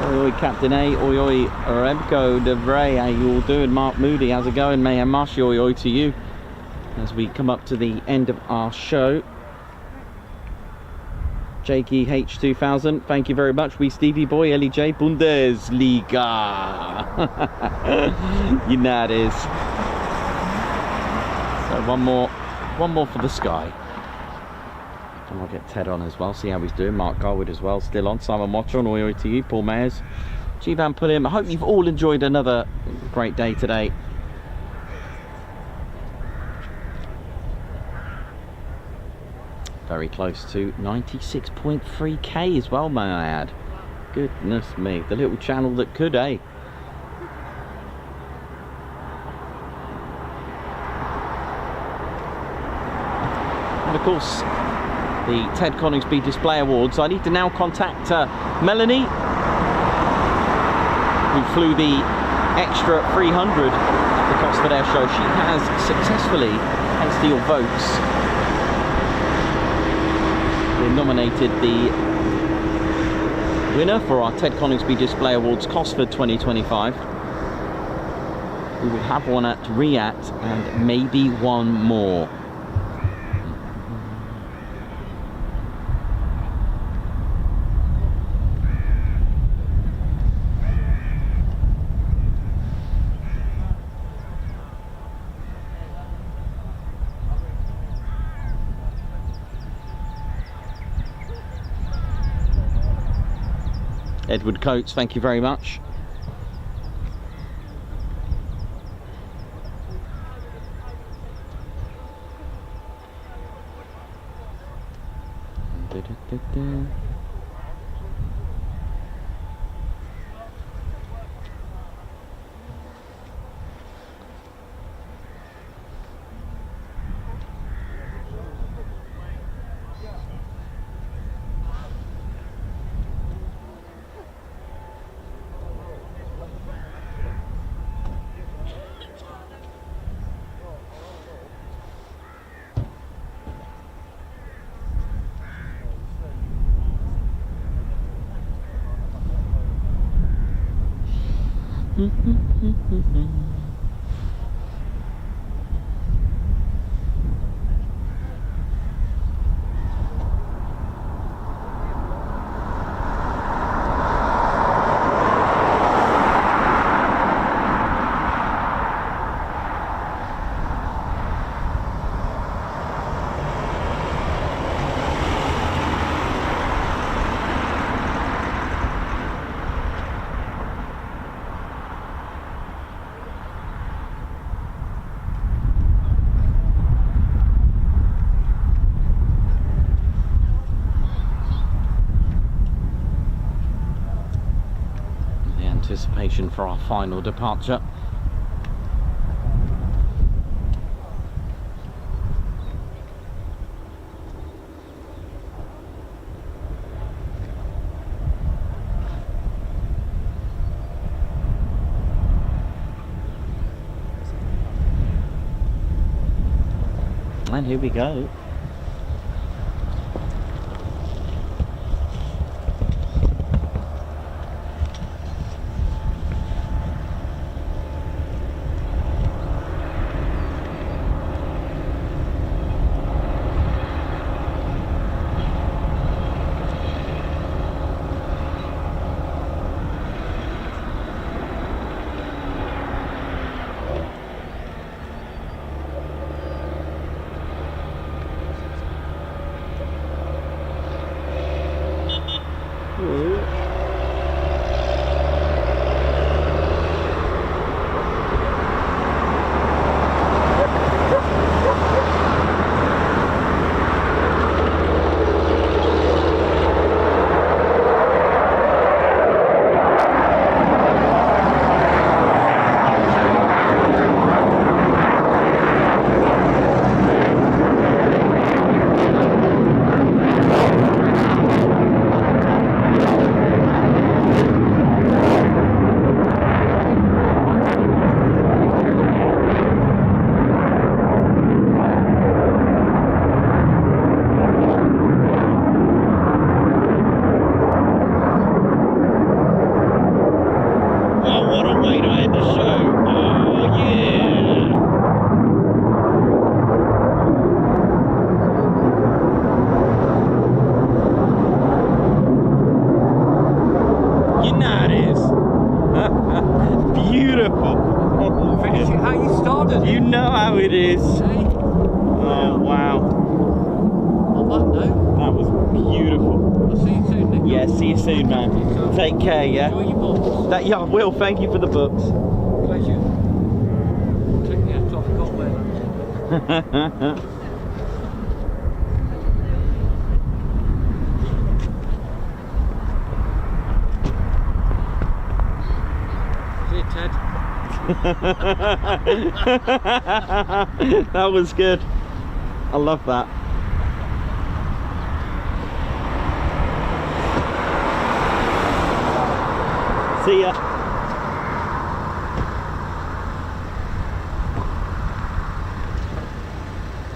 Oi oi, Captain A. Oi oi, Remco DeVray. How you all doing? Mark Moody, how's it going? Mayhem Marshy, oi oi to you. As we come up to the end of our show. Jakey H2000, thank you very much. We Stevie Boy, LEJ, Bundesliga. You know it is. So one more for the sky. And I'll get Ted on as well, see how he's doing. Mark Garwood as well, still on. Simon Watcher on, oi oi to you. Paul Mayers, G-Van put him. I hope you've all enjoyed another great day today. Very close to 96.3k as well, may I add. Goodness me, the little channel that could, eh? And of course, the Ted Coningsby Display Awards. I need to now contact Melanie, who flew the extra 300 at the Cosford Air Show. She has successfully, thanks to your votes, nominated the winner for our Ted Coningsby Display Awards Cosford 2025. We will have one at Riyadh and maybe one more. Edward Coates, thank you very much. Anticipation for our final departure. And here we go. Take care, yeah? Enjoy your books. Yeah, I will. Thank you for the books. Pleasure. Take the hat off, can't wear that. See you, Ted. That was good. I love that. See ya.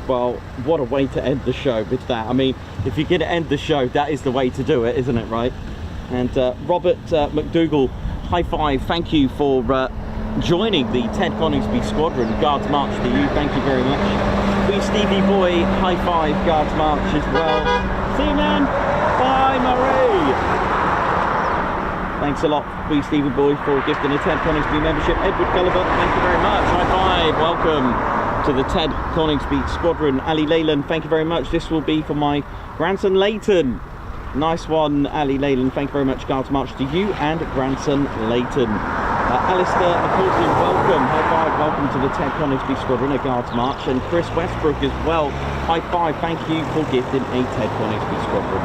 Well, what a way to end the show with that. I mean, if you're going to end the show, that is the way to do it, isn't it, right? And Robert McDougall, high five, thank you for joining the Ted Coningsby Squadron. Guards March to you, thank you very much. We Stevie Boy, high five, Guards March as well. See you, man. Bye, Marie. Thanks a lot, Wee Stevie Boy, for gifting a Ted Coningsby membership. Edward Gulliver, thank you very much. High five, welcome to the Ted Coningsby Squadron. Ali Leyland, thank you very much. This will be for my grandson Leighton. Nice one, Ali Leyland. Thank you very much. Guards March to you and grandson Leighton. Alistair McCaulton, welcome. High five, welcome to the Ted Coningsby Squadron, a Guards March. And Chris Westbrook as well. High five, thank you for gifting a Ted Coningsby Squadron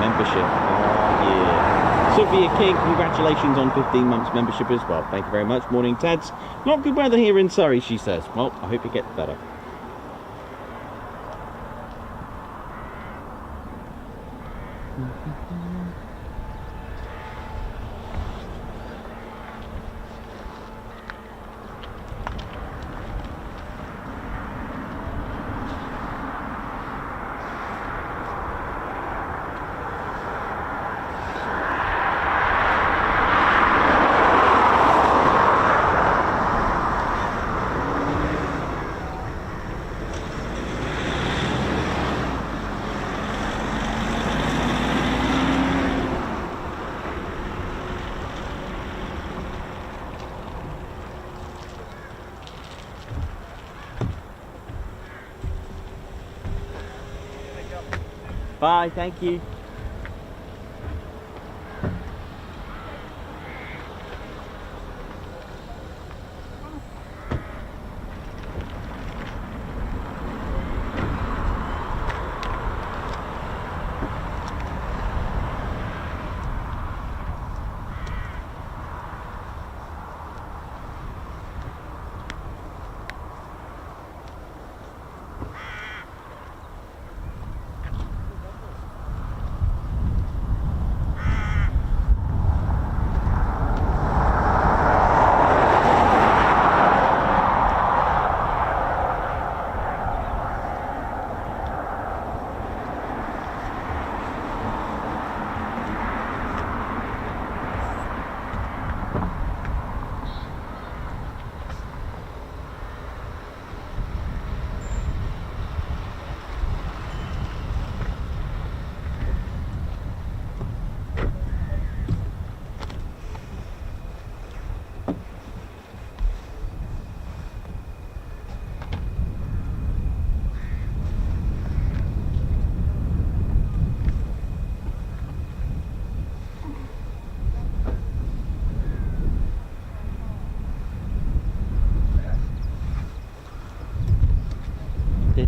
membership. Oh, yeah. Sophia King, congratulations on 15 months membership as well. Thank you very much. Morning, Teds. Not good weather here in Surrey, she says. Well, I hope it gets better. Bye, thank you.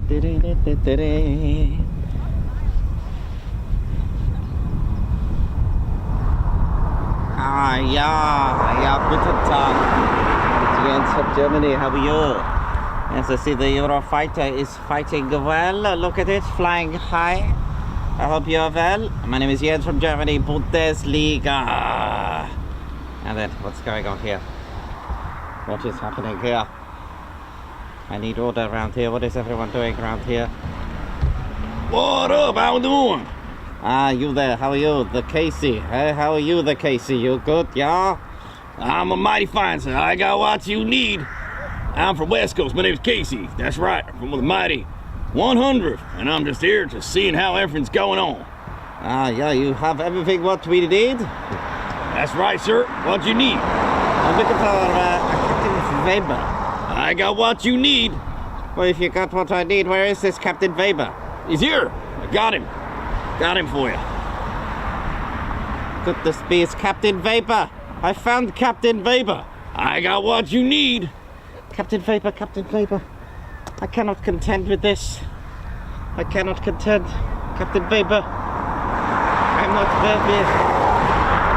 Guten Tag. Jens from Germany, how are you? Yes, I see the Eurofighter is fighting well. Look at it, flying high. I hope you are well. My name is Jens from Germany, Bundesliga. And then, what's going on here? What is happening here? I need order around here. What is everyone doing around here? What up? How you doing? Ah, you there. How are you? The Casey. Hey, how are you, the Casey? You good? Yeah? I'm a mighty fine, sir. I got what you need. I'm from West Coast. My name's Casey. That's right. From the mighty 100. And I'm just here to seeing how everything's going on. Ah, yeah. You have everything what we need? That's right, sir. What you need? I'm looking for Captain Weber. I got what you need. Well, if you got what I need, where is this Captain Weber? He's here. I got him. Got him for you. Goodness me, it's Captain Weber. I found Captain Weber. I got what you need. Captain Weber, Captain Weber. I cannot contend with this. I cannot contend. Captain Weber. I'm not Weber.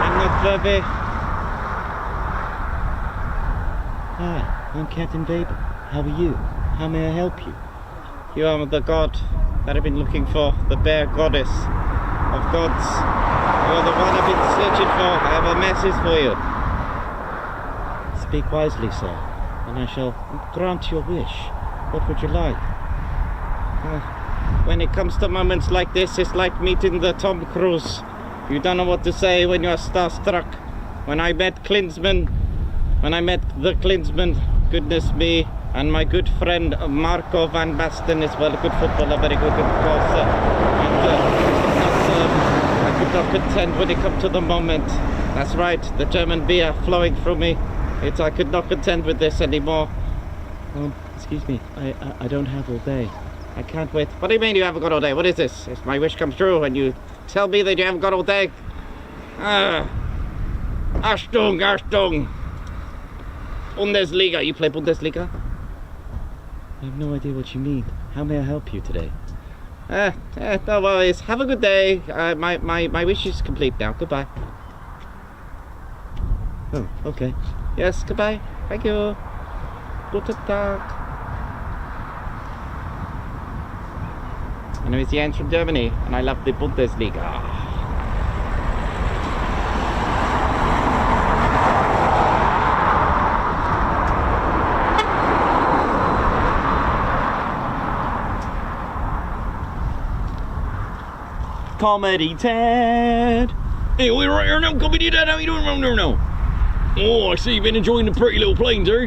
I'm not Weber. Hi, I'm Captain Weber. How are you? How may I help you? You are the god that I've been looking for. The bear goddess of gods. You are the one I've been searching for. I have a message for you. Speak wisely, sir, and I shall grant your wish. What would you like? When it comes to moments like this, it's like meeting the Tom Cruise. You don't know what to say when you're starstruck. When I met the Klinsman, goodness me, and my good friend Marco van Basten is well a good footballer, very good crosser. I could not contend when it comes to the moment. That's right, the German beer flowing through me. I could not contend with this anymore. Excuse me, I don't have all day. I can't wait. What do you mean you haven't got all day? What is this? If my wish comes true and you tell me that you haven't got all day? Achtung, Achtung. Bundesliga. You play Bundesliga? I have no idea what you mean. How may I help you today? No worries. Have a good day. My wish is complete now. Goodbye. Oh, okay. Yes, goodbye. Thank you. Guten Tag. My name is Jens from Germany, and I love the Bundesliga. Comedy Ted. Hey, we're right here now. Comedy Ted. How you doing around there now? Oh, I see you've been enjoying the pretty little planes, eh?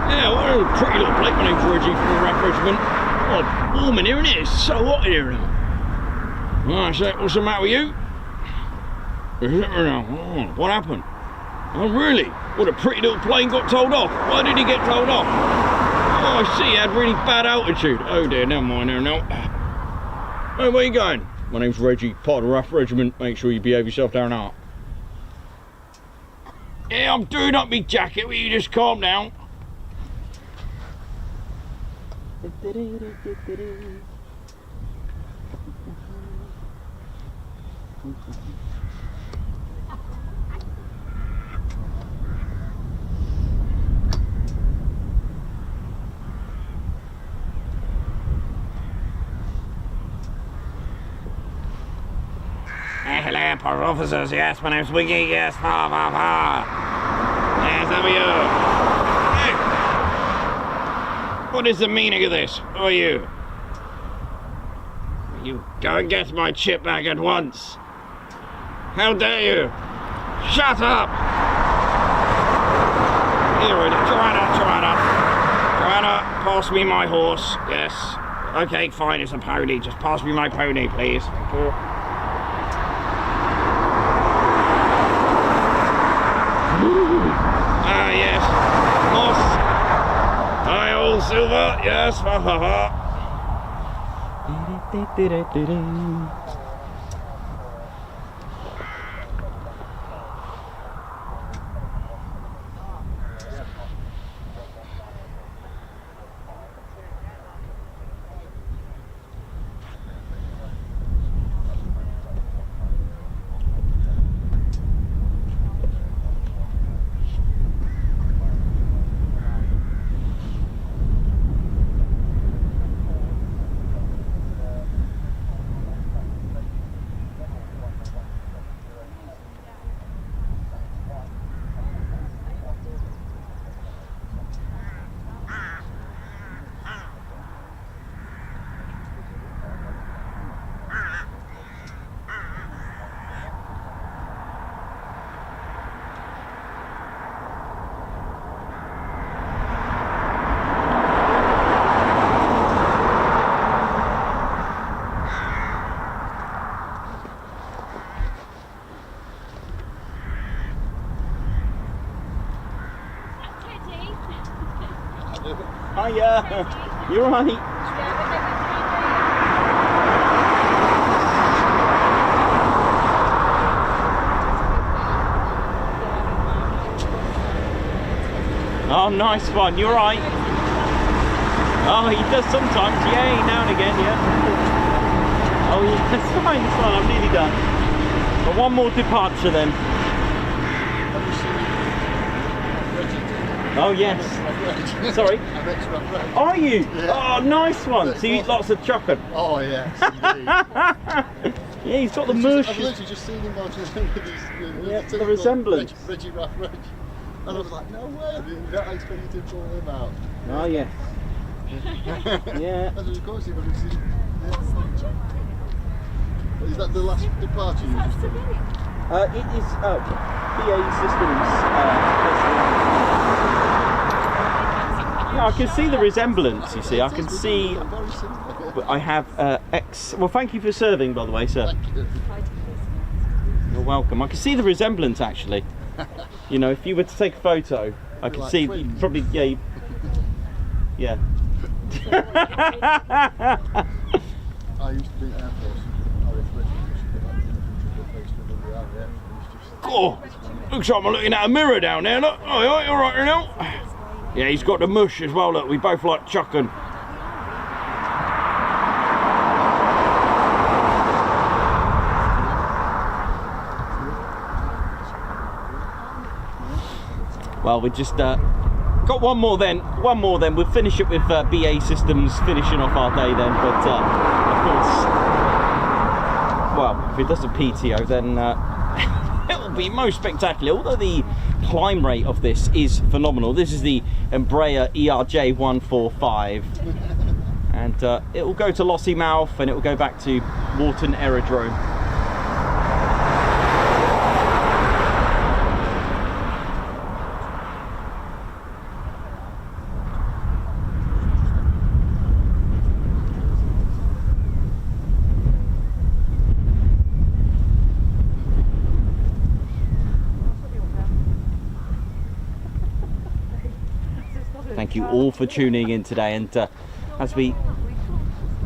Yeah, what a pretty little plane. My name's Reggie from the RAF Regiment. Oh, warm in here, isn't it? It's so hot in here now. Oh, so what's the matter with you? Is it now? Oh, what happened? Oh, really? What, a pretty little plane got told off? Why did he get told off? Oh, I see. He had really bad altitude. Oh dear, never mind there now. Hey, where you going? My name's Reggie, part of the RAF Regiment. Make sure you behave yourself down there. Yeah, I'm doing up my jacket. Will you just calm down? Hello, airport officers. Yes, my name's Wingy. Yes, ha. Yes, how are you? Hey. What is the meaning of this? Who are you? You go and get my chip back at once. How dare you? Shut up! Here it is. Joanna, pass me my horse. Yes. Okay, fine, it's a pony. Just pass me my pony, please. Thank you. Ah, yes. Moss. Hi, old Silver. Yes, ha. Hiya. You're right. Oh, nice one. You're right. Oh, he does sometimes. Yay, now and again, yeah. Oh, yeah, that's fine. It's fine. I'm nearly done. But one more departure then. Oh, yes. Sorry. Are you? Yeah. Oh, nice one. Yeah, So you eat lots of chocolate. Oh, yes, indeed. Yeah, he's got the mush. I've literally just seen him watching with these. Yeah, the resemblance. RAF Reggie. And I was like, no way, I didn't expect you to pull him out. Oh, yes. Yeah. That's of course he would have seen. Yeah. Is that the last departure you just did? It is BA Systems. Yeah, I can see the resemblance, you see. I can see. Very similar. I have well, thank you for serving, by the way, sir. Thank you. You're welcome. I can see the resemblance, actually. You know, if you were to take a photo, I could like see twins. you'd probably, yeah. I used to be in Air Force. RAF Reggie. Oh, looks like I'm looking at a mirror down there. Look, oh, you're right now. Yeah, he's got the mush as well. Look, we both like chucking. Well, we just got one more then. We'll finish it with BA Systems finishing off our day then. But of course, well, if it doesn't PTO, then it will be most spectacular. Although the climb rate of this is phenomenal. This is the Embraer ERJ145, and it will go to Lossiemouth and it will go back to Warton Aerodrome. Thank you all for tuning in today, and as we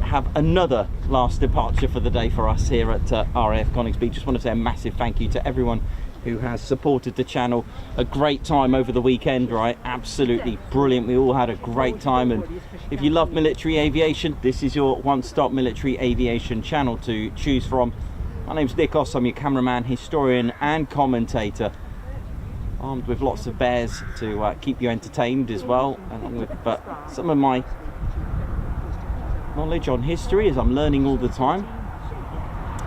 have another last departure for the day for us here at RAF Coningsby, just want to say a massive thank you to everyone who has supported the channel. A great time over the weekend, right? Absolutely brilliant. We all had a great time, and if you love military aviation, this is your one-stop military aviation channel to choose from. My name's Nikos, I'm your cameraman, historian and commentator, armed with lots of bears to keep you entertained as well, along with some of my knowledge on history, as I'm learning all the time.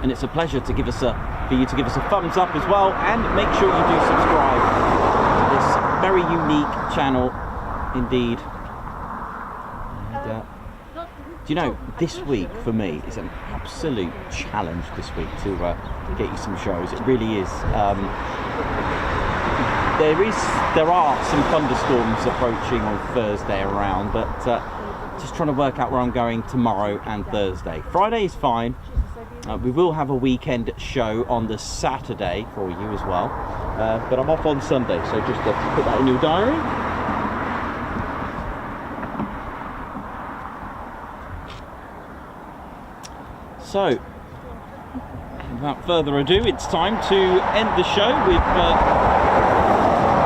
And it's a pleasure to give us for you to give us a thumbs up as well, and make sure you do subscribe to this very unique channel indeed. And, do you know, this week for me is an absolute challenge this week to get you some shows. It really is. There are some thunderstorms approaching on Thursday around, but just trying to work out where I'm going tomorrow and Thursday. Friday is fine. We will have a weekend show on the Saturday for you as well, but I'm off on Sunday, so just put that in your diary. So, without further ado, it's time to end the show with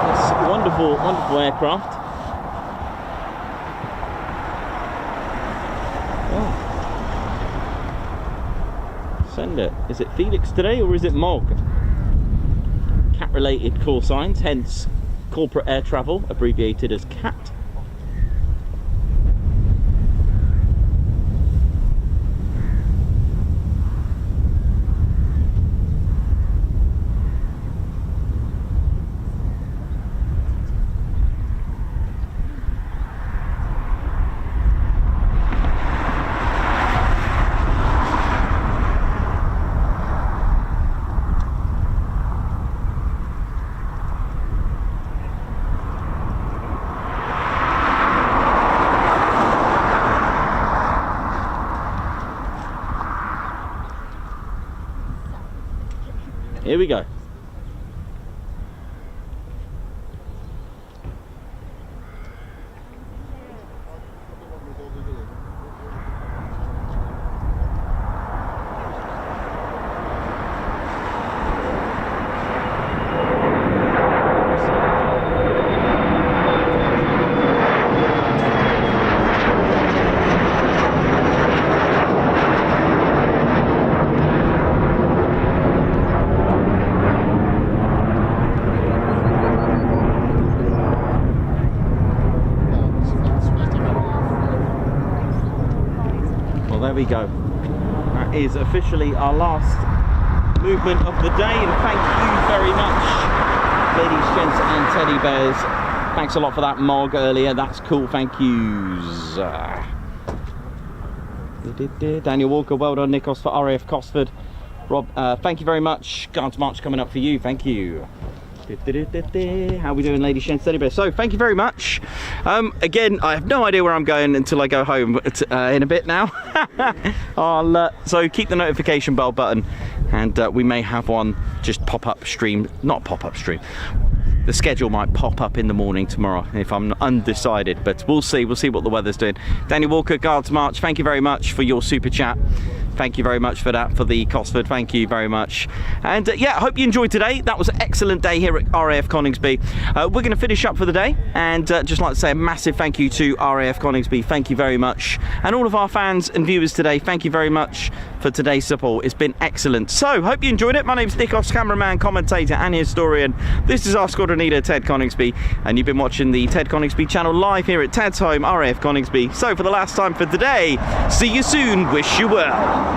this wonderful aircraft. Send it. Is it Felix today or is it Mog? Cat related call signs, hence corporate air travel, abbreviated as Capt. Here we go. we go. That is officially our last movement of the day, and thank you very much, ladies, gents, and teddy bears. Thanks a lot for that mog earlier. That's cool. Thank yous. Daniel Walker, well done. Nikos for RAF Cosford. Rob, thank you very much. Guards March coming up for you. Thank you. How are we doing, ladies, gents, teddy bears? So thank you very much. Again, I have no idea where I'm going until I go home in a bit now. So keep the notification bell button, and we may have one just pop up stream, not pop up stream. The schedule might pop up in the morning tomorrow if I'm undecided, but we'll see what the weather's doing. Daniel Walker, Guards March, thank you very much for your super chat. Thank you very much for that, for the Cosford. Thank you very much. And yeah, I hope you enjoyed today. That was an excellent day here at RAF Coningsby. We're going to finish up for the day, and just like to say a massive thank you to RAF Coningsby. Thank you very much. And all of our fans and viewers today, thank you very much for today's support. It's been excellent. So, hope you enjoyed it. My name's Nikos, cameraman, commentator, and historian. This is our squadron leader, Ted Coningsby, and you've been watching the Ted Coningsby channel live here at Ted's home, RAF Coningsby. So, for the last time for today, see you soon. Wish you well.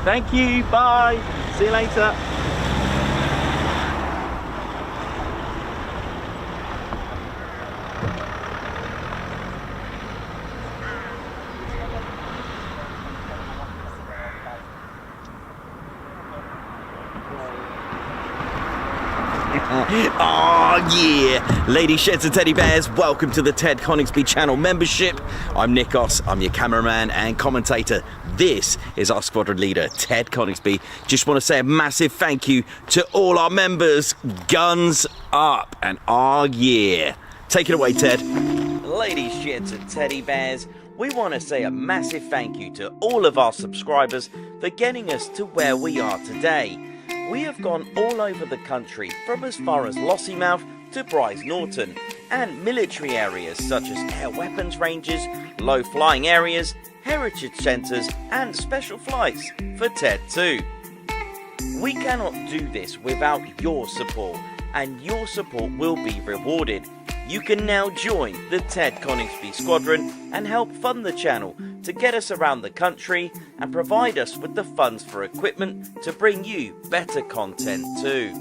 Thank you, bye, see you later. Oh yeah, ladies, sheds and teddy bears, welcome to the Ted Coningsby channel membership. I'm Nikos, I'm your cameraman and commentator. This is our squadron leader, Ted Coningsby. Just want to say a massive thank you to all our members. Guns up, and oh yeah. Take it away, Ted. Ladies, sheds and teddy bears, we want to say a massive thank you to all of our subscribers for getting us to where we are today. We have gone all over the country, from as far as Lossiemouth to Bryce Norton, and military areas such as air weapons ranges, low flying areas, heritage centres and special flights for TED 2. We cannot do this without your support, and your support will be rewarded. You can now join the Ted Coningsby Squadron and help fund the channel to get us around the country and provide us with the funds for equipment to bring you better content too.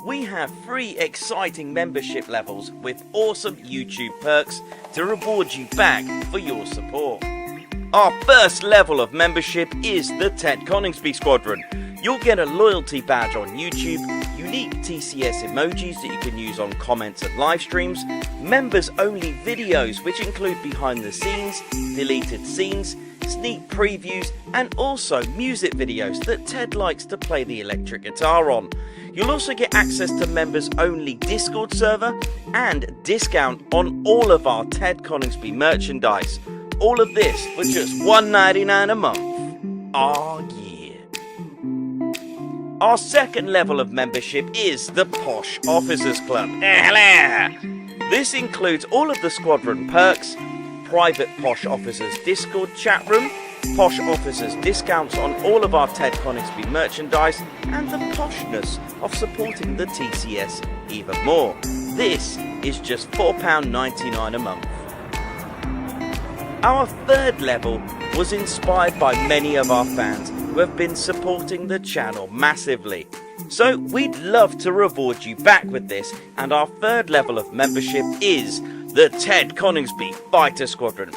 We have 3 exciting membership levels with awesome YouTube perks to reward you back for your support. Our first level of membership is the Ted Coningsby Squadron. You'll get a loyalty badge on YouTube, unique TCS emojis that you can use on comments and live streams, members only videos which include behind the scenes, deleted scenes, sneak previews and also music videos that Ted likes to play the electric guitar on. You'll also get access to members only Discord server and discount on all of our Ted Coningsby merchandise. All of this for just $1.99 a month. Oh yeah. Our second level of membership is the Posh Officers Club. This includes all of the squadron perks, private Posh Officers Discord chat room, Posh Officers discounts on all of our Ted Coningsby merchandise, and the poshness of supporting the TCS even more. This is just £4.99 a month. Our third level was inspired by many of our fans who have been supporting the channel massively. So we'd love to reward you back with this, and our third level of membership is the Ted Coningsby Fighter Squadron.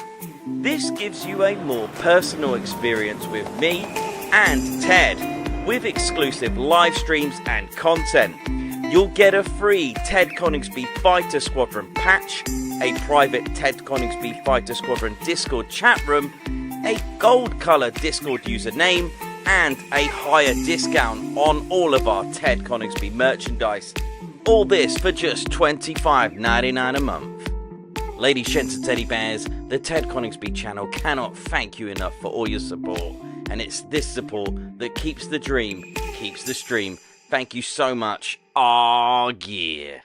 This gives you a more personal experience with me and Ted, with exclusive live streams and content. You'll get a free Ted Coningsby Fighter Squadron patch, a private Ted Coningsby Fighter Squadron Discord chat room, a gold colour Discord username, and a higher discount on all of our Ted Coningsby merchandise. All this for just $25.99 a month. Ladies, gents and teddy bears, the Ted Coningsby channel cannot thank you enough for all your support. And it's this support that keeps the dream, keeps the stream. Thank you so much. Aw, yeah.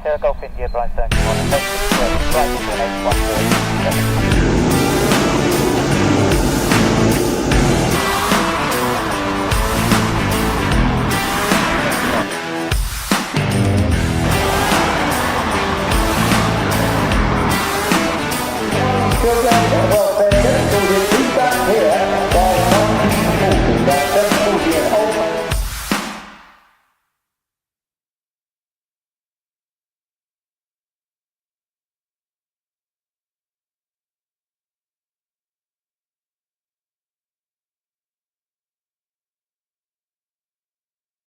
Sierra Golf India, Brian 31, right to 814. Well,